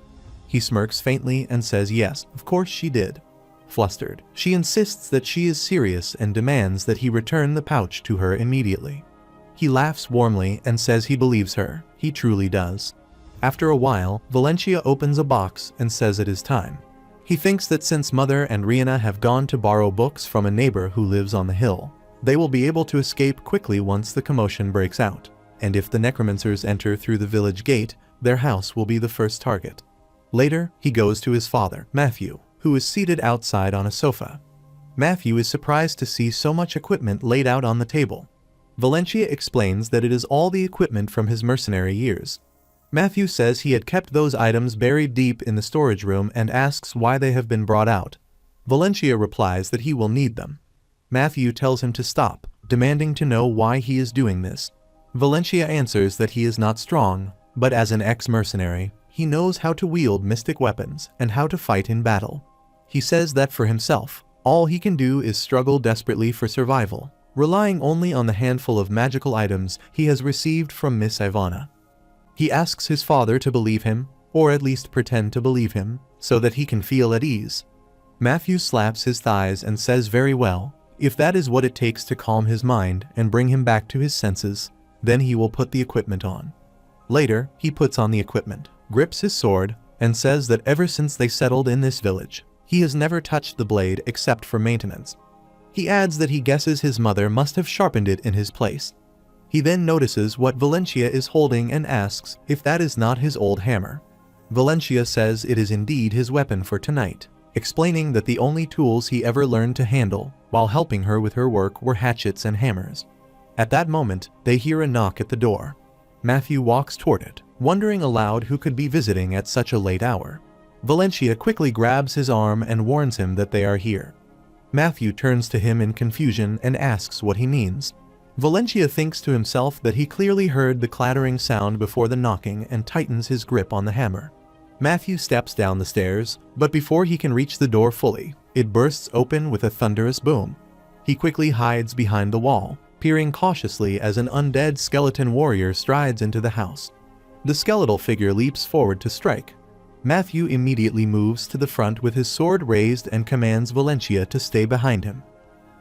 He smirks faintly and says yes, of course she did. Flustered, she insists that she is serious and demands that he return the pouch to her immediately. He laughs warmly and says he believes her. He truly does. After a while, Valencia opens a box and says it is time. He thinks that since Mother and Rihanna have gone to borrow books from a neighbor who lives on the hill, they will be able to escape quickly once the commotion breaks out, and if the necromancers enter through the village gate, their house will be the first target. Later, he goes to his father, Matthew, who is seated outside on a sofa. Matthew is surprised to see so much equipment laid out on the table. Valencia explains that it is all the equipment from his mercenary years. Matthew says he had kept those items buried deep in the storage room and asks why they have been brought out. Valencia replies that he will need them. Matthew tells him to stop, demanding to know why he is doing this. Valencia answers that he is not strong, but as an ex-mercenary, he knows how to wield mystic weapons and how to fight in battle. He says that for himself, all he can do is struggle desperately for survival, relying only on the handful of magical items he has received from Miss Ivana. He asks his father to believe him, or at least pretend to believe him, so that he can feel at ease. Matthew slaps his thighs and says very well, if that is what it takes to calm his mind and bring him back to his senses, then he will put the equipment on. Later, he puts on the equipment, grips his sword, and says that ever since they settled in this village, he has never touched the blade except for maintenance. He adds that he guesses his mother must have sharpened it in his place. He then notices what Valencia is holding and asks if that is not his old hammer. Valencia says it is indeed his weapon for tonight, explaining that the only tools he ever learned to handle while helping her with her work were hatchets and hammers. At that moment, they hear a knock at the door. Matthew walks toward it, wondering aloud who could be visiting at such a late hour. Valencia quickly grabs his arm and warns him that they are here. Matthew turns to him in confusion and asks what he means. Valencia thinks to himself that he clearly heard the clattering sound before the knocking and tightens his grip on the hammer. Matthew steps down the stairs, but before he can reach the door fully, it bursts open with a thunderous boom. He quickly hides behind the wall, peering cautiously as an undead skeleton warrior strides into the house. The skeletal figure leaps forward to strike. Matthew immediately moves to the front with his sword raised and commands Valencia to stay behind him.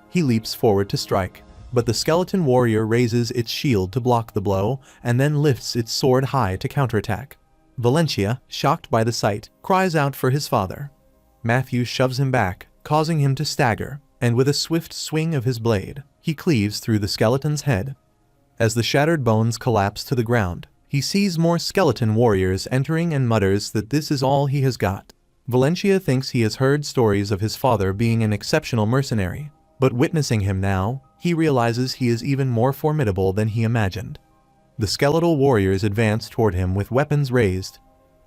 He leaps forward to strike. But the skeleton warrior raises its shield to block the blow, and then lifts its sword high to counterattack. Valencia, shocked by the sight, cries out for his father. Matthew shoves him back, causing him to stagger, and with a swift swing of his blade, he cleaves through the skeleton's head. As the shattered bones collapse to the ground, he sees more skeleton warriors entering and mutters that this is all he has got. Valencia thinks he has heard stories of his father being an exceptional mercenary, but witnessing him now, he realizes he is even more formidable than he imagined. The skeletal warriors advance toward him with weapons raised.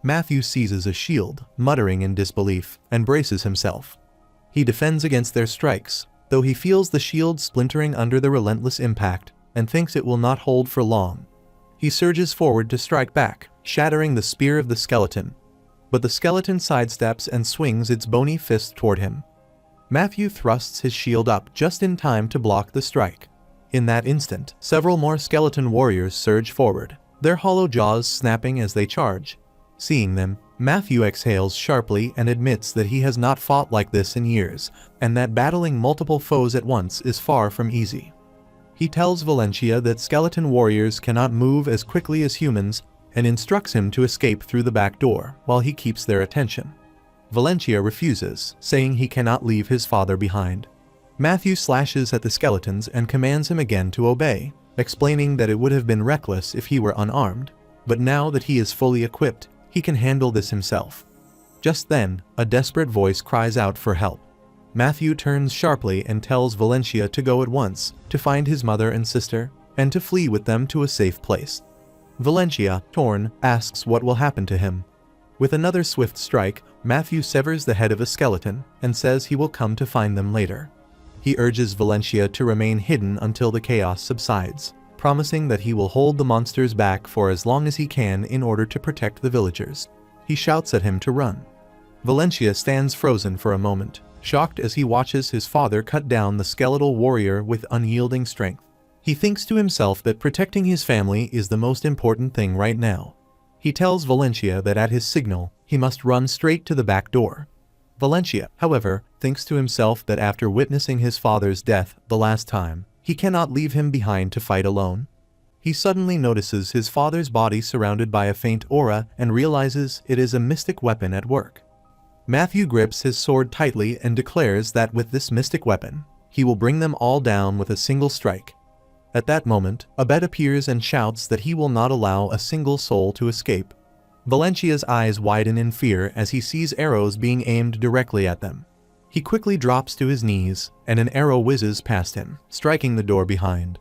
Matthew seizes a shield, muttering in disbelief, and braces himself. He defends against their strikes, though he feels the shield splintering under the relentless impact, and thinks it will not hold for long. He surges forward to strike back, shattering the spear of the skeleton. But the skeleton sidesteps and swings its bony fist toward him. Matthew thrusts his shield up just in time to block the strike. In that instant, several more skeleton warriors surge forward, their hollow jaws snapping as they charge. Seeing them, Matthew exhales sharply and admits that he has not fought like this in years, and that battling multiple foes at once is far from easy. He tells Valencia that skeleton warriors cannot move as quickly as humans, and instructs him to escape through the back door while he keeps their attention. Valencia refuses, saying he cannot leave his father behind. Matthew slashes at the skeletons and commands him again to obey, explaining that it would have been reckless if he were unarmed, but now that he is fully equipped, he can handle this himself. Just then, a desperate voice cries out for help. Matthew turns sharply and tells Valencia to go at once, to find his mother and sister, and to flee with them to a safe place. Valencia, torn, asks what will happen to him. With another swift strike, Matthew severs the head of a skeleton and says he will come to find them later. He urges Valencia to remain hidden until the chaos subsides, promising that he will hold the monsters back for as long as he can in order to protect the villagers. He shouts at him to run. Valencia stands frozen for a moment, shocked as he watches his father cut down the skeletal warrior with unyielding strength. He thinks to himself that protecting his family is the most important thing right now. He tells Valencia that at his signal, he must run straight to the back door. Valencia, however, thinks to himself that after witnessing his father's death the last time, he cannot leave him behind to fight alone. He suddenly notices his father's body surrounded by a faint aura and realizes it is a mystic weapon at work. Matthew grips his sword tightly and declares that with this mystic weapon, he will bring them all down with a single strike. At that moment, Abed appears and shouts that he will not allow a single soul to escape. Valencia's eyes widen in fear as he sees arrows being aimed directly at them. He quickly drops to his knees, and an arrow whizzes past him, striking the door behind.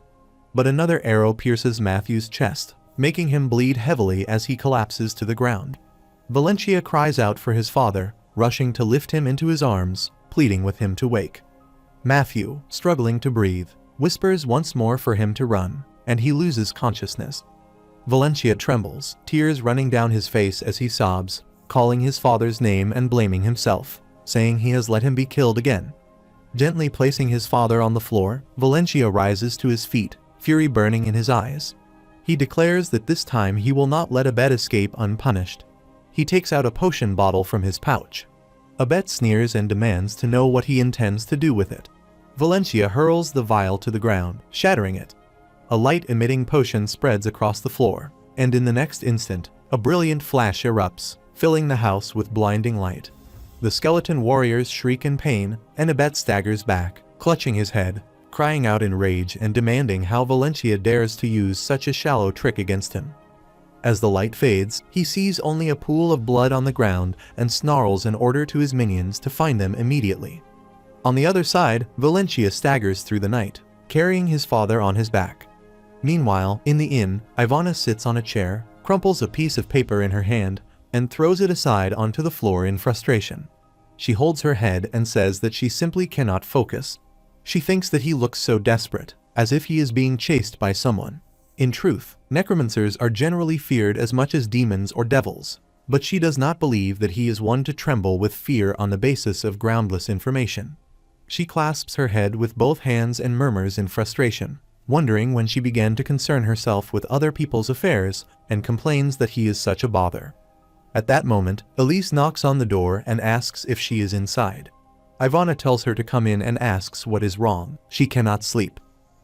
But another arrow pierces Matthew's chest, making him bleed heavily as he collapses to the ground. Valencia cries out for his father, rushing to lift him into his arms, pleading with him to wake. Matthew, struggling to breathe, whispers once more for him to run, and he loses consciousness. Valencia trembles, tears running down his face as he sobs, calling his father's name and blaming himself, saying he has let him be killed again. Gently placing his father on the floor, Valencia rises to his feet, fury burning in his eyes. He declares that this time he will not let Abed escape unpunished. He takes out a potion bottle from his pouch. Abed sneers and demands to know what he intends to do with it. Valencia hurls the vial to the ground, shattering it. A light-emitting potion spreads across the floor, and in the next instant, a brilliant flash erupts, filling the house with blinding light. The skeleton warriors shriek in pain, and Abed staggers back, clutching his head, crying out in rage and demanding how Valencia dares to use such a shallow trick against him. As the light fades, he sees only a pool of blood on the ground and snarls an order to his minions to find them immediately. On the other side, Valencia staggers through the night, carrying his father on his back. Meanwhile, in the inn, Ivana sits on a chair, crumples a piece of paper in her hand, and throws it aside onto the floor in frustration. She holds her head and says that she simply cannot focus. She thinks that he looks so desperate, as if he is being chased by someone. In truth, necromancers are generally feared as much as demons or devils, but she does not believe that he is one to tremble with fear on the basis of groundless information. She clasps her head with both hands and murmurs in frustration, wondering when she began to concern herself with other people's affairs, and complains that he is such a bother. At that moment, Elise knocks on the door and asks if she is inside. Ivana tells her to come in and asks what is wrong. She cannot sleep.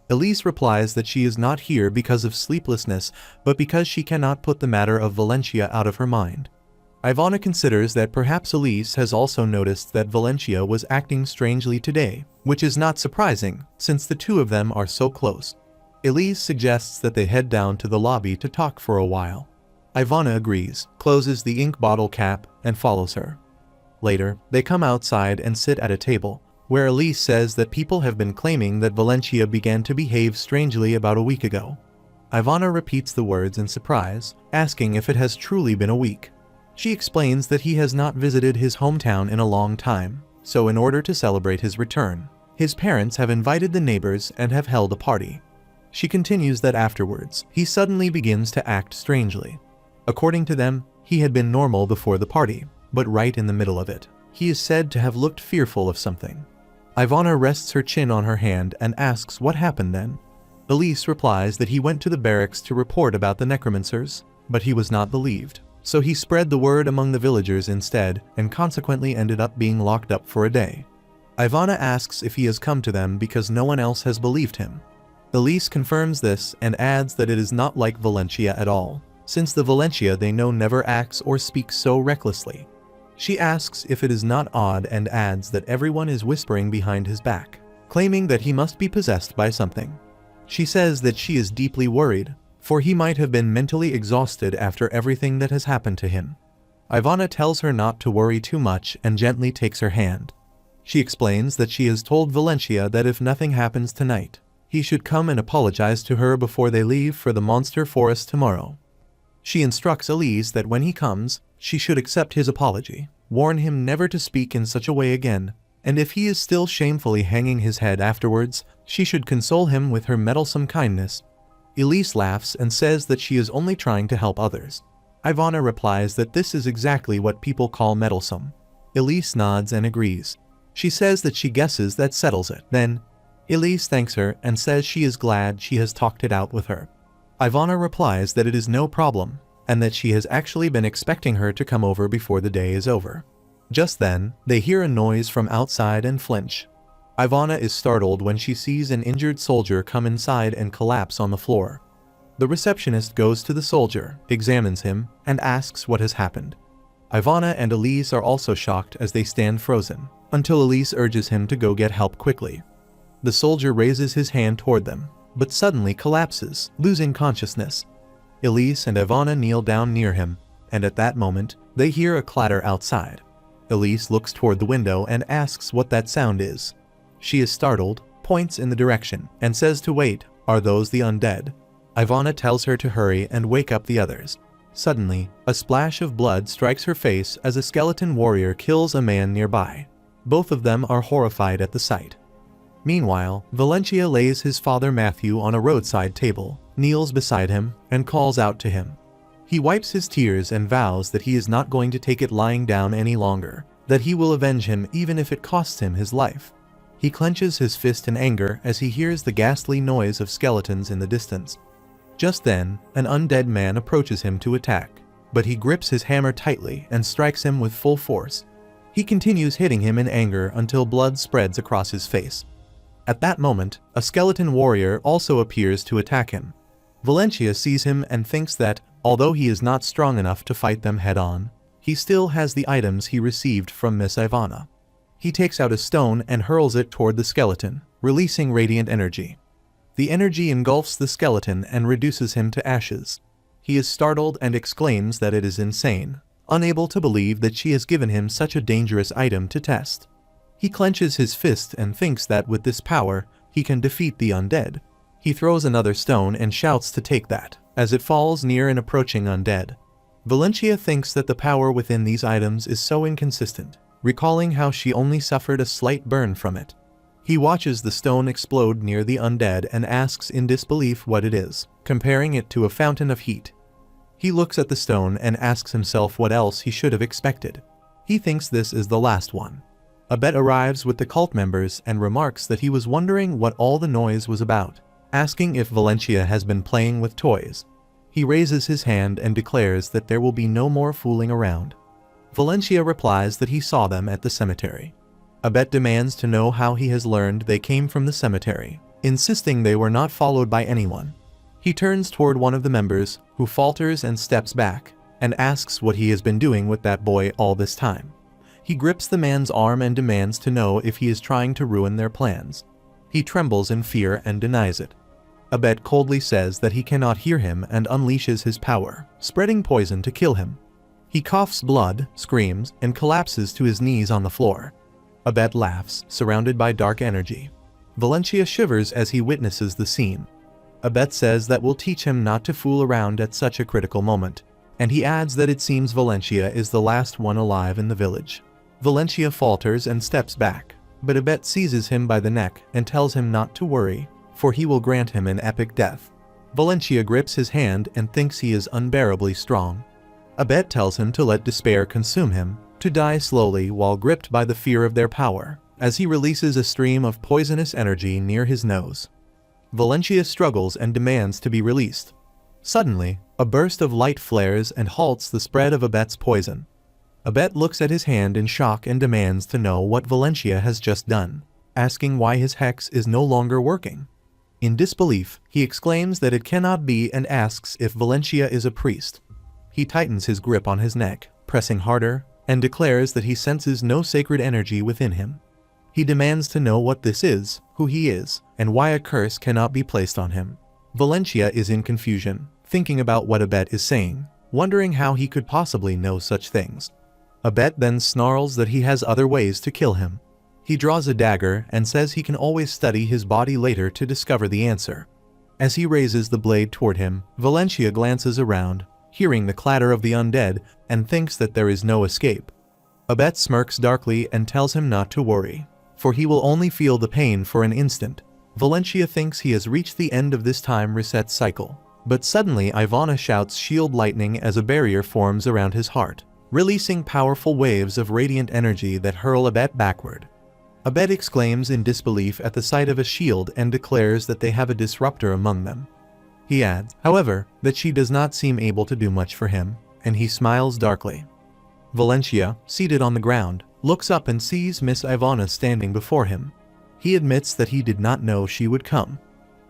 Elise replies that she is not here because of sleeplessness, but because she cannot put the matter of Valencia out of her mind. Ivana considers that perhaps Elise has also noticed that Valencia was acting strangely today, which is not surprising, since the two of them are so close. Elise suggests that they head down to the lobby to talk for a while. Ivana agrees, closes the ink bottle cap, and follows her. Later, they come outside and sit at a table, where Elise says that people have been claiming that Valencia began to behave strangely about a week ago. Ivana repeats the words in surprise, asking if it has truly been a week. She explains that he has not visited his hometown in a long time, so in order to celebrate his return, his parents have invited the neighbors and have held a party. She continues that afterwards, he suddenly begins to act strangely. According to them, he had been normal before the party, but right in the middle of it, he is said to have looked fearful of something. Ivana rests her chin on her hand and asks what happened then. Elise replies that he went to the barracks to report about the necromancers, but he was not believed. So he spread the word among the villagers instead, and consequently ended up being locked up for a day. Ivana asks if he has come to them because no one else has believed him. Elise confirms this and adds that it is not like Valencia at all, since the Valencia they know never acts or speaks so recklessly. She asks if it is not odd and adds that everyone is whispering behind his back, claiming that he must be possessed by something. She says that she is deeply worried, for he might have been mentally exhausted after everything that has happened to him. Ivana tells her not to worry too much and gently takes her hand. She explains that she has told Valencia that if nothing happens tonight, he should come and apologize to her before they leave for the monster forest tomorrow. She instructs Elise that when he comes, she should accept his apology, warn him never to speak in such a way again, and if he is still shamefully hanging his head afterwards, she should console him with her meddlesome kindness. Elise laughs and says that she is only trying to help others. Ivana replies that this is exactly what people call meddlesome. Elise nods and agrees. She says that she guesses that settles it. Then, Elise thanks her and says she is glad she has talked it out with her. Ivana replies that it is no problem, and that she has actually been expecting her to come over before the day is over. Just then, they hear a noise from outside and flinch. Ivana is startled when she sees an injured soldier come inside and collapse on the floor. The receptionist goes to the soldier, examines him, and asks what has happened. Ivana and Elise are also shocked as they stand frozen, until Elise urges him to go get help quickly. The soldier raises his hand toward them, but suddenly collapses, losing consciousness. Elise and Ivana kneel down near him, and at that moment, they hear a clatter outside. Elise looks toward the window and asks what that sound is. She is startled, points in the direction, and says to wait, are those the undead? Ivana tells her to hurry and wake up the others. Suddenly, a splash of blood strikes her face as a skeleton warrior kills a man nearby. Both of them are horrified at the sight. Meanwhile, Valencia lays his father Matthew on a roadside table, kneels beside him, and calls out to him. He wipes his tears and vows that he is not going to take it lying down any longer, that he will avenge him even if it costs him his life. He clenches his fist in anger as he hears the ghastly noise of skeletons in the distance. Just then, an undead man approaches him to attack, but he grips his hammer tightly and strikes him with full force. He continues hitting him in anger until blood spreads across his face. At that moment, a skeleton warrior also appears to attack him. Valencia sees him and thinks that, although he is not strong enough to fight them head-on, he still has the items he received from Miss Ivana. He takes out a stone and hurls it toward the skeleton, releasing radiant energy. The energy engulfs the skeleton and reduces him to ashes. He is startled and exclaims that it is insane, unable to believe that she has given him such a dangerous item to test. He clenches his fist and thinks that with this power, he can defeat the undead. He throws another stone and shouts to take that, as it falls near an approaching undead. Valencia thinks that the power within these items is so inconsistent, recalling how she only suffered a slight burn from it. He watches the stone explode near the undead and asks in disbelief what it is, comparing it to a fountain of heat. He looks at the stone and asks himself what else he should have expected. He thinks this is the last one. Abet arrives with the cult members and remarks that he was wondering what all the noise was about, asking if Valencia has been playing with toys. He raises his hand and declares that there will be no more fooling around. Valencia replies that he saw them at the cemetery. Abet demands to know how he has learned they came from the cemetery, insisting they were not followed by anyone. He turns toward one of the members, who falters and steps back, and asks what he has been doing with that boy all this time. He grips the man's arm and demands to know if he is trying to ruin their plans. He trembles in fear and denies it. Abed coldly says that he cannot hear him and unleashes his power, spreading poison to kill him. He coughs blood, screams, and collapses to his knees on the floor. Abed laughs, surrounded by dark energy. Valencia shivers as he witnesses the scene. Abed says that will teach him not to fool around at such a critical moment, and he adds that it seems Valencia is the last one alive in the village. Valencia falters and steps back, but Abed seizes him by the neck and tells him not to worry, for he will grant him an epic death. Valencia grips his hand and thinks he is unbearably strong. Abed tells him to let despair consume him, to die slowly while gripped by the fear of their power, as he releases a stream of poisonous energy near his nose. Valencia struggles and demands to be released. Suddenly, a burst of light flares and halts the spread of Abed's poison. Abed looks at his hand in shock and demands to know what Valencia has just done, asking why his hex is no longer working. In disbelief, he exclaims that it cannot be and asks if Valencia is a priest. He tightens his grip on his neck, pressing harder, and declares that he senses no sacred energy within him. He demands to know what this is, who he is, and why a curse cannot be placed on him. Valencia is in confusion, thinking about what Abed is saying, wondering how he could possibly know such things. Abed then snarls that he has other ways to kill him. He draws a dagger and says he can always study his body later to discover the answer. As he raises the blade toward him, Valencia glances around, hearing the clatter of the undead, and thinks that there is no escape. Abed smirks darkly and tells him not to worry, for he will only feel the pain for an instant. Valencia thinks he has reached the end of this time reset cycle, but suddenly Ivana shouts shield lightning as a barrier forms around his heart, releasing powerful waves of radiant energy that hurl Abed backward. Abed exclaims in disbelief at the sight of a shield and declares that they have a disruptor among them. He adds, however, that she does not seem able to do much for him, and he smiles darkly. Valencia, seated on the ground, looks up and sees Miss Ivana standing before him. He admits that he did not know she would come.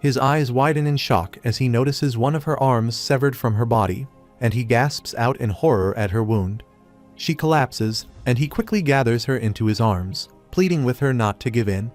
His eyes widen in shock as he notices one of her arms severed from her body, and he gasps out in horror at her wound. She collapses, and he quickly gathers her into his arms, pleading with her not to give in.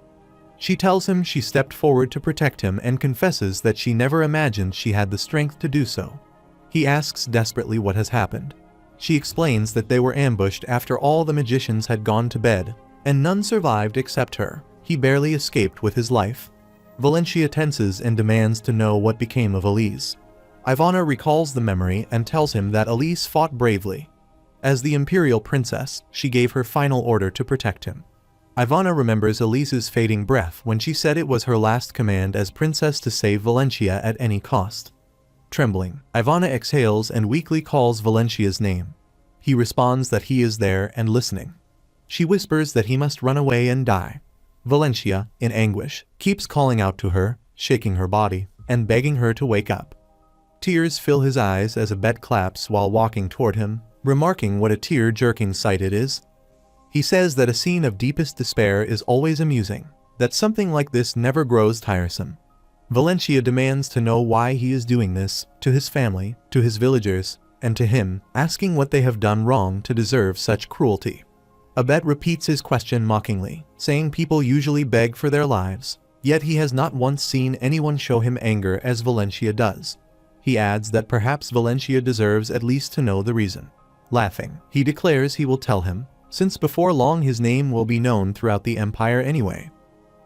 She tells him she stepped forward to protect him and confesses that she never imagined she had the strength to do so. He asks desperately what has happened. She explains that they were ambushed after all the magicians had gone to bed, and none survived except her. He barely escaped with his life. Valencia tenses and demands to know what became of Elise. Ivana recalls the memory and tells him that Elise fought bravely. As the imperial princess, she gave her final order to protect him. Ivana remembers Elise's fading breath when she said it was her last command as princess to save Valencia at any cost. Trembling, Ivana exhales and weakly calls Valencia's name. He responds that he is there and listening. She whispers that he must run away and die. Valencia, in anguish, keeps calling out to her, shaking her body, and begging her to wake up. Tears fill his eyes as Abed claps while walking toward him, remarking what a tear-jerking sight it is. He says that a scene of deepest despair is always amusing, that something like this never grows tiresome. Valencia demands to know why he is doing this, to his family, to his villagers, and to him, asking what they have done wrong to deserve such cruelty. Abed repeats his question mockingly, saying people usually beg for their lives, yet he has not once seen anyone show him anger as Valencia does. He adds that perhaps Valencia deserves at least to know the reason. Laughing, he declares he will tell him, since before long his name will be known throughout the empire anyway.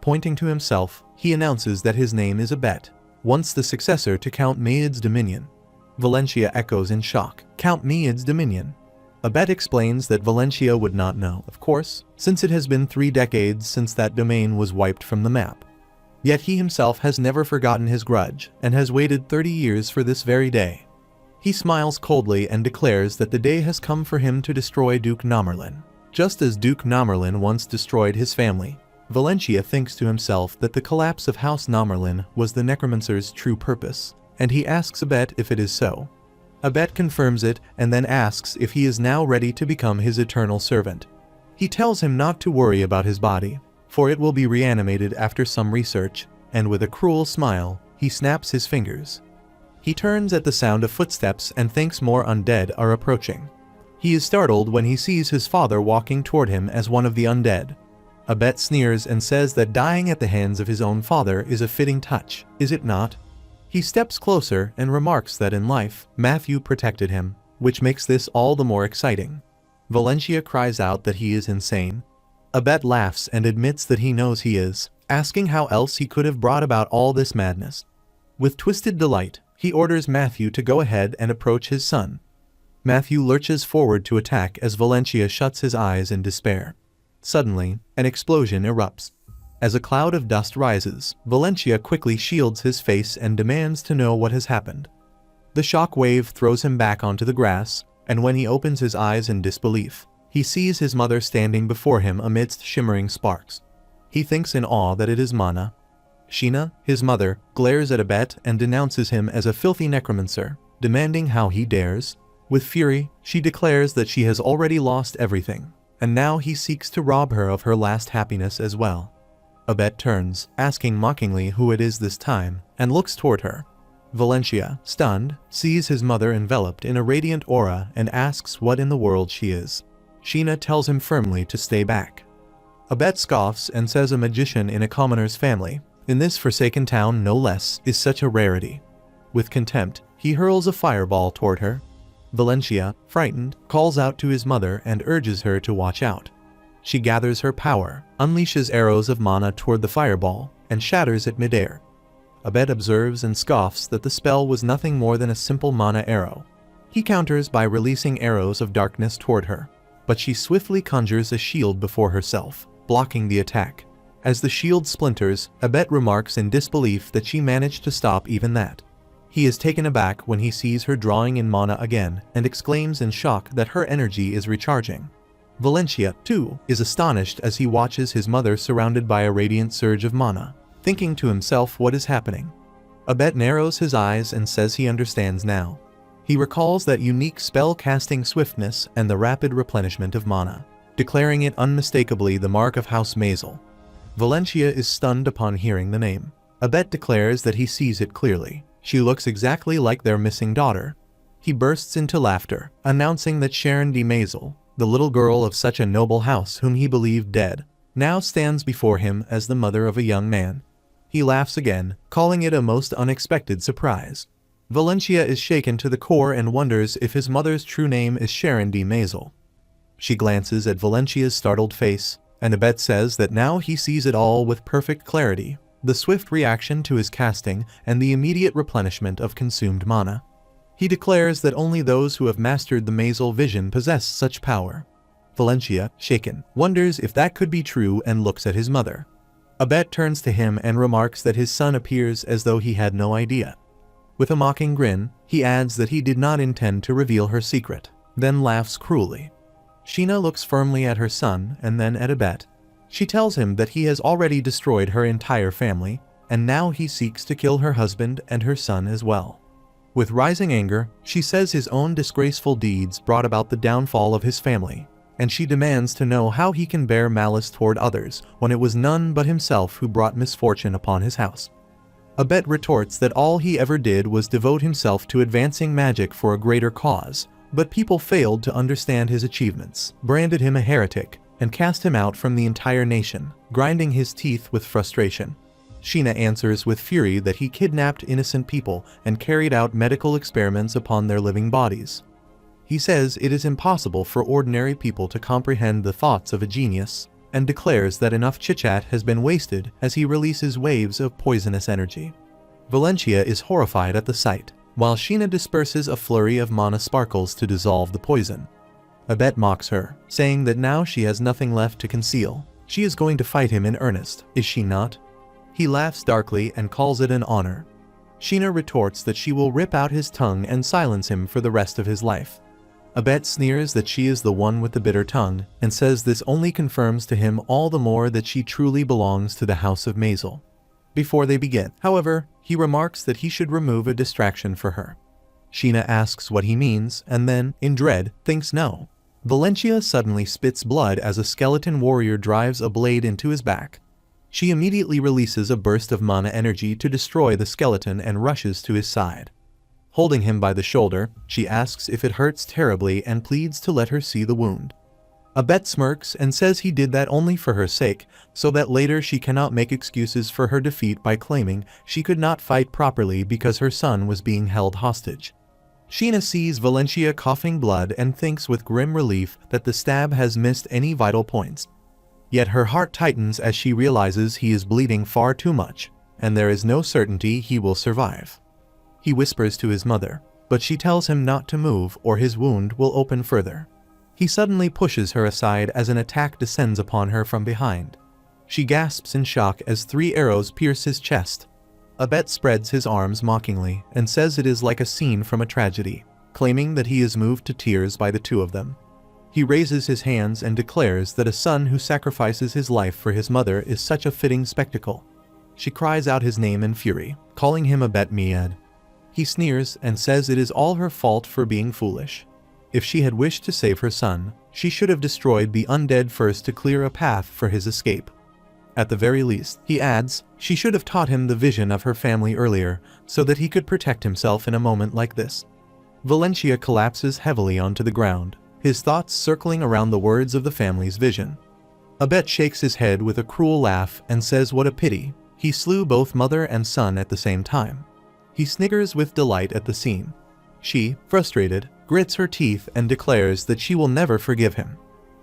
Pointing to himself, he announces that his name is Abed, once the successor to Count Maed's dominion. Valencia echoes in shock, Count Maed's dominion. Abed explains that Valencia would not know, of course, since it has been 3 decades since that domain was wiped from the map. Yet he himself has never forgotten his grudge, and has waited 30 years for this very day. He smiles coldly and declares that the day has come for him to destroy Duke Namerlin, just as Duke Namerlin once destroyed his family. Valencia thinks to himself that the collapse of House Namerlin was the necromancer's true purpose, and he asks Abed if it is so. Abed confirms it and then asks if he is now ready to become his eternal servant. He tells him not to worry about his body, for it will be reanimated after some research, and with a cruel smile, he snaps his fingers. He turns at the sound of footsteps and thinks more undead are approaching. He is startled when he sees his father walking toward him as one of the undead. Abet sneers and says that dying at the hands of his own father is a fitting touch, is it not? He steps closer and remarks that in life, Matthew protected him, which makes this all the more exciting. Valencia cries out that he is insane. Abet laughs and admits that he knows he is, asking how else he could have brought about all this madness. With twisted delight, he orders Matthew to go ahead and approach his son. Matthew lurches forward to attack as Valencia shuts his eyes in despair. Suddenly, an explosion erupts. As a cloud of dust rises, Valencia quickly shields his face and demands to know what has happened. The shock wave throws him back onto the grass, and when he opens his eyes in disbelief, he sees his mother standing before him amidst shimmering sparks. He thinks in awe that it is Mana. Sheena, his mother, glares at Abet and denounces him as a filthy necromancer, demanding how he dares. With fury, she declares that she has already lost everything, and now he seeks to rob her of her last happiness as well. Abet turns, asking mockingly who it is this time, and looks toward her. Valencia, stunned, sees his mother enveloped in a radiant aura and asks what in the world she is. Sheena tells him firmly to stay back. Abet scoffs and says a magician in a commoner's family, in this forsaken town no less, is such a rarity. With contempt, he hurls a fireball toward her. Valencia, frightened, calls out to his mother and urges her to watch out. She gathers her power, unleashes arrows of mana toward the fireball, and shatters it midair. Abet observes and scoffs that the spell was nothing more than a simple mana arrow. He counters by releasing arrows of darkness toward her, but she swiftly conjures a shield before herself, blocking the attack. As the shield splinters, Abet remarks in disbelief that she managed to stop even that. He is taken aback when he sees her drawing in mana again and exclaims in shock that her energy is recharging. Valencia, too, is astonished as he watches his mother surrounded by a radiant surge of mana, thinking to himself what is happening. Abet narrows his eyes and says he understands now. He recalls that unique spell-casting swiftness and the rapid replenishment of mana, declaring it unmistakably the mark of House Mazel. Valencia is stunned upon hearing the name. Abet declares that he sees it clearly. She looks exactly like their missing daughter. He bursts into laughter, announcing that Sharon de Mazel, the little girl of such a noble house whom he believed dead, now stands before him as the mother of a young man. He laughs again, calling it a most unexpected surprise. Valencia is shaken to the core and wonders if his mother's true name is Sharon de Mazel. She glances at Valencia's startled face, and Abet says that now he sees it all with perfect clarity, the swift reaction to his casting and the immediate replenishment of consumed mana. He declares that only those who have mastered the Mazel vision possess such power. Valencia, shaken, wonders if that could be true and looks at his mother. Abet turns to him and remarks that his son appears as though he had no idea. With a mocking grin, he adds that he did not intend to reveal her secret, then laughs cruelly. Sheena looks firmly at her son and then at Abet. She tells him that he has already destroyed her entire family, and now he seeks to kill her husband and her son as well. With rising anger, she says his own disgraceful deeds brought about the downfall of his family, and she demands to know how he can bear malice toward others when it was none but himself who brought misfortune upon his house. Abet retorts that all he ever did was devote himself to advancing magic for a greater cause, but people failed to understand his achievements, branded him a heretic, and cast him out from the entire nation, grinding his teeth with frustration. Sheena answers with fury that he kidnapped innocent people and carried out medical experiments upon their living bodies. He says it is impossible for ordinary people to comprehend the thoughts of a genius, and declares that enough chit-chat has been wasted as he releases waves of poisonous energy. Valencia is horrified at the sight, while Sheena disperses a flurry of mana sparkles to dissolve the poison. Abet mocks her, saying that now she has nothing left to conceal. She is going to fight him in earnest, is she not? He laughs darkly and calls it an honor. Sheena retorts that she will rip out his tongue and silence him for the rest of his life. Abet sneers that she is the one with the bitter tongue, and says this only confirms to him all the more that she truly belongs to the House of Mazel. Before they begin, however, he remarks that he should remove a distraction for her. Sheena asks what he means, and then, in dread, thinks no. Valencia suddenly spits blood as a skeleton warrior drives a blade into his back. She immediately releases a burst of mana energy to destroy the skeleton and rushes to his side. Holding him by the shoulder, she asks if it hurts terribly and pleads to let her see the wound. Abet smirks and says he did that only for her sake, so that later she cannot make excuses for her defeat by claiming she could not fight properly because her son was being held hostage. Sheena sees Valencia coughing blood and thinks with grim relief that the stab has missed any vital points. Yet her heart tightens as she realizes he is bleeding far too much, and there is no certainty he will survive. He whispers to his mother, but she tells him not to move or his wound will open further. He suddenly pushes her aside as an attack descends upon her from behind. She gasps in shock as 3 arrows pierce his chest. Abet spreads his arms mockingly and says it is like a scene from a tragedy, claiming that he is moved to tears by the two of them. He raises his hands and declares that a son who sacrifices his life for his mother is such a fitting spectacle. She cries out his name in fury, calling him Abet Miad. He sneers and says it is all her fault for being foolish. If she had wished to save her son, she should have destroyed the undead first to clear a path for his escape. At the very least, he adds, she should have taught him the vision of her family earlier, so that he could protect himself in a moment like this. Valencia collapses heavily onto the ground, his thoughts circling around the words of the family's vision. Abet shakes his head with a cruel laugh and says what a pity, he slew both mother and son at the same time. He sniggers with delight at the scene. She, frustrated, grits her teeth and declares that she will never forgive him.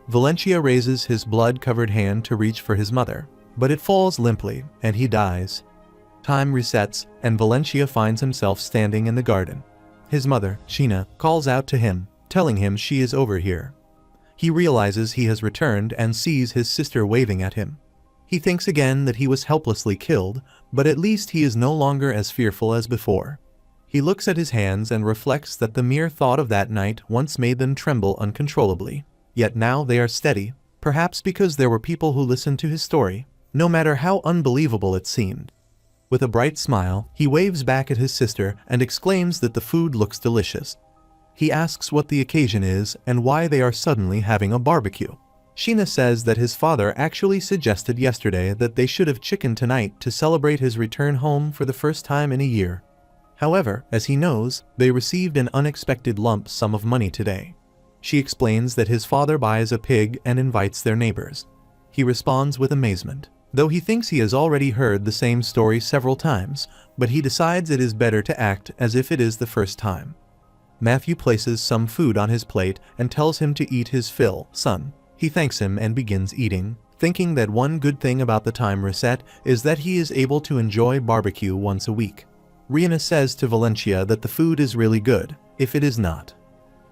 Valencia raises his blood-covered hand to reach for his mother, but it falls limply, and he dies. Time resets, and Valencia finds himself standing in the garden. His mother, Sheena, calls out to him, telling him she is over here. He realizes he has returned and sees his sister waving at him. He thinks again that he was helplessly killed, but at least he is no longer as fearful as before. He looks at his hands and reflects that the mere thought of that night once made them tremble uncontrollably. Yet now they are steady, perhaps because there were people who listened to his story, no matter how unbelievable it seemed. With a bright smile, he waves back at his sister and exclaims that the food looks delicious. He asks what the occasion is and why they are suddenly having a barbecue. Sheena says that his father actually suggested yesterday that they should have chicken tonight to celebrate his return home for the first time in a year. However, as he knows, they received an unexpected lump sum of money today. She explains that his father buys a pig and invites their neighbors. He responds with amazement, though he thinks he has already heard the same story several times, but he decides it is better to act as if it is the first time. Matthew places some food on his plate and tells him to eat his fill, son. He thanks him and begins eating, thinking that one good thing about the time reset is that he is able to enjoy barbecue once a week. Rihanna says to Valencia that the food is really good, if it is not.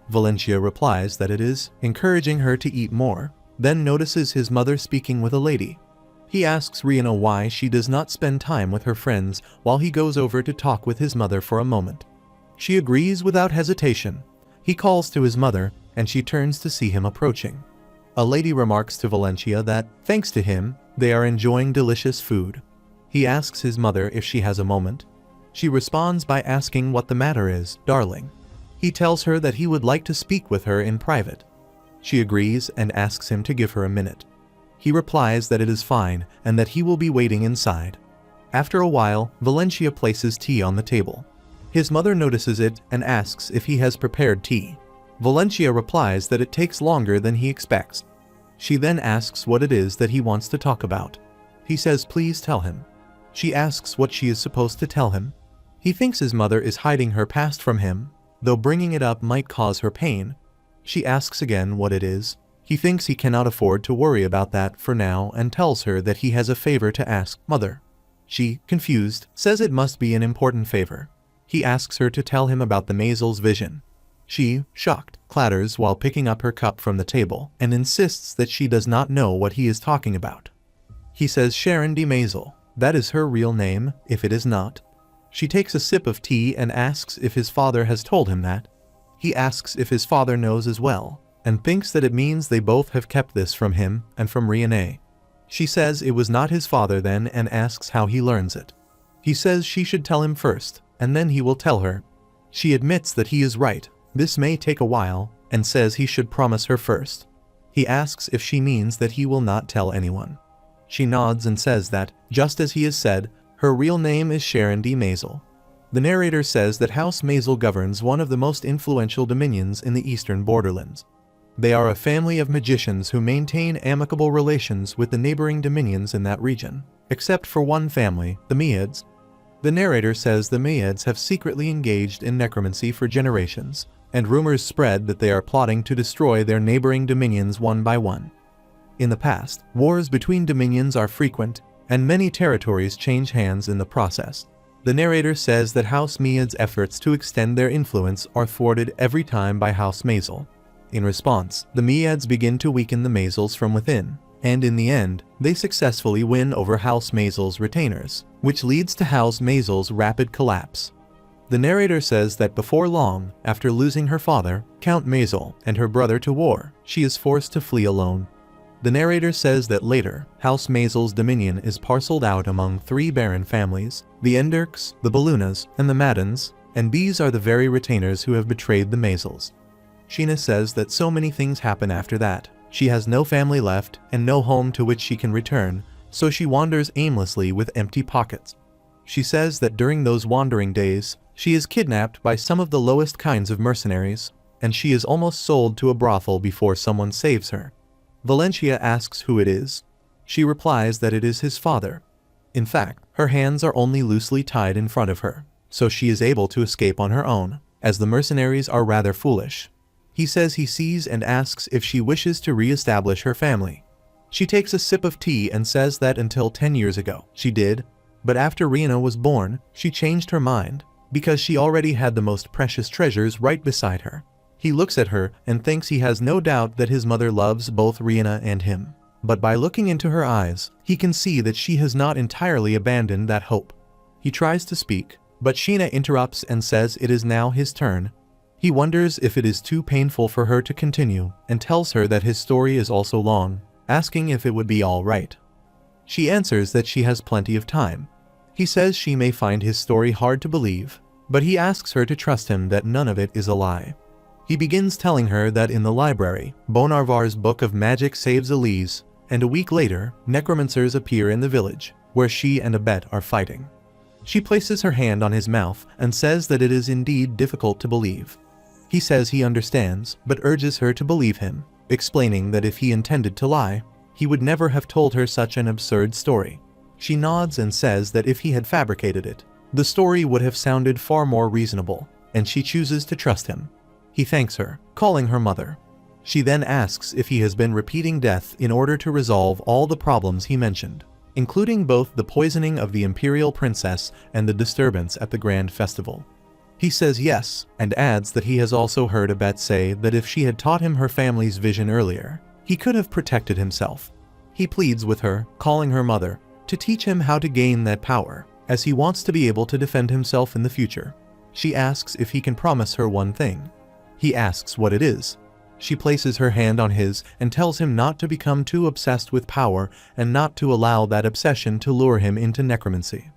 Valencia replies that it is, encouraging her to eat more, then notices his mother speaking with a lady. He asks Rihanna why she does not spend time with her friends while he goes over to talk with his mother for a moment. She agrees without hesitation. He calls to his mother, and she turns to see him approaching. A lady remarks to Valencia that, thanks to him, they are enjoying delicious food. He asks his mother if she has a moment. She responds by asking what the matter is, darling. He tells her that he would like to speak with her in private. She agrees and asks him to give her a minute. He replies that it is fine and that he will be waiting inside. After a while, Valencia places tea on the table. His mother notices it and asks if he has prepared tea. Valencia replies that it takes longer than he expects. She then asks what it is that he wants to talk about. He says please tell him. She asks what she is supposed to tell him. He thinks his mother is hiding her past from him, though bringing it up might cause her pain. She asks again what it is. He thinks he cannot afford to worry about that for now and tells her that he has a favor to ask, mother. She, confused, says it must be an important favor. He asks her to tell him about the Mazel's vision. She, shocked, clatters while picking up her cup from the table and insists that she does not know what he is talking about. He says Sharon de Mazel. That is her real name, if it is not. She takes a sip of tea and asks if his father has told him that. He asks if his father knows as well, and thinks that it means they both have kept this from him and from Riane. She says it was not his father then and asks how he learns it. He says she should tell him first, and then he will tell her. She admits that he is right, this may take a while, and says he should promise her first. He asks if she means that he will not tell anyone. She nods and says that, just as he has said, her real name is Sharon D. Maisel. The narrator says that House Maisel governs one of the most influential dominions in the eastern borderlands. They are a family of magicians who maintain amicable relations with the neighboring dominions in that region, except for one family, the Maeads. The narrator says the Maeads have secretly engaged in necromancy for generations, and rumors spread that they are plotting to destroy their neighboring dominions one by one. In the past, wars between dominions are frequent, and many territories change hands in the process. The narrator says that House Maead's efforts to extend their influence are thwarted every time by House Maisel. In response, the Maeads begin to weaken the Maisels from within, and in the end, they successfully win over House Maisel's retainers, which leads to House Maisel's rapid collapse. The narrator says that before long, after losing her father, Count Maisel, and her brother to war, she is forced to flee alone. The narrator says that later, House Maisel's dominion is parceled out among 3 barren families, the Enderks, the Balunas, and the Maddens, and these are the very retainers who have betrayed the Maisels. Sheena says that so many things happen after that. She has no family left and no home to which she can return, so she wanders aimlessly with empty pockets. She says that during those wandering days, she is kidnapped by some of the lowest kinds of mercenaries, and she is almost sold to a brothel before someone saves her. Valencia asks who it is. She replies that it is his father. In fact, her hands are only loosely tied in front of her, so she is able to escape on her own, as the mercenaries are rather foolish. He says he sees and asks if she wishes to re-establish her family. She takes a sip of tea and says that until 10 years ago, she did, but after Rihanna was born, she changed her mind, because she already had the most precious treasures right beside her. He looks at her and thinks he has no doubt that his mother loves both Rihanna and him. But by looking into her eyes, he can see that she has not entirely abandoned that hope. He tries to speak, but Sheena interrupts and says it is now his turn. He wonders if it is too painful for her to continue and tells her that his story is also long, asking if it would be all right. She answers that she has plenty of time. He says she may find his story hard to believe, but he asks her to trust him that none of it is a lie. He begins telling her that in the library, Bonarvar's Book of Magic saves Elise, and a week later, necromancers appear in the village, where she and Abet are fighting. She places her hand on his mouth and says that it is indeed difficult to believe. He says he understands, but urges her to believe him, explaining that if he intended to lie, he would never have told her such an absurd story. She nods and says that if he had fabricated it, the story would have sounded far more reasonable, and she chooses to trust him. He thanks her, calling her mother. She then asks if he has been repeating death in order to resolve all the problems he mentioned, including both the poisoning of the imperial princess and the disturbance at the grand festival. He says yes, and adds that he has also heard Abet say that if she had taught him her family's vision earlier, he could have protected himself. He pleads with her, calling her mother, to teach him how to gain that power, as he wants to be able to defend himself in the future. She asks if he can promise her one thing. He asks what it is. She places her hand on his and tells him not to become too obsessed with power and not to allow that obsession to lure him into necromancy.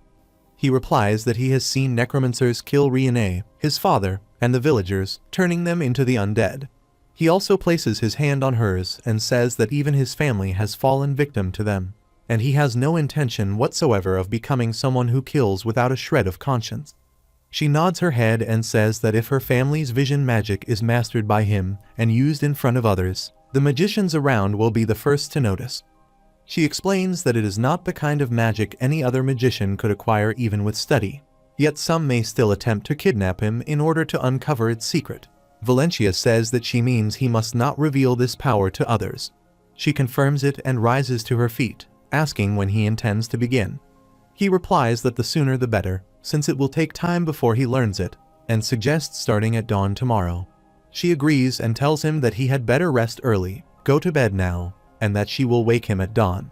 He replies that he has seen necromancers kill Riene, his father, and the villagers, turning them into the undead. He also places his hand on hers and says that even his family has fallen victim to them, and he has no intention whatsoever of becoming someone who kills without a shred of conscience. She nods her head and says that if her family's vision magic is mastered by him and used in front of others, the magicians around will be the first to notice. She explains that it is not the kind of magic any other magician could acquire even with study, yet some may still attempt to kidnap him in order to uncover its secret. Valencia says that she means he must not reveal this power to others. She confirms it and rises to her feet, asking when he intends to begin. He replies that the sooner the better, since it will take time before he learns it, and suggests starting at dawn tomorrow. She agrees and tells him that he had better rest early, go to bed now, and that she will wake him at dawn.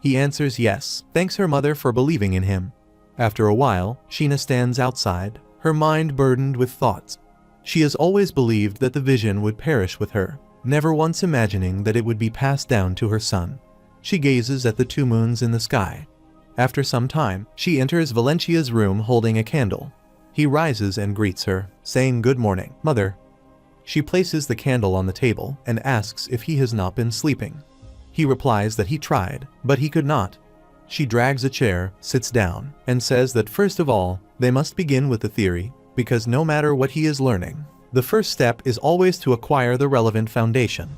He answers yes, thanks her mother for believing in him. After a while, Sheena stands outside, her mind burdened with thoughts. She has always believed that the vision would perish with her, never once imagining that it would be passed down to her son. She gazes at the 2 moons in the sky. After some time, she enters Valencia's room holding a candle. He rises and greets her, saying good morning, mother. She places the candle on the table and asks if he has not been sleeping. He replies that he tried, but he could not. She drags a chair, sits down, and says that first of all, they must begin with the theory, because no matter what he is learning, the first step is always to acquire the relevant foundation.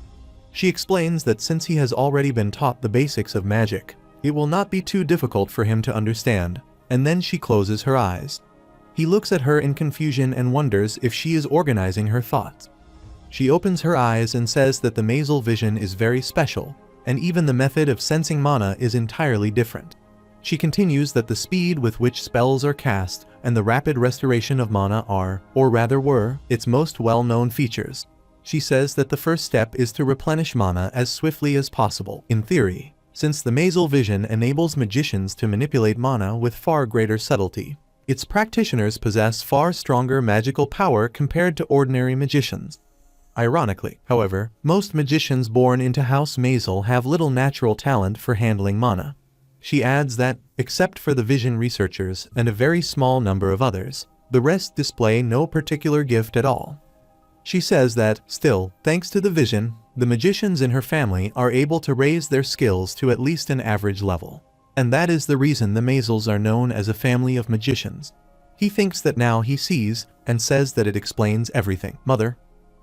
She explains that since he has already been taught the basics of magic, it will not be too difficult for him to understand, and then she closes her eyes. He looks at her in confusion and wonders if she is organizing her thoughts. She opens her eyes and says that the Mazel vision is very special, and even the method of sensing mana is entirely different. She continues that the speed with which spells are cast and the rapid restoration of mana are, or rather were, its most well-known features. She says that the first step is to replenish mana as swiftly as possible. In theory, since the Mazel vision enables magicians to manipulate mana with far greater subtlety, its practitioners possess far stronger magical power compared to ordinary magicians. Ironically, however, most magicians born into House Mazel have little natural talent for handling mana. She adds that, except for the vision researchers and a very small number of others, the rest display no particular gift at all. She says that, still, thanks to the vision, the magicians in her family are able to raise their skills to at least an average level. And that is the reason the Mazels are known as a family of magicians. He thinks that now he sees, and says that it explains everything. Mother.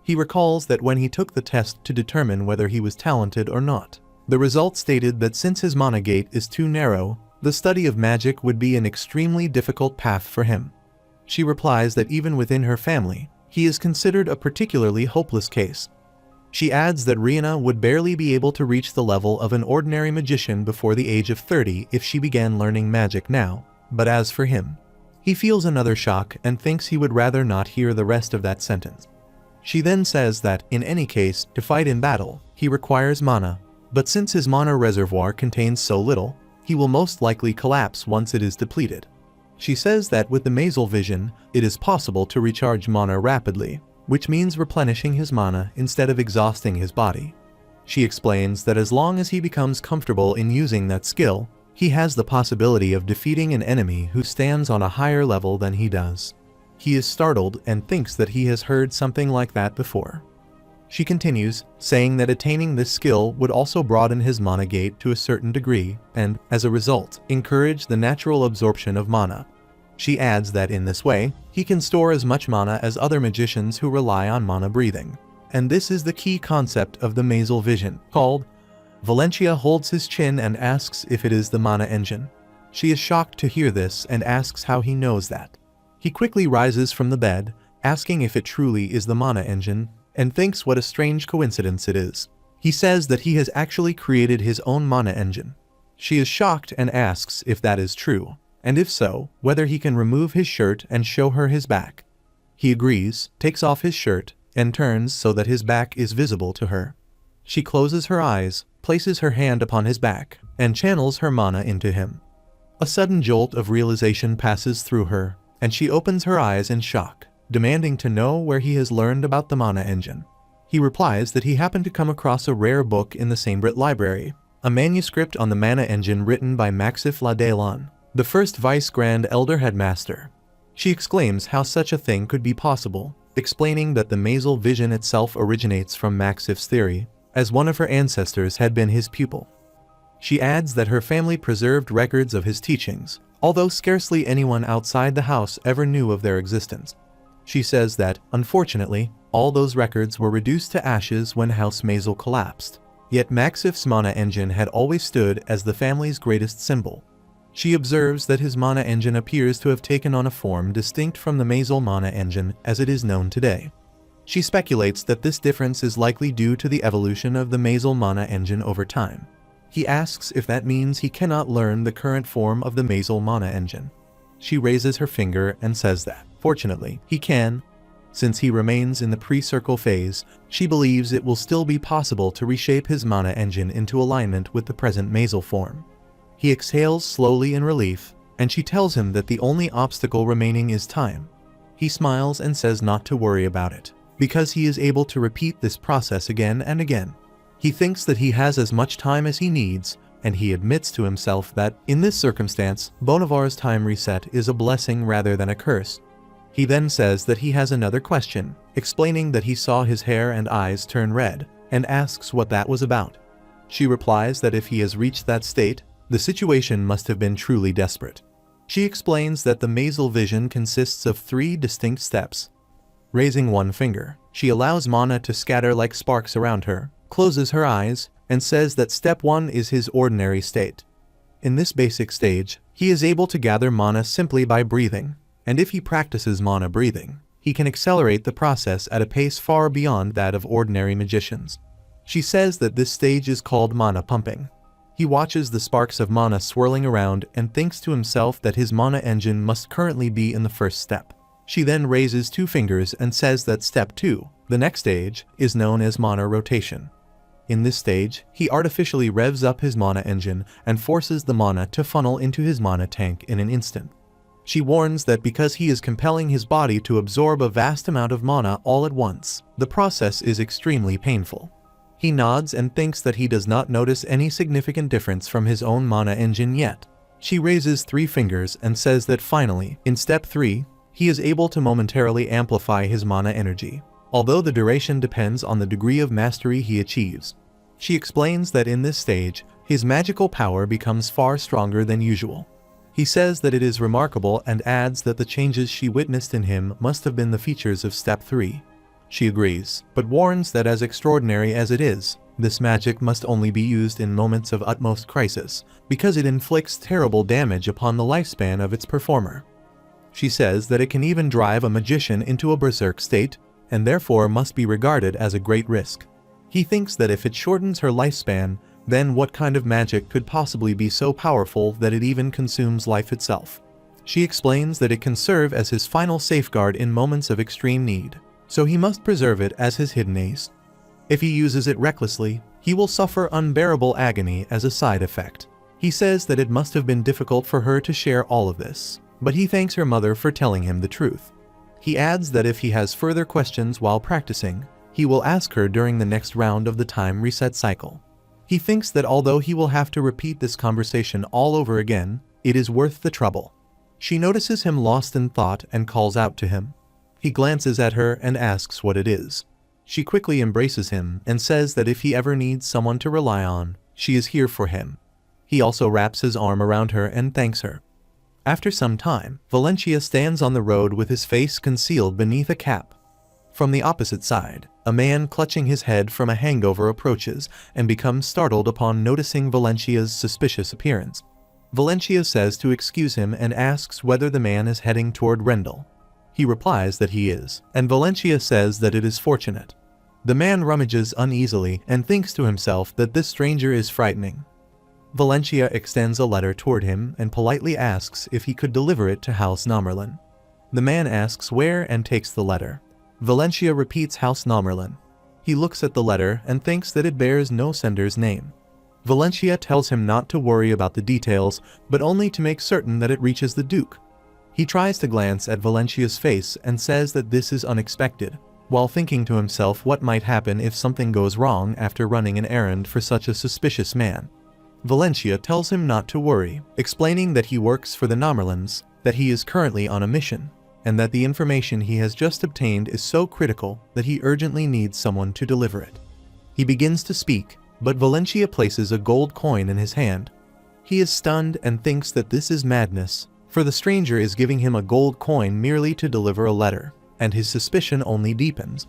He recalls that when he took the test to determine whether he was talented or not, the result stated that since his mana gate is too narrow, the study of magic would be an extremely difficult path for him. She replies that even within her family, he is considered a particularly hopeless case. She adds that Rihanna would barely be able to reach the level of an ordinary magician before the age of 30 if she began learning magic now, but as for him, he feels another shock and thinks he would rather not hear the rest of that sentence. She then says that, in any case, to fight in battle, he requires mana, but since his mana reservoir contains so little, he will most likely collapse once it is depleted. She says that with the Mazel vision, it is possible to recharge mana rapidly, which means replenishing his mana instead of exhausting his body. She explains that as long as he becomes comfortable in using that skill, he has the possibility of defeating an enemy who stands on a higher level than he does. He is startled and thinks that he has heard something like that before. She continues, saying that attaining this skill would also broaden his mana gate to a certain degree and, as a result, encourage the natural absorption of mana. She adds that in this way, he can store as much mana as other magicians who rely on mana breathing. And this is the key concept of the Mazel vision, called. Valencia holds his chin and asks if it is the mana engine. She is shocked to hear this and asks how he knows that. He quickly rises from the bed, asking if it truly is the mana engine, and thinks what a strange coincidence it is. He says that he has actually created his own mana engine. She is shocked and asks if that is true, and if so, whether he can remove his shirt and show her his back. He agrees, takes off his shirt, and turns so that his back is visible to her. She closes her eyes, places her hand upon his back, and channels her mana into him. A sudden jolt of realization passes through her, and she opens her eyes in shock, demanding to know where he has learned about the mana engine. He replies that he happened to come across a rare book in the Sambrit library, a manuscript on the mana engine written by Maxif Ladelon, the first Vice Grand Elder Headmaster. She exclaims how such a thing could be possible, explaining that the Mazel vision itself originates from Maxif's theory, as one of her ancestors had been his pupil. She adds that her family preserved records of his teachings, although scarcely anyone outside the house ever knew of their existence. She says that, unfortunately, all those records were reduced to ashes when House Mazel collapsed, yet Maxif's mana engine had always stood as the family's greatest symbol. She observes that his mana engine appears to have taken on a form distinct from the Mazel mana engine as it is known today. She speculates that this difference is likely due to the evolution of the Mazel mana engine over time. He asks if that means he cannot learn the current form of the Mazel mana engine. She raises her finger and says that, fortunately, he can. Since he remains in the pre-circle phase, she believes it will still be possible to reshape his mana engine into alignment with the present Mazel form. He exhales slowly in relief, and she tells him that the only obstacle remaining is time. He smiles and says not to worry about it, because he is able to repeat this process again and again. He thinks that he has as much time as he needs, and he admits to himself that, in this circumstance, Bonivar's time reset is a blessing rather than a curse. He then says that he has another question, explaining that he saw his hair and eyes turn red, and asks what that was about. She replies that if he has reached that state, the situation must have been truly desperate. She explains that the Mazel vision consists of 3 distinct steps. Raising one finger, she allows mana to scatter like sparks around her, closes her eyes, and says that step 1 is his ordinary state. In this basic stage, he is able to gather mana simply by breathing, and if he practices mana breathing, he can accelerate the process at a pace far beyond that of ordinary magicians. She says that this stage is called mana pumping. He watches the sparks of mana swirling around and thinks to himself that his mana engine must currently be in the first step. She then raises 2 fingers and says that step 2, the next stage, is known as mana rotation. In this stage, he artificially revs up his mana engine and forces the mana to funnel into his mana tank in an instant. She warns that because he is compelling his body to absorb a vast amount of mana all at once, the process is extremely painful. He nods and thinks that he does not notice any significant difference from his own mana engine yet. She raises 3 fingers and says that finally, in step 3, he is able to momentarily amplify his mana energy, although the duration depends on the degree of mastery he achieves. She explains that in this stage, his magical power becomes far stronger than usual. He says that it is remarkable and adds that the changes she witnessed in him must have been the features of step 3. She agrees, but warns that as extraordinary as it is, this magic must only be used in moments of utmost crisis, because it inflicts terrible damage upon the lifespan of its performer. She says that it can even drive a magician into a berserk state, and therefore must be regarded as a great risk. He thinks that if it shortens her lifespan, then what kind of magic could possibly be so powerful that it even consumes life itself? She explains that it can serve as his final safeguard in moments of extreme need, so he must preserve it as his hidden ace. If he uses it recklessly, he will suffer unbearable agony as a side effect. He says that it must have been difficult for her to share all of this, but he thanks her mother for telling him the truth. He adds that if he has further questions while practicing, he will ask her during the next round of the time reset cycle. He thinks that although he will have to repeat this conversation all over again, it is worth the trouble. She notices him lost in thought and calls out to him. He glances at her and asks what it is. She quickly embraces him and says that if he ever needs someone to rely on, she is here for him. He also wraps his arm around her and thanks her. After some time, Valencia stands on the road with his face concealed beneath a cap. From the opposite side, a man clutching his head from a hangover approaches and becomes startled upon noticing Valencia's suspicious appearance. Valencia says to excuse him and asks whether the man is heading toward Rendell. He replies that he is, and Valencia says that it is fortunate. The man rummages uneasily and thinks to himself that this stranger is frightening. Valencia extends a letter toward him and politely asks if he could deliver it to House Nomerlin. The man asks where and takes the letter. Valencia repeats House Nomerlin. He looks at the letter and thinks that it bears no sender's name. Valencia tells him not to worry about the details, but only to make certain that it reaches the Duke. He tries to glance at Valencia's face and says that this is unexpected, while thinking to himself what might happen if something goes wrong after running an errand for such a suspicious man. Valencia tells him not to worry, explaining that he works for the Nomerlins, that he is currently on a mission, and that the information he has just obtained is so critical that he urgently needs someone to deliver it. He begins to speak, but Valencia places a gold coin in his hand. He is stunned and thinks that this is madness, for the stranger is giving him a gold coin merely to deliver a letter, and his suspicion only deepens.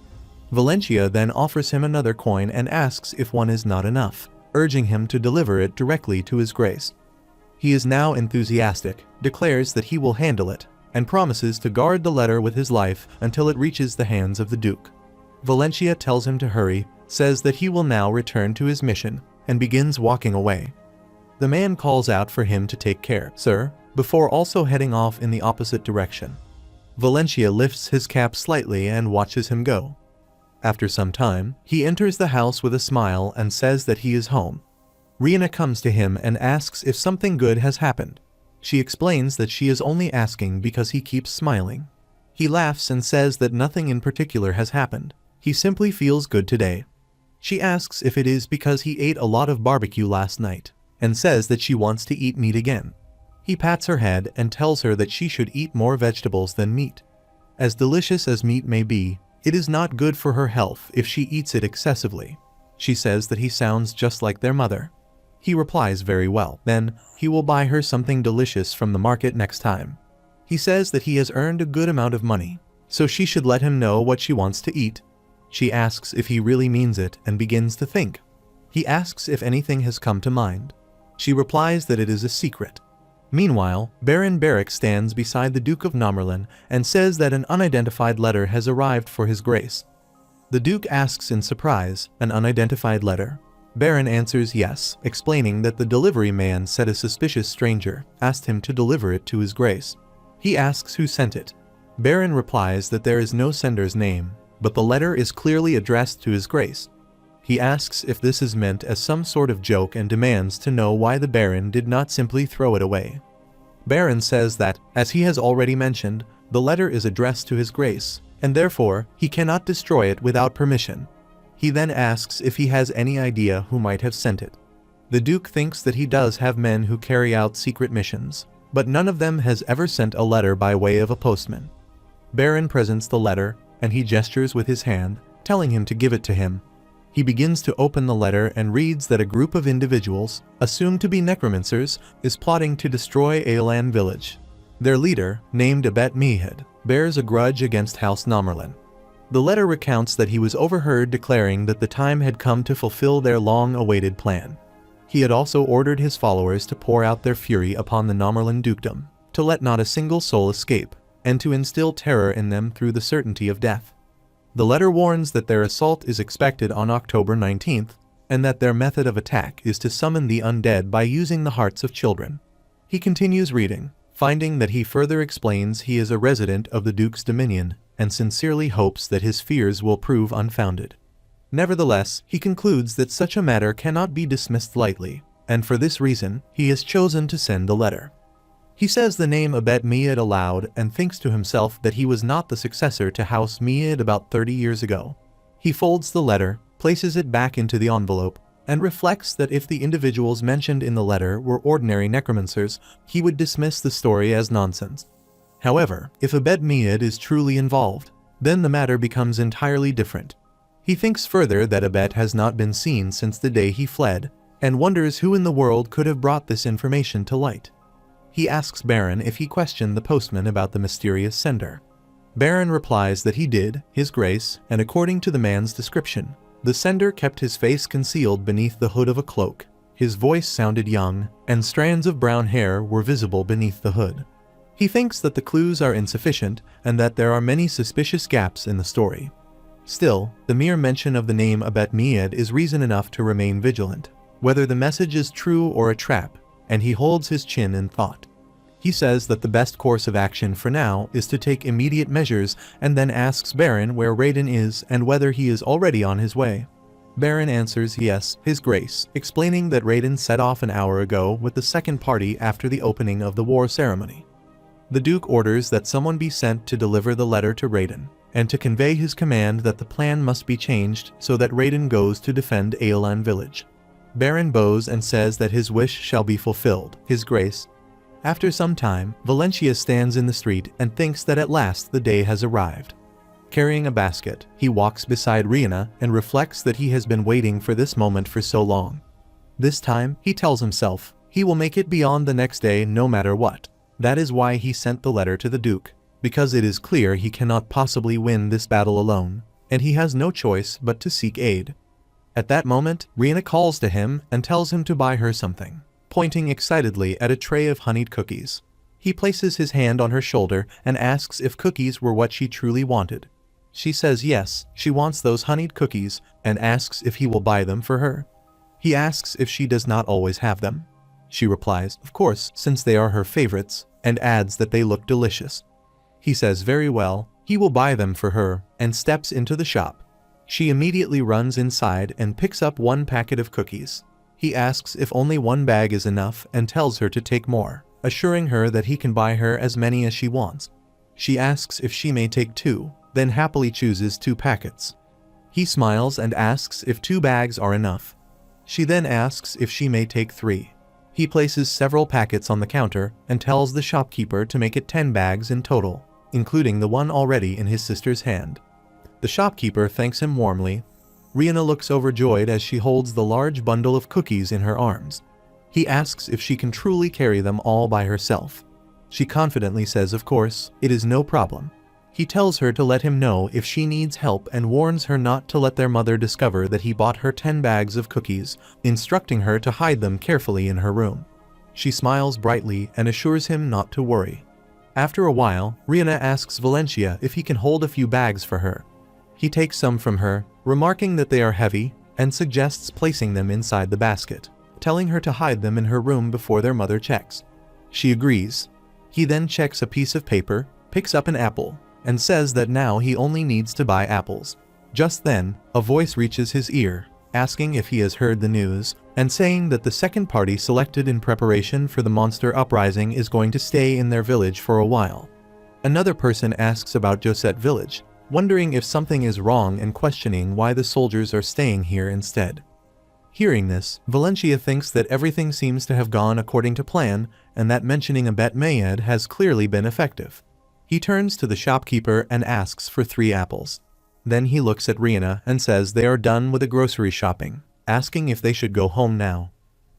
Valencia then offers him another coin and asks if one is not enough, urging him to deliver it directly to his grace. He is now enthusiastic, declares that he will handle it, and promises to guard the letter with his life until it reaches the hands of the Duke. Valencia tells him to hurry, says that he will now return to his mission, and begins walking away. The man calls out for him to take care, sir, before also heading off in the opposite direction. Valencia lifts his cap slightly and watches him go. After some time, he enters the house with a smile and says that he is home. Rihanna comes to him and asks if something good has happened. She explains that she is only asking because he keeps smiling. He laughs and says that nothing in particular has happened. He simply feels good today. She asks if it is because he ate a lot of barbecue last night, and says that she wants to eat meat again. He pats her head and tells her that she should eat more vegetables than meat. As delicious as meat may be, it is not good for her health if she eats it excessively. She says that he sounds just like their mother. He replies very well. Then, he will buy her something delicious from the market next time. He says that he has earned a good amount of money, so she should let him know what she wants to eat. She asks if he really means it and begins to think. He asks if anything has come to mind. She replies that it is a secret. Meanwhile, Baron Beric stands beside the Duke of Nomerlin and says that an unidentified letter has arrived for his grace. The Duke asks in surprise, an unidentified letter? Baron answers yes, explaining that the delivery man said a suspicious stranger asked him to deliver it to his grace. He asks who sent it. Baron replies that there is no sender's name, but the letter is clearly addressed to his grace. He asks if this is meant as some sort of joke and demands to know why the Baron did not simply throw it away. Baron says that, as he has already mentioned, the letter is addressed to his grace, and therefore, he cannot destroy it without permission. He then asks if he has any idea who might have sent it. The Duke thinks that he does have men who carry out secret missions, but none of them has ever sent a letter by way of a postman. Baron presents the letter, and he gestures with his hand, telling him to give it to him. He begins to open the letter and reads that a group of individuals, assumed to be necromancers, is plotting to destroy Aelan village. Their leader, named Abet Mihid, bears a grudge against House Nomerlin. The letter recounts that he was overheard declaring that the time had come to fulfill their long-awaited plan. He had also ordered his followers to pour out their fury upon the Nomerlin dukedom, to let not a single soul escape, and to instill terror in them through the certainty of death. The letter warns that their assault is expected on October 19th, and that their method of attack is to summon the undead by using the hearts of children. He continues reading, finding that he further explains he is a resident of the Duke's dominion, and sincerely hopes that his fears will prove unfounded. Nevertheless, he concludes that such a matter cannot be dismissed lightly, and for this reason, he has chosen to send the letter. He says the name Abet Mihid aloud and thinks to himself that he was not the successor to House Mihid about 30 years ago. He folds the letter, places it back into the envelope, and reflects that if the individuals mentioned in the letter were ordinary necromancers, he would dismiss the story as nonsense. However, if Abet Mihid is truly involved, then the matter becomes entirely different. He thinks further that Abet has not been seen since the day he fled, and wonders who in the world could have brought this information to light. He asks Baron if he questioned the postman about the mysterious sender. Baron replies that he did, his grace, and according to the man's description, the sender kept his face concealed beneath the hood of a cloak. His voice sounded young, and strands of brown hair were visible beneath the hood. He thinks that the clues are insufficient and that there are many suspicious gaps in the story. Still, the mere mention of the name Abet Mihid is reason enough to remain vigilant, whether the message is true or a trap, and he holds his chin in thought. He says that the best course of action for now is to take immediate measures and then asks Baron where Raiden is and whether he is already on his way. Baron answers yes, his grace, explaining that Raiden set off an hour ago with the second party after the opening of the war ceremony. The Duke orders that someone be sent to deliver the letter to Raiden, and to convey his command that the plan must be changed so that Raiden goes to defend Aelan village. Baron bows and says that his wish shall be fulfilled, his grace. After some time, Valencia stands in the street and thinks that at last the day has arrived. Carrying a basket, he walks beside Rihanna and reflects that he has been waiting for this moment for so long. This time, he tells himself, he will make it beyond the next day no matter what. That is why he sent the letter to the Duke, because it is clear he cannot possibly win this battle alone, and he has no choice but to seek aid. At that moment, Rihanna calls to him and tells him to buy her something, pointing excitedly at a tray of honeyed cookies. He places his hand on her shoulder and asks if cookies were what she truly wanted. She says yes, she wants those honeyed cookies, and asks if he will buy them for her. He asks if she does not always have them. She replies, of course, since they are her favorites, and adds that they look delicious. He says very well, he will buy them for her, and steps into the shop. She immediately runs inside and picks up one packet of cookies. He asks if only one bag is enough and tells her to take more, assuring her that he can buy her as many as she wants. She asks if she may take 2, then happily chooses 2 packets. He smiles and asks if 2 bags are enough. She then asks if she may take 3. He places several packets on the counter and tells the shopkeeper to make it 10 bags in total, including the one already in his sister's hand. The shopkeeper thanks him warmly. Rihanna looks overjoyed as she holds the large bundle of cookies in her arms. He asks if she can truly carry them all by herself. She confidently says of course, it is no problem. He tells her to let him know if she needs help and warns her not to let their mother discover that he bought her 10 bags of cookies, instructing her to hide them carefully in her room. She smiles brightly and assures him not to worry. After a while, Rihanna asks Valencia if he can hold a few bags for her. He takes some from her, remarking that they are heavy, and suggests placing them inside the basket, telling her to hide them in her room before their mother checks. She agrees. He then checks a piece of paper, picks up an apple, and says that now he only needs to buy apples. Just then, a voice reaches his ear, asking if he has heard the news, and saying that the second party selected in preparation for the monster uprising is going to stay in their village for a while. Another person asks about Josette village, wondering if something is wrong and questioning why the soldiers are staying here instead. Hearing this, Valencia thinks that everything seems to have gone according to plan and that mentioning a bet Mayed has clearly been effective. He turns to the shopkeeper and asks for 3 apples. Then he looks at Rihanna and says they are done with the grocery shopping, asking if they should go home now.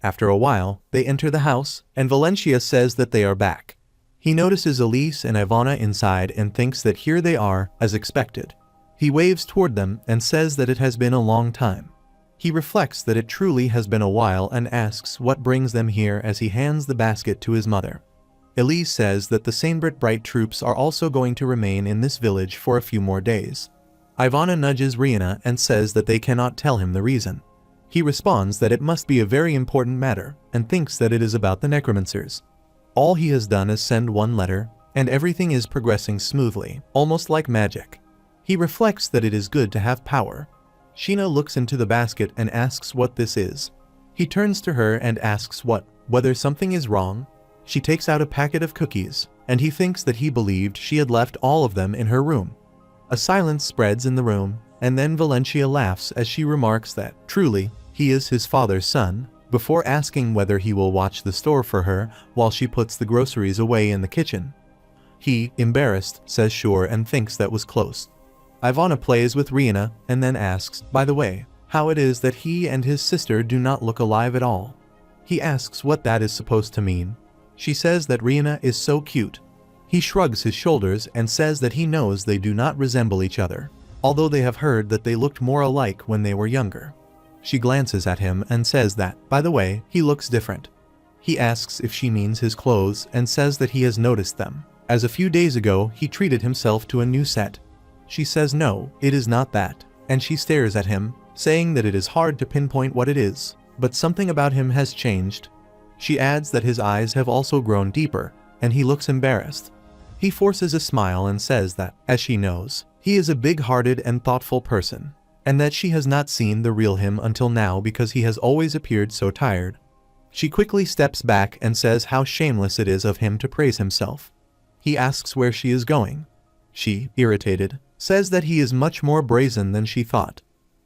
After a while, they enter the house, and Valencia says that they are back. He notices Elise and Ivana inside and thinks that here they are, as expected. He waves toward them and says that it has been a long time. He reflects that it truly has been a while and asks what brings them here as he hands the basket to his mother. Elise says that the Sainbrit Bright troops are also going to remain in this village for a few more days. Ivana nudges Rihanna and says that they cannot tell him the reason. He responds that it must be a very important matter and thinks that it is about the necromancers. All he has done is send 1 letter, and everything is progressing smoothly, almost like magic. He reflects that it is good to have power. Sheena looks into the basket and asks what this is. He turns to her and asks whether something is wrong. She takes out a packet of cookies, and he thinks that he believed she had left all of them in her room. A silence spreads in the room, and then Valencia laughs as she remarks that, truly, he is his father's son, before asking whether he will watch the store for her while she puts the groceries away in the kitchen. He, embarrassed, says sure and thinks that was close. Ivana plays with Rihanna and then asks, by the way, how it is that he and his sister do not look alive at all. He asks what that is supposed to mean. She says that Rihanna is so cute. He shrugs his shoulders and says that he knows they do not resemble each other, although they have heard that they looked more alike when they were younger. She glances at him and says that, by the way, he looks different. He asks if she means his clothes and says that he has noticed them, as a few days ago he treated himself to a new set. She says no, it is not that, and she stares at him, saying that it is hard to pinpoint what it is, but something about him has changed. She adds that his eyes have also grown deeper, and he looks embarrassed. He forces a smile and says that, as she knows, he is a big-hearted and thoughtful person, and that she has not seen the real him until now because he has always appeared so tired. She quickly steps back and says how shameless it is of him to praise himself. He asks where she is going. She, irritated, says that he is much more brazen than she thought.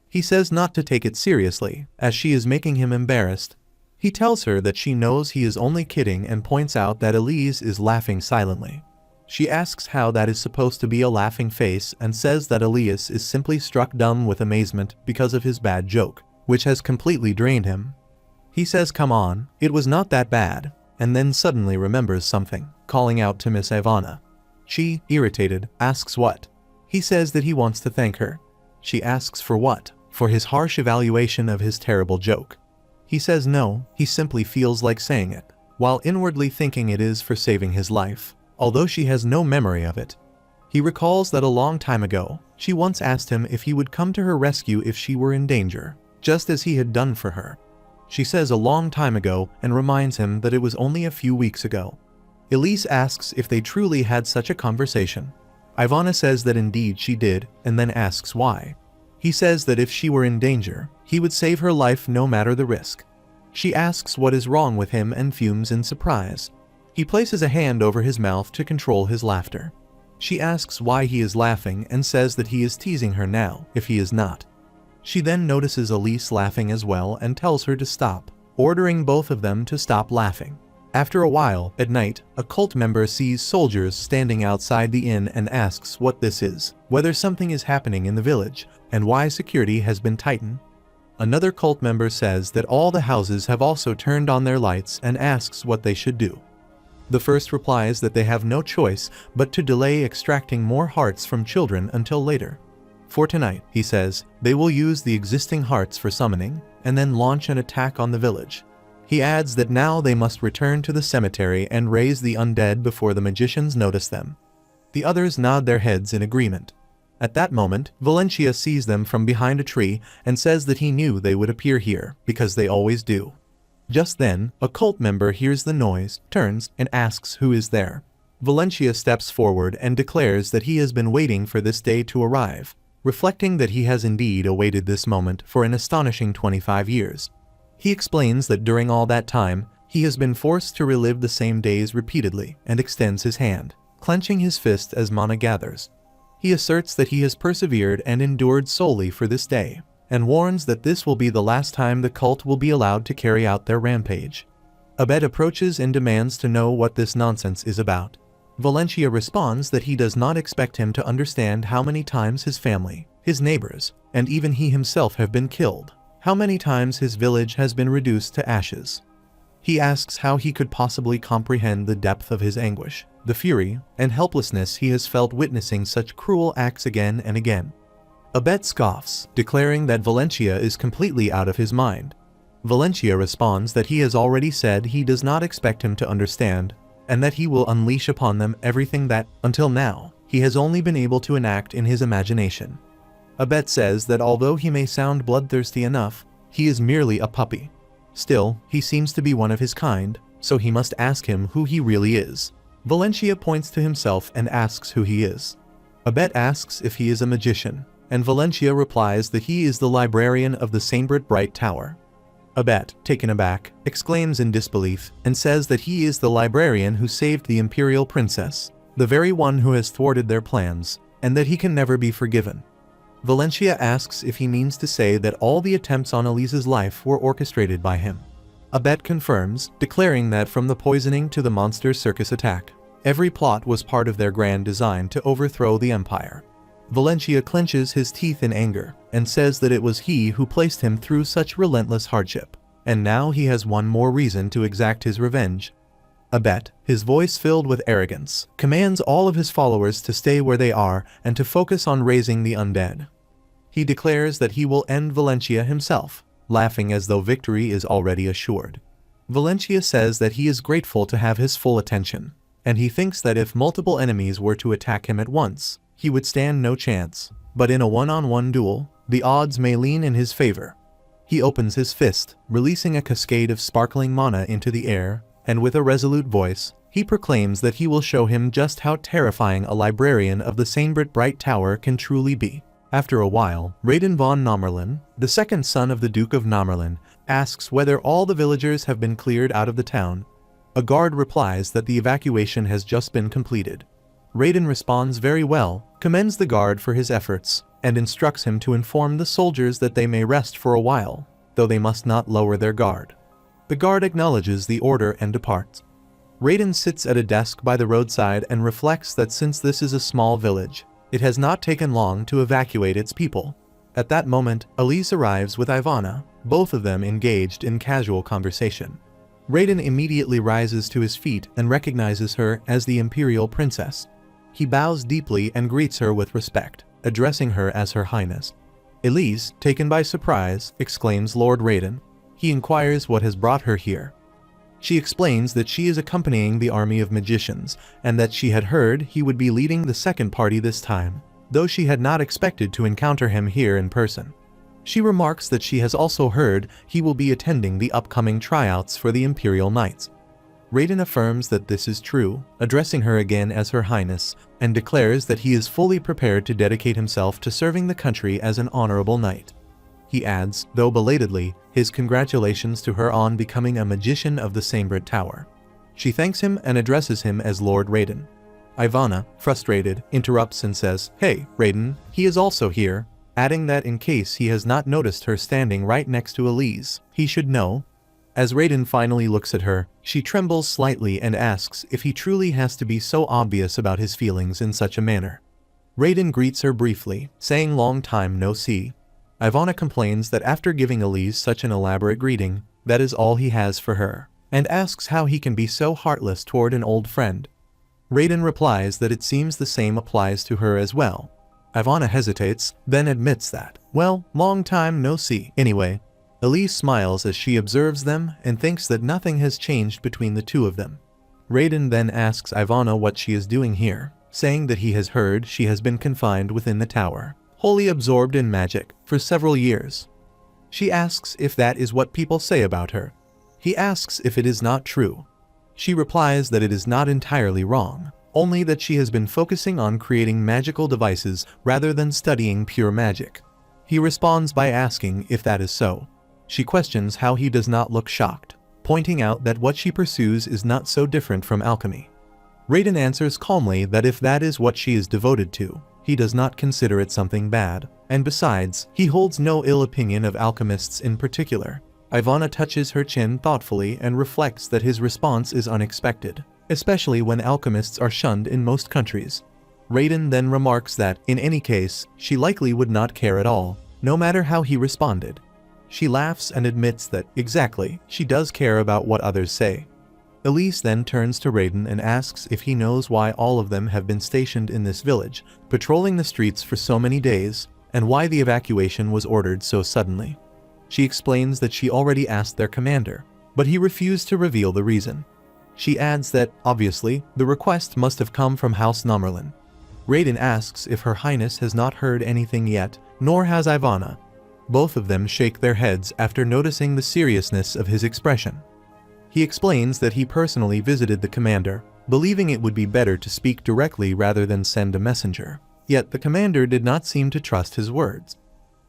He says not to take it seriously, as she is making him embarrassed. He tells her that she knows he is only kidding and points out that Elise is laughing silently. She asks how that is supposed to be a laughing face and says that Elias is simply struck dumb with amazement because of his bad joke, which has completely drained him. He says come on, it was not that bad, and then suddenly remembers something, calling out to Miss Ivana. She, irritated, asks what. He says that he wants to thank her. She asks for what, for his harsh evaluation of his terrible joke. He says no, he simply feels like saying it, while inwardly thinking it is for saving his life, although she has no memory of it. He recalls that a long time ago, she once asked him if he would come to her rescue if she were in danger, just as he had done for her. She says a long time ago and reminds him that it was only a few weeks ago. Elise asks if they truly had such a conversation. Ivana says that indeed she did, and then asks why. He says that if she were in danger, he would save her life no matter the risk. She asks what is wrong with him and fumes in surprise. He places a hand over his mouth to control his laughter. She asks why he is laughing and says that he is teasing her now, if he is not. She then notices Elise laughing as well and tells her to stop, ordering both of them to stop laughing. After a while, at night, a cult member sees soldiers standing outside the inn and asks what this is, whether something is happening in the village, and why security has been tightened. Another cult member says that all the houses have also turned on their lights and asks what they should do. The first replies that they have no choice but to delay extracting more hearts from children until later. For tonight, he says, they will use the existing hearts for summoning and then launch an attack on the village. He adds that now they must return to the cemetery and raise the undead before the magicians notice them. The others nod their heads in agreement. At that moment, Valencia sees them from behind a tree and says that he knew they would appear here because they always do. Just then, a cult member hears the noise, turns, and asks who is there. Valencia steps forward and declares that he has been waiting for this day to arrive, reflecting that he has indeed awaited this moment for an astonishing 25 years. He explains that during all that time, he has been forced to relive the same days repeatedly and extends his hand, clenching his fist as mana gathers. He asserts that he has persevered and endured solely for this day, and warns that this will be the last time the cult will be allowed to carry out their rampage. Abed approaches and demands to know what this nonsense is about. Valencia responds that he does not expect him to understand how many times his family, his neighbors, and even he himself have been killed, how many times his village has been reduced to ashes. He asks how he could possibly comprehend the depth of his anguish, the fury, and helplessness he has felt witnessing such cruel acts again and again. Abed scoffs, declaring that Valencia is completely out of his mind. Valencia responds that he has already said he does not expect him to understand, and that he will unleash upon them everything that, until now, he has only been able to enact in his imagination. Abed says that although he may sound bloodthirsty enough, he is merely a puppy. Still, he seems to be one of his kind, so he must ask him who he really is. Valencia points to himself and asks who he is. Abed asks if he is a magician, and Valencia replies that he is the librarian of the Sainbrit Bright Tower. Abed, taken aback, exclaims in disbelief and says that he is the librarian who saved the imperial princess, the very one who has thwarted their plans, and that he can never be forgiven. Valencia asks if he means to say that all the attempts on Elise's life were orchestrated by him. Abed confirms, declaring that from the poisoning to the monster circus attack, every plot was part of their grand design to overthrow the empire. Valencia clenches his teeth in anger and says that it was he who placed him through such relentless hardship, and now he has one more reason to exact his revenge. Abed, his voice filled with arrogance, commands all of his followers to stay where they are and to focus on raising the undead. He declares that he will end Valencia himself, laughing as though victory is already assured. Valencia says that he is grateful to have his full attention, and he thinks that if multiple enemies were to attack him at once, he would stand no chance, but in a one-on-one duel, the odds may lean in his favor. He opens his fist, releasing a cascade of sparkling mana into the air, and with a resolute voice, he proclaims that he will show him just how terrifying a librarian of the Sainbrit Bright Tower can truly be. After a while, Raiden von Nomerlin, the second son of the Duke of Nomerlin, asks whether all the villagers have been cleared out of the town. A guard replies that the evacuation has just been completed. Raiden responds very well, commends the guard for his efforts, and instructs him to inform the soldiers that they may rest for a while, though they must not lower their guard. The guard acknowledges the order and departs. Raiden sits at a desk by the roadside and reflects that since this is a small village, it has not taken long to evacuate its people. At that moment, Elise arrives with Ivana, both of them engaged in casual conversation. Raiden immediately rises to his feet and recognizes her as the Imperial Princess. He bows deeply and greets her with respect, addressing her as Her Highness. Elise, taken by surprise, exclaims Lord Raiden. He inquires what has brought her here. She explains that she is accompanying the army of magicians, and that she had heard he would be leading the second party this time, though she had not expected to encounter him here in person. She remarks that she has also heard he will be attending the upcoming tryouts for the Imperial Knights. Raiden affirms that this is true, addressing her again as Her Highness, and declares that he is fully prepared to dedicate himself to serving the country as an honorable knight. He adds, though belatedly, his congratulations to her on becoming a magician of the Sainbrit Tower. She thanks him and addresses him as Lord Raiden. Ivana, frustrated, interrupts and says, "Hey, Raiden, he is also here," adding that in case he has not noticed her standing right next to Elise, he should know. As Raiden finally looks at her, she trembles slightly and asks if he truly has to be so obvious about his feelings in such a manner. Raiden greets her briefly, saying long time no see. Ivana complains that after giving Elise such an elaborate greeting, that is all he has for her, and asks how he can be so heartless toward an old friend. Raiden replies that it seems the same applies to her as well. Ivana hesitates, then admits that, well, long time no see. Anyway, Elise smiles as she observes them and thinks that nothing has changed between the two of them. Raiden then asks Ivana what she is doing here, saying that he has heard she has been confined within the tower, wholly absorbed in magic, for several years. She asks if that is what people say about her. He asks if it is not true. She replies that it is not entirely wrong, only that she has been focusing on creating magical devices rather than studying pure magic. He responds by asking if that is so. She questions how he does not look shocked, pointing out that what she pursues is not so different from alchemy. Raiden answers calmly that if that is what she is devoted to, he does not consider it something bad, and besides, he holds no ill opinion of alchemists in particular. Ivana touches her chin thoughtfully and reflects that his response is unexpected, especially when alchemists are shunned in most countries. Raiden then remarks that, in any case, she likely would not care at all, no matter how he responded. She laughs and admits that, exactly, she does care about what others say. Elise then turns to Raiden and asks if he knows why all of them have been stationed in this village, patrolling the streets for so many days, and why the evacuation was ordered so suddenly. She explains that she already asked their commander, but he refused to reveal the reason. She adds that, obviously, the request must have come from House Nomerlin. Raiden asks if Her Highness has not heard anything yet, nor has Ivana. Both of them shake their heads after noticing the seriousness of his expression. He explains that he personally visited the commander, believing it would be better to speak directly rather than send a messenger. Yet the commander did not seem to trust his words.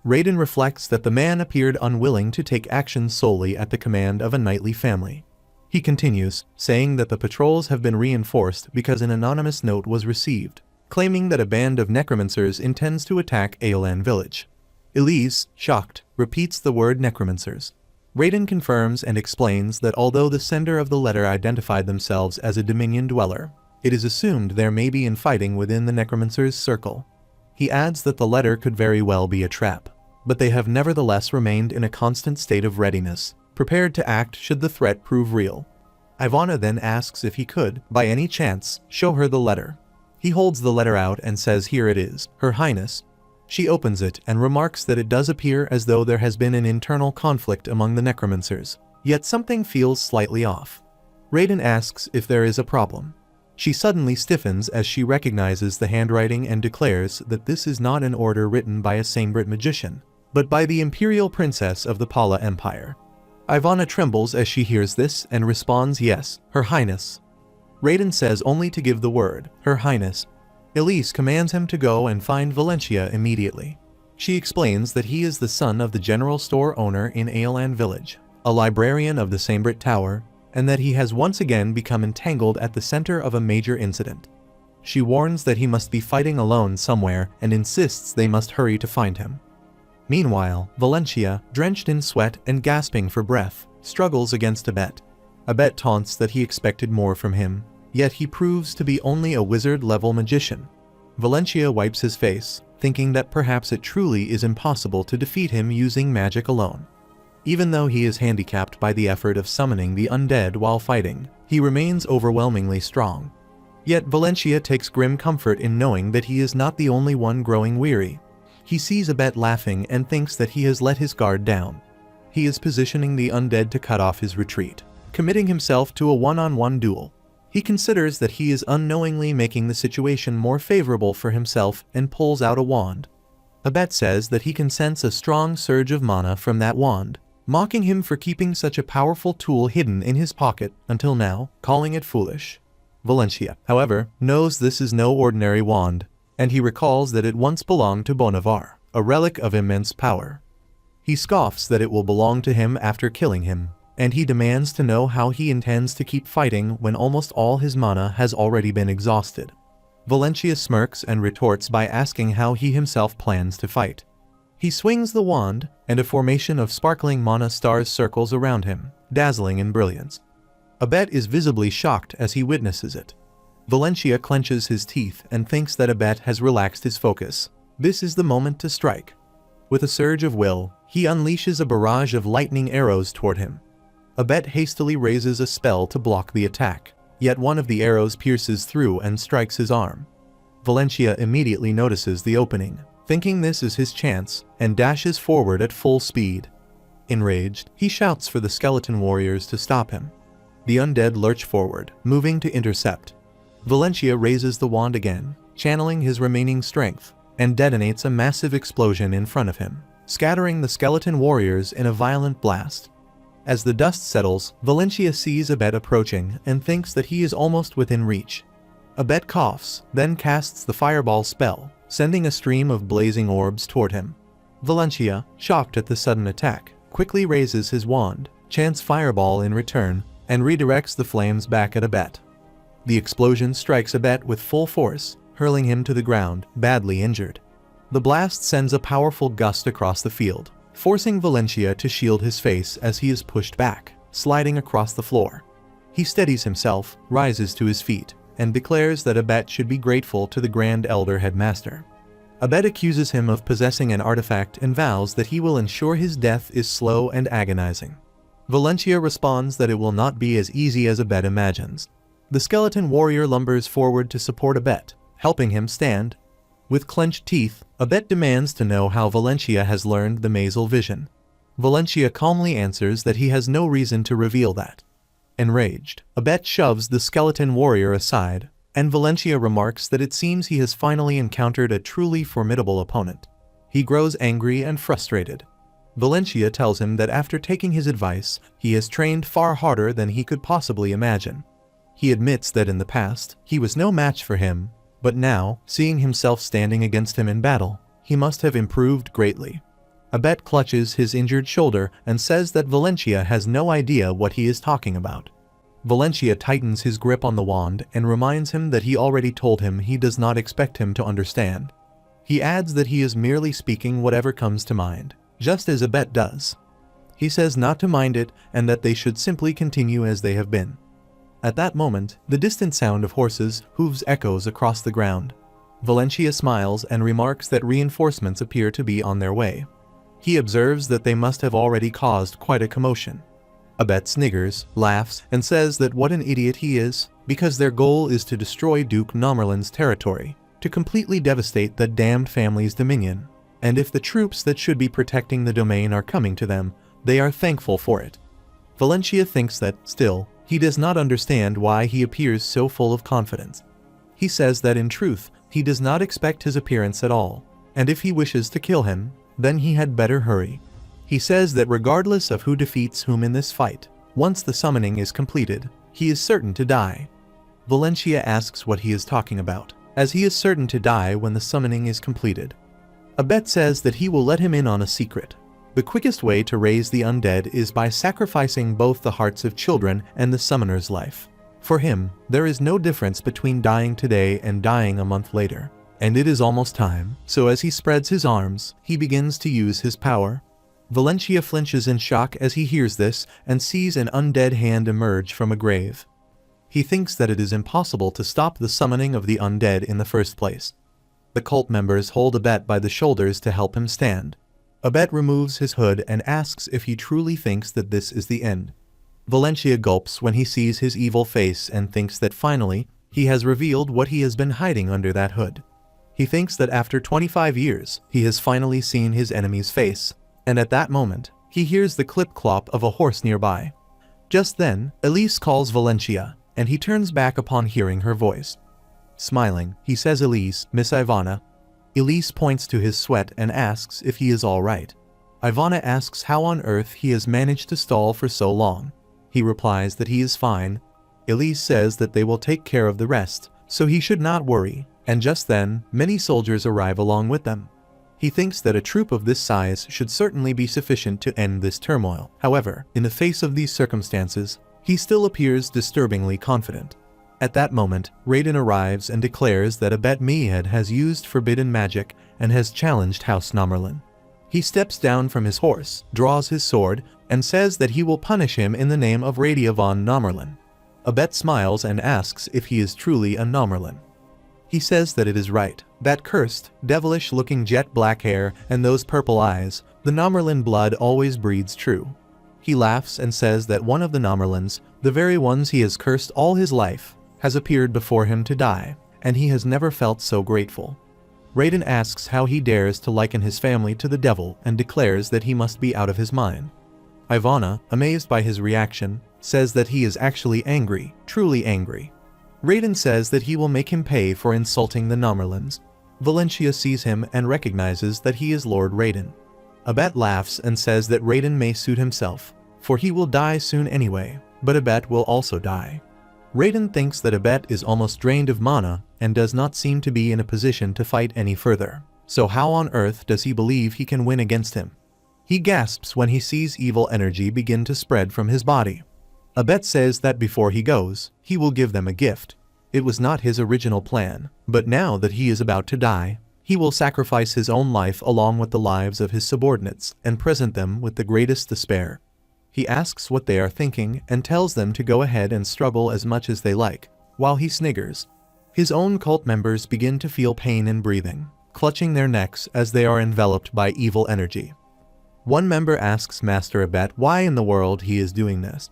Raiden reflects that the man appeared unwilling to take action solely at the command of a knightly family. He continues, saying that the patrols have been reinforced because an anonymous note was received, claiming that a band of necromancers intends to attack Aolan village. Elise, shocked, repeats the word necromancers. Raiden confirms and explains that although the sender of the letter identified themselves as a Dominion dweller, it is assumed there may be infighting within the necromancers' circle. He adds that the letter could very well be a trap, but they have nevertheless remained in a constant state of readiness, prepared to act should the threat prove real. Ivana then asks if he could, by any chance, show her the letter. He holds the letter out and says here it is, Her Highness. She opens it and remarks that it does appear as though there has been an internal conflict among the necromancers, yet something feels slightly off. Raiden asks if there is a problem. She suddenly stiffens as she recognizes the handwriting and declares that this is not an order written by a Samebrit magician, but by the Imperial Princess of the Pala Empire. Ivana trembles as she hears this and responds yes, Her Highness. Raiden says only to give the word, Her Highness. Elise commands him to go and find Valencia immediately. She explains that he is the son of the general store owner in Aolan village, a librarian of the Samebrit Tower, and that he has once again become entangled at the center of a major incident. She warns that he must be fighting alone somewhere and insists they must hurry to find him. Meanwhile, Valencia, drenched in sweat and gasping for breath, struggles against Abet. Abet taunts that he expected more from him, yet he proves to be only a wizard-level magician. Valencia wipes his face, thinking that perhaps it truly is impossible to defeat him using magic alone. Even though he is handicapped by the effort of summoning the undead while fighting, he remains overwhelmingly strong. Yet Valencia takes grim comfort in knowing that he is not the only one growing weary. He sees Abet laughing and thinks that he has let his guard down. He is positioning the undead to cut off his retreat, committing himself to a one-on-one duel. He considers that he is unknowingly making the situation more favorable for himself and pulls out a wand. Abet says that he can sense a strong surge of mana from that wand, mocking him for keeping such a powerful tool hidden in his pocket until now, calling it foolish. Valencia, however, knows this is no ordinary wand, and he recalls that it once belonged to Bonivar, a relic of immense power. He scoffs that it will belong to him after killing him, and he demands to know how he intends to keep fighting when almost all his mana has already been exhausted. Valencia smirks and retorts by asking how he himself plans to fight. He swings the wand, and a formation of sparkling mana stars circles around him, dazzling in brilliance. Abet is visibly shocked as he witnesses it. Valencia clenches his teeth and thinks that Abet has relaxed his focus. This is the moment to strike. With a surge of will, he unleashes a barrage of lightning arrows toward him. Abet hastily raises a spell to block the attack, yet one of the arrows pierces through and strikes his arm. Valencia immediately notices the opening, thinking this is his chance, and dashes forward at full speed. Enraged, he shouts for the skeleton warriors to stop him. The undead lurch forward, moving to intercept. Valencia raises the wand again, channeling his remaining strength, and detonates a massive explosion in front of him, scattering the skeleton warriors in a violent blast. As the dust settles, Valencia sees Abet approaching and thinks that he is almost within reach. Abet coughs, then casts the fireball spell, sending a stream of blazing orbs toward him. Valencia, shocked at the sudden attack, quickly raises his wand, chants fireball in return, and redirects the flames back at Abet. The explosion strikes Abet with full force, hurling him to the ground, badly injured. The blast sends a powerful gust across the field, forcing Valencia to shield his face as he is pushed back, sliding across the floor. He steadies himself, rises to his feet, and declares that Abet should be grateful to the Grand Elder Headmaster. Abet accuses him of possessing an artifact and vows that he will ensure his death is slow and agonizing. Valencia responds that it will not be as easy as Abet imagines. The skeleton warrior lumbers forward to support Abet, helping him stand. With clenched teeth, Abet demands to know how Valencia has learned the Mazel vision. Valencia calmly answers that he has no reason to reveal that. Enraged, Abet shoves the skeleton warrior aside, and Valencia remarks that it seems he has finally encountered a truly formidable opponent. He grows angry and frustrated. Valencia tells him that after taking his advice, he has trained far harder than he could possibly imagine. He admits that in the past, he was no match for him, but now, seeing himself standing against him in battle, he must have improved greatly. Abet clutches his injured shoulder and says that Valencia has no idea what he is talking about. Valencia tightens his grip on the wand and reminds him that he already told him he does not expect him to understand. He adds that he is merely speaking whatever comes to mind, just as Abet does. He says not to mind it and that they should simply continue as they have been. At that moment, the distant sound of horses' hooves echoes across the ground. Valencia smiles and remarks that reinforcements appear to be on their way. He observes that they must have already caused quite a commotion. Abet sniggers, laughs, and says that what an idiot he is, because their goal is to destroy Duke Nomerlin's territory, to completely devastate the damned family's dominion, and if the troops that should be protecting the domain are coming to them, they are thankful for it. Valencia thinks that, still, he does not understand why he appears so full of confidence. He says that in truth, he does not expect his appearance at all, and if he wishes to kill him, then he had better hurry. He says that regardless of who defeats whom in this fight, once the summoning is completed, he is certain to die. Valencia asks what he is talking about, as he is certain to die when the summoning is completed. Abet says that he will let him in on a secret. The quickest way to raise the undead is by sacrificing both the hearts of children and the summoner's life. For him, there is no difference between dying today and dying a month later. And it is almost time, so as he spreads his arms, he begins to use his power. Valencia flinches in shock as he hears this and sees an undead hand emerge from a grave. He thinks that it is impossible to stop the summoning of the undead in the first place. The cult members hold Abet by the shoulders to help him stand. Abet removes his hood and asks if he truly thinks that this is the end. Valencia gulps when he sees his evil face and thinks that finally, he has revealed what he has been hiding under that hood. He thinks that after 25 years, he has finally seen his enemy's face, and at that moment, he hears the clip-clop of a horse nearby. Just then, Elise calls Valencia, and he turns back upon hearing her voice. Smiling, he says, "Elise, Miss Ivana." Elise points to his sweat and asks if he is all right. Ivana asks how on earth he has managed to stall for so long. He replies that he is fine. Elise says that they will take care of the rest, so he should not worry, and just then, many soldiers arrive along with them. He thinks that a troop of this size should certainly be sufficient to end this turmoil. However, in the face of these circumstances, he still appears disturbingly confident. At that moment, Raiden arrives and declares that Abet Mead has used forbidden magic and has challenged House Nomerlin. He steps down from his horse, draws his sword, and says that he will punish him in the name of Radia von Nomerlin. Abet smiles and asks if he is truly a Nomerlin. He says that it is right, that cursed, devilish-looking jet-black hair and those purple eyes, the Nomerlin blood always breeds true. He laughs and says that one of the Nomerlins, the very ones he has cursed all his life, has appeared before him to die, and he has never felt so grateful. Raiden asks how he dares to liken his family to the devil and declares that he must be out of his mind. Ivana, amazed by his reaction, says that he is actually angry, truly angry. Raiden says that he will make him pay for insulting the Nomerlins. Valencia sees him and recognizes that he is Lord Raiden. Abet laughs and says that Raiden may suit himself, for he will die soon anyway, but Abet will also die. Raiden thinks that Abet is almost drained of mana and does not seem to be in a position to fight any further, so how on earth does he believe he can win against him? He gasps when he sees evil energy begin to spread from his body. Abet says that before he goes, he will give them a gift. It was not his original plan, but now that he is about to die, he will sacrifice his own life along with the lives of his subordinates and present them with the greatest despair. He asks what they are thinking and tells them to go ahead and struggle as much as they like, while he sniggers. His own cult members begin to feel pain in breathing, clutching their necks as they are enveloped by evil energy. One member asks Master Abet why in the world he is doing this.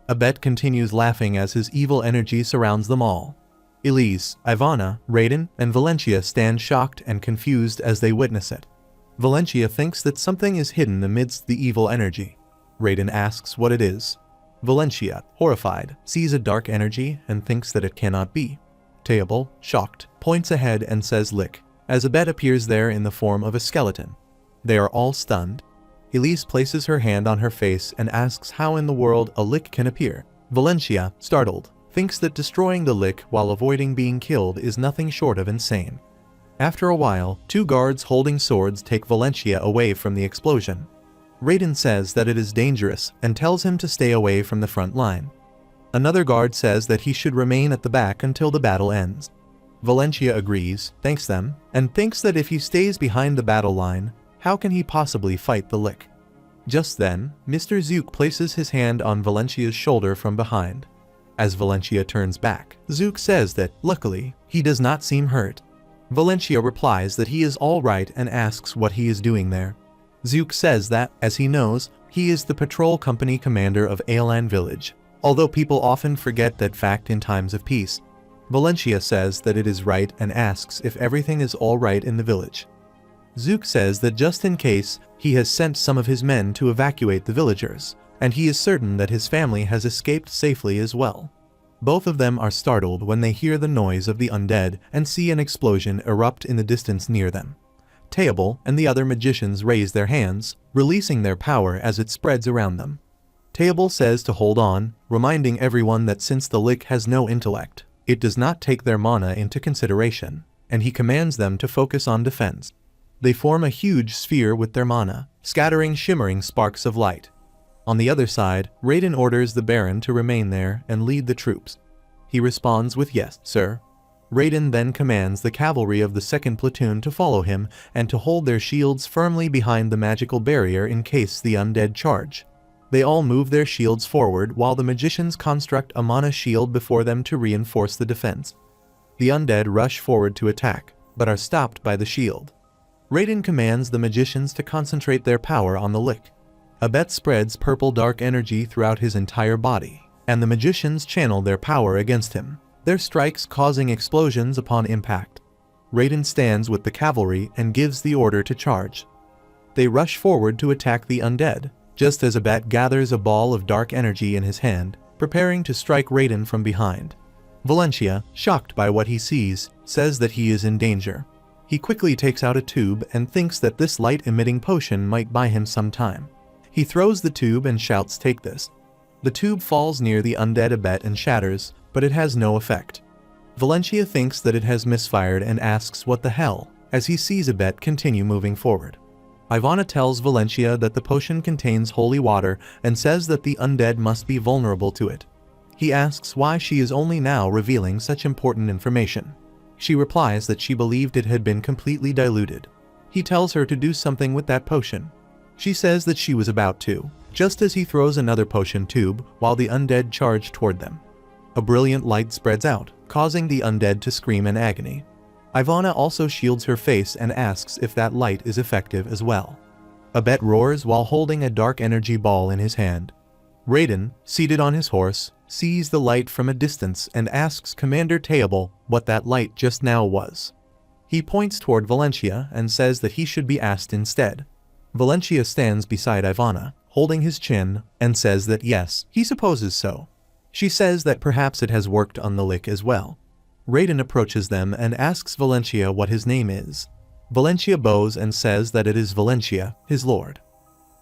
Abet continues laughing as his evil energy surrounds them all. Elise, Ivana, Raiden, and Valencia stand shocked and confused as they witness it. Valencia thinks that something is hidden amidst the evil energy. Raiden asks what it is. Valencia, horrified, sees a dark energy and thinks that it cannot be. Teobald, shocked, points ahead and says lick, as Abet appears there in the form of a skeleton. They are all stunned. Elise places her hand on her face and asks how in the world a lick can appear. Valencia, startled, thinks that destroying the lick while avoiding being killed is nothing short of insane. After a while, two guards holding swords take Valencia away from the explosion. Raiden says that it is dangerous and tells him to stay away from the front line. Another guard says that he should remain at the back until the battle ends. Valencia agrees, thanks them, and thinks that if he stays behind the battle line, how can he possibly fight the lick? Just then, Mr. Zook places his hand on Valencia's shoulder from behind. As Valencia turns back, Zook says that, luckily, he does not seem hurt. Valencia replies that he is all right and asks what he is doing there. Zook says that, as he knows, he is the patrol company commander of Aelan Village, although people often forget that fact in times of peace. Valencia says that it is right and asks if everything is all right in the village. Zook says that just in case, he has sent some of his men to evacuate the villagers, and he is certain that his family has escaped safely as well. Both of them are startled when they hear the noise of the undead and see an explosion erupt in the distance near them. Teobald and the other magicians raise their hands, releasing their power as it spreads around them. Teobald says to hold on, reminding everyone that since the lick has no intellect, it does not take their mana into consideration, and he commands them to focus on defense. They form a huge sphere with their mana, scattering shimmering sparks of light. On the other side, Raiden orders the Baron to remain there and lead the troops. He responds with yes, sir. Raiden then commands the cavalry of the second platoon to follow him and to hold their shields firmly behind the magical barrier in case the undead charge. They all move their shields forward while the magicians construct a mana shield before them to reinforce the defense. The undead rush forward to attack, but are stopped by the shield. Raiden commands the magicians to concentrate their power on the lick. Abet spreads purple dark energy throughout his entire body, and the magicians channel their power against him, their strikes causing explosions upon impact. Raiden stands with the cavalry and gives the order to charge. They rush forward to attack the undead, just as Abet gathers a ball of dark energy in his hand, preparing to strike Raiden from behind. Valencia, shocked by what he sees, says that he is in danger. He quickly takes out a tube and thinks that this light-emitting potion might buy him some time. He throws the tube and shouts, "Take this." The tube falls near the undead Abet and shatters, but it has no effect. Valencia thinks that it has misfired and asks what the hell, as he sees Abet continue moving forward. Ivana tells Valencia that the potion contains holy water and says that the undead must be vulnerable to it. He asks why she is only now revealing such important information. She replies that she believed it had been completely diluted. He tells her to do something with that potion. She says that she was about to, just as he throws another potion tube while the undead charge toward them. A brilliant light spreads out, causing the undead to scream in agony. Ivana also shields her face and asks if that light is effective as well. Abet roars while holding a dark energy ball in his hand. Raiden, seated on his horse, sees the light from a distance and asks Commander Teobald what that light just now was. He points toward Valencia and says that he should be asked instead. Valencia stands beside Ivana, holding his chin, and says that yes, he supposes so. She says that perhaps it has worked on the lick as well. Raiden approaches them and asks Valencia what his name is. Valencia bows and says that it is Valencia, his lord.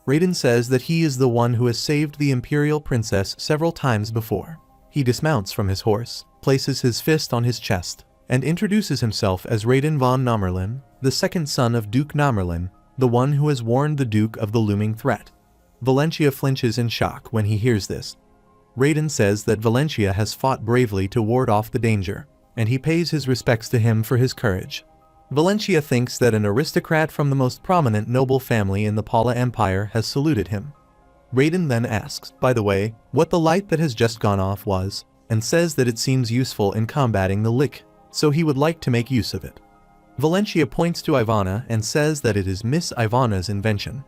Raiden says that he is the one who has saved the Imperial Princess several times before. He dismounts from his horse, places his fist on his chest, and introduces himself as Raiden von Namerlin, the second son of Duke Namerlin, the one who has warned the Duke of the looming threat. Valencia flinches in shock when he hears this. Raiden says that Valencia has fought bravely to ward off the danger, and he pays his respects to him for his courage. Valencia thinks that an aristocrat from the most prominent noble family in the Pala Empire has saluted him. Raiden then asks, by the way, what the light that has just gone off was, and says that it seems useful in combating the Lick, so he would like to make use of it. Valencia points to Ivana and says that it is Miss Ivana's invention.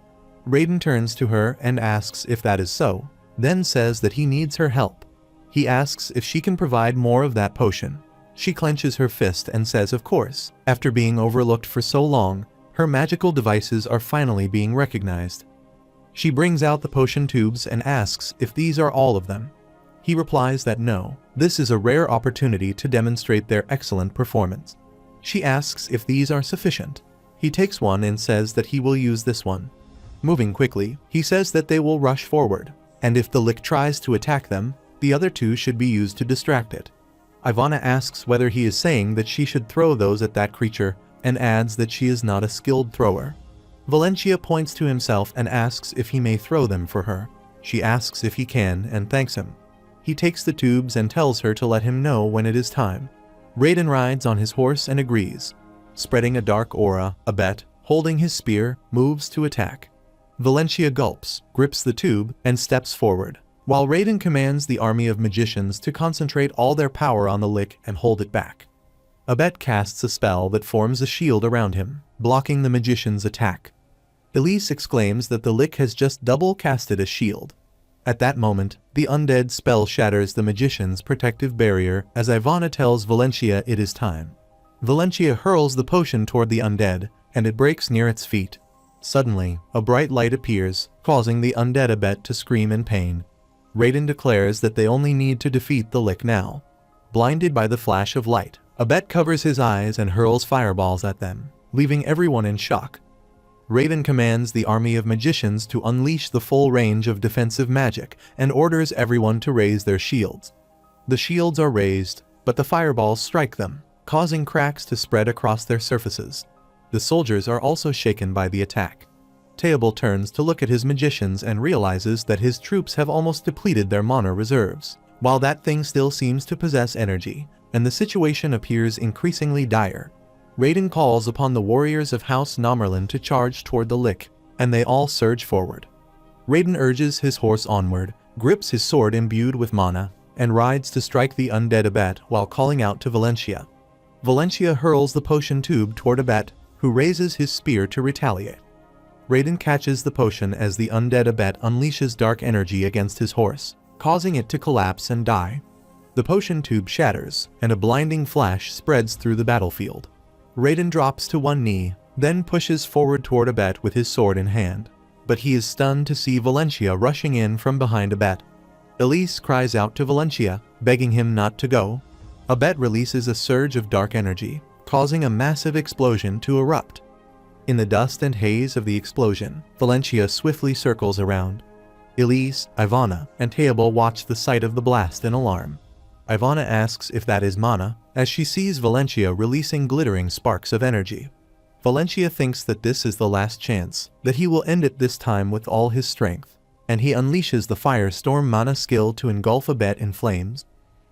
Raiden turns to her and asks if that is so, then says that he needs her help. He asks if she can provide more of that potion. She clenches her fist and says of course, after being overlooked for so long, her magical devices are finally being recognized. She brings out the potion tubes and asks if these are all of them. He replies that no, this is a rare opportunity to demonstrate their excellent performance. She asks if these are sufficient. He takes one and says that he will use this one. Moving quickly, he says that they will rush forward, and if the Lick tries to attack them, the other two should be used to distract it. Ivana asks whether he is saying that she should throw those at that creature, and adds that she is not a skilled thrower. Valencia points to himself and asks if he may throw them for her. She asks if he can and thanks him. He takes the tubes and tells her to let him know when it is time. Raiden rides on his horse and agrees. Spreading a dark aura, Abet, holding his spear, moves to attack. Valencia gulps, grips the tube, and steps forward, while Raiden commands the army of magicians to concentrate all their power on the Lick and hold it back. Abet casts a spell that forms a shield around him, blocking the magician's attack. Elise exclaims that the Lick has just double-casted a shield. At that moment, the undead spell shatters the magician's protective barrier as Ivana tells Valencia it is time. Valencia hurls the potion toward the undead, and it breaks near its feet. Suddenly, a bright light appears, causing the undead Abet to scream in pain. Raiden declares that they only need to defeat the Lick now. Blinded by the flash of light, Abet covers his eyes and hurls fireballs at them, leaving everyone in shock. Raiden commands the army of magicians to unleash the full range of defensive magic and orders everyone to raise their shields. The shields are raised, but the fireballs strike them, causing cracks to spread across their surfaces. The soldiers are also shaken by the attack. Teobald turns to look at his magicians and realizes that his troops have almost depleted their mana reserves, while that thing still seems to possess energy, and the situation appears increasingly dire. Raiden calls upon the warriors of House Namerlin to charge toward the Lick, and they all surge forward. Raiden urges his horse onward, grips his sword imbued with mana, and rides to strike the undead Abet while calling out to Valencia. Valencia hurls the potion tube toward Abet, who raises his spear to retaliate. Raiden catches the potion as the undead Abet unleashes dark energy against his horse, causing it to collapse and die. The potion tube shatters, and a blinding flash spreads through the battlefield. Raiden drops to one knee, then pushes forward toward Abet with his sword in hand, but he is stunned to see Valencia rushing in from behind Abet. Elise cries out to Valencia, begging him not to go. Abet releases a surge of dark energy, causing a massive explosion to erupt. In the dust and haze of the explosion, Valencia swiftly circles around. Elise, Ivana, and Teobald watch the sight of the blast in alarm. Ivana asks if that is mana, as she sees Valencia releasing glittering sparks of energy. Valencia thinks that this is the last chance, that he will end it this time with all his strength, and he unleashes the Firestorm mana skill to engulf Abet in flames.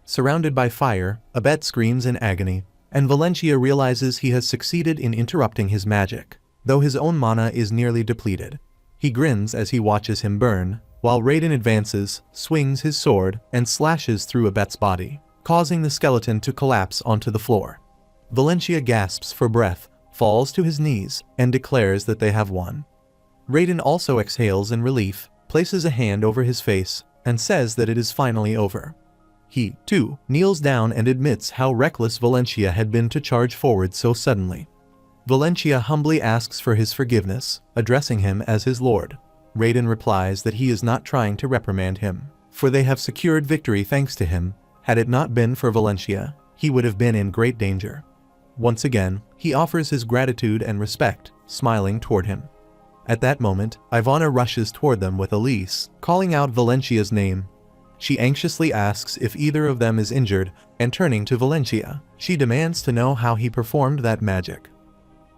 Surrounded by fire, Abet screams in agony, and Valencia realizes he has succeeded in interrupting his magic, though his own mana is nearly depleted. He grins as he watches him burn, while Raiden advances, swings his sword, and slashes through Abet's body, causing the skeleton to collapse onto the floor. Valencia gasps for breath, falls to his knees, and declares that they have won. Raiden also exhales in relief, places a hand over his face, and says that it is finally over. He, too, kneels down and admits how reckless Valencia had been to charge forward so suddenly. Valencia humbly asks for his forgiveness, addressing him as his lord. Raiden replies that he is not trying to reprimand him, for they have secured victory thanks to him. Had it not been for Valencia, he would have been in great danger. Once again, he offers his gratitude and respect, smiling toward him. At that moment, Ivana rushes toward them with Elise, calling out Valencia's name. She anxiously asks if either of them is injured, and turning to Valencia, she demands to know how he performed that magic.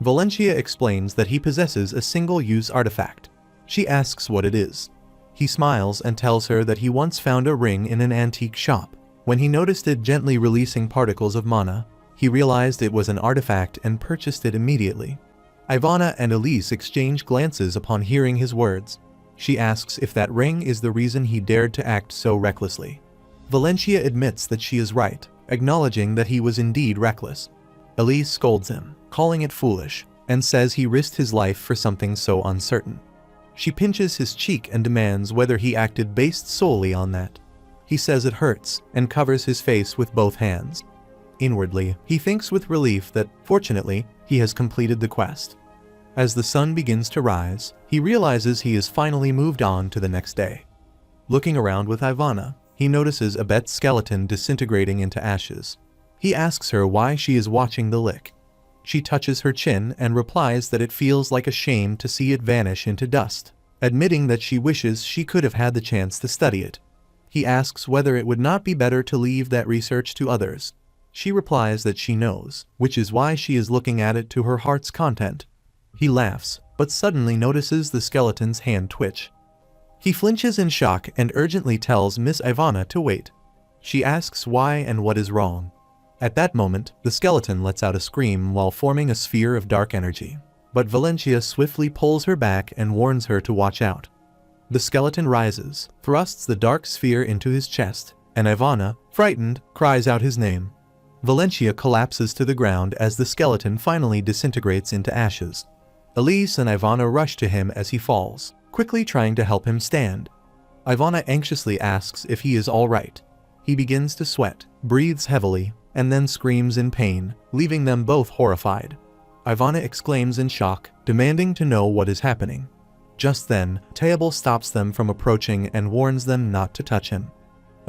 Valencia explains that he possesses a single-use artifact. She asks what it is. He smiles and tells her that he once found a ring in an antique shop. When he noticed it gently releasing particles of mana, he realized it was an artifact and purchased it immediately. Ivana and Elise exchange glances upon hearing his words. She asks if that ring is the reason he dared to act so recklessly. Valencia admits that she is right, acknowledging that he was indeed reckless. Elise scolds him, calling it foolish, and says he risked his life for something so uncertain. She pinches his cheek and demands whether he acted based solely on that. He says it hurts, and covers his face with both hands. Inwardly, he thinks with relief that, fortunately, he has completed the quest. As the sun begins to rise, he realizes he has finally moved on to the next day. Looking around with Ivana, he notices Abet's skeleton disintegrating into ashes. He asks her why she is watching the lick. She touches her chin and replies that it feels like a shame to see it vanish into dust, admitting that she wishes she could have had the chance to study it. He asks whether it would not be better to leave that research to others. She replies that she knows, which is why she is looking at it to her heart's content. He laughs, but suddenly notices the skeleton's hand twitch. He flinches in shock and urgently tells Miss Ivana to wait. She asks why and what is wrong. At that moment, the skeleton lets out a scream while forming a sphere of dark energy. But Valencia swiftly pulls her back and warns her to watch out. The skeleton rises, thrusts the dark sphere into his chest, and Ivana, frightened, cries out his name. Valencia collapses to the ground as the skeleton finally disintegrates into ashes. Elise and Ivana rush to him as he falls, quickly trying to help him stand. Ivana anxiously asks if he is all right. He begins to sweat, breathes heavily, and then screams in pain, leaving them both horrified. Ivana exclaims in shock, demanding to know what is happening. Just then, Teable stops them from approaching and warns them not to touch him.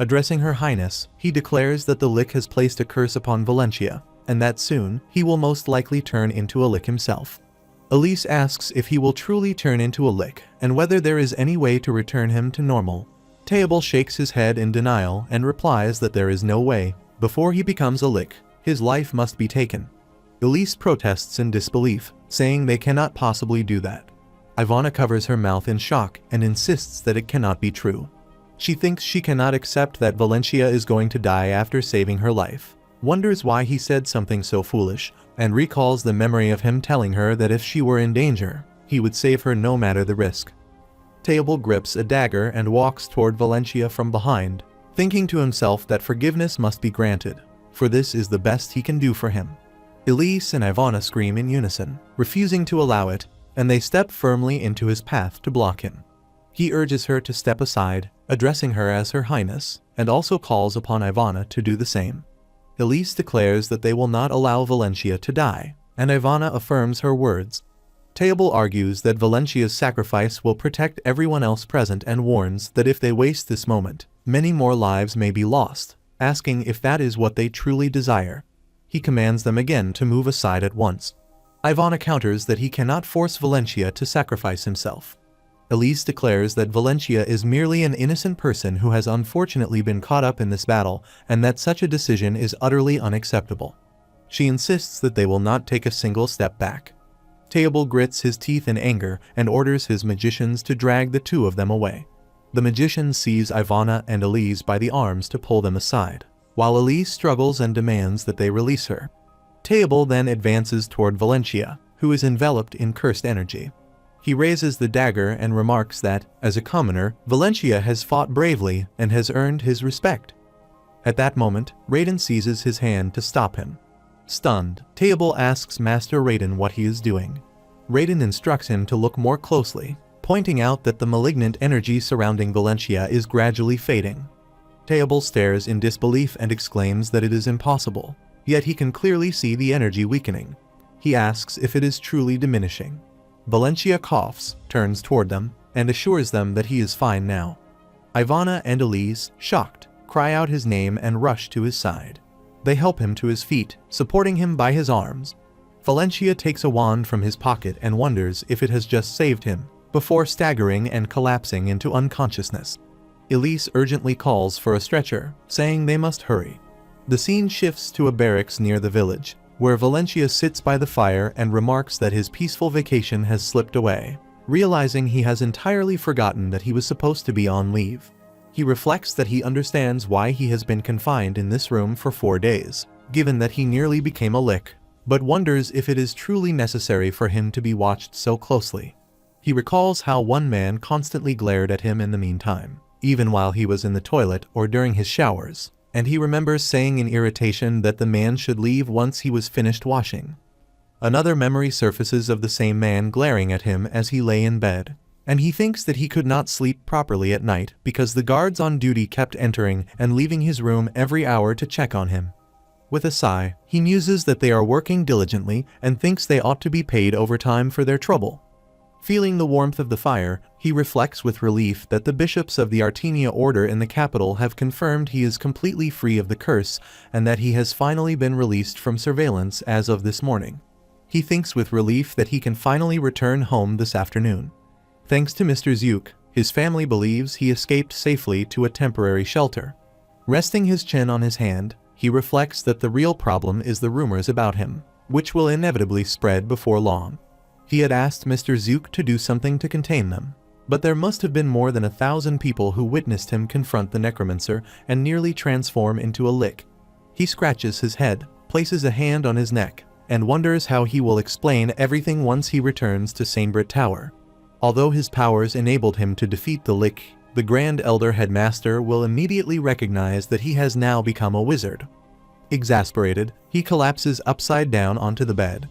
Addressing Her Highness, he declares that the lick has placed a curse upon Valencia, and that soon, he will most likely turn into a lick himself. Elise asks if he will truly turn into a lick, and whether there is any way to return him to normal. Teable shakes his head in denial and replies that there is no way. Before he becomes a lick, his life must be taken. Elise protests in disbelief, saying they cannot possibly do that. Ivana covers her mouth in shock and insists that it cannot be true. She thinks she cannot accept that Valencia is going to die after saving her life, wonders why he said something so foolish, and recalls the memory of him telling her that if she were in danger, he would save her no matter the risk. Teable grips a dagger and walks toward Valencia from behind, thinking to himself that forgiveness must be granted, for this is the best he can do for him. Elise and Ivana scream in unison, refusing to allow it, and they step firmly into his path to block him. He urges her to step aside, addressing her as Her Highness, and also calls upon Ivana to do the same. Elise declares that they will not allow Valencia to die, and Ivana affirms her words. Teable argues that Valencia's sacrifice will protect everyone else present and warns that if they waste this moment, many more lives may be lost, asking if that is what they truly desire. He commands them again to move aside at once. Ivana counters that he cannot force Valencia to sacrifice himself. Elise declares that Valencia is merely an innocent person who has unfortunately been caught up in this battle and that such a decision is utterly unacceptable. She insists that they will not take a single step back. Teable grits his teeth in anger and orders his magicians to drag the two of them away. The magician seize Ivana and Elise by the arms to pull them aside, while Elise struggles and demands that they release her. Teable then advances toward Valencia, who is enveloped in cursed energy. He raises the dagger and remarks that, as a commoner, Valencia has fought bravely and has earned his respect. At that moment, Raiden seizes his hand to stop him. Stunned, Teobald asks Master Raiden what he is doing. Raiden instructs him to look more closely, pointing out that the malignant energy surrounding Valencia is gradually fading. Teobald stares in disbelief and exclaims that it is impossible, yet he can clearly see the energy weakening. He asks if it is truly diminishing. Valencia coughs, turns toward them, and assures them that he is fine now. Ivana and Elise, shocked, cry out his name and rush to his side. They help him to his feet, supporting him by his arms. Valencia takes a wand from his pocket and wonders if it has just saved him, before staggering and collapsing into unconsciousness. Elise urgently calls for a stretcher, saying they must hurry. The scene shifts to a barracks near the village, where Valencia sits by the fire and remarks that his peaceful vacation has slipped away, realizing he has entirely forgotten that he was supposed to be on leave. He reflects that he understands why he has been confined in this room for 4 days, given that he nearly became a lick, but wonders if it is truly necessary for him to be watched so closely. He recalls how one man constantly glared at him in the meantime, even while he was in the toilet or during his showers, and he remembers saying in irritation that the man should leave once he was finished washing. Another memory surfaces of the same man glaring at him as he lay in bed, and he thinks that he could not sleep properly at night because the guards on duty kept entering and leaving his room every hour to check on him. With a sigh, he muses that they are working diligently and thinks they ought to be paid overtime for their trouble. Feeling the warmth of the fire, he reflects with relief that the bishops of the Artenia order in the capital have confirmed he is completely free of the curse and that he has finally been released from surveillance as of this morning. He thinks with relief that he can finally return home this afternoon. Thanks to Mr. Zook, his family believes he escaped safely to a temporary shelter. Resting his chin on his hand, he reflects that the real problem is the rumors about him, which will inevitably spread before long. He had asked Mr. Zook to do something to contain them, but there must have been more than 1,000 people who witnessed him confront the necromancer and nearly transform into a lick. He scratches his head, places a hand on his neck, and wonders how he will explain everything once he returns to Sainbrit Tower. Although his powers enabled him to defeat the Lich, the Grand Elder Headmaster will immediately recognize that he has now become a wizard. Exasperated, he collapses upside down onto the bed.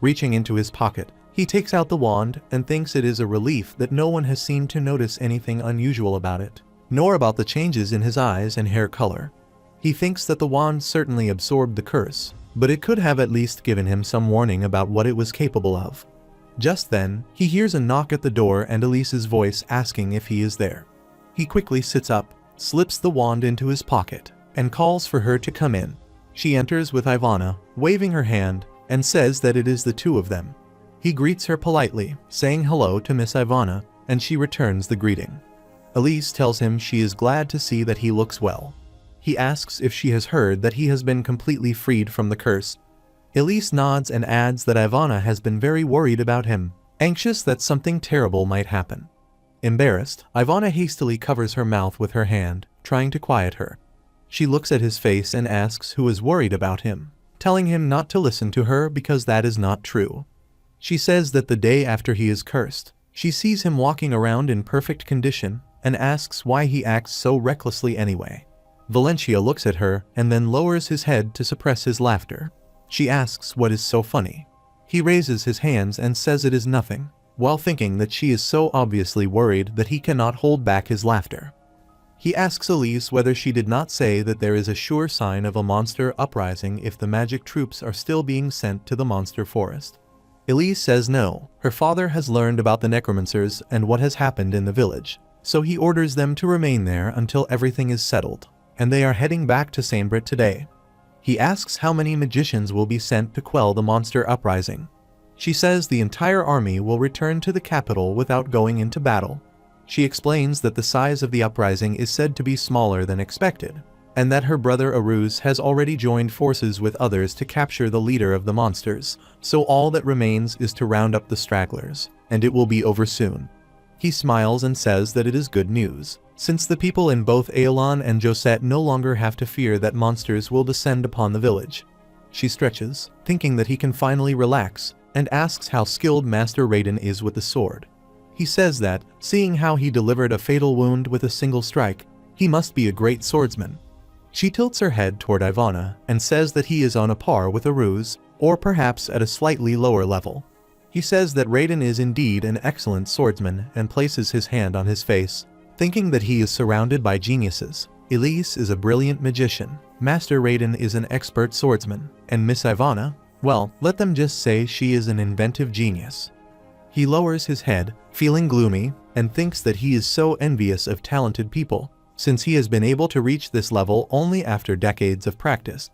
Reaching into his pocket, he takes out the wand and thinks it is a relief that no one has seemed to notice anything unusual about it, nor about the changes in his eyes and hair color. He thinks that the wand certainly absorbed the curse, but it could have at least given him some warning about what it was capable of. Just then, he hears a knock at the door and Elise's voice asking if he is there. He quickly sits up, slips the wand into his pocket, and calls for her to come in. She enters with Ivana, waving her hand, and says that it is the two of them. He greets her politely, saying hello to Miss Ivana, and she returns the greeting. Elise tells him she is glad to see that he looks well. He asks if she has heard that he has been completely freed from the curse. Elise nods and adds that Ivana has been very worried about him, anxious that something terrible might happen. Embarrassed, Ivana hastily covers her mouth with her hand, trying to quiet her. She looks at his face and asks who is worried about him, telling him not to listen to her because that is not true. She says that the day after he is cursed, she sees him walking around in perfect condition and asks why he acts so recklessly anyway. Valencia looks at her and then lowers his head to suppress his laughter. She asks what is so funny. He raises his hands and says it is nothing, while thinking that she is so obviously worried that he cannot hold back his laughter. He asks Elise whether she did not say that there is a sure sign of a monster uprising if the magic troops are still being sent to the monster forest. Elise says no, her father has learned about the necromancers and what has happened in the village, so he orders them to remain there until everything is settled, and they are heading back to Sainbrit today. He asks how many magicians will be sent to quell the monster uprising. She says the entire army will return to the capital without going into battle. She explains that the size of the uprising is said to be smaller than expected, and that her brother Aruz has already joined forces with others to capture the leader of the monsters, so all that remains is to round up the stragglers, and it will be over soon. He smiles and says that it is good news, since the people in both Aeolon and Josette no longer have to fear that monsters will descend upon the village. She stretches, thinking that he can finally relax, and asks how skilled Master Raiden is with the sword. He says that, seeing how he delivered a fatal wound with a single strike, he must be a great swordsman. She tilts her head toward Ivana and says that he is on a par with Aruz, or perhaps at a slightly lower level. He says that Raiden is indeed an excellent swordsman and places his hand on his face, thinking that he is surrounded by geniuses. Elise is a brilliant magician, Master Raiden is an expert swordsman, and Miss Ivana, well, let them just say she is an inventive genius. He lowers his head, feeling gloomy, and thinks that he is so envious of talented people, since he has been able to reach this level only after decades of practice.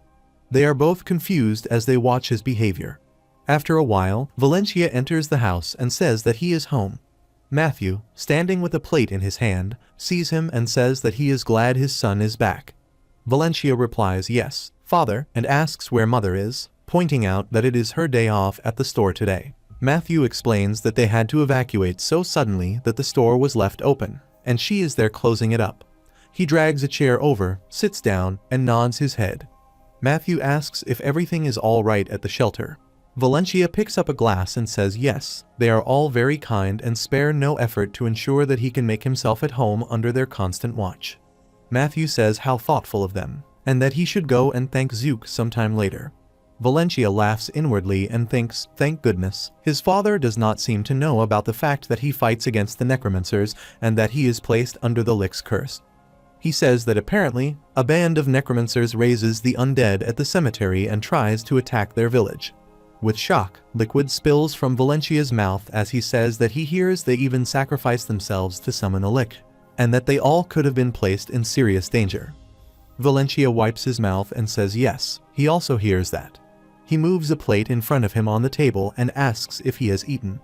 They are both confused as they watch his behavior. After a while, Valencia enters the house and says that he is home. Matthew, standing with a plate in his hand, sees him and says that he is glad his son is back. Valencia replies, "Yes, father," and asks where mother is, pointing out that it is her day off at the store today. Matthew explains that they had to evacuate so suddenly that the store was left open, and she is there closing it up. He drags a chair over, sits down, and nods his head. Matthew asks if everything is all right at the shelter. Valencia picks up a glass and says yes, they are all very kind and spare no effort to ensure that he can make himself at home under their constant watch. Matthew says how thoughtful of them, and that he should go and thank Zook sometime later. Valencia laughs inwardly and thinks, thank goodness, his father does not seem to know about the fact that he fights against the necromancers and that he is placed under the Lick's curse. He says that apparently, a band of necromancers raises the undead at the cemetery and tries to attack their village. With shock, liquid spills from Valencia's mouth as he says that he hears they even sacrifice themselves to summon a Lick, and that they all could have been placed in serious danger. Valencia wipes his mouth and says yes, he also hears that. He moves a plate in front of him on the table and asks if he has eaten.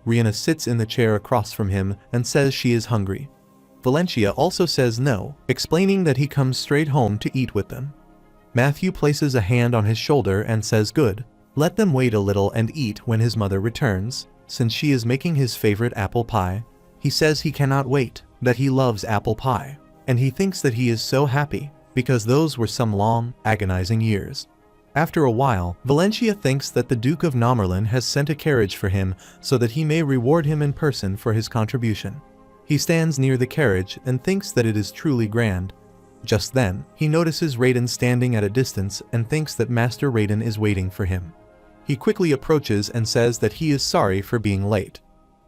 Rihanna sits in the chair across from him and says she is hungry. Valencia also says no, explaining that he comes straight home to eat with them. Matthew places a hand on his shoulder and says good. Let them wait a little and eat when his mother returns, since she is making his favorite apple pie. He says he cannot wait, that he loves apple pie, and he thinks that he is so happy, because those were some long, agonizing years. After a while, Valencia thinks that the Duke of Nomerlin has sent a carriage for him so that he may reward him in person for his contribution. He stands near the carriage and thinks that it is truly grand. Just then, he notices Raiden standing at a distance and thinks that Master Raiden is waiting for him. He quickly approaches and says that he is sorry for being late.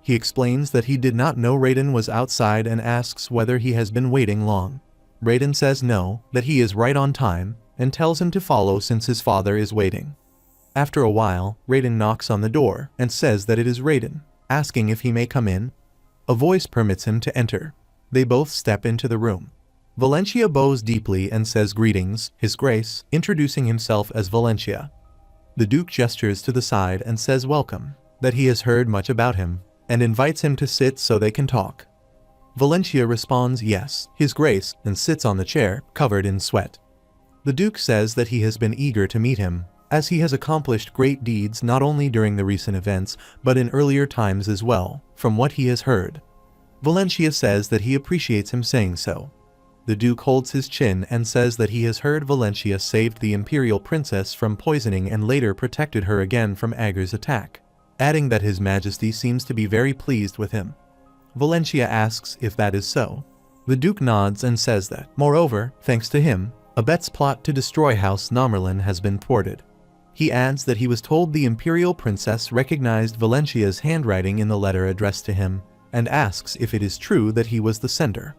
He explains that he did not know Raiden was outside and asks whether he has been waiting long. Raiden says no, that he is right on time, and tells him to follow since his father is waiting. After a while, Raiden knocks on the door and says that it is Raiden, asking if he may come in. A voice permits him to enter. They both step into the room. Valencia bows deeply and says greetings, His Grace, introducing himself as Valencia. The Duke gestures to the side and says welcome, that he has heard much about him, and invites him to sit so they can talk. Valencia responds yes, His Grace, and sits on the chair, covered in sweat. The Duke says that he has been eager to meet him, as he has accomplished great deeds not only during the recent events, but in earlier times as well, from what he has heard. Valencia says that he appreciates him saying so. The Duke holds his chin and says that he has heard Valencia saved the Imperial Princess from poisoning and later protected her again from Ager's attack, adding that His Majesty seems to be very pleased with him. Valencia asks if that is so. The Duke nods and says that, moreover, thanks to him, Abet's plot to destroy House Nomerlin has been thwarted. He adds that he was told the Imperial Princess recognized Valencia's handwriting in the letter addressed to him, and asks if it is true that he was the sender.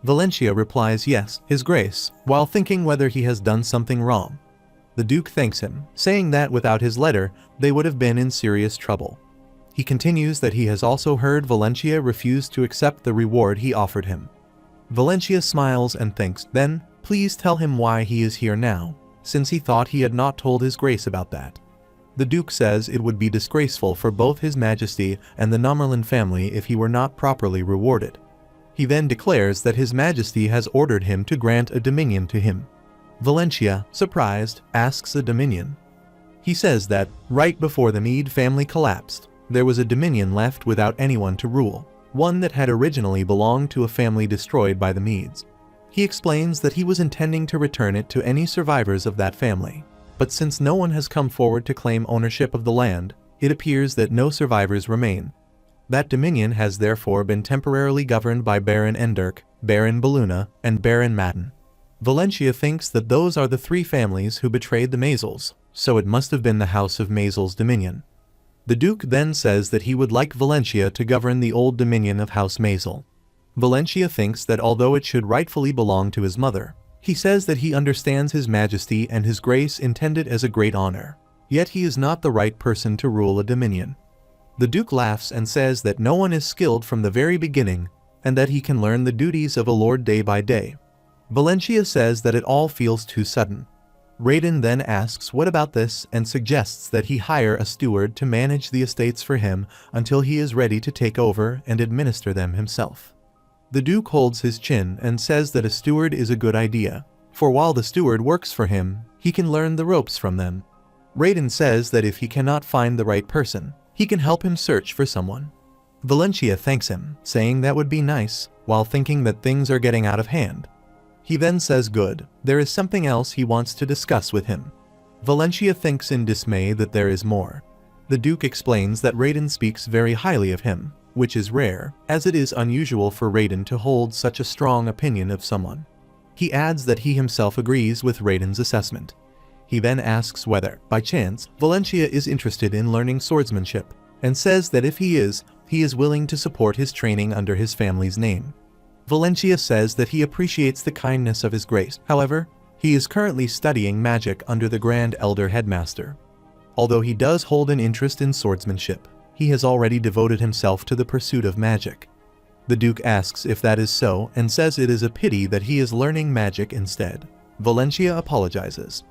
Valencia replies yes, His Grace, while thinking whether he has done something wrong. The Duke thanks him, saying that without his letter, they would have been in serious trouble. He continues that he has also heard Valencia refuse to accept the reward he offered him. Valencia smiles and thinks, then, please tell him why he is here now, since he thought he had not told His Grace about that. The Duke says it would be disgraceful for both His Majesty and the Nomerlin family if he were not properly rewarded. He then declares that His Majesty has ordered him to grant a dominion to him. Valencia, surprised, asks a dominion. He says that, right before the Meade family collapsed, there was a dominion left without anyone to rule, one that had originally belonged to a family destroyed by the Meades. He explains that he was intending to return it to any survivors of that family, but since no one has come forward to claim ownership of the land, it appears that no survivors remain. That dominion has therefore been temporarily governed by Baron Endirk, Baron Baluna, and Baron Madden. Valencia thinks that those are the 3 families who betrayed the Maisels, so it must have been the House of Maisel's dominion. The Duke then says that he would like Valencia to govern the old dominion of House Maisel. Valencia thinks that although it should rightfully belong to his mother, he says that he understands His Majesty and His Grace intended as a great honor, yet he is not the right person to rule a dominion. The Duke laughs and says that no one is skilled from the very beginning, and that he can learn the duties of a lord day by day. Valencia says that it all feels too sudden. Raiden then asks what about this and suggests that he hire a steward to manage the estates for him until he is ready to take over and administer them himself. The Duke holds his chin and says that a steward is a good idea, for while the steward works for him, he can learn the ropes from them. Raiden says that if he cannot find the right person, he can help him search for someone. Valencia thanks him, saying that would be nice, while thinking that things are getting out of hand. He then says good, there is something else he wants to discuss with him. Valencia thinks in dismay that there is more. The Duke explains that Raiden speaks very highly of him, which is rare, as it is unusual for Raiden to hold such a strong opinion of someone. He adds that he himself agrees with Raiden's assessment. He then asks whether, by chance, Valencia is interested in learning swordsmanship, and says that if he is willing to support his training under his family's name. Valencia says that he appreciates the kindness of His Grace. However, he is currently studying magic under the Grand Elder Headmaster. Although he does hold an interest in swordsmanship, he has already devoted himself to the pursuit of magic. The Duke asks if that is so and says it is a pity that he is learning magic instead. Valencia apologizes.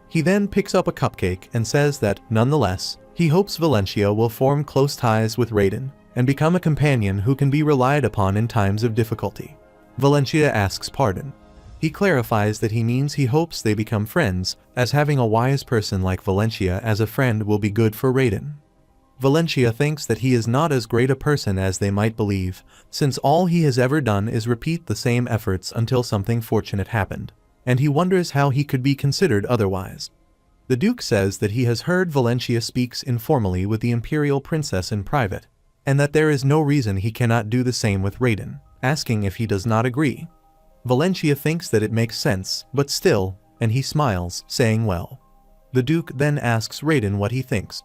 He then picks up a cupcake and says that, nonetheless, he hopes Valencia will form close ties with Raiden and become a companion who can be relied upon in times of difficulty. Valencia asks pardon. He clarifies that he means he hopes they become friends, as having a wise person like Valencia as a friend will be good for Raiden. Valencia thinks that he is not as great a person as they might believe, since all he has ever done is repeat the same efforts until something fortunate happened, and he wonders how he could be considered otherwise. The Duke says that he has heard Valencia speaks informally with the Imperial Princess in private, and that there is no reason he cannot do the same with Raiden, asking if he does not agree. Valencia thinks that it makes sense, but still, and he smiles, saying well. The Duke then asks Raiden what he thinks.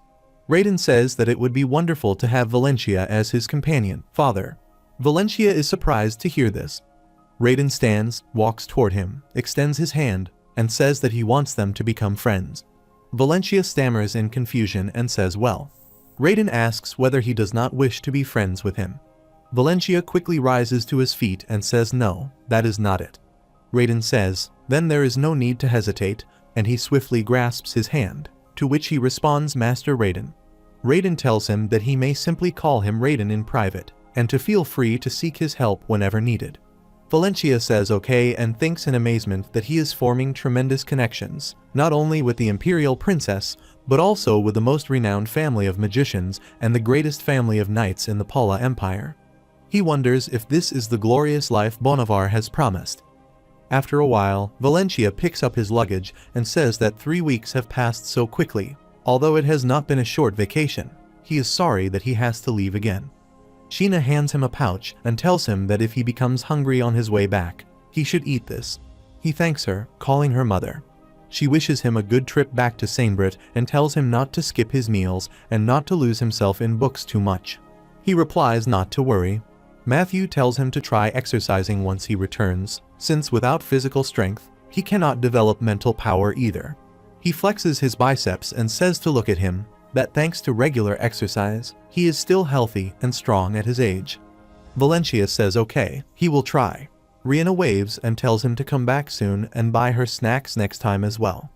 Raiden says that it would be wonderful to have Valencia as his companion, father. Valencia is surprised to hear this. Raiden stands, walks toward him, extends his hand, and says that he wants them to become friends. Valencia stammers in confusion and says well. Raiden asks whether he does not wish to be friends with him. Valencia quickly rises to his feet and says no, that is not it. Raiden says, then there is no need to hesitate, and he swiftly grasps his hand, to which he responds Master Raiden. Raiden tells him that he may simply call him Raiden in private, and to feel free to seek his help whenever needed. Valencia says okay and thinks in amazement that he is forming tremendous connections, not only with the Imperial Princess, but also with the most renowned family of magicians and the greatest family of knights in the Pala Empire. He wonders if this is the glorious life Bolivar has promised. After a while, Valencia picks up his luggage and says that 3 weeks have passed so quickly. Although it has not been a short vacation, he is sorry that he has to leave again. Sheena hands him a pouch and tells him that if he becomes hungry on his way back, he should eat this. He thanks her, calling her mother. She wishes him a good trip back to Sainbrit and tells him not to skip his meals and not to lose himself in books too much. He replies not to worry. Matthew tells him to try exercising once he returns, since without physical strength, he cannot develop mental power either. He flexes his biceps and says to look at him, that thanks to regular exercise, he is still healthy and strong at his age. Valencia says okay, he will try. Rihanna waves and tells him to come back soon and buy her snacks next time as well.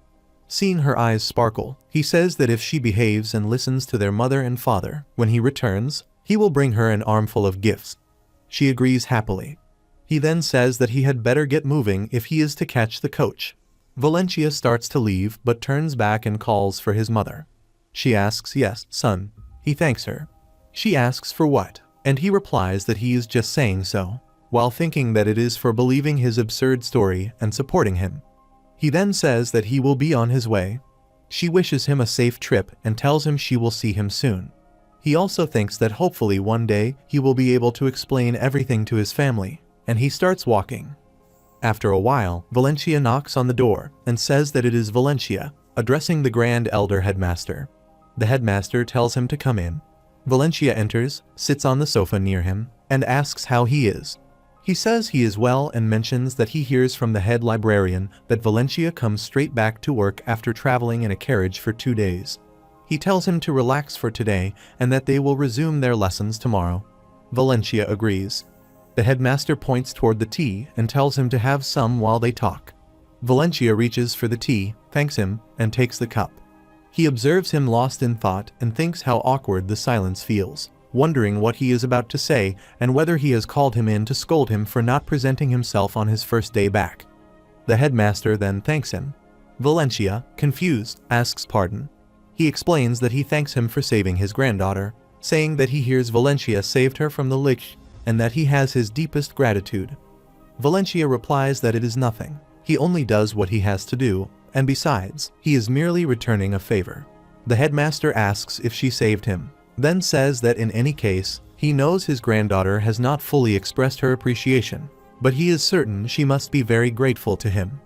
Seeing her eyes sparkle, he says that if she behaves and listens to their mother and father, when he returns, he will bring her an armful of gifts. She agrees happily. He then says that he had better get moving if he is to catch the coach. Valencia starts to leave but turns back and calls for his mother. She asks, yes, son. He thanks her. She asks for what, and he replies that he is just saying so, while thinking that it is for believing his absurd story and supporting him. He then says that he will be on his way. She wishes him a safe trip and tells him she will see him soon. He also thinks that hopefully one day he will be able to explain everything to his family, and he starts walking. After a while, Valencia knocks on the door and says that it is Valencia, addressing the Grand Elder Headmaster. The headmaster tells him to come in. Valencia enters, sits on the sofa near him, and asks how he is. He says he is well and mentions that he hears from the head librarian that Valencia comes straight back to work after traveling in a carriage for 2 days. He tells him to relax for today and that they will resume their lessons tomorrow. Valencia agrees. The headmaster points toward the tea and tells him to have some while they talk. Valencia reaches for the tea, thanks him, and takes the cup. He observes him lost in thought and thinks how awkward the silence feels, wondering what he is about to say and whether he has called him in to scold him for not presenting himself on his first day back. The headmaster then thanks him. Valencia, confused, asks pardon. He explains that he thanks him for saving his granddaughter, saying that he hears Valencia saved her from the lich and that he has his deepest gratitude. Valencia replies that it is nothing. He only does what he has to do, and besides, he is merely returning a favor. The headmaster asks if she saved him, then says that in any case, he knows his granddaughter has not fully expressed her appreciation, but he is certain she must be very grateful to him.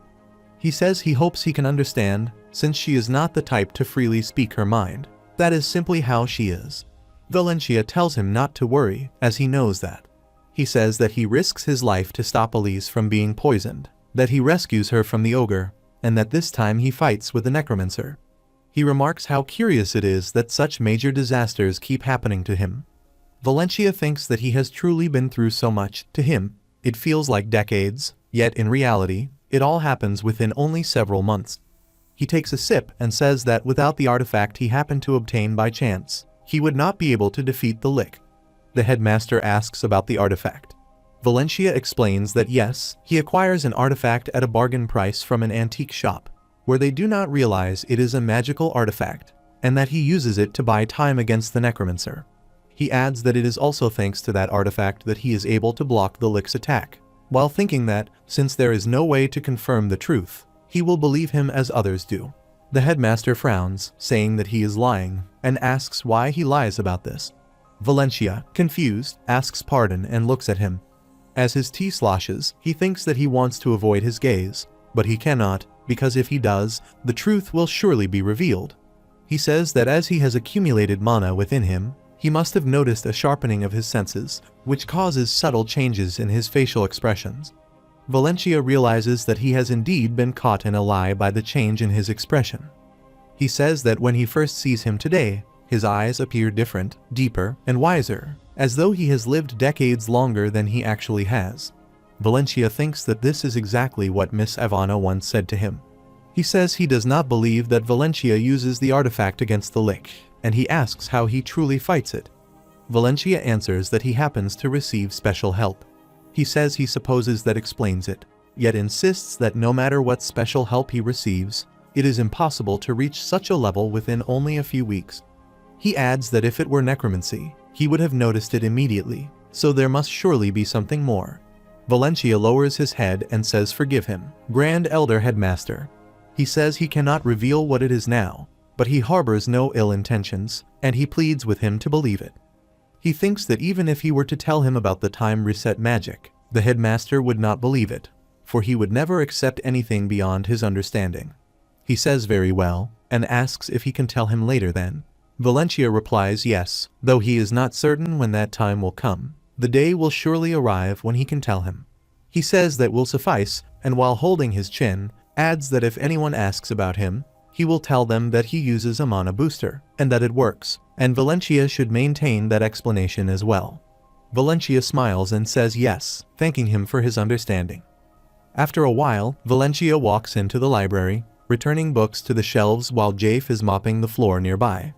He says he hopes he can understand, since she is not the type to freely speak her mind. That is simply how she is. Valencia tells him not to worry, as he knows that. He says that he risks his life to stop Elise from being poisoned, that he rescues her from the ogre, and that this time he fights with the necromancer. He remarks how curious it is that such major disasters keep happening to him. Valencia thinks that he has truly been through so much. To him, it feels like decades, yet in reality, it all happens within only several months. He takes a sip and says that without the artifact he happened to obtain by chance, he would not be able to defeat the lich. The headmaster asks about the artifact. Valencia explains that yes, he acquires an artifact at a bargain price from an antique shop, where they do not realize it is a magical artifact, and that he uses it to buy time against the necromancer. He adds that it is also thanks to that artifact that he is able to block the lich's attack, while thinking that, since there is no way to confirm the truth, he will believe him as others do. The headmaster frowns, saying that he is lying, and asks why he lies about this. Valencia, confused, asks pardon and looks at him. As his tea sloshes, he thinks that he wants to avoid his gaze, but he cannot, because if he does, the truth will surely be revealed. He says that as he has accumulated mana within him, he must have noticed a sharpening of his senses, which causes subtle changes in his facial expressions. Valencia realizes that he has indeed been caught in a lie by the change in his expression. He says that when he first sees him today, his eyes appear different, deeper, and wiser, as though he has lived decades longer than he actually has. Valencia thinks that this is exactly what Miss Ivana once said to him. He says he does not believe that Valencia uses the artifact against the lich, and he asks how he truly fights it. Valencia answers that he happens to receive special help. He says he supposes that explains it, yet insists that no matter what special help he receives, it is impossible to reach such a level within only a few weeks. He adds that if it were necromancy, he would have noticed it immediately, so there must surely be something more. Valencia lowers his head and says forgive him, Grand Elder Headmaster. He says he cannot reveal what it is now, but he harbors no ill intentions, and he pleads with him to believe it. He thinks that even if he were to tell him about the time reset magic, the headmaster would not believe it, for he would never accept anything beyond his understanding. He says very well, and asks if he can tell him later then. Valencia replies yes, though he is not certain when that time will come. The day will surely arrive when he can tell him. He says that will suffice, and while holding his chin, adds that if anyone asks about him, he will tell them that he uses a mana booster, and that it works, and Valencia should maintain that explanation as well. Valencia smiles and says yes, thanking him for his understanding. After a while, Valencia walks into the library, returning books to the shelves while Jafe is mopping the floor nearby.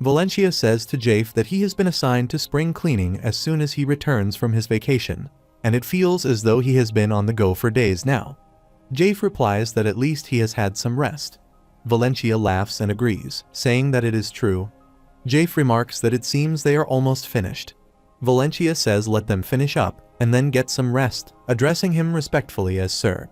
Valencia says to Jafe that he has been assigned to spring cleaning as soon as he returns from his vacation, and it feels as though he has been on the go for days now. Jafe replies that at least he has had some rest. Valencia laughs and agrees, saying that it is true. Jafe remarks that it seems they are almost finished. Valencia says let them finish up, and then get some rest, addressing him respectfully as Sir.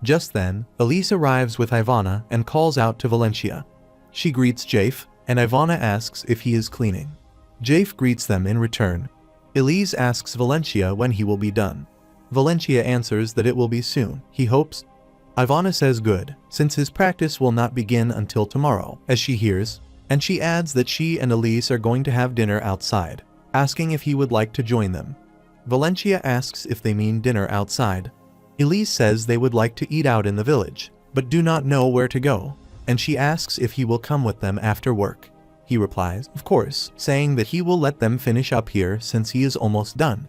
Just then, Elise arrives with Ivana and calls out to Valencia. She greets Jafe, and Ivana asks if he is cleaning. Jafe greets them in return. Elise asks Valencia when he will be done. Valencia answers that it will be soon. He hopes. Ivana says good, since his practice will not begin until tomorrow, as she hears, and she adds that she and Elise are going to have dinner outside, asking if he would like to join them. Valencia asks if they mean dinner outside. Elise says they would like to eat out in the village, but do not know where to go, and she asks if he will come with them after work. He replies, of course, saying that he will let them finish up here since he is almost done.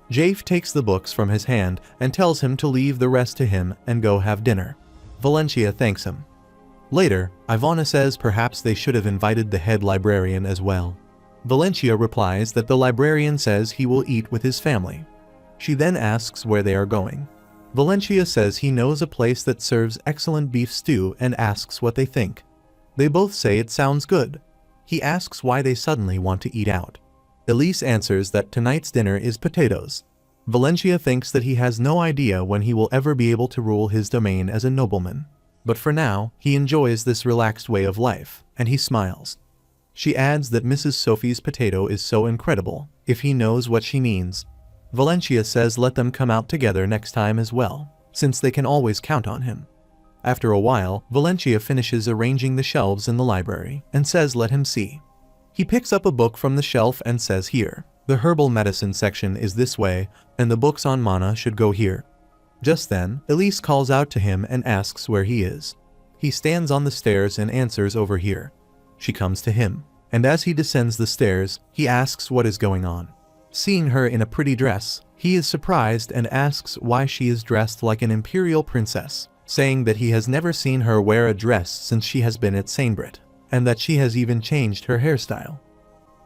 Jafe takes the books from his hand and tells him to leave the rest to him and go have dinner. Valencia thanks him. Later, Ivana says perhaps they should have invited the head librarian as well. Valencia replies that the librarian says he will eat with his family. She then asks where they are going. Valencia says he knows a place that serves excellent beef stew and asks what they think. They both say it sounds good. He asks why they suddenly want to eat out. Elise answers that tonight's dinner is potatoes. Valencia thinks that he has no idea when he will ever be able to rule his domain as a nobleman. But for now, he enjoys this relaxed way of life, and he smiles. She adds that Mrs. Sophie's potato is so incredible, if he knows what she means. Valencia says let them come out together next time as well, since they can always count on him. After a while, Valencia finishes arranging the shelves in the library, and says let him see. He picks up a book from the shelf and says here, the herbal medicine section is this way, and the books on mana should go here. Just then, Elise calls out to him and asks where he is. He stands on the stairs and answers over here. She comes to him, and as he descends the stairs, he asks what is going on. Seeing her in a pretty dress, he is surprised and asks why she is dressed like an imperial princess, saying that he has never seen her wear a dress since she has been at Sainbrit, and that she has even changed her hairstyle.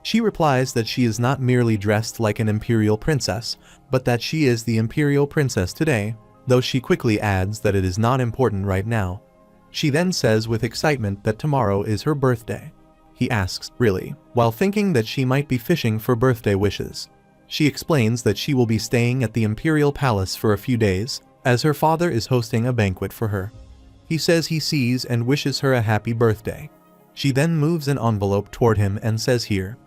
She replies that she is not merely dressed like an imperial princess, but that she is the imperial princess today, though she quickly adds that it is not important right now. She then says with excitement that tomorrow is her birthday. He asks, really, while thinking that she might be fishing for birthday wishes. She explains that she will be staying at the imperial palace for a few days, as her father is hosting a banquet for her. He says he sees and wishes her a happy birthday. She then moves an envelope toward him and says here.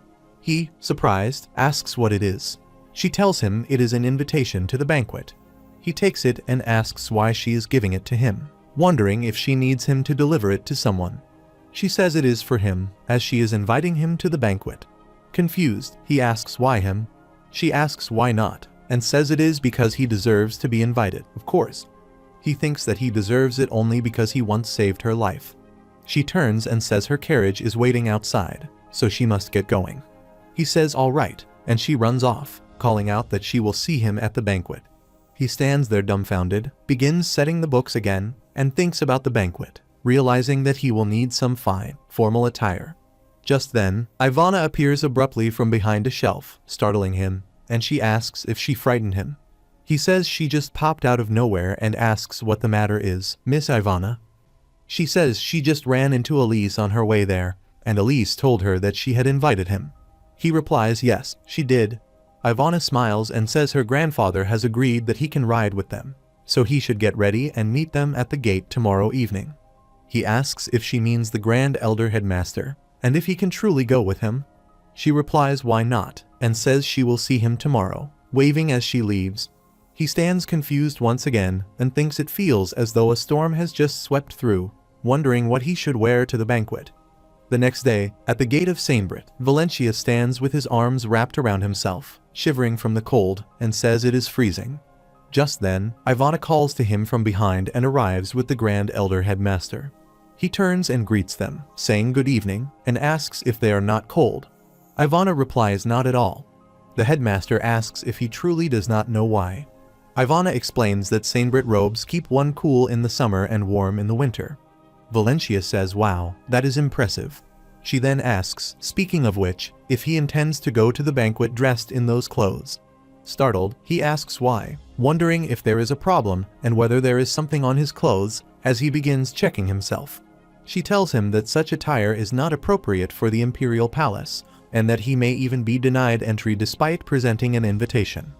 He, surprised, asks what it is. She tells him it is an invitation to the banquet. He takes it and asks why she is giving it to him, wondering if she needs him to deliver it to someone. She says it is for him, as she is inviting him to the banquet. Confused, he asks why him. She asks why not, and says it is because he deserves to be invited, of course. He thinks that he deserves it only because he once saved her life. She turns and says her carriage is waiting outside, so she must get going. He says all right, and she runs off, calling out that she will see him at the banquet. He stands there dumbfounded, begins setting the books again, and thinks about the banquet, realizing that he will need some fine, formal attire. Just then, Ivana appears abruptly from behind a shelf, startling him, and she asks if she frightened him. He says she just popped out of nowhere and asks what the matter is, Miss Ivana. She says she just ran into Elise on her way there, and Elise told her that she had invited him. He replies yes, she did. Ivana smiles and says her grandfather has agreed that he can ride with them, so he should get ready and meet them at the gate tomorrow evening. He asks if she means the Grand Elder Headmaster, and if he can truly go with him. She replies why not, and says she will see him tomorrow, waving as she leaves. He stands confused once again and thinks it feels as though a storm has just swept through, wondering what he should wear to the banquet. The next day, at the gate of Sainbrit, Valencia stands with his arms wrapped around himself, shivering from the cold, and says it is freezing. Just then, Ivana calls to him from behind and arrives with the Grand Elder Headmaster. He turns and greets them, saying good evening, and asks if they are not cold. Ivana replies not at all. The headmaster asks if he truly does not know why. Ivana explains that Sainbrit robes keep one cool in the summer and warm in the winter. Valencia says wow, that is impressive. She then asks, speaking of which, if he intends to go to the banquet dressed in those clothes. Startled, he asks why, wondering if there is a problem and whether there is something on his clothes, as he begins checking himself. She tells him that such attire is not appropriate for the imperial palace, and that he may even be denied entry despite presenting an invitation.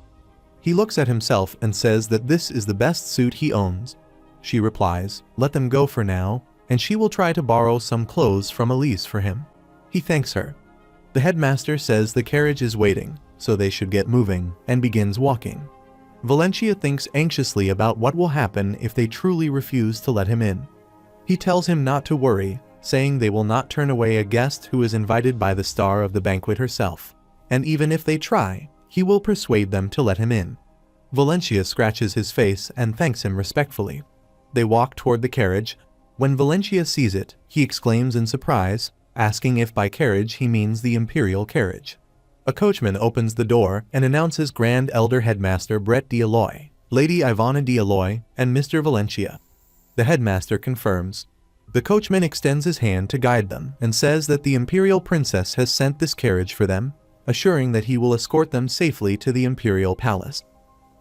He looks at himself and says that this is the best suit he owns. She replies, let them go for now, and she will try to borrow some clothes from Elise for him. He thanks her. The headmaster says the carriage is waiting, so they should get moving, and begins walking. Valencia thinks anxiously about what will happen if they truly refuse to let him in. He tells him not to worry, saying they will not turn away a guest who is invited by the star of the banquet herself. And even if they try, he will persuade them to let him in. Valencia scratches his face and thanks him respectfully. They walk toward the carriage. When Valencia sees it, he exclaims in surprise, asking if by carriage he means the imperial carriage. A coachman opens the door and announces Grand Elder Headmaster Brett D'Aloy, Lady Ivana D'Aloy, and Mr. Valencia. The headmaster confirms. The coachman extends his hand to guide them and says that the imperial princess has sent this carriage for them, assuring that he will escort them safely to the imperial palace.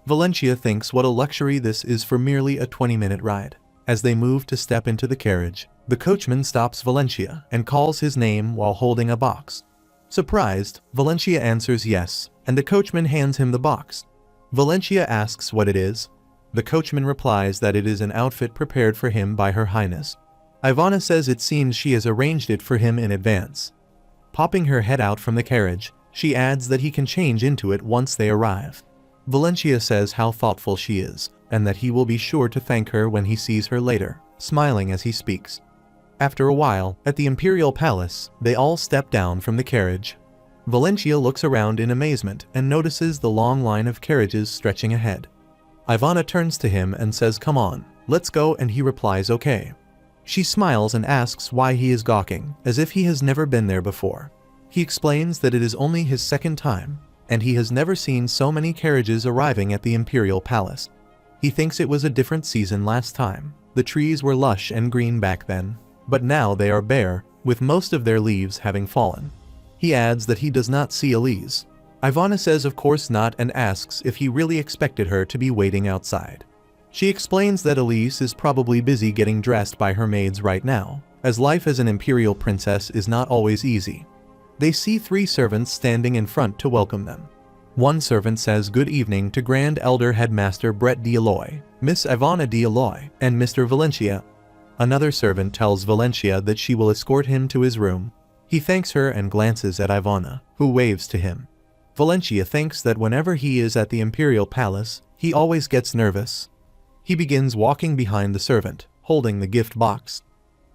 Valencia thinks what a luxury this is for merely a 20-minute ride. As they move to step into the carriage, the coachman stops Valencia and calls his name while holding a box. Surprised, Valencia answers yes, and the coachman hands him the box. Valencia asks what it is. The coachman replies that it is an outfit prepared for him by Her Highness. Ivana says it seems she has arranged it for him in advance. Popping her head out from the carriage, she adds that he can change into it once they arrive. Valencia says how thoughtful she is, and that he will be sure to thank her when he sees her later, smiling as he speaks. After a while, at the imperial palace, they all step down from the carriage. Valencia looks around in amazement and notices the long line of carriages stretching ahead. Ivana turns to him and says, "Come on, let's go," and he replies, "Okay." She smiles and asks why he is gawking, as if he has never been there before. He explains that it is only his second time, and he has never seen so many carriages arriving at the imperial palace. He thinks it was a different season last time. The trees were lush and green back then, but now they are bare, with most of their leaves having fallen. He adds that he does not see Elise. Ivana says of course not and asks if he really expected her to be waiting outside. She explains that Elise is probably busy getting dressed by her maids right now, as life as an imperial princess is not always easy. They see 3 servants standing in front to welcome them. One servant says good evening to Grand Elder Headmaster Brett D'Aloy, Miss Ivana D'Aloy, and Mr. Valencia. Another servant tells Valencia that she will escort him to his room. He thanks her and glances at Ivana, who waves to him. Valencia thinks that whenever he is at the imperial palace, he always gets nervous. He begins walking behind the servant, holding the gift box.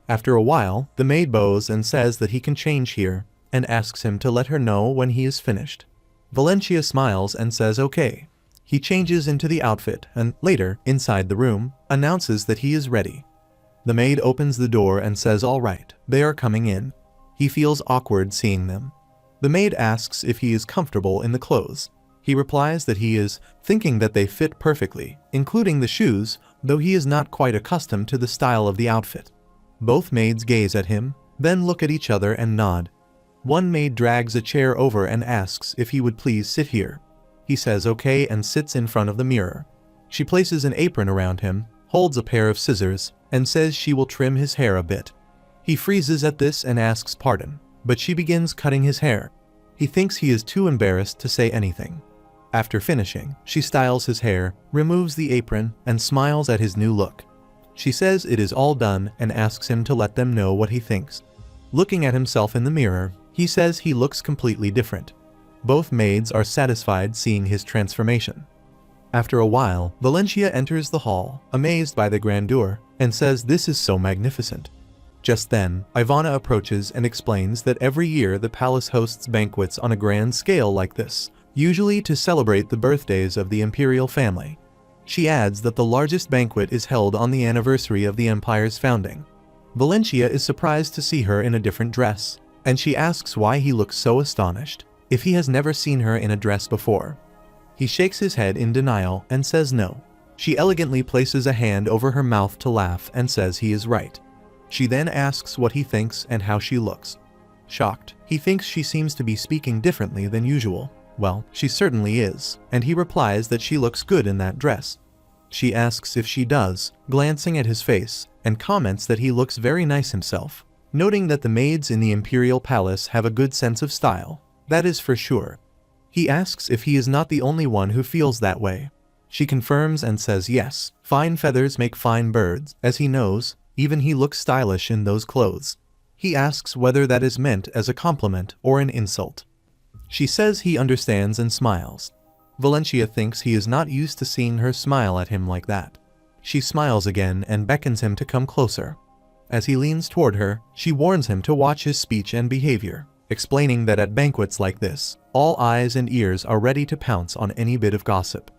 After a while, the maid bows and says that he can change here, and asks him to let her know when he is finished. Valencia smiles and says okay. He changes into the outfit and, later, inside the room, announces that he is ready. The maid opens the door and says all right, they are coming in. He feels awkward seeing them. The maid asks if he is comfortable in the clothes. He replies that he is, thinking that they fit perfectly, including the shoes, though he is not quite accustomed to the style of the outfit. Both maids gaze at him, then look at each other and nod. One maid drags a chair over and asks if he would please sit here. He says okay and sits in front of the mirror. She places an apron around him, holds a pair of scissors, and says she will trim his hair a bit. He freezes at this and asks pardon, but she begins cutting his hair. He thinks he is too embarrassed to say anything. After finishing, she styles his hair, removes the apron, and smiles at his new look. She says it is all done and asks him to let them know what he thinks. Looking at himself in the mirror, he says he looks completely different. Both maids are satisfied seeing his transformation. After a while, Valencia enters the hall, amazed by the grandeur, and says this is so magnificent. Just then, Ivana approaches and explains that every year the palace hosts banquets on a grand scale like this, usually to celebrate the birthdays of the imperial family. She adds that the largest banquet is held on the anniversary of the empire's founding. Valencia is surprised to see her in a different dress, and she asks why he looks so astonished, if he has never seen her in a dress before. He shakes his head in denial and says no. She elegantly places a hand over her mouth to laugh and says he is right. She then asks what he thinks and how she looks. Shocked, he thinks she seems to be speaking differently than usual. Well, she certainly is, and he replies that she looks good in that dress. She asks if she does, glancing at his face, and comments that he looks very nice himself, noting that the maids in the imperial palace have a good sense of style. That is for sure. He asks if he is not the only one who feels that way. She confirms and says yes, fine feathers make fine birds, as he knows, even he looks stylish in those clothes. He asks whether that is meant as a compliment or an insult. She says he understands and smiles. Valencia thinks he is not used to seeing her smile at him like that. She smiles again and beckons him to come closer. As he leans toward her, she warns him to watch his speech and behavior, explaining that at banquets like this, all eyes and ears are ready to pounce on any bit of gossip.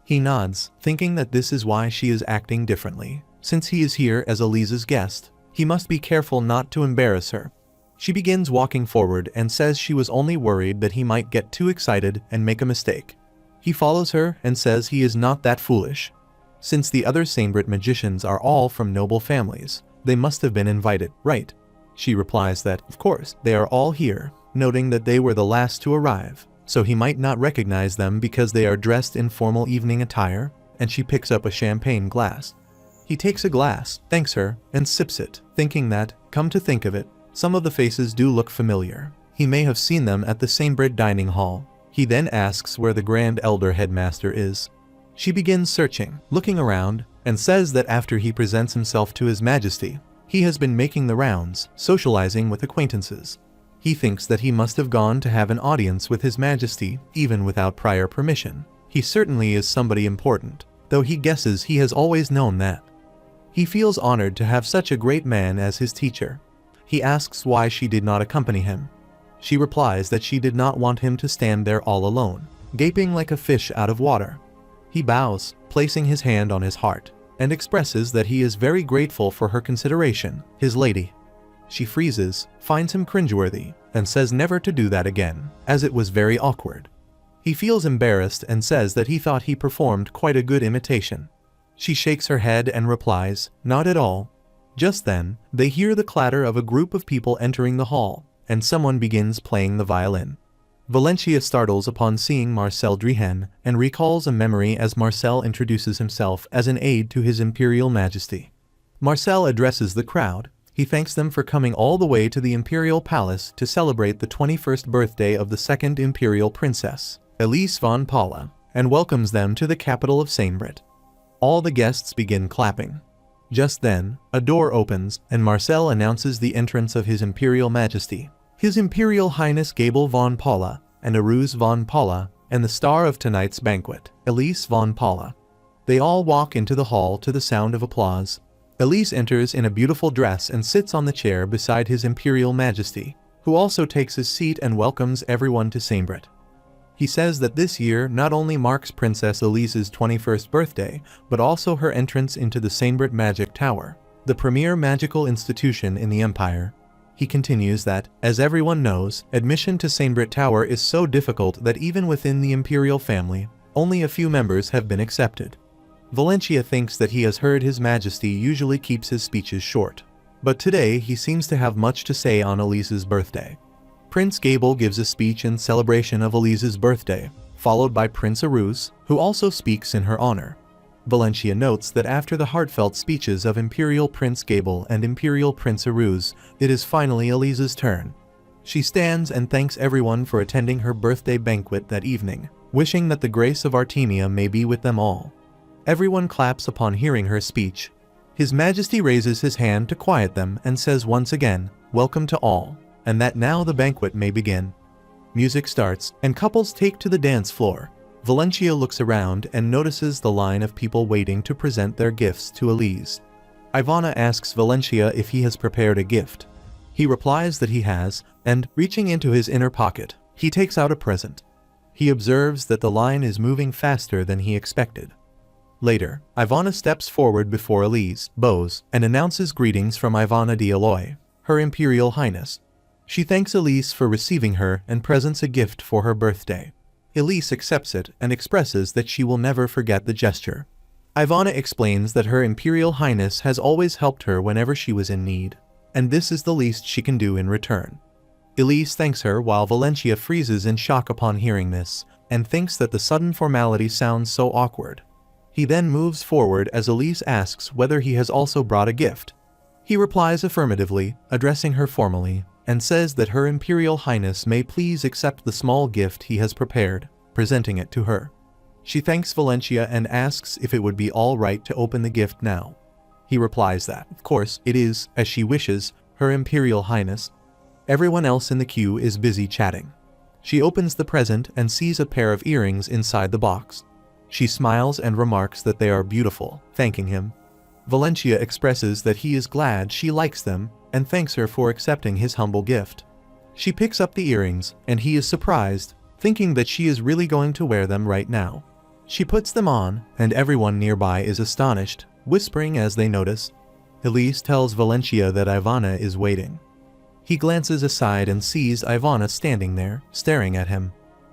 He nods, thinking that this is why she is acting differently. Since he is here as Elise's guest, he must be careful not to embarrass her. She begins walking forward and says she was only worried that he might get too excited and make a mistake. He follows her and says he is not that foolish. Since the other Samebrit magicians are all from noble families, they must have been invited, right? She replies that, of course, they are all here, noting that they were the last to arrive, so he might not recognize them because they are dressed in formal evening attire, and she picks up a champagne glass. He takes a glass, thanks her, and sips it, thinking that, come to think of it, some of the faces do look familiar. He may have seen them at the Samebrit dining hall. He then asks where the Grand Elder Headmaster is. She begins searching, looking around, and says that after he presents himself to His Majesty, he has been making the rounds, socializing with acquaintances. He thinks that he must have gone to have an audience with His Majesty, even without prior permission. He certainly is somebody important, though he guesses he has always known that. He feels honored to have such a great man as his teacher. He asks why she did not accompany him. She replies that she did not want him to stand there all alone, gaping like a fish out of water. He bows, placing his hand on his heart, and expresses that he is very grateful for her consideration, his lady. She freezes, finds him cringeworthy, and says never to do that again, as it was very awkward. He feels embarrassed and says that he thought he performed quite a good imitation. She shakes her head and replies, not at all. Just then, they hear the clatter of a group of people entering the hall, and someone begins playing the violin. Valencia startles upon seeing Marcel Drihan and recalls a memory as Marcel introduces himself as an aide to His Imperial Majesty. Marcel addresses the crowd. He thanks them for coming all the way to the Imperial Palace to celebrate the 21st birthday of the second Imperial Princess, Elise von Paula, and welcomes them to the capital of Samebrit. All the guests begin clapping. Just then, a door opens and Marcel announces the entrance of His Imperial Majesty, His Imperial Highness Gabel von Paula, and Aruz von Paula, and the star of tonight's banquet, Elise von Paula. They all walk into the hall to the sound of applause. Elise enters in a beautiful dress and sits on the chair beside His Imperial Majesty, who also takes his seat and welcomes everyone to Samebrit. He says that this year not only marks Princess Elise's 21st birthday, but also her entrance into the Samebrit Magic Tower, the premier magical institution in the Empire. He continues that, as everyone knows, admission to Samebrit Tower is so difficult that even within the Imperial family, only a few members have been accepted. Valencia thinks that he has heard His Majesty usually keeps his speeches short, but today he seems to have much to say on Elise's birthday. Prince Gabel gives a speech in celebration of Elise's birthday, followed by Prince Aruz, who also speaks in her honor. Valencia notes that after the heartfelt speeches of Imperial Prince Gabel and Imperial Prince Aruz, it is finally Elise's turn. She stands and thanks everyone for attending her birthday banquet that evening, wishing that the grace of Artemia may be with them all. Everyone claps upon hearing her speech. His Majesty raises his hand to quiet them and says once again, welcome to all, and that now the banquet may begin. Music starts, and couples take to the dance floor. Valencia looks around and notices the line of people waiting to present their gifts to Elise. Ivana asks Valencia if he has prepared a gift. He replies that he has, and, reaching into his inner pocket, he takes out a present. He observes that the line is moving faster than he expected. Later, Ivana steps forward before Elise, bows, and announces greetings from Ivana d'Aloy, Her Imperial Highness. She thanks Elise for receiving her and presents a gift for her birthday. Elise accepts it and expresses that she will never forget the gesture. Ivana explains that Her Imperial Highness has always helped her whenever she was in need, and this is the least she can do in return. Elise thanks her while Valencia freezes in shock upon hearing this, and thinks that the sudden formality sounds so awkward. He then moves forward as Elise asks whether he has also brought a gift. He replies affirmatively, addressing her formally, and says that Her Imperial Highness may please accept the small gift he has prepared, presenting it to her. She thanks Valencia and asks if it would be all right to open the gift now. He replies that, of course, it is, as she wishes, Her Imperial Highness. Everyone else in the queue is busy chatting. She opens the present and sees a pair of earrings inside the box. She smiles and remarks that they are beautiful, thanking him. Valencia expresses that he is glad she likes them and thanks her for accepting his humble gift. She picks up the earrings and he is surprised, thinking that she is really going to wear them right now. She puts them on and everyone nearby is astonished, whispering as they notice. Elise tells Valencia that Ivana is waiting. He glances aside and sees Ivana standing there, staring at him.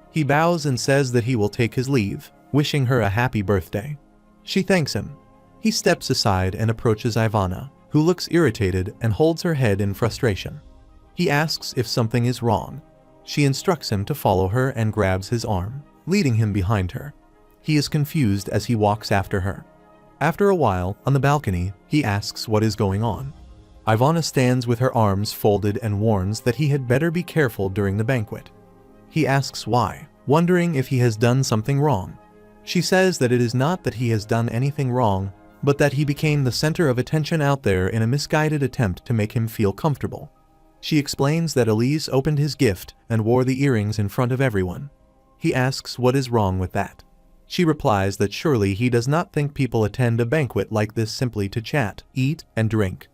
He bows and says that he will take his leave, wishing her a happy birthday. She thanks him. He steps aside and approaches Ivana, who looks irritated and holds her head in frustration. He asks if something is wrong. She instructs him to follow her and grabs his arm, leading him behind her. He is confused as he walks after her. After a while, on the balcony, he asks what is going on. Ivana stands with her arms folded and warns that he had better be careful during the banquet. He asks why, wondering if he has done something wrong. She says that it is not that he has done anything wrong, but that he became the center of attention out there in a misguided attempt to make him feel comfortable. She explains that Elise opened his gift and wore the earrings in front of everyone. He asks what is wrong with that. She replies that surely he does not think people attend a banquet like this simply to chat, eat, and drink.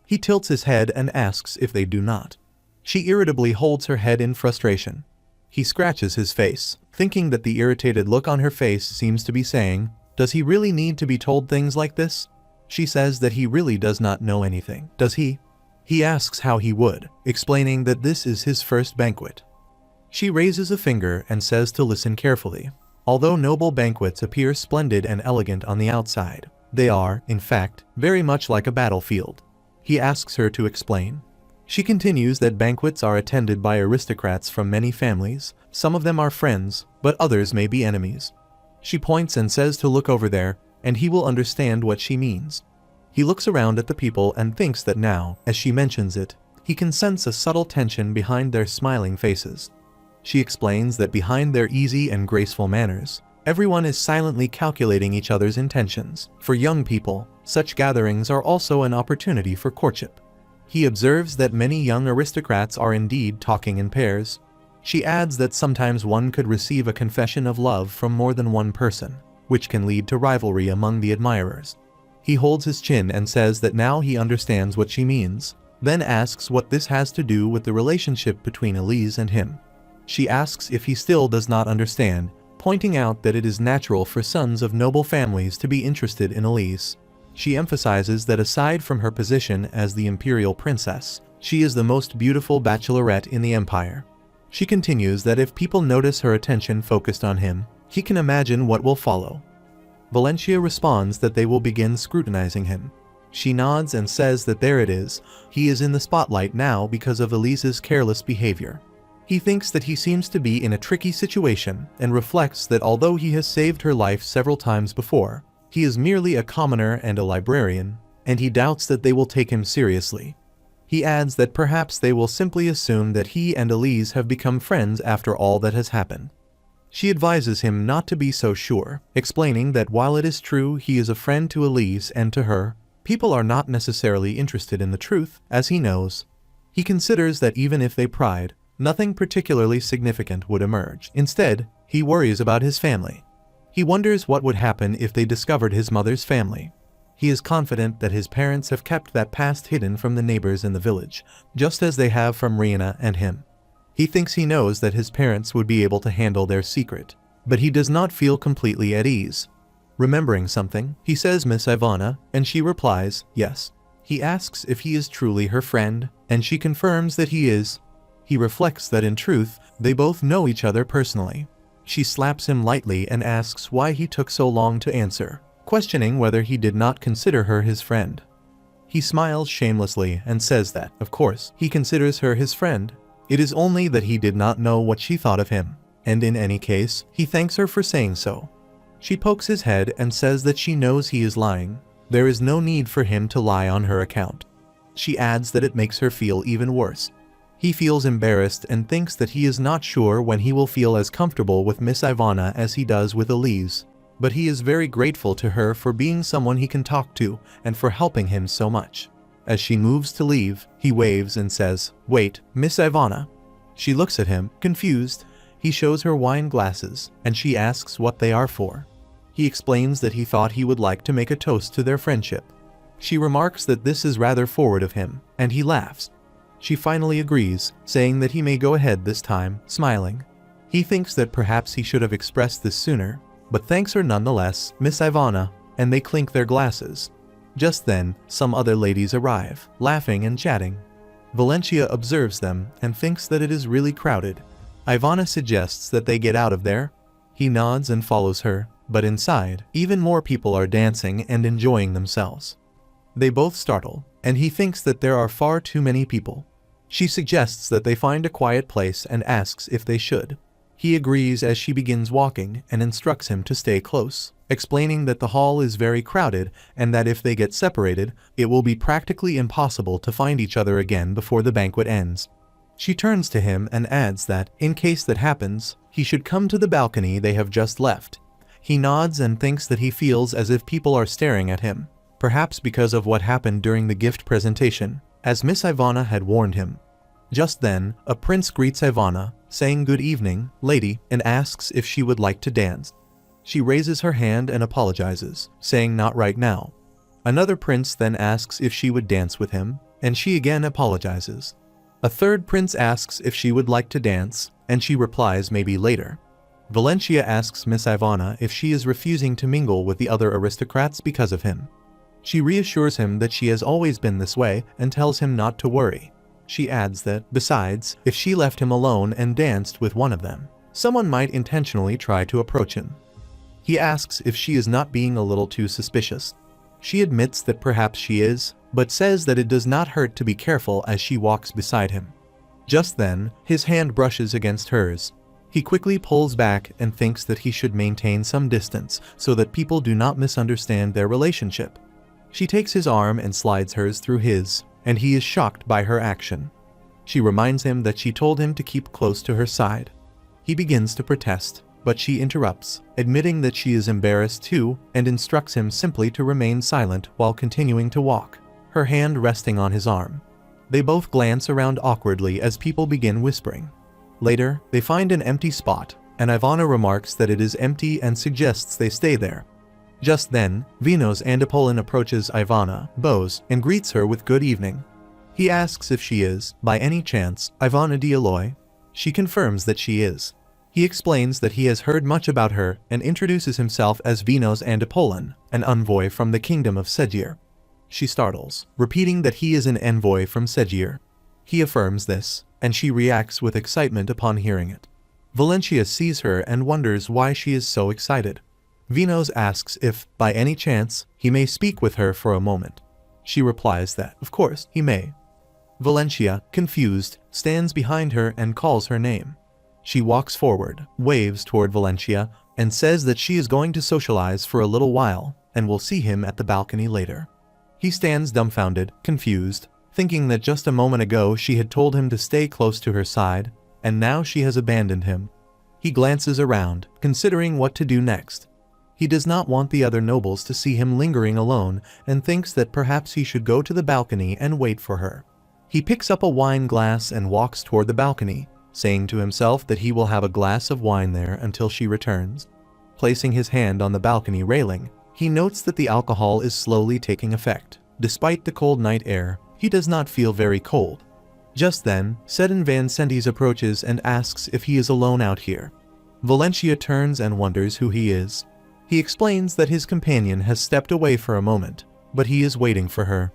He tilts his head and asks if they do not. She irritably holds her head in frustration. He scratches his face, thinking that the irritated look on her face seems to be saying, does he really need to be told things like this? She says that he really does not know anything, does he? He asks how he would, explaining that this is his first banquet. She raises a finger and says to listen carefully. Although noble banquets appear splendid and elegant on the outside, they are, in fact, very much like a battlefield. He asks her to explain. She continues that banquets are attended by aristocrats from many families. Some of them are friends, but others may be enemies. She points and says to look over there, and he will understand what she means. He looks around at the people and thinks that now, as she mentions it, he can sense a subtle tension behind their smiling faces. She explains that behind their easy and graceful manners, everyone is silently calculating each other's intentions. For young people, such gatherings are also an opportunity for courtship. He observes that many young aristocrats are indeed talking in pairs. She adds that sometimes one could receive a confession of love from more than one person, which can lead to rivalry among the admirers. He holds his chin and says that now he understands what she means, then asks what this has to do with the relationship between Elise and him. She asks if he still does not understand, pointing out that it is natural for sons of noble families to be interested in Elise. She emphasizes that aside from her position as the imperial princess, she is the most beautiful bachelorette in the empire. She continues that if people notice her attention focused on him, he can imagine what will follow. Valencia responds that they will begin scrutinizing him. She nods and says that there it is, he is in the spotlight now because of Elise's careless behavior. He thinks that he seems to be in a tricky situation and reflects that although he has saved her life several times before, he is merely a commoner and a librarian, and he doubts that they will take him seriously. He adds that perhaps they will simply assume that he and Elise have become friends after all that has happened. She advises him not to be so sure, explaining that while it is true he is a friend to Elise and to her, people are not necessarily interested in the truth, as he knows. He considers that even if they pried, nothing particularly significant would emerge. Instead, he worries about his family. He wonders what would happen if they discovered his mother's family. He is confident that his parents have kept that past hidden from the neighbors in the village, just as they have from Rihanna and him. He thinks he knows that his parents would be able to handle their secret, but he does not feel completely at ease. Remembering something, he says Miss Ivana, and she replies, yes. He asks if he is truly her friend, and she confirms that he is. He reflects that in truth, they both know each other personally. She slaps him lightly and asks why he took so long to answer, questioning whether he did not consider her his friend. He smiles shamelessly and says that, of course, he considers her his friend. It is only that he did not know what she thought of him, and in any case, he thanks her for saying so. She pokes his head and says that she knows he is lying. There is no need for him to lie on her account. She adds that it makes her feel even worse. He feels embarrassed and thinks that he is not sure when he will feel as comfortable with Miss Ivana as he does with Elise, but he is very grateful to her for being someone he can talk to and for helping him so much. As she moves to leave, he waves and says, "Wait, Miss Ivana." She looks at him, confused. He shows her wine glasses, and she asks what they are for. He explains that he thought he would like to make a toast to their friendship. She remarks that this is rather forward of him, and he laughs. She finally agrees, saying that he may go ahead this time, smiling. He thinks that perhaps he should have expressed this sooner, but thanks her nonetheless, Miss Ivana, and they clink their glasses. Just then, some other ladies arrive, laughing and chatting. Valencia observes them and thinks that it is really crowded. Ivana suggests that they get out of there. He nods and follows her, but inside, even more people are dancing and enjoying themselves. They both startle, and he thinks that there are far too many people. She suggests that they find a quiet place and asks if they should. He agrees as she begins walking and instructs him to stay close, explaining that the hall is very crowded and that if they get separated, it will be practically impossible to find each other again before the banquet ends. She turns to him and adds that, in case that happens, he should come to the balcony they have just left. He nods and thinks that he feels as if people are staring at him, perhaps because of what happened during the gift presentation, as Miss Ivana had warned him. Just then, a prince greets Ivana, saying good evening, lady, and asks if she would like to dance. She raises her hand and apologizes, saying not right now. Another prince then asks if she would dance with him, and she again apologizes. A third prince asks if she would like to dance, and she replies maybe later. Valencia asks Miss Ivana if she is refusing to mingle with the other aristocrats because of him. She reassures him that she has always been this way and tells him not to worry. She adds that, besides, if she left him alone and danced with one of them, someone might intentionally try to approach him. He asks if she is not being a little too suspicious. She admits that perhaps she is, but says that it does not hurt to be careful as she walks beside him. Just then, his hand brushes against hers. He quickly pulls back and thinks that he should maintain some distance so that people do not misunderstand their relationship. She takes his arm and slides hers through his, and he is shocked by her action. She reminds him that she told him to keep close to her side. He begins to protest, but she interrupts, admitting that she is embarrassed too, and instructs him simply to remain silent while continuing to walk, her hand resting on his arm. They both glance around awkwardly as people begin whispering. Later, they find an empty spot, and Ivana remarks that it is empty and suggests they stay there. Just then, Vinos Andapolin approaches Ivana, bows, and greets her with good evening. He asks if she is, by any chance, Ivana Dialoy. She confirms that she is. He explains that he has heard much about her and introduces himself as Vinos Andapolin, an envoy from the kingdom of Segir. She startles, repeating that he is an envoy from Segir. He affirms this, and she reacts with excitement upon hearing it. Valencia sees her and wonders why she is so excited. Vinos asks if, by any chance, he may speak with her for a moment. She replies that, of course, he may. Valencia, confused, stands behind her and calls her name. She walks forward, waves toward Valencia, and says that she is going to socialize for a little while, and will see him at the balcony later. He stands dumbfounded, confused, thinking that just a moment ago she had told him to stay close to her side, and now she has abandoned him. He glances around, considering what to do next. He does not want the other nobles to see him lingering alone and thinks that perhaps he should go to the balcony and wait for her. He picks up a wine glass and walks toward the balcony, saying to himself that he will have a glass of wine there until she returns. Placing his hand on the balcony railing, he notes that the alcohol is slowly taking effect. Despite the cold night air, he does not feel very cold. Just then, Sedan Van Senties approaches and asks if he is alone out here. Valencia turns and wonders who he is. He explains that his companion has stepped away for a moment, but he is waiting for her.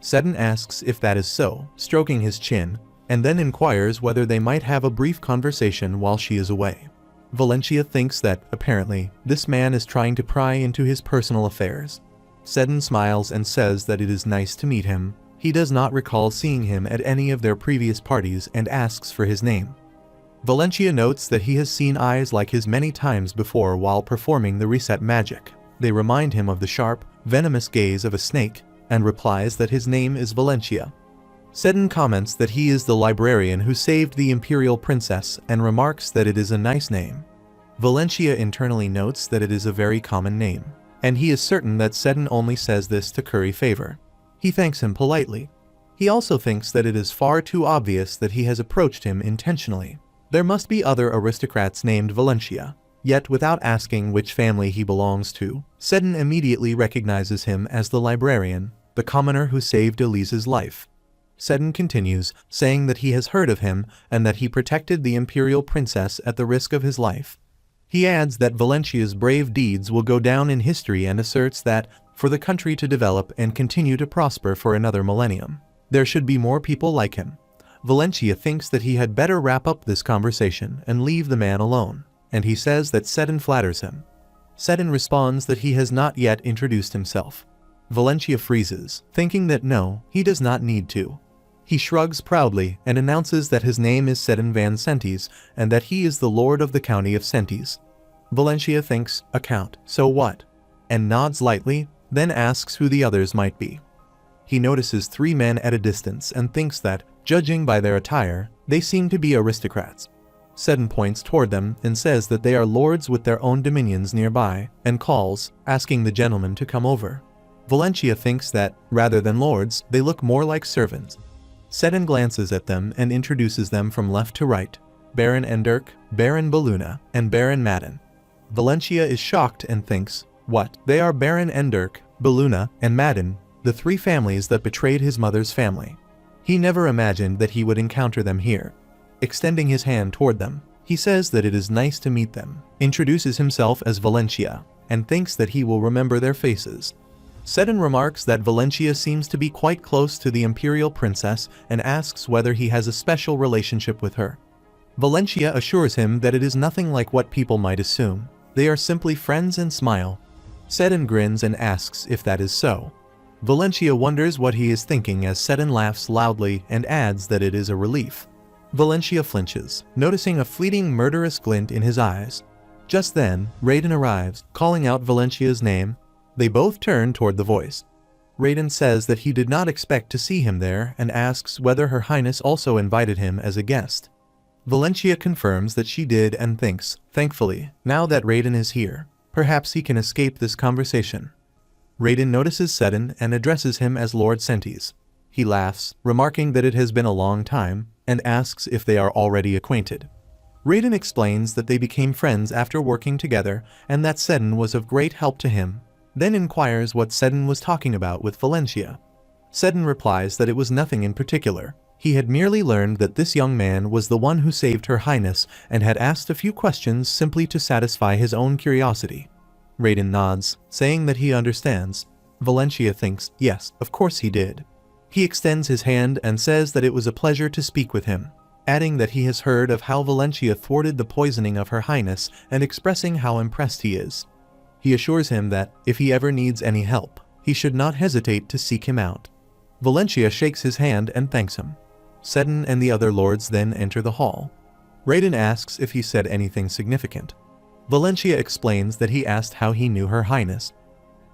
Sedan asks if that is so, stroking his chin, and then inquires whether they might have a brief conversation while she is away. Valencia thinks that, apparently, this man is trying to pry into his personal affairs. Sedan smiles and says that it is nice to meet him. He does not recall seeing him at any of their previous parties and asks for his name. Valencia notes that he has seen eyes like his many times before while performing the reset magic. They remind him of the sharp, venomous gaze of a snake, and replies that his name is Valencia. Sedan comments that he is the librarian who saved the imperial princess and remarks that it is a nice name. Valencia internally notes that it is a very common name, and he is certain that Sedan only says this to curry favor. He thanks him politely. He also thinks that it is far too obvious that he has approached him intentionally. There must be other aristocrats named Valencia. Yet without asking which family he belongs to, Seddon immediately recognizes him as the librarian, the commoner who saved Elise's life. Seddon continues, saying that he has heard of him and that he protected the imperial princess at the risk of his life. He adds that Valencia's brave deeds will go down in history and asserts that, for the country to develop and continue to prosper for another millennium, there should be more people like him. Valencia thinks that he had better wrap up this conversation and leave the man alone, and he says that Seddon flatters him. Seddon responds that he has not yet introduced himself. Valencia freezes, thinking that no, he does not need to. He shrugs proudly and announces that his name is Seddon Van Sentes and that he is the lord of the county of Sentes. Valencia thinks, a count, so what? And nods lightly, then asks who the others might be. He notices 3 men at a distance and thinks that, judging by their attire, they seem to be aristocrats. Seddon points toward them and says that they are lords with their own dominions nearby, and calls, asking the gentleman to come over. Valencia thinks that, rather than lords, they look more like servants. Seddon glances at them and introduces them from left to right: Baron Endirk, Baron Baluna, and Baron Madden. Valencia is shocked and thinks, what? They are Baron Endirk, Baluna, and Madden, the 3 families that betrayed his mother's family. He never imagined that he would encounter them here. Extending his hand toward them, he says that it is nice to meet them, introduces himself as Valencia, and thinks that he will remember their faces. Seddon remarks that Valencia seems to be quite close to the imperial princess and asks whether he has a special relationship with her. Valencia assures him that it is nothing like what people might assume. They are simply friends and smile. Seddon grins and asks if that is so. Valencia wonders what he is thinking as Seddon laughs loudly and adds that it is a relief. Valencia flinches, noticing a fleeting murderous glint in his eyes. Just then, Raiden arrives, calling out Valencia's name. They both turn toward the voice. Raiden says that he did not expect to see him there and asks whether Her Highness also invited him as a guest. Valencia confirms that she did and thinks, thankfully, now that Raiden is here, perhaps he can escape this conversation. Raiden notices Seddon and addresses him as Lord Sentes. He laughs, remarking that it has been a long time, and asks if they are already acquainted. Raiden explains that they became friends after working together and that Seddon was of great help to him, then inquires what Seddon was talking about with Valencia. Seddon replies that it was nothing in particular. He had merely learned that this young man was the one who saved Her Highness and had asked a few questions simply to satisfy his own curiosity. Raiden nods, saying that he understands. Valencia thinks, yes, of course he did. He extends his hand and says that it was a pleasure to speak with him, adding that he has heard of how Valencia thwarted the poisoning of Her Highness and expressing how impressed he is. He assures him that, if he ever needs any help, he should not hesitate to seek him out. Valencia shakes his hand and thanks him. Seddon and the other lords then enter the hall. Raiden asks if he said anything significant. Valencia explains that he asked how he knew Her Highness.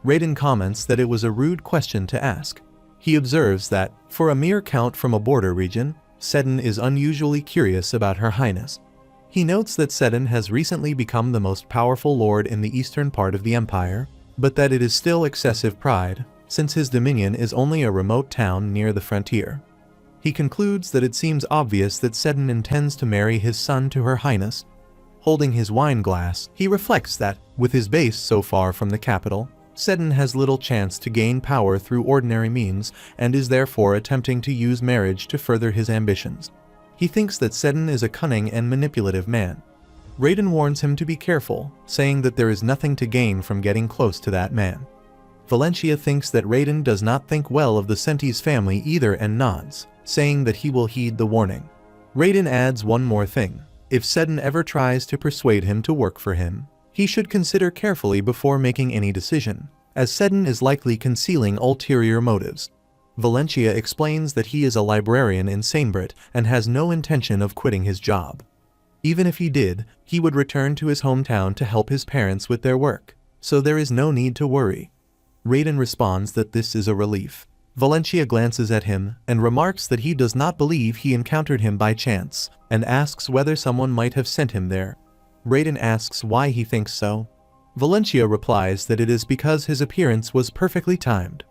Raiden comments that it was a rude question to ask. He observes that, for a mere count from a border region, Seddon is unusually curious about Her Highness. He notes that Seddon has recently become the most powerful lord in the eastern part of the empire, but that it is still excessive pride, since his dominion is only a remote town near the frontier. He concludes that it seems obvious that Seddon intends to marry his son to Her Highness. Holding his wine glass, he reflects that, with his base so far from the capital, Seddon has little chance to gain power through ordinary means and is therefore attempting to use marriage to further his ambitions. He thinks that Seddon is a cunning and manipulative man. Raiden warns him to be careful, saying that there is nothing to gain from getting close to that man. Valencia thinks that Raiden does not think well of the Sentes family either and nods, saying that he will heed the warning. Raiden adds one more thing. If Seddon ever tries to persuade him to work for him, he should consider carefully before making any decision, as Seddon is likely concealing ulterior motives. Valencia explains that he is a librarian in Sainbrit and has no intention of quitting his job. Even if he did, he would return to his hometown to help his parents with their work, so there is no need to worry. Raiden responds that this is a relief. Valencia glances at him and remarks that he does not believe he encountered him by chance, and asks whether someone might have sent him there. Raiden asks why he thinks so. Valencia replies that it is because his appearance was perfectly timed.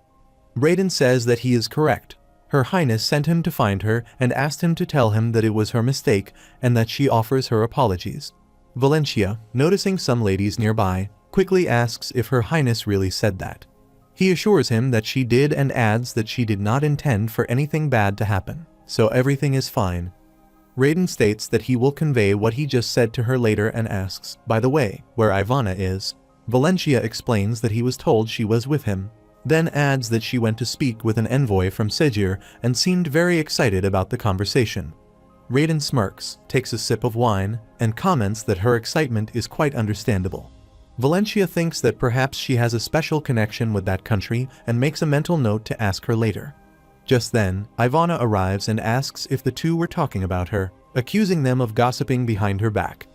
Raiden says that he is correct. Her Highness sent him to find her and asked him to tell him that it was her mistake and that she offers her apologies. Valencia, noticing some ladies nearby, quickly asks if Her Highness really said that. He assures him that she did and adds that she did not intend for anything bad to happen, so everything is fine. Raiden states that he will convey what he just said to her later and asks, by the way, where Ivana is. Valencia explains that he was told she was with him, then adds that she went to speak with an envoy from Sejir and seemed very excited about the conversation. Raiden smirks, takes a sip of wine, and comments that her excitement is quite understandable. Valencia thinks that perhaps she has a special connection with that country and makes a mental note to ask her later. Just then, Ivana arrives and asks if the two were talking about her, accusing them of gossiping behind her back.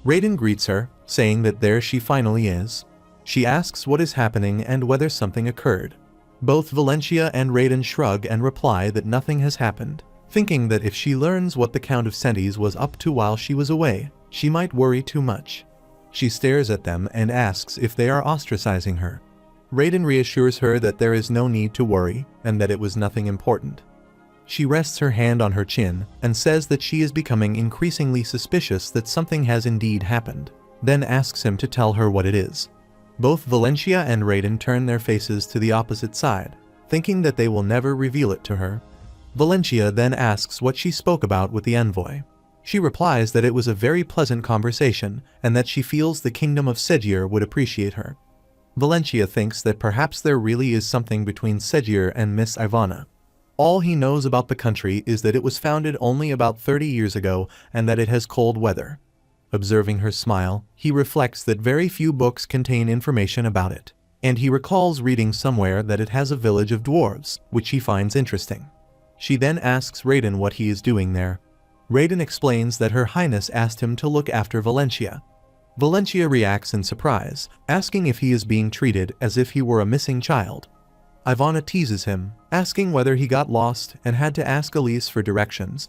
Raiden greets her, saying that there she finally is. She asks what is happening and whether something occurred. Both Valencia and Raiden shrug and reply that nothing has happened, thinking that if she learns what the Count of Sentis was up to while she was away, she might worry too much. She stares at them and asks if they are ostracizing her. Raiden reassures her that there is no need to worry and that it was nothing important. She rests her hand on her chin and says that she is becoming increasingly suspicious that something has indeed happened, then asks him to tell her what it is. Both Valencia and Raiden turn their faces to the opposite side, thinking that they will never reveal it to her. Valencia then asks what she spoke about with the envoy. She replies that it was a very pleasant conversation and that she feels the kingdom of Sejir would appreciate her. Valencia thinks that perhaps there really is something between Sejir and Miss Ivana. All he knows about the country is that it was founded only about 30 years ago and that it has cold weather. Observing her smile, he reflects that very few books contain information about it, and he recalls reading somewhere that it has a village of dwarves, which he finds interesting. She then asks Raiden what he is doing there. Raiden explains that Her Highness asked him to look after Valencia. Valencia reacts in surprise, asking if he is being treated as if he were a missing child. Ivana teases him, asking whether he got lost and had to ask Elise for directions.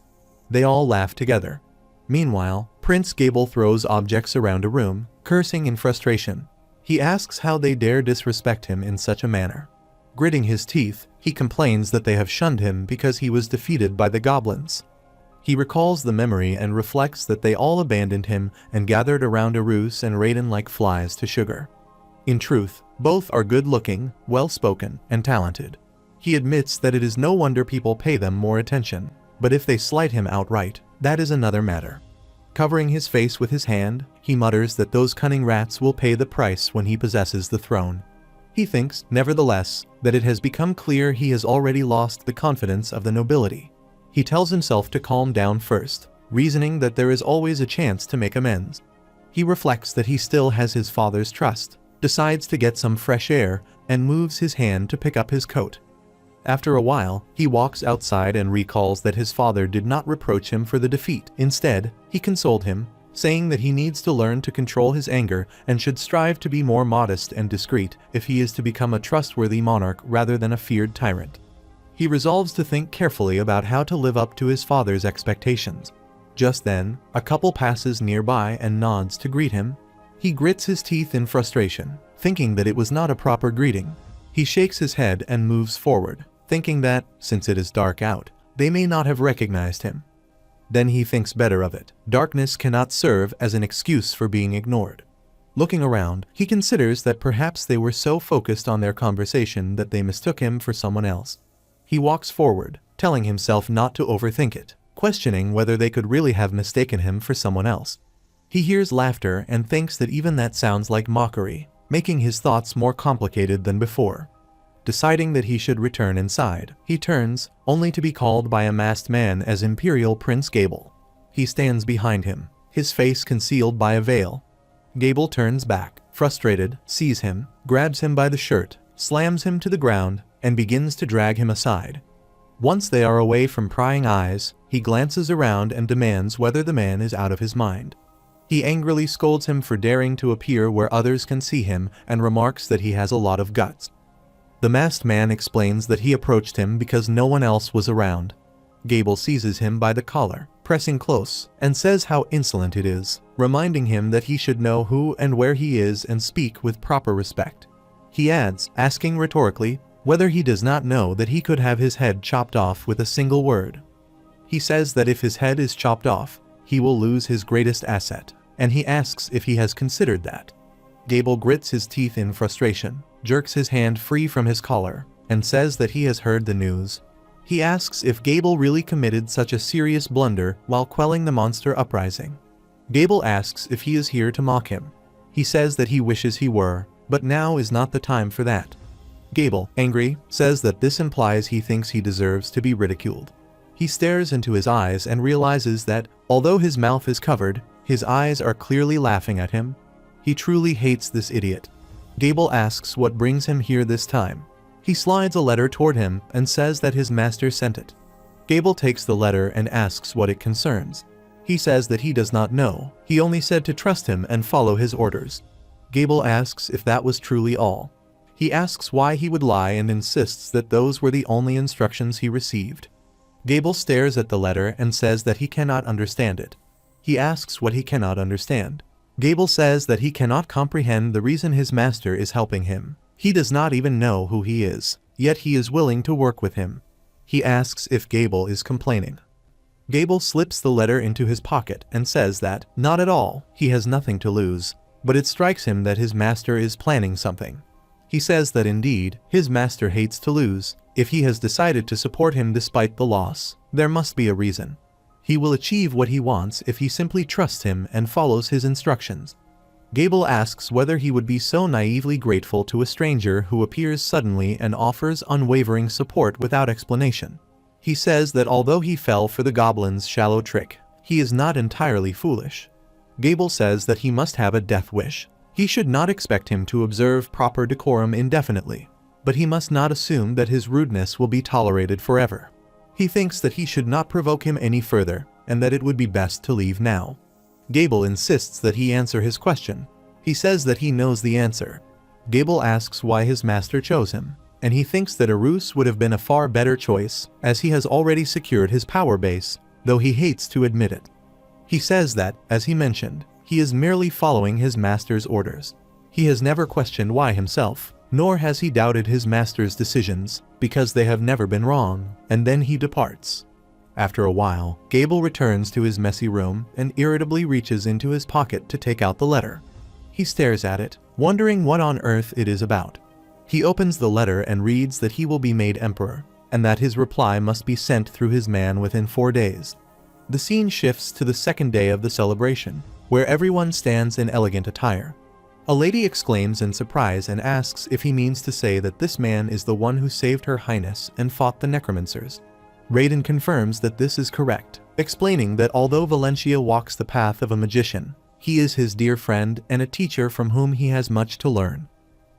They all laugh together. Meanwhile, Prince Gable throws objects around a room, cursing in frustration. He asks how they dare disrespect him in such a manner. Gritting his teeth, he complains that they have shunned him because he was defeated by the goblins. He recalls the memory and reflects that they all abandoned him and gathered around Arus and Raiden like flies to sugar. In truth, both are good-looking, well-spoken, and talented. He admits that it is no wonder people pay them more attention, but if they slight him outright, that is another matter. Covering his face with his hand, he mutters that those cunning rats will pay the price when he possesses the throne. He thinks, nevertheless, that it has become clear he has already lost the confidence of the nobility. He tells himself to calm down first, reasoning that there is always a chance to make amends. He reflects that he still has his father's trust, decides to get some fresh air, and moves his hand to pick up his coat. After a while, he walks outside and recalls that his father did not reproach him for the defeat. Instead, he consoled him, saying that he needs to learn to control his anger and should strive to be more modest and discreet if he is to become a trustworthy monarch rather than a feared tyrant. He resolves to think carefully about how to live up to his father's expectations. Just then, a couple passes nearby and nods to greet him. He grits his teeth in frustration, thinking that it was not a proper greeting. He shakes his head and moves forward, thinking that, since it is dark out, they may not have recognized him. Then he thinks better of it. Darkness cannot serve as an excuse for being ignored. Looking around, he considers that perhaps they were so focused on their conversation that they mistook him for someone else. He walks forward, telling himself not to overthink it, questioning whether they could really have mistaken him for someone else. He hears laughter and thinks that even that sounds like mockery, making his thoughts more complicated than before. Deciding that he should return inside, he turns, only to be called by a masked man as Imperial Prince Gable. He stands behind him, his face concealed by a veil. Gable turns back, frustrated, sees him, grabs him by the shirt, slams him to the ground, and begins to drag him aside. Once they are away from prying eyes, he glances around and demands whether the man is out of his mind. He angrily scolds him for daring to appear where others can see him and remarks that he has a lot of guts. The masked man explains that he approached him because no one else was around. Gable seizes him by the collar, pressing close, and says how insolent it is, reminding him that he should know who and where he is and speak with proper respect. He adds, asking rhetorically, whether he does not know that he could have his head chopped off with a single word. He says that if his head is chopped off, he will lose his greatest asset, and he asks if he has considered that. Gable grits his teeth in frustration, jerks his hand free from his collar, and says that he has heard the news. He asks if Gable really committed such a serious blunder while quelling the monster uprising. Gable asks if he is here to mock him. He says that he wishes he were, but now is not the time for that. Gable, angry, says that this implies he thinks he deserves to be ridiculed. He stares into his eyes and realizes that, although his mouth is covered, his eyes are clearly laughing at him. He truly hates this idiot. Gable asks what brings him here this time. He slides a letter toward him and says that his master sent it. Gable takes the letter and asks what it concerns. He says that he does not know, he only said to trust him and follow his orders. Gable asks if that was truly all. He asks why he would lie and insists that those were the only instructions he received. Gable stares at the letter and says that he cannot understand it. He asks what he cannot understand. Gable says that he cannot comprehend the reason his master is helping him. He does not even know who he is, yet he is willing to work with him. He asks if Gable is complaining. Gable slips the letter into his pocket and says that, not at all, he has nothing to lose, but it strikes him that his master is planning something. He says that indeed, his master hates to lose. If he has decided to support him despite the loss, there must be a reason. He will achieve what he wants if he simply trusts him and follows his instructions. Gable asks whether he would be so naively grateful to a stranger who appears suddenly and offers unwavering support without explanation. He says that although he fell for the goblin's shallow trick, he is not entirely foolish. Gable says that he must have a death wish. He should not expect him to observe proper decorum indefinitely, but he must not assume that his rudeness will be tolerated forever. He thinks that he should not provoke him any further, and that it would be best to leave now. Gable insists that he answer his question. He says that he knows the answer. Gable asks why his master chose him, and he thinks that a ruse would have been a far better choice, as he has already secured his power base, though he hates to admit it. He says that, as he mentioned, he is merely following his master's orders. He has never questioned why himself, nor has he doubted his master's decisions, because they have never been wrong, and then he departs. After a while, Gable returns to his messy room and irritably reaches into his pocket to take out the letter. He stares at it, wondering what on earth it is about. He opens the letter and reads that he will be made emperor, and that his reply must be sent through his man within 4 days. The scene shifts to the second day of the celebration, where everyone stands in elegant attire. A lady exclaims in surprise and asks if he means to say that this man is the one who saved Her Highness and fought the necromancers. Raiden confirms that this is correct, explaining that although Valencia walks the path of a magician, he is his dear friend and a teacher from whom he has much to learn.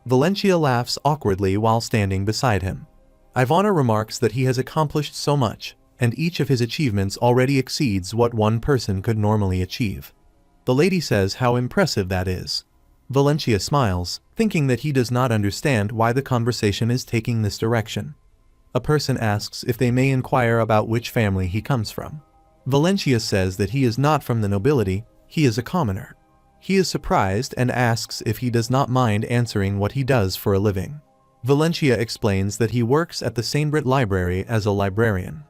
Valencia laughs awkwardly while standing beside him. Ivana remarks that he has accomplished so much, and each of his achievements already exceeds what one person could normally achieve. The lady says how impressive that is. Valencia smiles, thinking that he does not understand why the conversation is taking this direction. A person asks if they may inquire about which family he comes from. Valencia says that he is not from the nobility, he is a commoner. He is surprised and asks if he does not mind answering what he does for a living. Valencia explains that he works at the St. Brit Library as a librarian.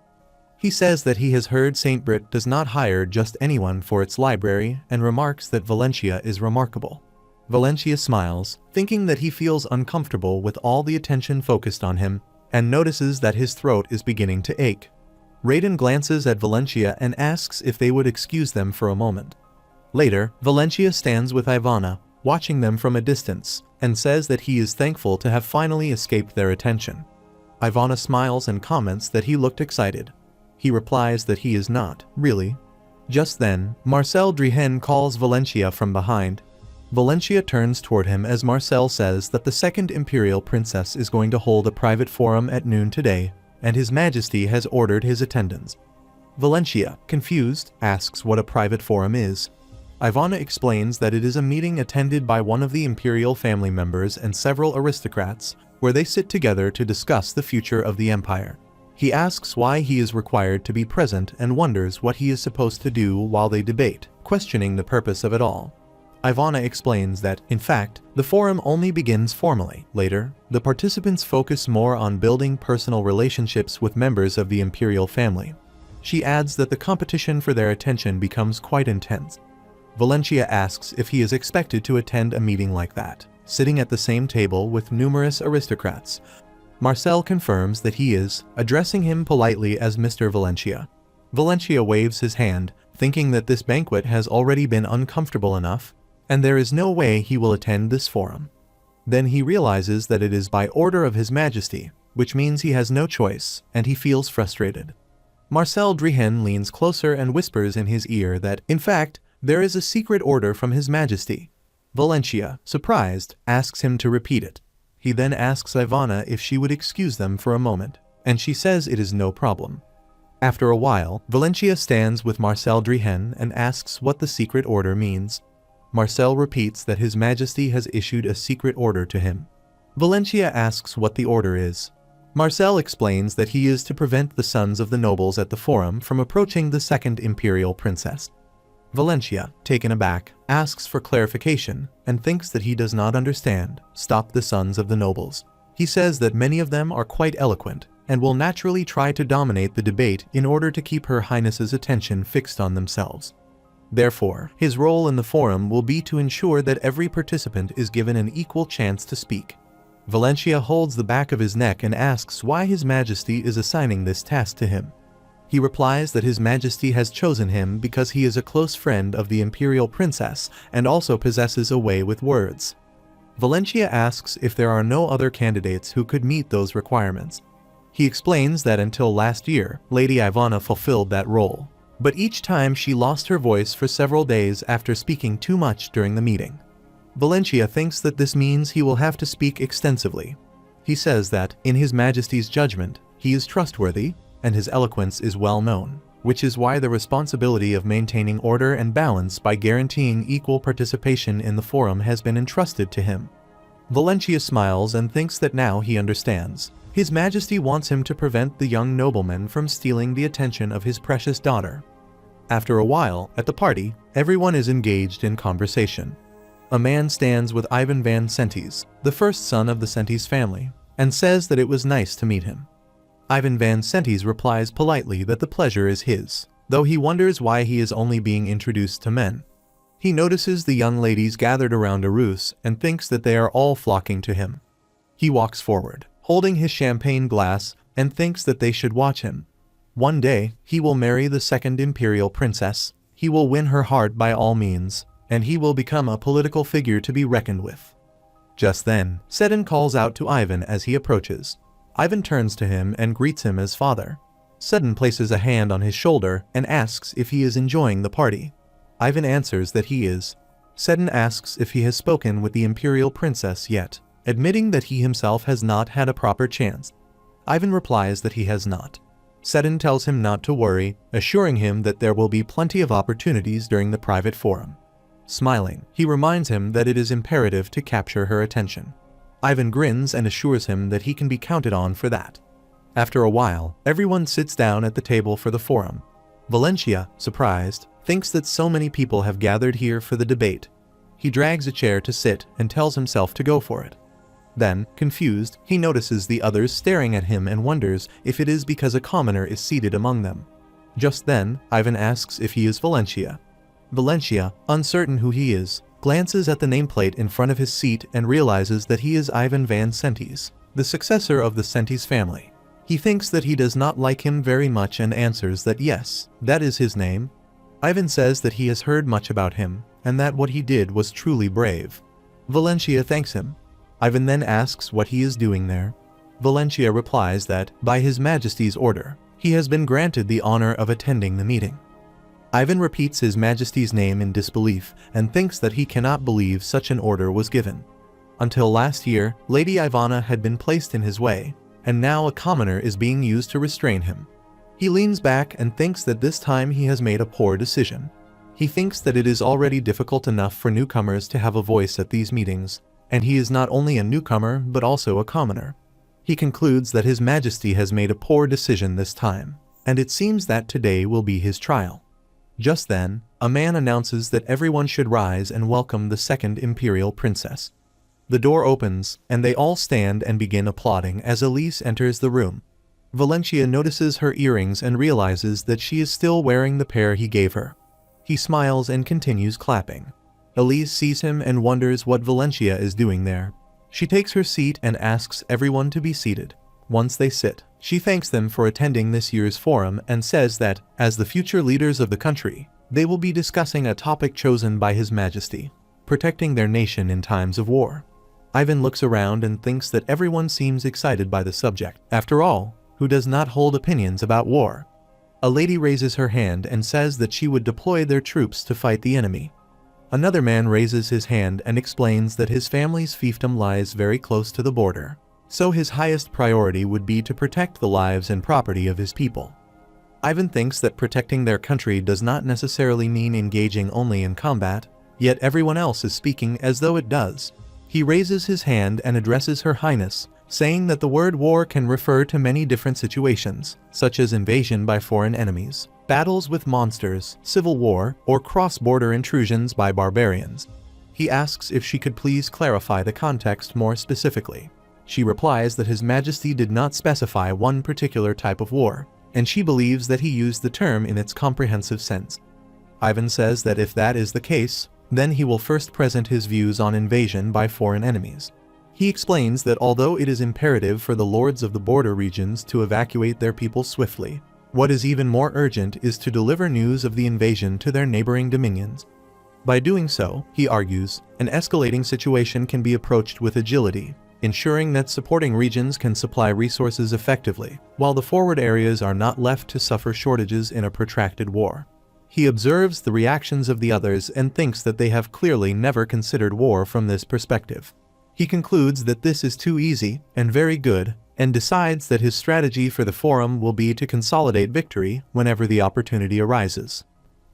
He says that he has heard St. Brit does not hire just anyone for its library and remarks that Valencia is remarkable. Valencia smiles, thinking that he feels uncomfortable with all the attention focused on him, and notices that his throat is beginning to ache. Raiden glances at Valencia and asks if they would excuse them for a moment. Later, Valencia stands with Ivana, watching them from a distance, and says that he is thankful to have finally escaped their attention. Ivana smiles and comments that he looked excited. He replies that he is not, really. Just then, Marcel Drihen calls Valencia from behind. Valencia turns toward him as Marcel says that the second Imperial Princess is going to hold a private forum at noon today, and His Majesty has ordered his attendance. Valencia, confused, asks what a private forum is. Ivana explains that it is a meeting attended by one of the imperial family members and several aristocrats, where they sit together to discuss the future of the empire. He asks why he is required to be present and wonders what he is supposed to do while they debate, questioning the purpose of it all. Ivana explains that, in fact, the forum only begins formally. Later, the participants focus more on building personal relationships with members of the imperial family. She adds that the competition for their attention becomes quite intense. Valencia asks if he is expected to attend a meeting like that, sitting at the same table with numerous aristocrats. Marcel confirms that he is, addressing him politely as Mr. Valencia. Valencia waves his hand, thinking that this banquet has already been uncomfortable enough, and there is no way he will attend this forum. Then he realizes that it is by order of His Majesty, which means he has no choice, and he feels frustrated. Marcel Drihen leans closer and whispers in his ear that, in fact, there is a secret order from His Majesty. Valencia, surprised, asks him to repeat it. He then asks Ivana if she would excuse them for a moment, and she says it is no problem. After a while, Valencia stands with Marcel Drihen and asks what the secret order means. Marcel repeats that His Majesty has issued a secret order to him. Valencia asks what the order is. Marcel explains that he is to prevent the sons of the nobles at the forum from approaching the second imperial princess. Valencia, taken aback, asks for clarification and thinks that he does not understand. Stop the sons of the nobles. He says that many of them are quite eloquent and will naturally try to dominate the debate in order to keep Her Highness's attention fixed on themselves. Therefore, his role in the forum will be to ensure that every participant is given an equal chance to speak. Valencia holds the back of his neck and asks why His Majesty is assigning this task to him. He replies that His Majesty has chosen him because he is a close friend of the imperial princess and also possesses a way with words. Valencia asks if there are no other candidates who could meet those requirements. He explains that until last year, Lady Ivana fulfilled that role, but each time she lost her voice for several days after speaking too much during the meeting. Valencia thinks that this means he will have to speak extensively. He says that, in His Majesty's judgment, he is trustworthy, and his eloquence is well known, which is why the responsibility of maintaining order and balance by guaranteeing equal participation in the forum has been entrusted to him. Valencia smiles and thinks that now he understands. His Majesty wants him to prevent the young nobleman from stealing the attention of his precious daughter. After a while, at the party, everyone is engaged in conversation. A man stands with Ivan Van Sentes, the first son of the Sentes family, and says that it was nice to meet him. Ivan Van Sentes replies politely that the pleasure is his, though he wonders why he is only being introduced to men. He notices the young ladies gathered around Arus and thinks that they are all flocking to him. He walks forward, holding his champagne glass, and thinks that they should watch him. One day, he will marry the second imperial princess, he will win her heart by all means, and he will become a political figure to be reckoned with. Just then, Seddon calls out to Ivan as he approaches. Ivan turns to him and greets him as father. Seddon places a hand on his shoulder and asks if he is enjoying the party. Ivan answers that he is. Seddon asks if he has spoken with the imperial princess yet, admitting that he himself has not had a proper chance. Ivan replies that he has not. Seddon tells him not to worry, assuring him that there will be plenty of opportunities during the private forum. Smiling, he reminds him that it is imperative to capture her attention. Ivan grins and assures him that he can be counted on for that. After a while, everyone sits down at the table for the forum. Valencia, surprised, thinks that so many people have gathered here for the debate. He drags a chair to sit and tells himself to go for it. Then, confused, he notices the others staring at him and wonders if it is because a commoner is seated among them. Just then, Ivan asks if he is Valencia. Valencia, uncertain who he is, glances at the nameplate in front of his seat and realizes that he is Ivan Van Sentes, the successor of the Sentes family. He thinks that he does not like him very much and answers that yes, that is his name. Ivan says that he has heard much about him, and that what he did was truly brave. Valencia thanks him. Ivan then asks what he is doing there. Valencia replies that, by His Majesty's order, he has been granted the honor of attending the meeting. Ivan repeats His Majesty's name in disbelief and thinks that he cannot believe such an order was given. Until last year, Lady Ivana had been placed in his way, and now a commoner is being used to restrain him. He leans back and thinks that this time he has made a poor decision. He thinks that it is already difficult enough for newcomers to have a voice at these meetings, and he is not only a newcomer but also a commoner. He concludes that His Majesty has made a poor decision this time, and it seems that today will be his trial. Just then, a man announces that everyone should rise and welcome the second imperial princess. The door opens, and they all stand and begin applauding as Elise enters the room. Valencia notices her earrings and realizes that she is still wearing the pair he gave her. He smiles and continues clapping. Elise sees him and wonders what Valencia is doing there. She takes her seat and asks everyone to be seated. Once they sit, she thanks them for attending this year's forum and says that, as the future leaders of the country, they will be discussing a topic chosen by His Majesty: protecting their nation in times of war. Ivan looks around and thinks that everyone seems excited by the subject. After all, who does not hold opinions about war? A lady raises her hand and says that she would deploy their troops to fight the enemy. Another man raises his hand and explains that his family's fiefdom lies very close to the border, so his highest priority would be to protect the lives and property of his people. Ivan thinks that protecting their country does not necessarily mean engaging only in combat, yet everyone else is speaking as though it does. He raises his hand and addresses Her Highness, saying that the word war can refer to many different situations, such as invasion by foreign enemies, battles with monsters, civil war, or cross-border intrusions by barbarians. He asks if she could please clarify the context more specifically. She replies that His Majesty did not specify one particular type of war, and she believes that he used the term in its comprehensive sense. Ivan says that if that is the case, then he will first present his views on invasion by foreign enemies. He explains that although it is imperative for the lords of the border regions to evacuate their people swiftly, what is even more urgent is to deliver news of the invasion to their neighboring dominions. By doing so, he argues, an escalating situation can be approached with agility, ensuring that supporting regions can supply resources effectively, while the forward areas are not left to suffer shortages in a protracted war. He observes the reactions of the others and thinks that they have clearly never considered war from this perspective. He concludes that this is too easy and very good, and decides that his strategy for the forum will be to consolidate victory whenever the opportunity arises.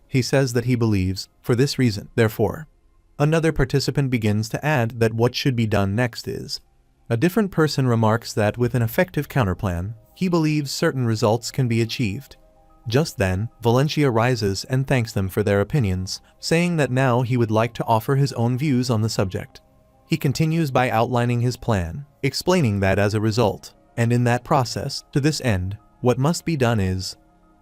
He says that he believes, for this reason, therefore. Another participant begins to add that what should be done next is. A different person remarks that with an effective counterplan, he believes certain results can be achieved. Just then, Valencia rises and thanks them for their opinions, saying that now he would like to offer his own views on the subject. He continues by outlining his plan, explaining that as a result, and in that process, to this end, what must be done is.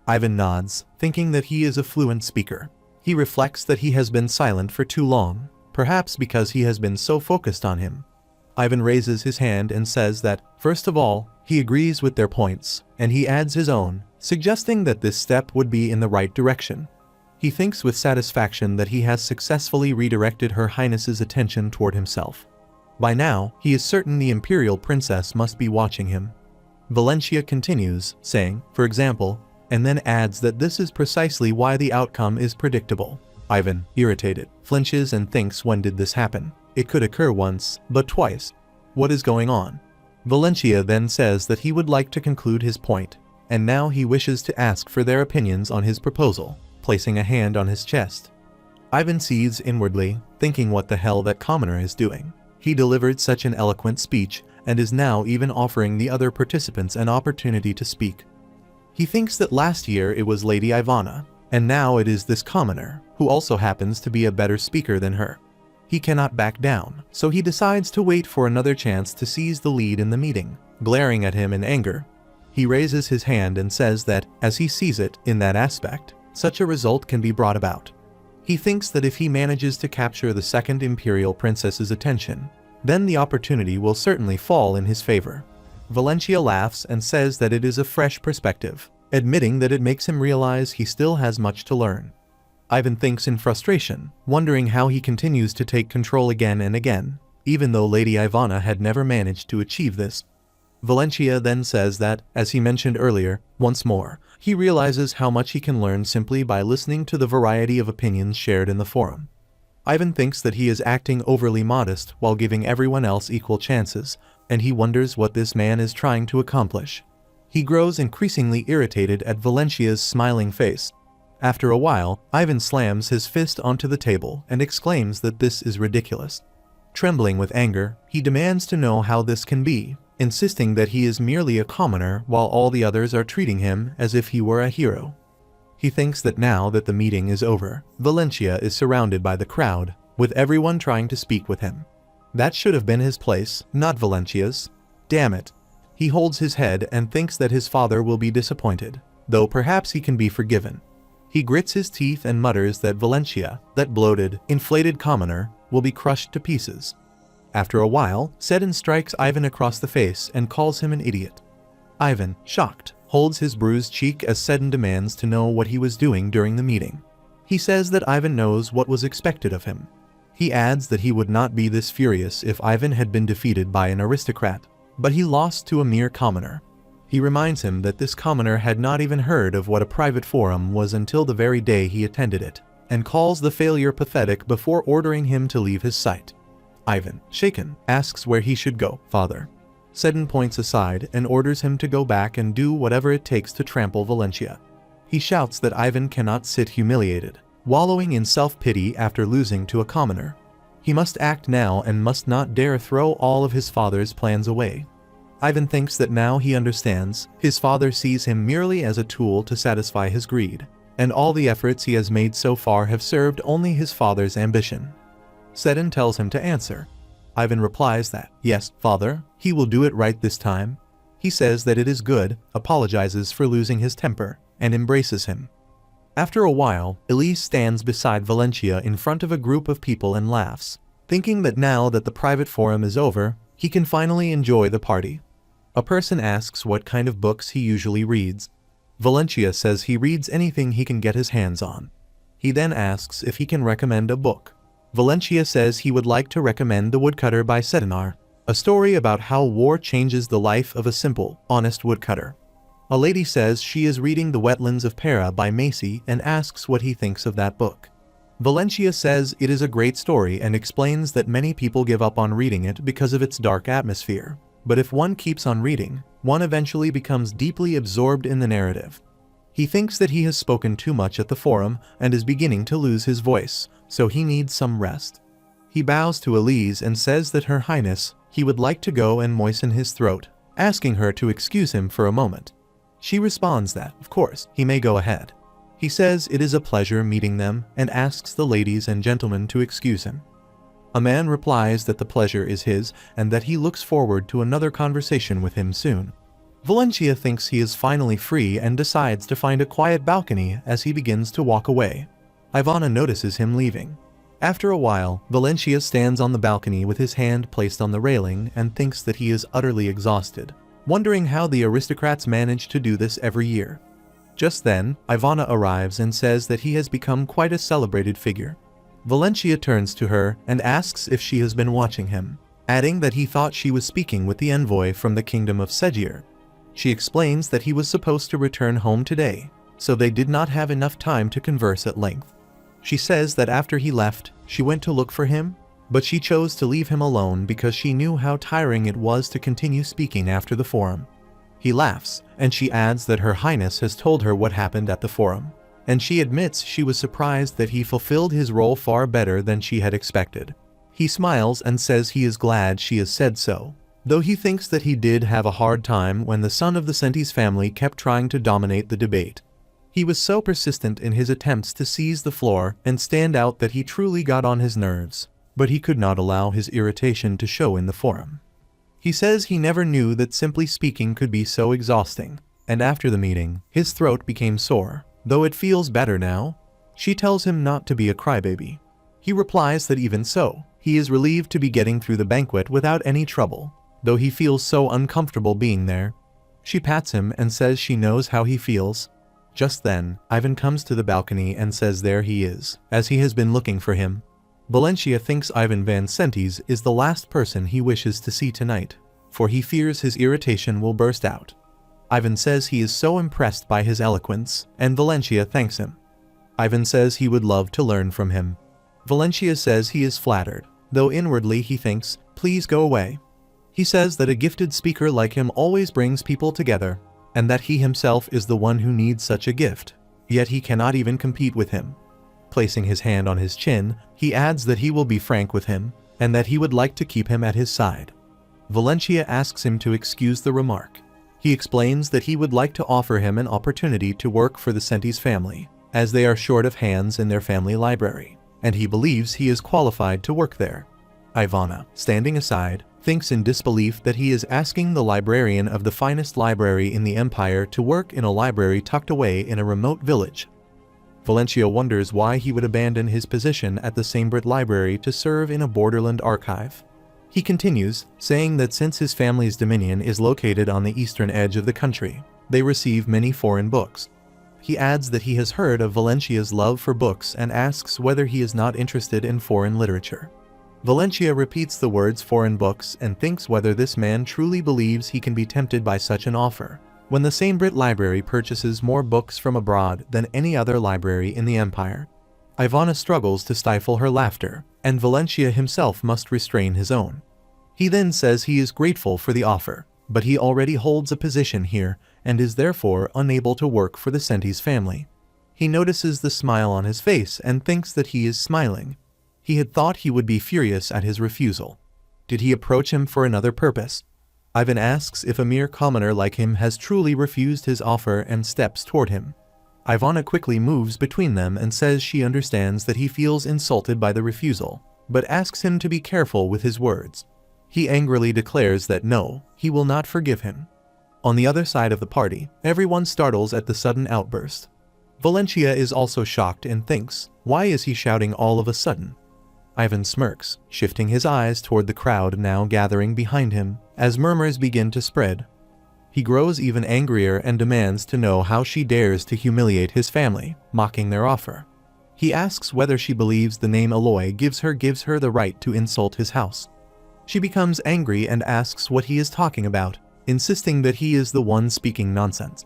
Ivan nods, thinking that he is a fluent speaker. He reflects that he has been silent for too long, perhaps because he has been so focused on him. Ivan raises his hand and says that, first of all, he agrees with their points, and he adds his own, suggesting that this step would be in the right direction. He thinks with satisfaction that he has successfully redirected Her Highness's attention toward himself. By now, he is certain the imperial princess must be watching him. Valencia continues, saying, for example, and then adds that this is precisely why the outcome is predictable. Ivan, irritated, flinches and thinks, when did this happen? It could occur once, but twice. What is going on? Valencia then says that he would like to conclude his point, and now he wishes to ask for their opinions on his proposal, placing a hand on his chest. Ivan seethes inwardly, thinking what the hell that commoner is doing. He delivered such an eloquent speech, and is now even offering the other participants an opportunity to speak. He thinks that last year it was Lady Ivana, and now it is this commoner, who also happens to be a better speaker than her. He cannot back down, so he decides to wait for another chance to seize the lead in the meeting, glaring at him in anger. He raises his hand and says that, as he sees it, in that aspect, such a result can be brought about. He thinks that if he manages to capture the second imperial princess's attention, then the opportunity will certainly fall in his favor. Valencia laughs and says that it is a fresh perspective, admitting that it makes him realize he still has much to learn. Ivan thinks in frustration, wondering how he continues to take control again and again, even though Lady Ivana had never managed to achieve this. Valencia then says that, as he mentioned earlier, once more, he realizes how much he can learn simply by listening to the variety of opinions shared in the forum. Ivan thinks that he is acting overly modest while giving everyone else equal chances, and he wonders what this man is trying to accomplish. He grows increasingly irritated at Valencia's smiling face. After a while, Ivan slams his fist onto the table and exclaims that this is ridiculous. Trembling with anger, he demands to know how this can be, insisting that he is merely a commoner while all the others are treating him as if he were a hero. He thinks that now that the meeting is over, Valencia is surrounded by the crowd, with everyone trying to speak with him. That should have been his place, not Valencia's. Damn it. He holds his head and thinks that his father will be disappointed, though perhaps he can be forgiven. He grits his teeth and mutters that Valencia, that bloated, inflated commoner, will be crushed to pieces. After a while, Seddon strikes Ivan across the face and calls him an idiot. Ivan, shocked, holds his bruised cheek as Seddon demands to know what he was doing during the meeting. He says that Ivan knows what was expected of him. He adds that he would not be this furious if Ivan had been defeated by an aristocrat, but he lost to a mere commoner. He reminds him that this commoner had not even heard of what a private forum was until the very day he attended it, and calls the failure pathetic before ordering him to leave his sight. Ivan, shaken, asks where he should go. Father. Seddon points aside and orders him to go back and do whatever it takes to trample Valencia. He shouts that Ivan cannot sit humiliated, wallowing in self-pity after losing to a commoner. He must act now and must not dare throw all of his father's plans away. Ivan thinks that now he understands, his father sees him merely as a tool to satisfy his greed, and all the efforts he has made so far have served only his father's ambition. Seddon tells him to answer. Ivan replies that, yes, father, he will do it right this time. He says that it is good, apologizes for losing his temper, and embraces him. After a while, Elise stands beside Valencia in front of a group of people and laughs, thinking that now that the private forum is over, he can finally enjoy the party. A person asks what kind of books he usually reads. Valencia says he reads anything he can get his hands on. He then asks if he can recommend a book. Valencia says he would like to recommend The Woodcutter by Sedinar, a story about how war changes the life of a simple, honest woodcutter. A lady says she is reading The Wetlands of Para by Macy and asks what he thinks of that book. Valencia says it is a great story and explains that many people give up on reading it because of its dark atmosphere. But if one keeps on reading, one eventually becomes deeply absorbed in the narrative. He thinks that he has spoken too much at the forum and is beginning to lose his voice, so he needs some rest. He bows to Elise and says that Her Highness, he would like to go and moisten his throat, asking her to excuse him for a moment. She responds that, of course, he may go ahead. He says it is a pleasure meeting them and asks the ladies and gentlemen to excuse him. A man replies that the pleasure is his and that he looks forward to another conversation with him soon. Valencia thinks he is finally free and decides to find a quiet balcony as he begins to walk away. Ivana notices him leaving. After a while, Valencia stands on the balcony with his hand placed on the railing and thinks that he is utterly exhausted, wondering how the aristocrats manage to do this every year. Just then, Ivana arrives and says that he has become quite a celebrated figure. Valencia turns to her and asks if she has been watching him, adding that he thought she was speaking with the envoy from the kingdom of Segir. She explains that he was supposed to return home today, so they did not have enough time to converse at length. She says that after he left, she went to look for him, but she chose to leave him alone because she knew how tiring it was to continue speaking after the forum. He laughs, and she adds that Her Highness has told her what happened at the forum, and she admits she was surprised that he fulfilled his role far better than she had expected. He smiles and says he is glad she has said so, though he thinks that he did have a hard time when the son of the Sentis family kept trying to dominate the debate. He was so persistent in his attempts to seize the floor and stand out that he truly got on his nerves, but he could not allow his irritation to show in the forum. He says he never knew that simply speaking could be so exhausting, and after the meeting, his throat became sore, though it feels better now. She tells him not to be a crybaby. He replies that even so, he is relieved to be getting through the banquet without any trouble, though he feels so uncomfortable being there. She pats him and says she knows how he feels. Just then, Ivan comes to the balcony and says there he is, as he has been looking for him. Valencia thinks Ivan Van Sentis is the last person he wishes to see tonight, for he fears his irritation will burst out. Ivan says he is so impressed by his eloquence, and Valencia thanks him. Ivan says he would love to learn from him. Valencia says he is flattered, though inwardly he thinks, please go away. He says that a gifted speaker like him always brings people together, and that he himself is the one who needs such a gift, yet he cannot even compete with him. Placing his hand on his chin, he adds that he will be frank with him, and that he would like to keep him at his side. Valencia asks him to excuse the remark. He explains that he would like to offer him an opportunity to work for the Senti's family, as they are short of hands in their family library, and he believes he is qualified to work there. Ivana, standing aside, thinks in disbelief that he is asking the librarian of the finest library in the Empire to work in a library tucked away in a remote village. Valencia wonders why he would abandon his position at the Samebrit Library to serve in a borderland archive. He continues, saying that since his family's dominion is located on the eastern edge of the country, they receive many foreign books. He adds that he has heard of Valencia's love for books and asks whether he is not interested in foreign literature. Valencia repeats the words foreign books and thinks whether this man truly believes he can be tempted by such an offer, when the Samebrit Library purchases more books from abroad than any other library in the Empire. Ivana struggles to stifle her laughter, and Valencia himself must restrain his own. He then says he is grateful for the offer, but he already holds a position here and is therefore unable to work for the Senti's family. He notices the smile on his face and thinks that he is smiling. He had thought he would be furious at his refusal. Did he approach him for another purpose? Ivan asks if a mere commoner like him has truly refused his offer and steps toward him. Ivana quickly moves between them and says she understands that he feels insulted by the refusal, but asks him to be careful with his words. He angrily declares that no, he will not forgive him. On the other side of the party, everyone startles at the sudden outburst. Valencia is also shocked and thinks, why is he shouting all of a sudden? Ivan smirks, shifting his eyes toward the crowd now gathering behind him, as murmurs begin to spread. He grows even angrier and demands to know how she dares to humiliate his family, mocking their offer. He asks whether she believes the name Aloy gives her the right to insult his house. She becomes angry and asks what he is talking about, insisting that he is the one speaking nonsense.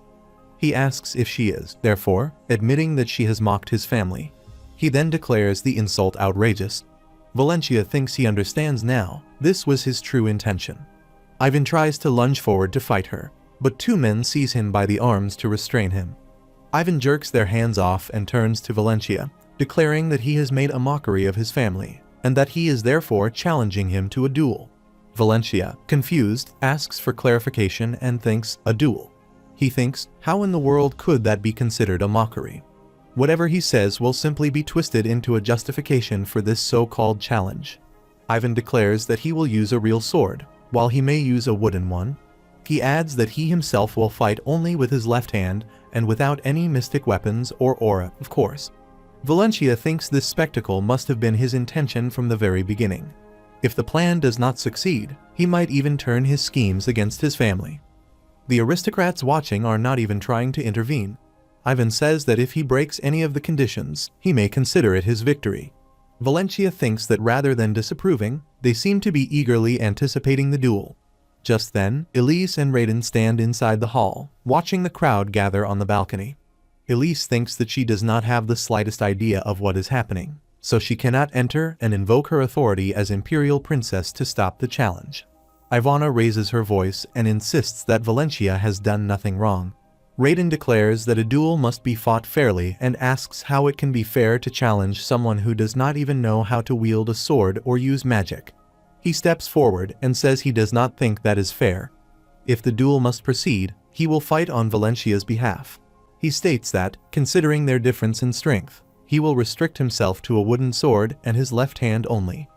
He asks if she is, therefore, admitting that she has mocked his family. He then declares the insult outrageous. Valencia thinks he understands now, this was his true intention. Ivan tries to lunge forward to fight her, but two men seize him by the arms to restrain him. Ivan jerks their hands off and turns to Valencia, declaring that he has made a mockery of his family, and that he is therefore challenging him to a duel. Valencia, confused, asks for clarification and thinks, a duel. He thinks, how in the world could that be considered a mockery? Whatever he says will simply be twisted into a justification for this so-called challenge. Ivan declares that he will use a real sword, while he may use a wooden one. He adds that he himself will fight only with his left hand and without any mystic weapons or aura, of course. Valencia thinks this spectacle must have been his intention from the very beginning. If the plan does not succeed, he might even turn his schemes against his family. The aristocrats watching are not even trying to intervene. Ivan says that if he breaks any of the conditions, he may consider it his victory. Valencia thinks that rather than disapproving, they seem to be eagerly anticipating the duel. Just then, Elise and Raiden stand inside the hall, watching the crowd gather on the balcony. Elise thinks that she does not have the slightest idea of what is happening, so she cannot enter and invoke her authority as Imperial Princess to stop the challenge. Ivana raises her voice and insists that Valencia has done nothing wrong. Raiden declares that a duel must be fought fairly and asks how it can be fair to challenge someone who does not even know how to wield a sword or use magic. He steps forward and says he does not think that is fair. If the duel must proceed, he will fight on Valencia's behalf. He states that, considering their difference in strength, he will restrict himself to a wooden sword and his left hand only.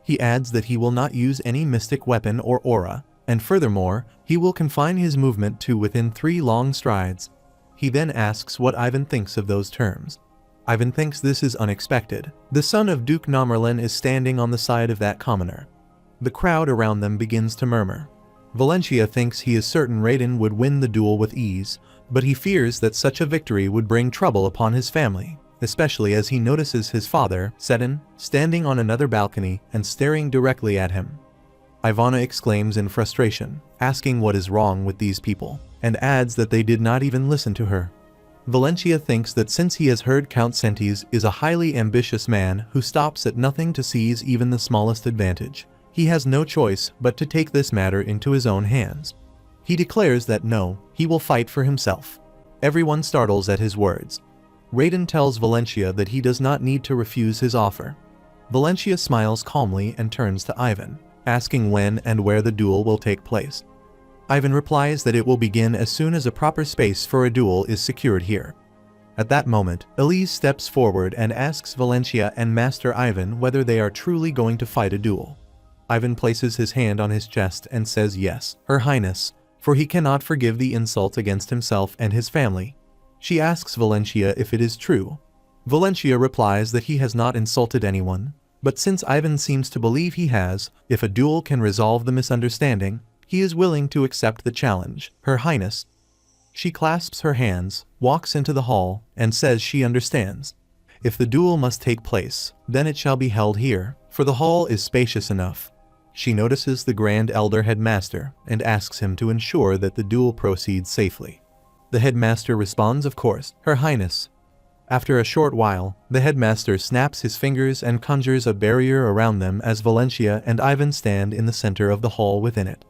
He adds that he will not use any mystic weapon or aura, and furthermore, he will confine his movement to within 3 long strides. He then asks what Ivan thinks of those terms. Ivan thinks this is unexpected. The son of Duke Nomerlin is standing on the side of that commoner. The crowd around them begins to murmur. Valencia thinks he is certain Raiden would win the duel with ease, but he fears that such a victory would bring trouble upon his family, especially as he notices his father, Seton, standing on another balcony and staring directly at him. Ivana exclaims in frustration, asking what is wrong with these people, and adds that they did not even listen to her. Valencia thinks that since he has heard Count Sentes is a highly ambitious man who stops at nothing to seize even the smallest advantage, he has no choice but to take this matter into his own hands. He declares that no, he will fight for himself. Everyone startles at his words. Raiden tells Valencia that he does not need to refuse his offer. Valencia smiles calmly and turns to Ivan, asking when and where the duel will take place. Ivan replies that it will begin as soon as a proper space for a duel is secured here. At that moment, Elise steps forward and asks Valencia and Master Ivan whether they are truly going to fight a duel. Ivan places his hand on his chest and says yes, Her Highness, for he cannot forgive the insult against himself and his family. She asks Valencia if it is true. Valencia replies that he has not insulted anyone, but since Ivan seems to believe he has, if a duel can resolve the misunderstanding, he is willing to accept the challenge, Her Highness. She clasps her hands, walks into the hall, and says she understands. If the duel must take place, then it shall be held here, for the hall is spacious enough. She notices the Grand Elder Headmaster and asks him to ensure that the duel proceeds safely. The headmaster responds, of course, Her Highness. After a short while, the headmaster snaps his fingers and conjures a barrier around them as Valencia and Ivan stand in the center of the hall within it.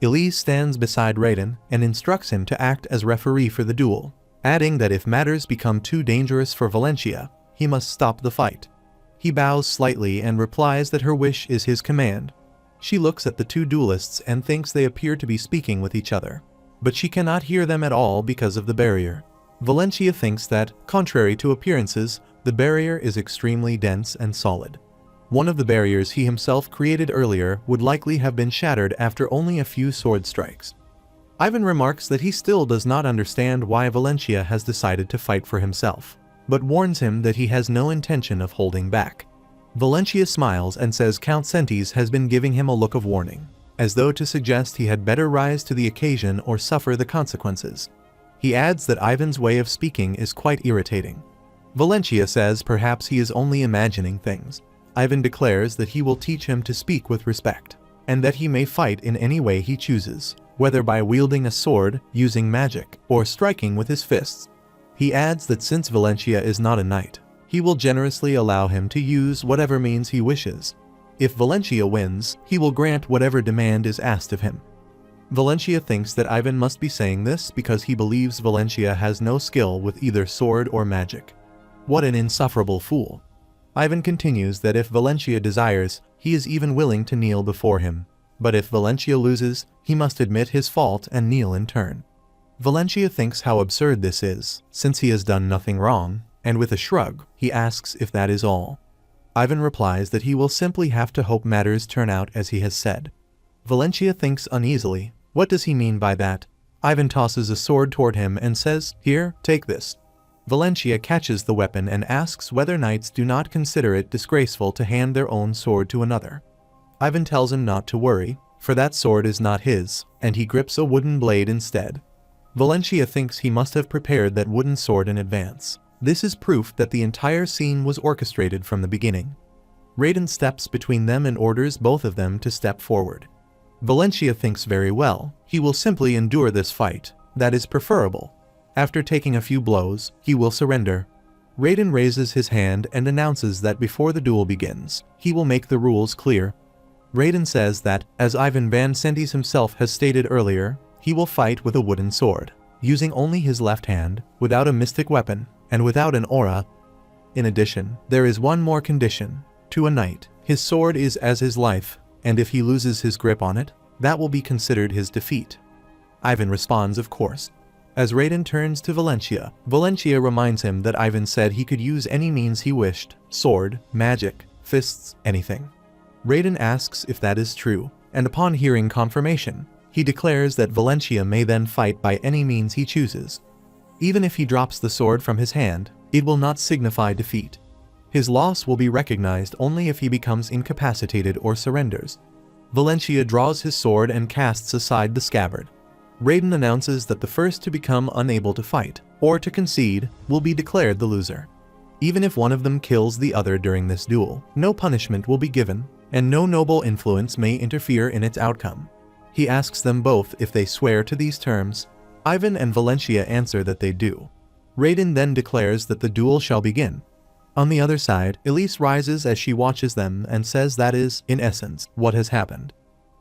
Elise stands beside Raiden and instructs him to act as referee for the duel, adding that if matters become too dangerous for Valencia, he must stop the fight. He bows slightly and replies that her wish is his command. She looks at the two duelists and thinks they appear to be speaking with each other, but she cannot hear them at all because of the barrier. Valencia thinks that, contrary to appearances, the barrier is extremely dense and solid. One of the barriers he himself created earlier would likely have been shattered after only a few sword strikes. Ivan remarks that he still does not understand why Valencia has decided to fight for himself, but warns him that he has no intention of holding back. Valencia smiles and says Count Sentes has been giving him a look of warning, as though to suggest he had better rise to the occasion or suffer the consequences. He adds that Ivan's way of speaking is quite irritating. Valencia says perhaps he is only imagining things. Ivan declares that he will teach him to speak with respect, and that he may fight in any way he chooses, whether by wielding a sword, using magic, or striking with his fists. He adds that since Valencia is not a knight, he will generously allow him to use whatever means he wishes. If Valencia wins, he will grant whatever demand is asked of him. Valencia thinks that Ivan must be saying this because he believes Valencia has no skill with either sword or magic. What an insufferable fool. Ivan continues that if Valencia desires, he is even willing to kneel before him, but if Valencia loses, he must admit his fault and kneel in turn. Valencia thinks how absurd this is, since he has done nothing wrong, and with a shrug, he asks if that is all. Ivan replies that he will simply have to hope matters turn out as he has said. Valencia thinks uneasily. What does he mean by that? Ivan tosses a sword toward him and says, Here, take this. Valencia catches the weapon and asks whether knights do not consider it disgraceful to hand their own sword to another. Ivan tells him not to worry, for that sword is not his, and he grips a wooden blade instead. Valencia thinks he must have prepared that wooden sword in advance. This is proof that the entire scene was orchestrated from the beginning. Raiden steps between them and orders both of them to step forward. Valencia thinks very well, he will simply endure this fight, that is preferable. After taking a few blows, he will surrender. Raiden raises his hand and announces that before the duel begins, he will make the rules clear. Raiden says that, as Ivan Van Sentes himself has stated earlier, he will fight with a wooden sword, using only his left hand, without a mystic weapon, and without an aura. In addition, there is one more condition. To a knight, his sword is as his life, and if he loses his grip on it, that will be considered his defeat. Ivan responds, of course. As Raiden turns to Valencia, Valencia reminds him that Ivan said he could use any means he wished, sword, magic, fists, anything. Raiden asks if that is true, and upon hearing confirmation, he declares that Valencia may then fight by any means he chooses. Even if he drops the sword from his hand, it will not signify defeat. His loss will be recognized only if he becomes incapacitated or surrenders. Valencia draws his sword and casts aside the scabbard. Raiden announces that the first to become unable to fight, or to concede, will be declared the loser. Even if one of them kills the other during this duel, no punishment will be given, and no noble influence may interfere in its outcome. He asks them both if they swear to these terms. Ivan and Valencia answer that they do. Raiden then declares that the duel shall begin. On the other side, Elise rises as she watches them and says that is, in essence, what has happened.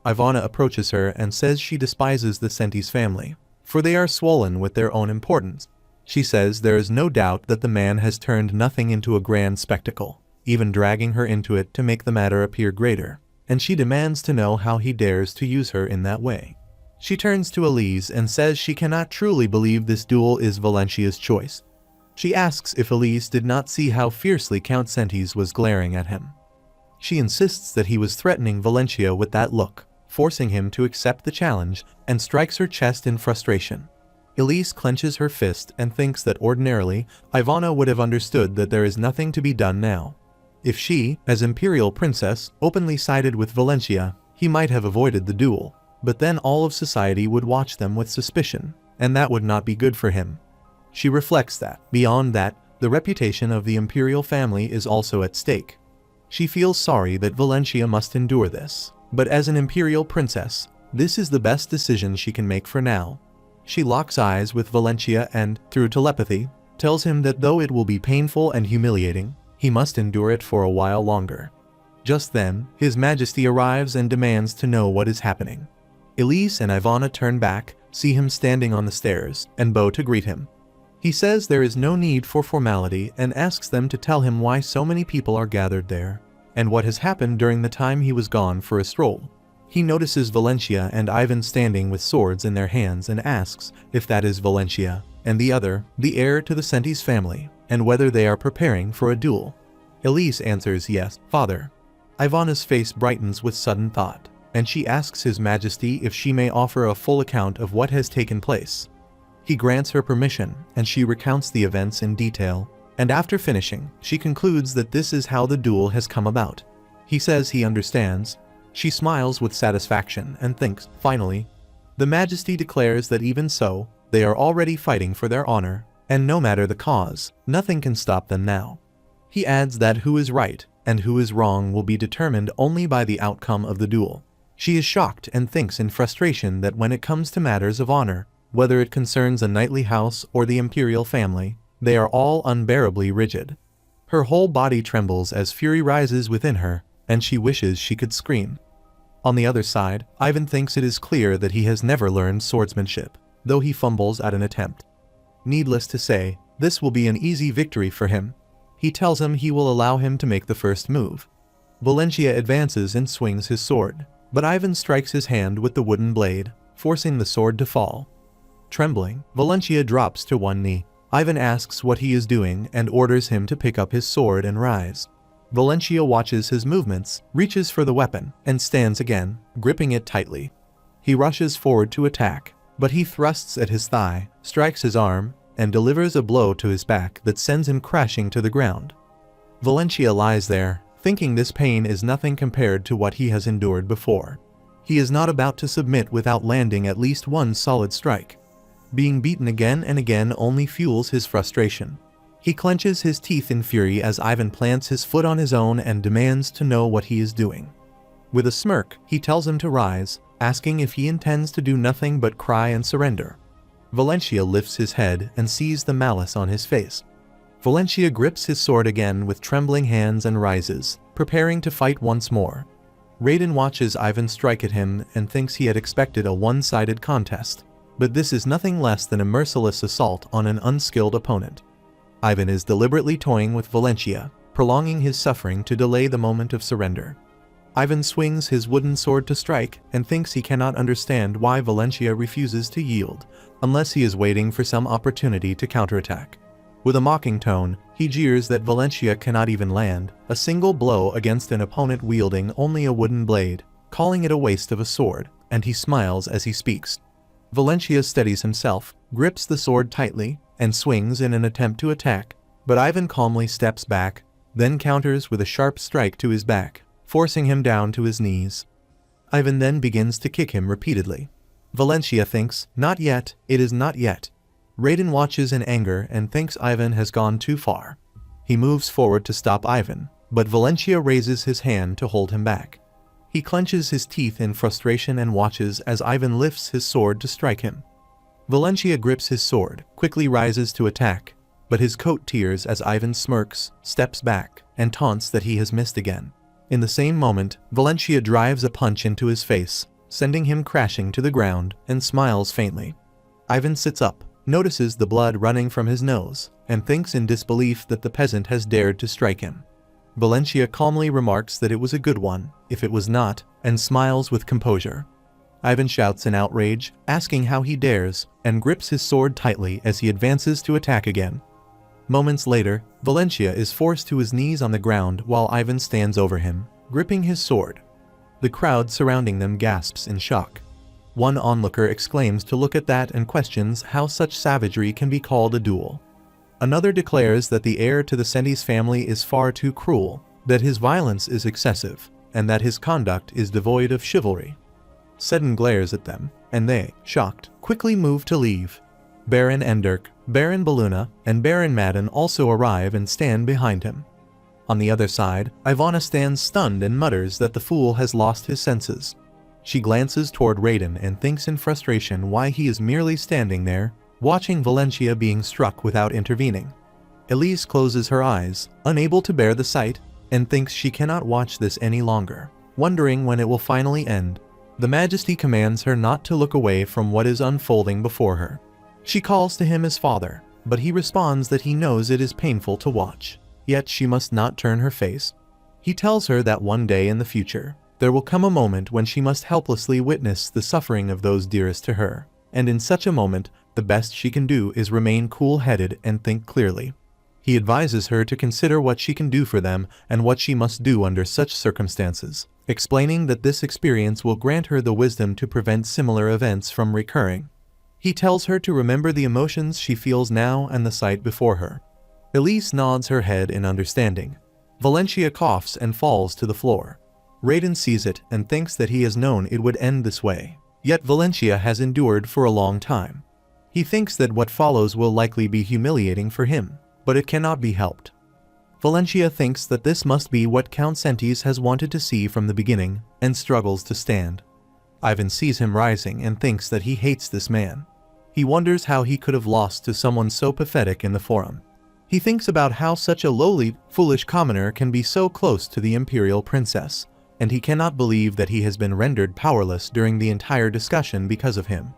Ivana approaches her and says she despises the Sentes family, for they are swollen with their own importance. She says there is no doubt that the man has turned nothing into a grand spectacle, even dragging her into it to make the matter appear greater, and she demands to know how he dares to use her in that way. She turns to Elise and says she cannot truly believe this duel is Valencia's choice. She asks if Elise did not see how fiercely Count Sentes was glaring at him. She insists that he was threatening Valencia with that look, forcing him to accept the challenge, and strikes her chest in frustration. Elise clenches her fist and thinks that ordinarily, Ivana would have understood that there is nothing to be done now. If she, as Imperial Princess, openly sided with Valencia, he might have avoided the duel, but then all of society would watch them with suspicion, and that would not be good for him. She reflects that, beyond that, the reputation of the Imperial family is also at stake. She feels sorry that Valencia must endure this, but as an Imperial Princess, this is the best decision she can make for now. She locks eyes with Valencia and, through telepathy, tells him that though it will be painful and humiliating, he must endure it for a while longer. Just then, His Majesty arrives and demands to know what is happening. Elise and Ivana turn back, see him standing on the stairs, and bow to greet him. He says there is no need for formality and asks them to tell him why so many people are gathered there, and what has happened during the time he was gone for a stroll. He notices Valencia and Ivan standing with swords in their hands and asks if that is Valencia, and the other, the heir to the Sentes family, and whether they are preparing for a duel. Elise answers yes, father. Ivana's face brightens with sudden thought, and she asks His Majesty if she may offer a full account of what has taken place. He grants her permission, and she recounts the events in detail, and after finishing, she concludes that this is how the duel has come about. He says he understands. She smiles with satisfaction and thinks, finally. The Majesty declares that even so, they are already fighting for their honor, and no matter the cause, nothing can stop them now. He adds that who is right and who is wrong will be determined only by the outcome of the duel. She is shocked and thinks in frustration that when it comes to matters of honor, whether it concerns a knightly house or the imperial family, they are all unbearably rigid. Her whole body trembles as fury rises within her, and she wishes she could scream. On the other side, Ivan thinks it is clear that he has never learned swordsmanship, though he fumbles at an attempt. Needless to say, this will be an easy victory for him. He tells him he will allow him to make the first move. Valencia advances and swings his sword, but Ivan strikes his hand with the wooden blade, forcing the sword to fall. Trembling, Valencia drops to one knee. Ivan asks what he is doing and orders him to pick up his sword and rise. Valencia watches his movements, reaches for the weapon, and stands again, gripping it tightly. He rushes forward to attack, but he thrusts at his thigh, strikes his arm, and delivers a blow to his back that sends him crashing to the ground. Valencia lies there, thinking this pain is nothing compared to what he has endured before. He is not about to submit without landing at least one solid strike. Being beaten again and again only fuels his frustration. He clenches his teeth in fury as Ivan plants his foot on his own and demands to know what he is doing. With a smirk, he tells him to rise, asking if he intends to do nothing but cry and surrender. Valencia lifts his head and sees the malice on his face. Valencia grips his sword again with trembling hands and rises, preparing to fight once more. Raiden watches Ivan strike at him and thinks he had expected a one-sided contest, but this is nothing less than a merciless assault on an unskilled opponent. Ivan is deliberately toying with Valencia, prolonging his suffering to delay the moment of surrender. Ivan swings his wooden sword to strike and thinks he cannot understand why Valencia refuses to yield, unless he is waiting for some opportunity to counterattack. With a mocking tone, he jeers that Valencia cannot even land a single blow against an opponent wielding only a wooden blade, calling it a waste of a sword, and he smiles as he speaks. Valencia steadies himself, grips the sword tightly, and swings in an attempt to attack, but Ivan calmly steps back, then counters with a sharp strike to his back, forcing him down to his knees. Ivan then begins to kick him repeatedly. Valencia thinks, not yet, it is not yet. Raiden watches in anger and thinks Ivan has gone too far. He moves forward to stop Ivan, but Valencia raises his hand to hold him back. He clenches his teeth in frustration and watches as Ivan lifts his sword to strike him. Valencia grips his sword, quickly rises to attack, but his coat tears as Ivan smirks, steps back, and taunts that he has missed again. In the same moment, Valencia drives a punch into his face, sending him crashing to the ground, and smiles faintly. Ivan sits up, notices the blood running from his nose, and thinks in disbelief that the peasant has dared to strike him. Valencia calmly remarks that it was a good one, if it was not, and smiles with composure. Ivan shouts in outrage, asking how he dares, and grips his sword tightly as he advances to attack again. Moments later, Valencia is forced to his knees on the ground while Ivan stands over him, gripping his sword. The crowd surrounding them gasps in shock. One onlooker exclaims to look at that and questions how such savagery can be called a duel. Another declares that the heir to the Sendi's family is far too cruel, that his violence is excessive, and that his conduct is devoid of chivalry. Seddon glares at them, and they, shocked, quickly move to leave. Baron Enderk, Baron Baluna, and Baron Madden also arrive and stand behind him. On the other side, Ivana stands stunned and mutters that the fool has lost his senses. She glances toward Raiden and thinks in frustration why he is merely standing there, watching Valencia being struck without intervening. Elise closes her eyes, unable to bear the sight, and thinks she cannot watch this any longer, wondering when it will finally end. The Majesty commands her not to look away from what is unfolding before her. She calls to him as father, but he responds that he knows it is painful to watch, yet she must not turn her face. He tells her that one day in the future, there will come a moment when she must helplessly witness the suffering of those dearest to her, and in such a moment, the best she can do is remain cool-headed and think clearly. He advises her to consider what she can do for them and what she must do under such circumstances, explaining that this experience will grant her the wisdom to prevent similar events from recurring. He tells her to remember the emotions she feels now and the sight before her. Elise nods her head in understanding. Valencia coughs and falls to the floor. Raiden sees it and thinks that he has known it would end this way. Yet Valencia has endured for a long time. He thinks that what follows will likely be humiliating for him, but it cannot be helped. Valencia thinks that this must be what Count Sentis has wanted to see from the beginning, and struggles to stand. Ivan sees him rising and thinks that he hates this man. He wonders how he could have lost to someone so pathetic in the forum. He thinks about how such a lowly, foolish commoner can be so close to the imperial princess, and he cannot believe that he has been rendered powerless during the entire discussion because of him.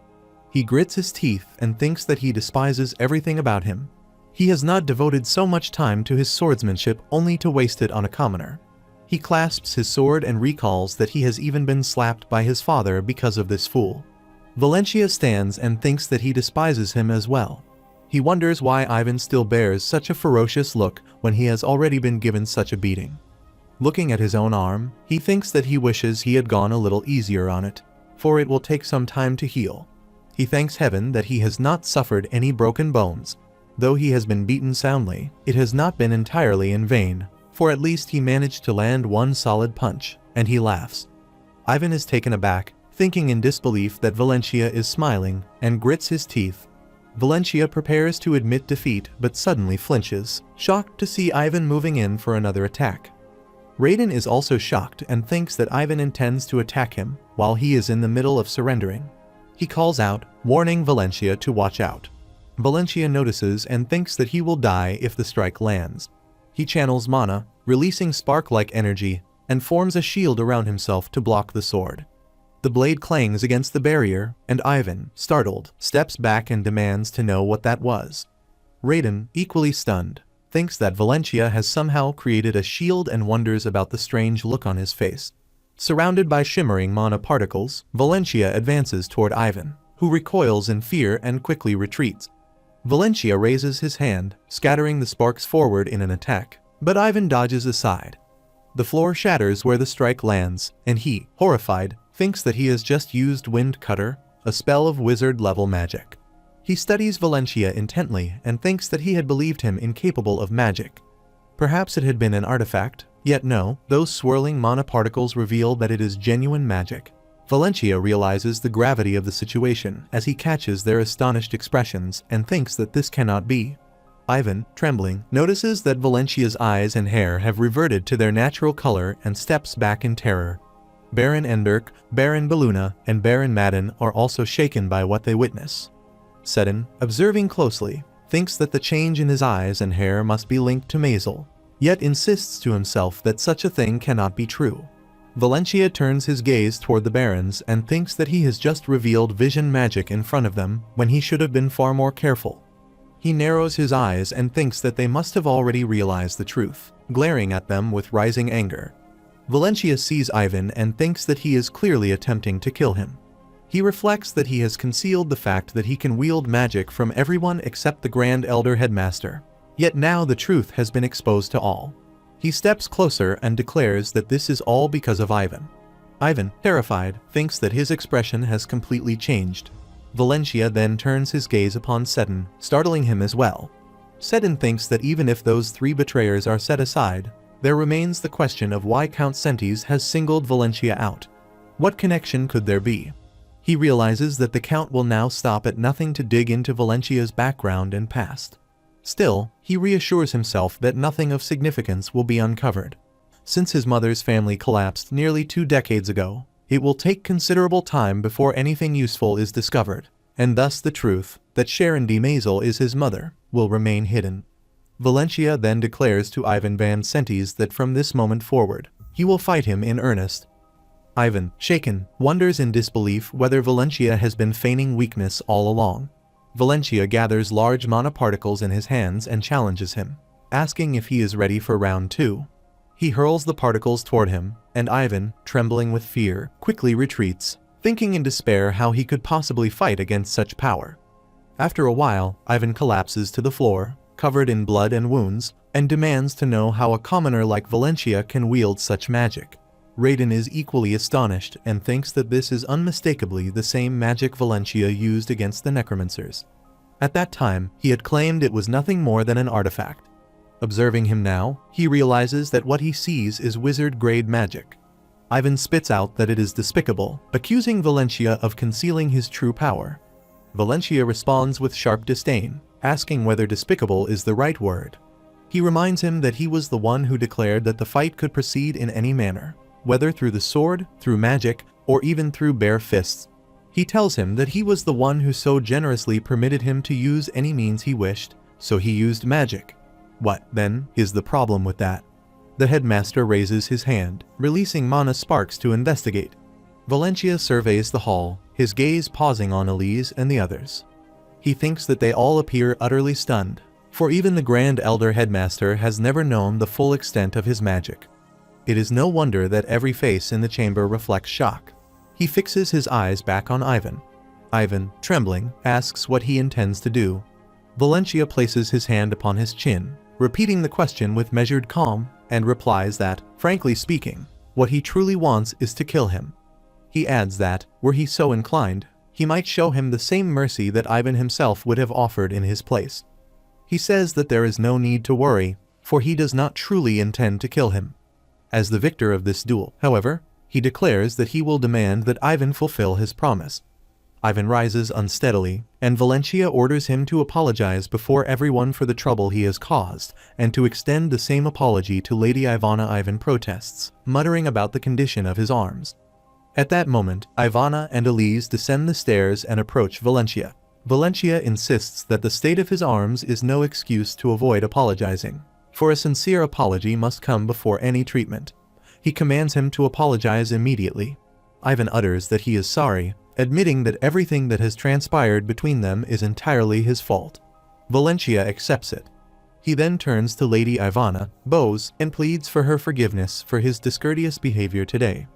He grits his teeth and thinks that he despises everything about him. He has not devoted so much time to his swordsmanship only to waste it on a commoner. He clasps his sword and recalls that he has even been slapped by his father because of this fool. Valencia stands and thinks that he despises him as well. He wonders why Ivan still bears such a ferocious look when he has already been given such a beating. Looking at his own arm, he thinks that he wishes he had gone a little easier on it, for it will take some time to heal. He thanks heaven that he has not suffered any broken bones. Though he has been beaten soundly, it has not been entirely in vain, for at least he managed to land one solid punch, and he laughs. Ivan is taken aback, thinking in disbelief that Valencia is smiling, and grits his teeth. Valencia prepares to admit defeat but suddenly flinches, shocked to see Ivan moving in for another attack. Raiden is also shocked and thinks that Ivan intends to attack him while he is in the middle of surrendering. He calls out, warning Valencia to watch out. Valencia notices and thinks that he will die if the strike lands. He channels mana, releasing spark-like energy, and forms a shield around himself to block the sword. The blade clangs against the barrier, and Ivan, startled, steps back and demands to know what that was. Raiden, equally stunned, thinks that Valencia has somehow created a shield and wonders about the strange look on his face. Surrounded by shimmering mana particles, Valencia advances toward Ivan, who recoils in fear and quickly retreats. Valencia raises his hand, scattering the sparks forward in an attack, but Ivan dodges aside. The floor shatters where the strike lands, and he, horrified, thinks that he has just used Wind Cutter, a spell of wizard-level magic. He studies Valencia intently and thinks that he had believed him incapable of magic. Perhaps it had been an artifact, yet no, those swirling mana particles reveal that it is genuine magic. Valencia realizes the gravity of the situation as he catches their astonished expressions and thinks that this cannot be. Ivan, trembling, notices that Valencia's eyes and hair have reverted to their natural color and steps back in terror. Baron Enderk, Baron Baluna, and Baron Madden are also shaken by what they witness. Seddon, observing closely, thinks that the change in his eyes and hair must be linked to Maisel, yet insists to himself that such a thing cannot be true. Valencia turns his gaze toward the barons and thinks that he has just revealed vision magic in front of them when he should have been far more careful. He narrows his eyes and thinks that they must have already realized the truth, glaring at them with rising anger. Valencia sees Ivan and thinks that he is clearly attempting to kill him. He reflects that he has concealed the fact that he can wield magic from everyone except the Grand Elder Headmaster. Yet now the truth has been exposed to all. He steps closer and declares that this is all because of Ivan. Ivan, terrified, thinks that his expression has completely changed. Valencia then turns his gaze upon Seddon, startling him as well. Seddon thinks that even if those 3 betrayers are set aside, there remains the question of why Count Sentes has singled Valencia out. What connection could there be? He realizes that the Count will now stop at nothing to dig into Valencia's background and past. Still, he reassures himself that nothing of significance will be uncovered. Since his mother's family collapsed nearly 2 decades ago, it will take considerable time before anything useful is discovered, and thus the truth, that Sharon de Maisel is his mother, will remain hidden. Valencia then declares to Ivan Van Sentes that from this moment forward, he will fight him in earnest. Ivan, shaken, wonders in disbelief whether Valencia has been feigning weakness all along. Valencia gathers large mana particles in his hands and challenges him, asking if he is ready for round 2. He hurls the particles toward him, and Ivan, trembling with fear, quickly retreats, thinking in despair how he could possibly fight against such power. After a while, Ivan collapses to the floor, covered in blood and wounds, and demands to know how a commoner like Valencia can wield such magic. Raiden is equally astonished and thinks that this is unmistakably the same magic Valencia used against the necromancers. At that time, he had claimed it was nothing more than an artifact. Observing him now, he realizes that what he sees is wizard-grade magic. Ivan spits out that it is despicable, accusing Valencia of concealing his true power. Valencia responds with sharp disdain, asking whether despicable is the right word. He reminds him that he was the one who declared that the fight could proceed in any manner, whether through the sword, through magic, or even through bare fists. He tells him that he was the one who so generously permitted him to use any means he wished, so he used magic. What, then, is the problem with that? The headmaster raises his hand, releasing mana sparks to investigate. Valencia surveys the hall, his gaze pausing on Elise and the others. He thinks that they all appear utterly stunned, for even the Grand Elder Headmaster has never known the full extent of his magic. It is no wonder that every face in the chamber reflects shock. He fixes his eyes back on Ivan. Ivan, trembling, asks what he intends to do. Valencia places his hand upon his chin, repeating the question with measured calm, and replies that, frankly speaking, what he truly wants is to kill him. He adds that, were he so inclined, he might show him the same mercy that Ivan himself would have offered in his place. He says that there is no need to worry, for he does not truly intend to kill him. As the victor of this duel, however, he declares that he will demand that Ivan fulfill his promise. Ivan rises unsteadily, and Valencia orders him to apologize before everyone for the trouble he has caused, and to extend the same apology to Lady Ivana. Ivan protests, muttering about the condition of his arms. At that moment, Ivana and Elise descend the stairs and approach Valencia. Valencia insists that the state of his arms is no excuse to avoid apologizing, for a sincere apology must come before any treatment. He commands him to apologize immediately. Ivan utters that he is sorry, admitting that everything that has transpired between them is entirely his fault. Valencia accepts it. He then turns to Lady Ivana, bows, and pleads for her forgiveness for his discourteous behavior today.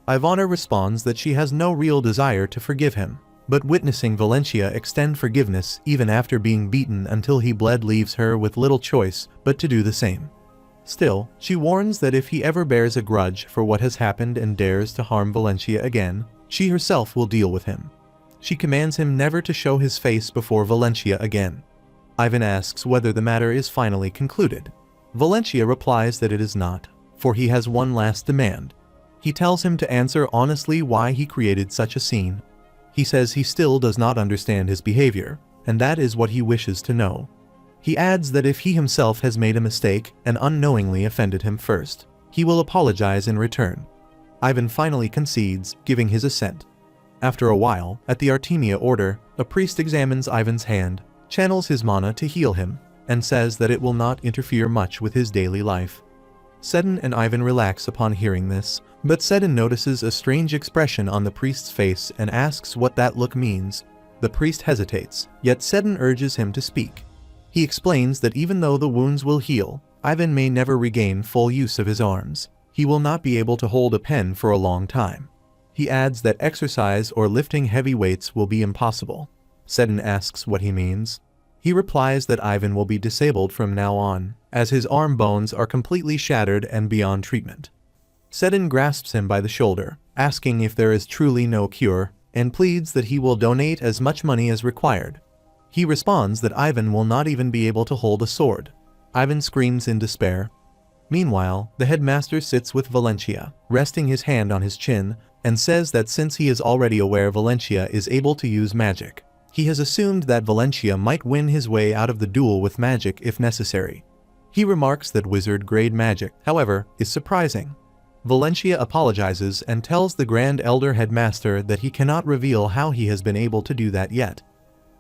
Ivana responds that she has no real desire to forgive him, but witnessing Valencia extend forgiveness even after being beaten until he bled leaves her with little choice but to do the same. Still, she warns that if he ever bears a grudge for what has happened and dares to harm Valencia again, she herself will deal with him. She commands him never to show his face before Valencia again. Ivan asks whether the matter is finally concluded. Valencia replies that it is not, for he has one last demand. He tells him to answer honestly why he created such a scene. He says he still does not understand his behavior, and that is what he wishes to know. He adds that if he himself has made a mistake and unknowingly offended him first, he will apologize in return. Ivan finally concedes, giving his assent. After a while, at the Artemia order, a priest examines Ivan's hand, channels his mana to heal him, and says that it will not interfere much with his daily life. Seddon and Ivan relax upon hearing this, but Seddon notices a strange expression on the priest's face and asks what that look means. The priest hesitates, yet Seddon urges him to speak. He explains that even though the wounds will heal, Ivan may never regain full use of his arms. He will not be able to hold a pen for a long time. He adds that exercise or lifting heavy weights will be impossible. Seddon asks what he means. He replies that Ivan will be disabled from now on, as his arm bones are completely shattered and beyond treatment. Seddon grasps him by the shoulder, asking if there is truly no cure, and pleads that he will donate as much money as required. He responds that Ivan will not even be able to hold a sword. Ivan screams in despair. Meanwhile, the headmaster sits with Valencia, resting his hand on his chin, and says that since he is already aware Valencia is able to use magic, he has assumed that Valencia might win his way out of the duel with magic if necessary. He remarks that wizard-grade magic, however, is surprising. Valencia apologizes and tells the Grand Elder Headmaster that he cannot reveal how he has been able to do that yet.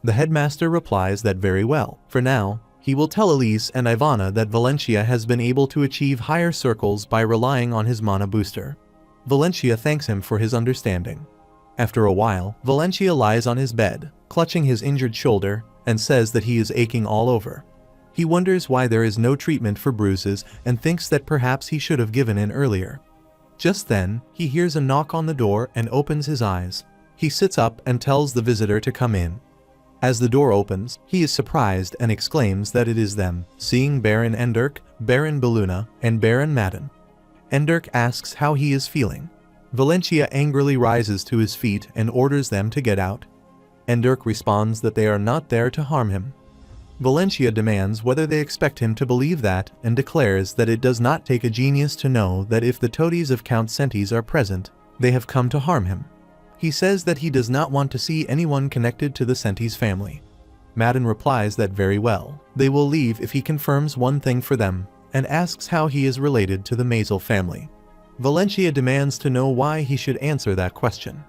The headmaster replies that very well, for now, he will tell Elise and Ivana that Valencia has been able to achieve higher circles by relying on his mana booster. Valencia thanks him for his understanding. After a while, Valencia lies on his bed, clutching his injured shoulder, and says that he is aching all over. He wonders why there is no treatment for bruises and thinks that perhaps he should have given in earlier. Just then, he hears a knock on the door and opens his eyes. He sits up and tells the visitor to come in. As the door opens, he is surprised and exclaims that it is them, seeing Baron Enderk, Baron Beluna, and Baron Madden. Enderk asks how he is feeling. Valencia angrily rises to his feet and orders them to get out. Enderk responds that they are not there to harm him. Valencia demands whether they expect him to believe that and declares that it does not take a genius to know that if the toadies of Count Sentes are present, they have come to harm him. He says that he does not want to see anyone connected to the Sentes family. Madden replies that very well, they will leave if he confirms one thing for them, and asks how he is related to the Mazel family. Valencia demands to know why he should answer that question.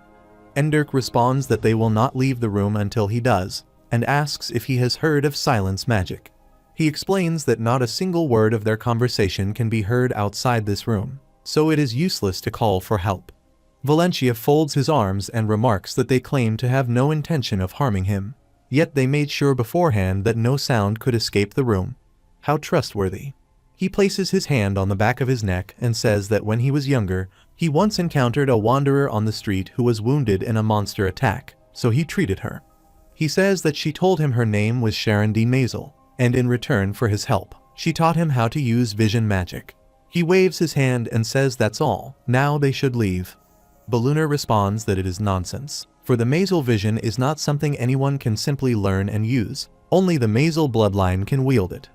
Enderk responds that they will not leave the room until he does, and asks if he has heard of silence magic. He explains that not a single word of their conversation can be heard outside this room, so it is useless to call for help. Valencia folds his arms and remarks that they claim to have no intention of harming him, yet they made sure beforehand that no sound could escape the room. How trustworthy. He places his hand on the back of his neck and says that when he was younger, he once encountered a wanderer on the street who was wounded in a monster attack, so he treated her. He says that she told him her name was Sharon D. Mazel, and in return for his help, she taught him how to use vision magic. He waves his hand and says that's all, now they should leave. Beluna responds that it is nonsense, for the Mazel vision is not something anyone can simply learn and use, only the Mazel bloodline can wield it.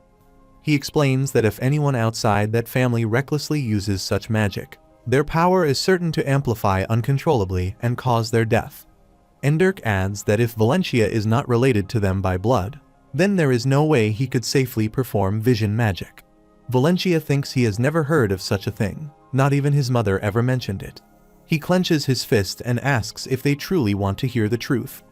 He explains that if anyone outside that family recklessly uses such magic, their power is certain to amplify uncontrollably and cause their death. Enderk adds that if Valencia is not related to them by blood, then there is no way he could safely perform vision magic. Valencia thinks he has never heard of such a thing, not even his mother ever mentioned it. He clenches his fist and asks if they truly want to hear the truth.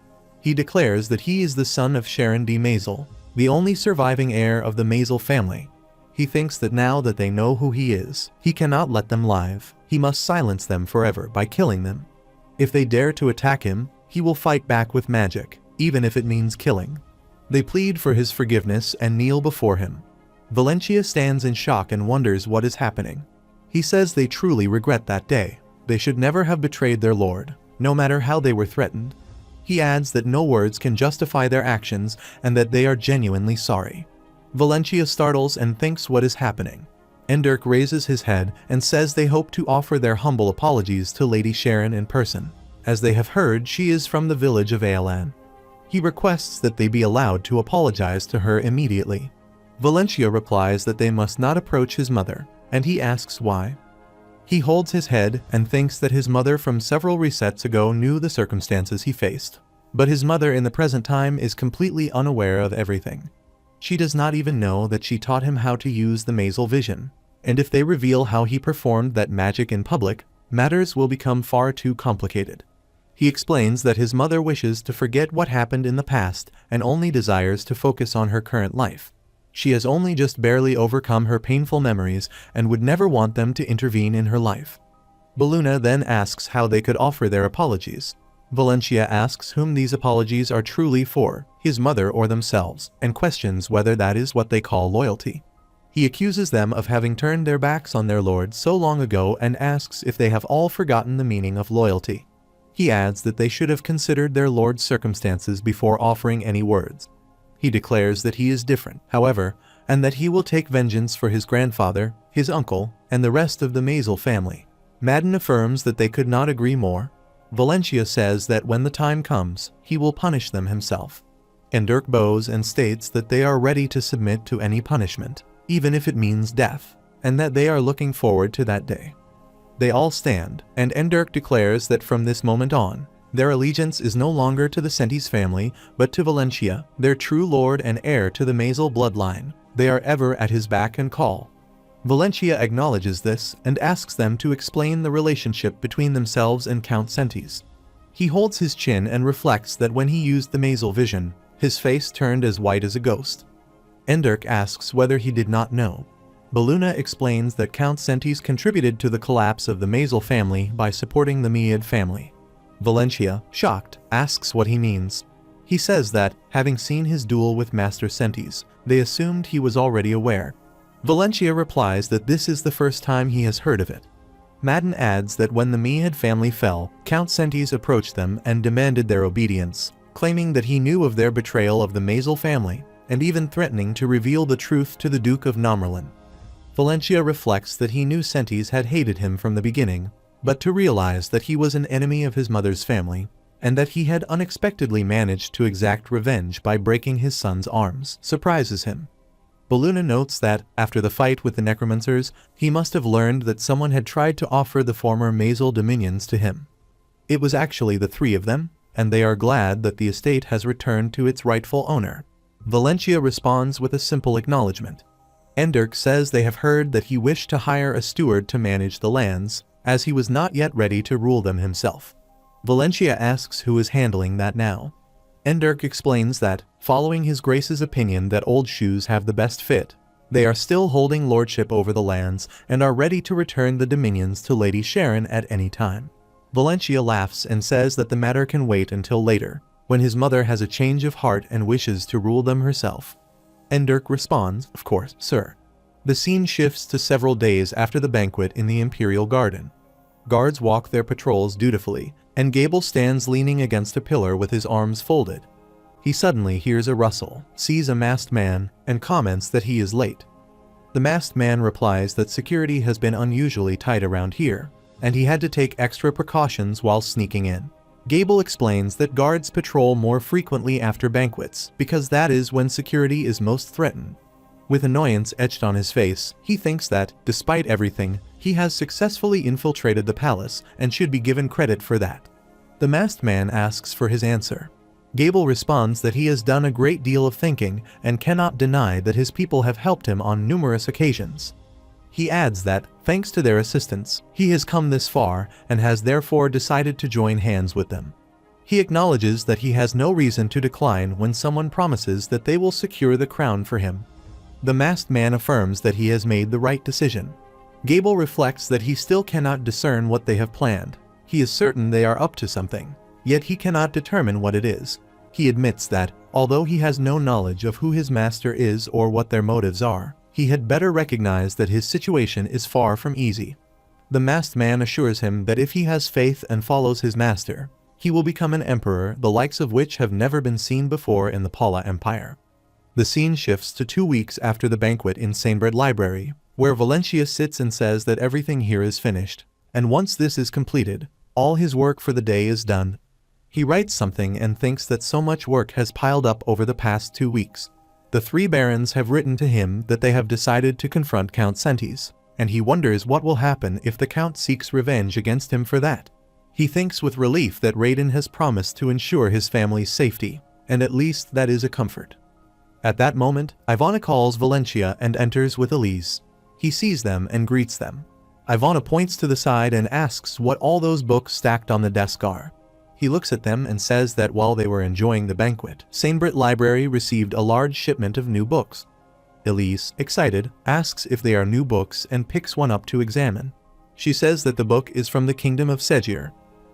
He declares that he is the son of Sharon D. Mazel, the only surviving heir of the Mazel family. He thinks that now that they know who he is, he cannot let them live. He must silence them forever by killing them. If they dare to attack him, he will fight back with magic, even if it means killing. They plead for his forgiveness and kneel before him. Valencia stands in shock and wonders what is happening. He says they truly regret that day. They should never have betrayed their lord, no matter how they were threatened. He adds that no words can justify their actions and that they are genuinely sorry. Valencia startles and thinks what is happening. Enderk raises his head and says they hope to offer their humble apologies to Lady Sharon in person, as they have heard she is from the village of Aelan. He requests that they be allowed to apologize to her immediately. Valencia replies that they must not approach his mother, and he asks why. He holds his head and thinks that his mother from several resets ago knew the circumstances he faced. But his mother in the present time is completely unaware of everything. She does not even know that she taught him how to use the Mazel vision, and if they reveal how he performed that magic in public, matters will become far too complicated. He explains that his mother wishes to forget what happened in the past and only desires to focus on her current life. She has only just barely overcome her painful memories and would never want them to intervene in her life. Beluna then asks how they could offer their apologies. Valencia asks whom these apologies are truly for, his mother or themselves, and questions whether that is what they call loyalty. He accuses them of having turned their backs on their lord so long ago and asks if they have all forgotten the meaning of loyalty. He adds that they should have considered their lord's circumstances before offering any words. He declares that he is different, however, and that he will take vengeance for his grandfather, his uncle, and the rest of the Maisel family. Madden affirms that they could not agree more. Valencia says that when the time comes, he will punish them himself. Enderk bows and states that they are ready to submit to any punishment, even if it means death, and that they are looking forward to that day. They all stand, and Enderk declares that from this moment on, their allegiance is no longer to the Sentes family, but to Valencia, their true lord and heir to the Maisel bloodline. They are ever at his back and call. Valencia acknowledges this and asks them to explain the relationship between themselves and Count Sentes. He holds his chin and reflects that when he used the Maisel vision, his face turned as white as a ghost. Enderk asks whether he did not know. Baluna explains that Count Sentes contributed to the collapse of the Maisel family by supporting the Mead family. Valencia, shocked, asks what he means. He says that, having seen his duel with Master Sentes, they assumed he was already aware. Valencia replies that this is the first time he has heard of it. Madden adds that when the Mead family fell, Count Sentes approached them and demanded their obedience, claiming that he knew of their betrayal of the Maisel family, and even threatening to reveal the truth to the Duke of Nomerlin. Valencia reflects that he knew Sentes had hated him from the beginning, but to realize that he was an enemy of his mother's family, and that he had unexpectedly managed to exact revenge by breaking his son's arms, surprises him. Baluna notes that, after the fight with the necromancers, he must have learned that someone had tried to offer the former Maisel dominions to him. It was actually the three of them, and they are glad that the estate has returned to its rightful owner. Valencia responds with a simple acknowledgement. Enderk says they have heard that he wished to hire a steward to manage the lands, as he was not yet ready to rule them himself. Valencia asks who is handling that now. Enderk explains that, following his grace's opinion that old shoes have the best fit, they are still holding lordship over the lands and are ready to return the dominions to Lady Sharon at any time. Valencia laughs and says that the matter can wait until later, when his mother has a change of heart and wishes to rule them herself. Enderk responds, "Of course, sir." The scene shifts to several days after the banquet in the Imperial Garden. Guards walk their patrols dutifully, and Gable stands leaning against a pillar with his arms folded. He suddenly hears a rustle, sees a masked man, and comments that he is late. The masked man replies that security has been unusually tight around here, and he had to take extra precautions while sneaking in. Gable explains that guards patrol more frequently after banquets, because that is when security is most threatened. With annoyance etched on his face, he thinks that, despite everything, he has successfully infiltrated the palace and should be given credit for that. The masked man asks for his answer. Gable responds that he has done a great deal of thinking and cannot deny that his people have helped him on numerous occasions. He adds that, thanks to their assistance, he has come this far and has therefore decided to join hands with them. He acknowledges that he has no reason to decline when someone promises that they will secure the crown for him. The masked man affirms that he has made the right decision. Gable reflects that he still cannot discern what they have planned. He is certain they are up to something, yet he cannot determine what it is. He admits that, although he has no knowledge of who his master is or what their motives are, he had better recognize that his situation is far from easy. The masked man assures him that if he has faith and follows his master, he will become an emperor the likes of which have never been seen before in the Pala Empire. The scene shifts to 2 weeks after the banquet in Sainbred Library, where Valencia sits and says that everything here is finished, and once this is completed, all his work for the day is done. He writes something and thinks that so much work has piled up over the past 2 weeks. The 3 barons have written to him that they have decided to confront Count Sentes, and he wonders what will happen if the Count seeks revenge against him for that. He thinks with relief that Raiden has promised to ensure his family's safety, and at least that is a comfort. At that moment, Ivana calls Valencia and enters with Elise. He sees them and greets them. Ivana points to the side and asks what all those books stacked on the desk are. He looks at them and says that while they were enjoying the banquet, Sainbred Library received a large shipment of new books. Elise, excited, asks if they are new books and picks one up to examine. She says that the book is from the Kingdom of Segir.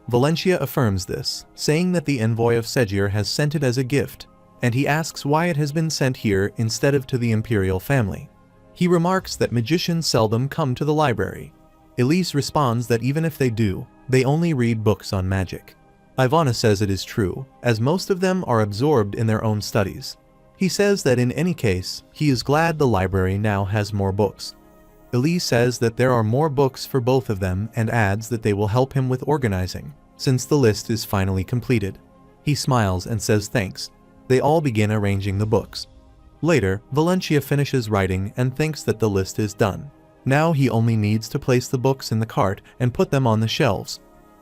Valencia affirms this, saying that the envoy of Segir has sent it as a gift, and he asks why it has been sent here instead of to the imperial family. He remarks that magicians seldom come to the library. Elise responds that even if they do, they only read books on magic. Ivana says it is true, as most of them are absorbed in their own studies. He says that in any case, he is glad the library now has more books. Elise says that there are more books for both of them and adds that they will help him with organizing, since the list is finally completed. He smiles and says thanks. They all begin arranging the books. Later, Valencia finishes writing and thinks that the list is done. Now he only needs to place the books in the cart and put them on the shelves.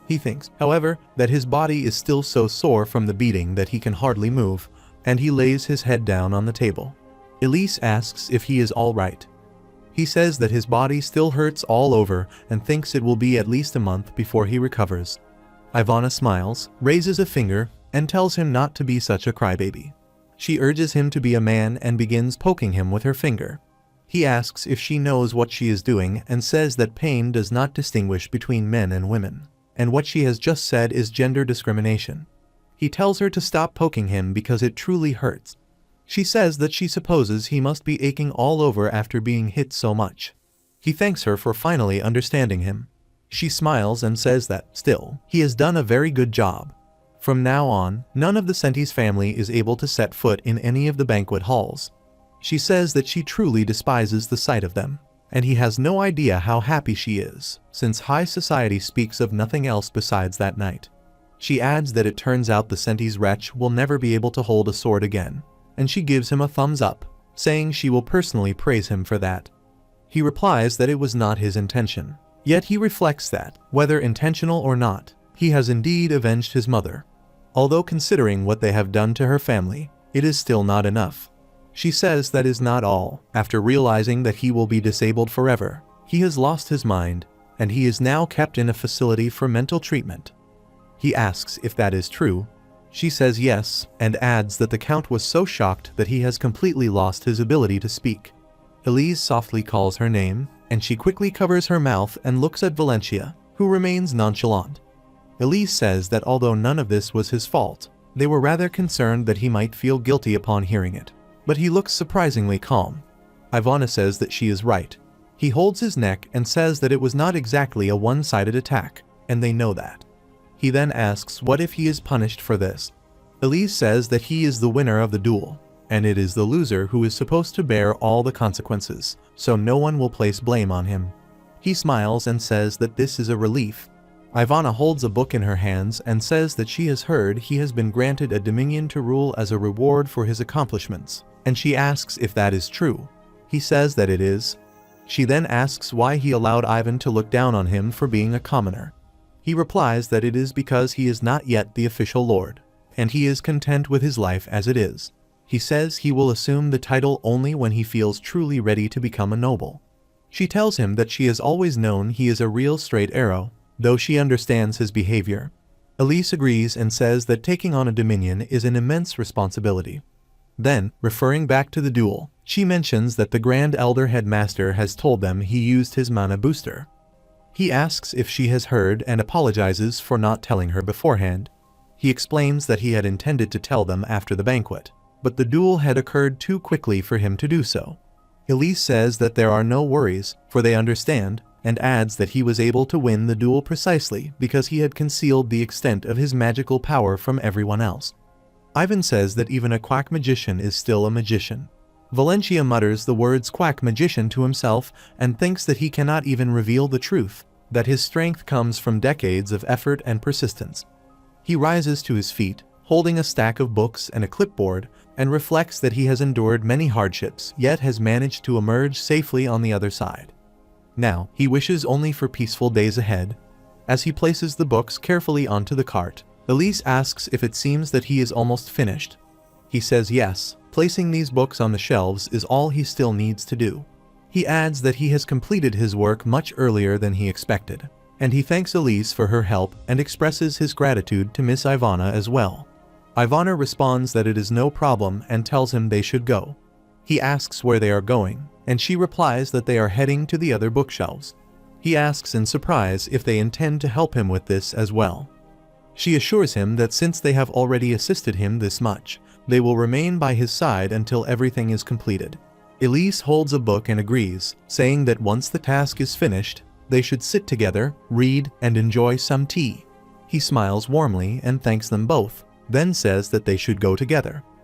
He thinks, however, that his body is still so sore from the beating that he can hardly move, and he lays his head down on the table. Elise asks if he is all right. He says that his body still hurts all over and thinks it will be at least a month before he recovers. Ivana smiles, raises a finger, and tells him not to be such a crybaby. She urges him to be a man and begins poking him with her finger. He asks if she knows what she is doing and says that pain does not distinguish between men and women, and what she has just said is gender discrimination. He tells her to stop poking him because it truly hurts. She says that she supposes he must be aching all over after being hit so much. He thanks her for finally understanding him. She smiles and says that, still, he has done a very good job. From now on, none of the Senti's family is able to set foot in any of the banquet halls. She says that she truly despises the sight of them, and he has no idea how happy she is, since high society speaks of nothing else besides that night. She adds that it turns out the Senti's wretch will never be able to hold a sword again, and she gives him a thumbs up, saying she will personally praise him for that. He replies that it was not his intention, yet he reflects that, whether intentional or not, he has indeed avenged his mother. Although considering what they have done to her family, it is still not enough. She says that is not all. After realizing that he will be disabled forever, he has lost his mind, and he is now kept in a facility for mental treatment. He asks if that is true. She says yes, and adds that the Count was so shocked that he has completely lost his ability to speak. Elise softly calls her name, and she quickly covers her mouth and looks at Valencia, who remains nonchalant. Elise says that although none of this was his fault, they were rather concerned that he might feel guilty upon hearing it. But he looks surprisingly calm. Ivana says that she is right. He holds his neck and says that it was not exactly a one-sided attack, and they know that. He then asks what if he is punished for this. Elise says that he is the winner of the duel, and it is the loser who is supposed to bear all the consequences, so no one will place blame on him. He smiles and says that this is a relief. Ivana holds a book in her hands and says that she has heard he has been granted a dominion to rule as a reward for his accomplishments, and she asks if that is true. He says that it is. She then asks why he allowed Ivan to look down on him for being a commoner. He replies that it is because he is not yet the official lord, and he is content with his life as it is. He says he will assume the title only when he feels truly ready to become a noble. She tells him that she has always known he is a real straight arrow, though she understands his behavior. Elise agrees and says that taking on a dominion is an immense responsibility. Then, referring back to the duel, she mentions that the Grand Elder Headmaster has told them he used his mana booster. He asks if she has heard and apologizes for not telling her beforehand. He explains that he had intended to tell them after the banquet, but the duel had occurred too quickly for him to do so. Elise says that there are no worries, for they understand, and adds that he was able to win the duel precisely because he had concealed the extent of his magical power from everyone else. Ivan says that even a quack magician is still a magician. Valencia mutters the words quack magician to himself and thinks that he cannot even reveal the truth, that his strength comes from decades of effort and persistence. He rises to his feet, holding a stack of books and a clipboard, and reflects that he has endured many hardships yet has managed to emerge safely on the other side. Now, he wishes only for peaceful days ahead. As he places the books carefully onto the cart, Elise asks if it seems that he is almost finished. He says yes, placing these books on the shelves is all he still needs to do. He adds that he has completed his work much earlier than he expected, and he thanks Elise for her help and expresses his gratitude to Miss Ivana as well. Ivana responds that it is no problem and tells him they should go. He asks where they are going, and she replies that they are heading to the other bookshelves. He asks in surprise if they intend to help him with this as well. She assures him that since they have already assisted him this much, they will remain by his side until everything is completed. Elise holds a book and agrees, saying that once the task is finished, they should sit together, read, and enjoy some tea. He smiles warmly and thanks them both, then says that they should go together.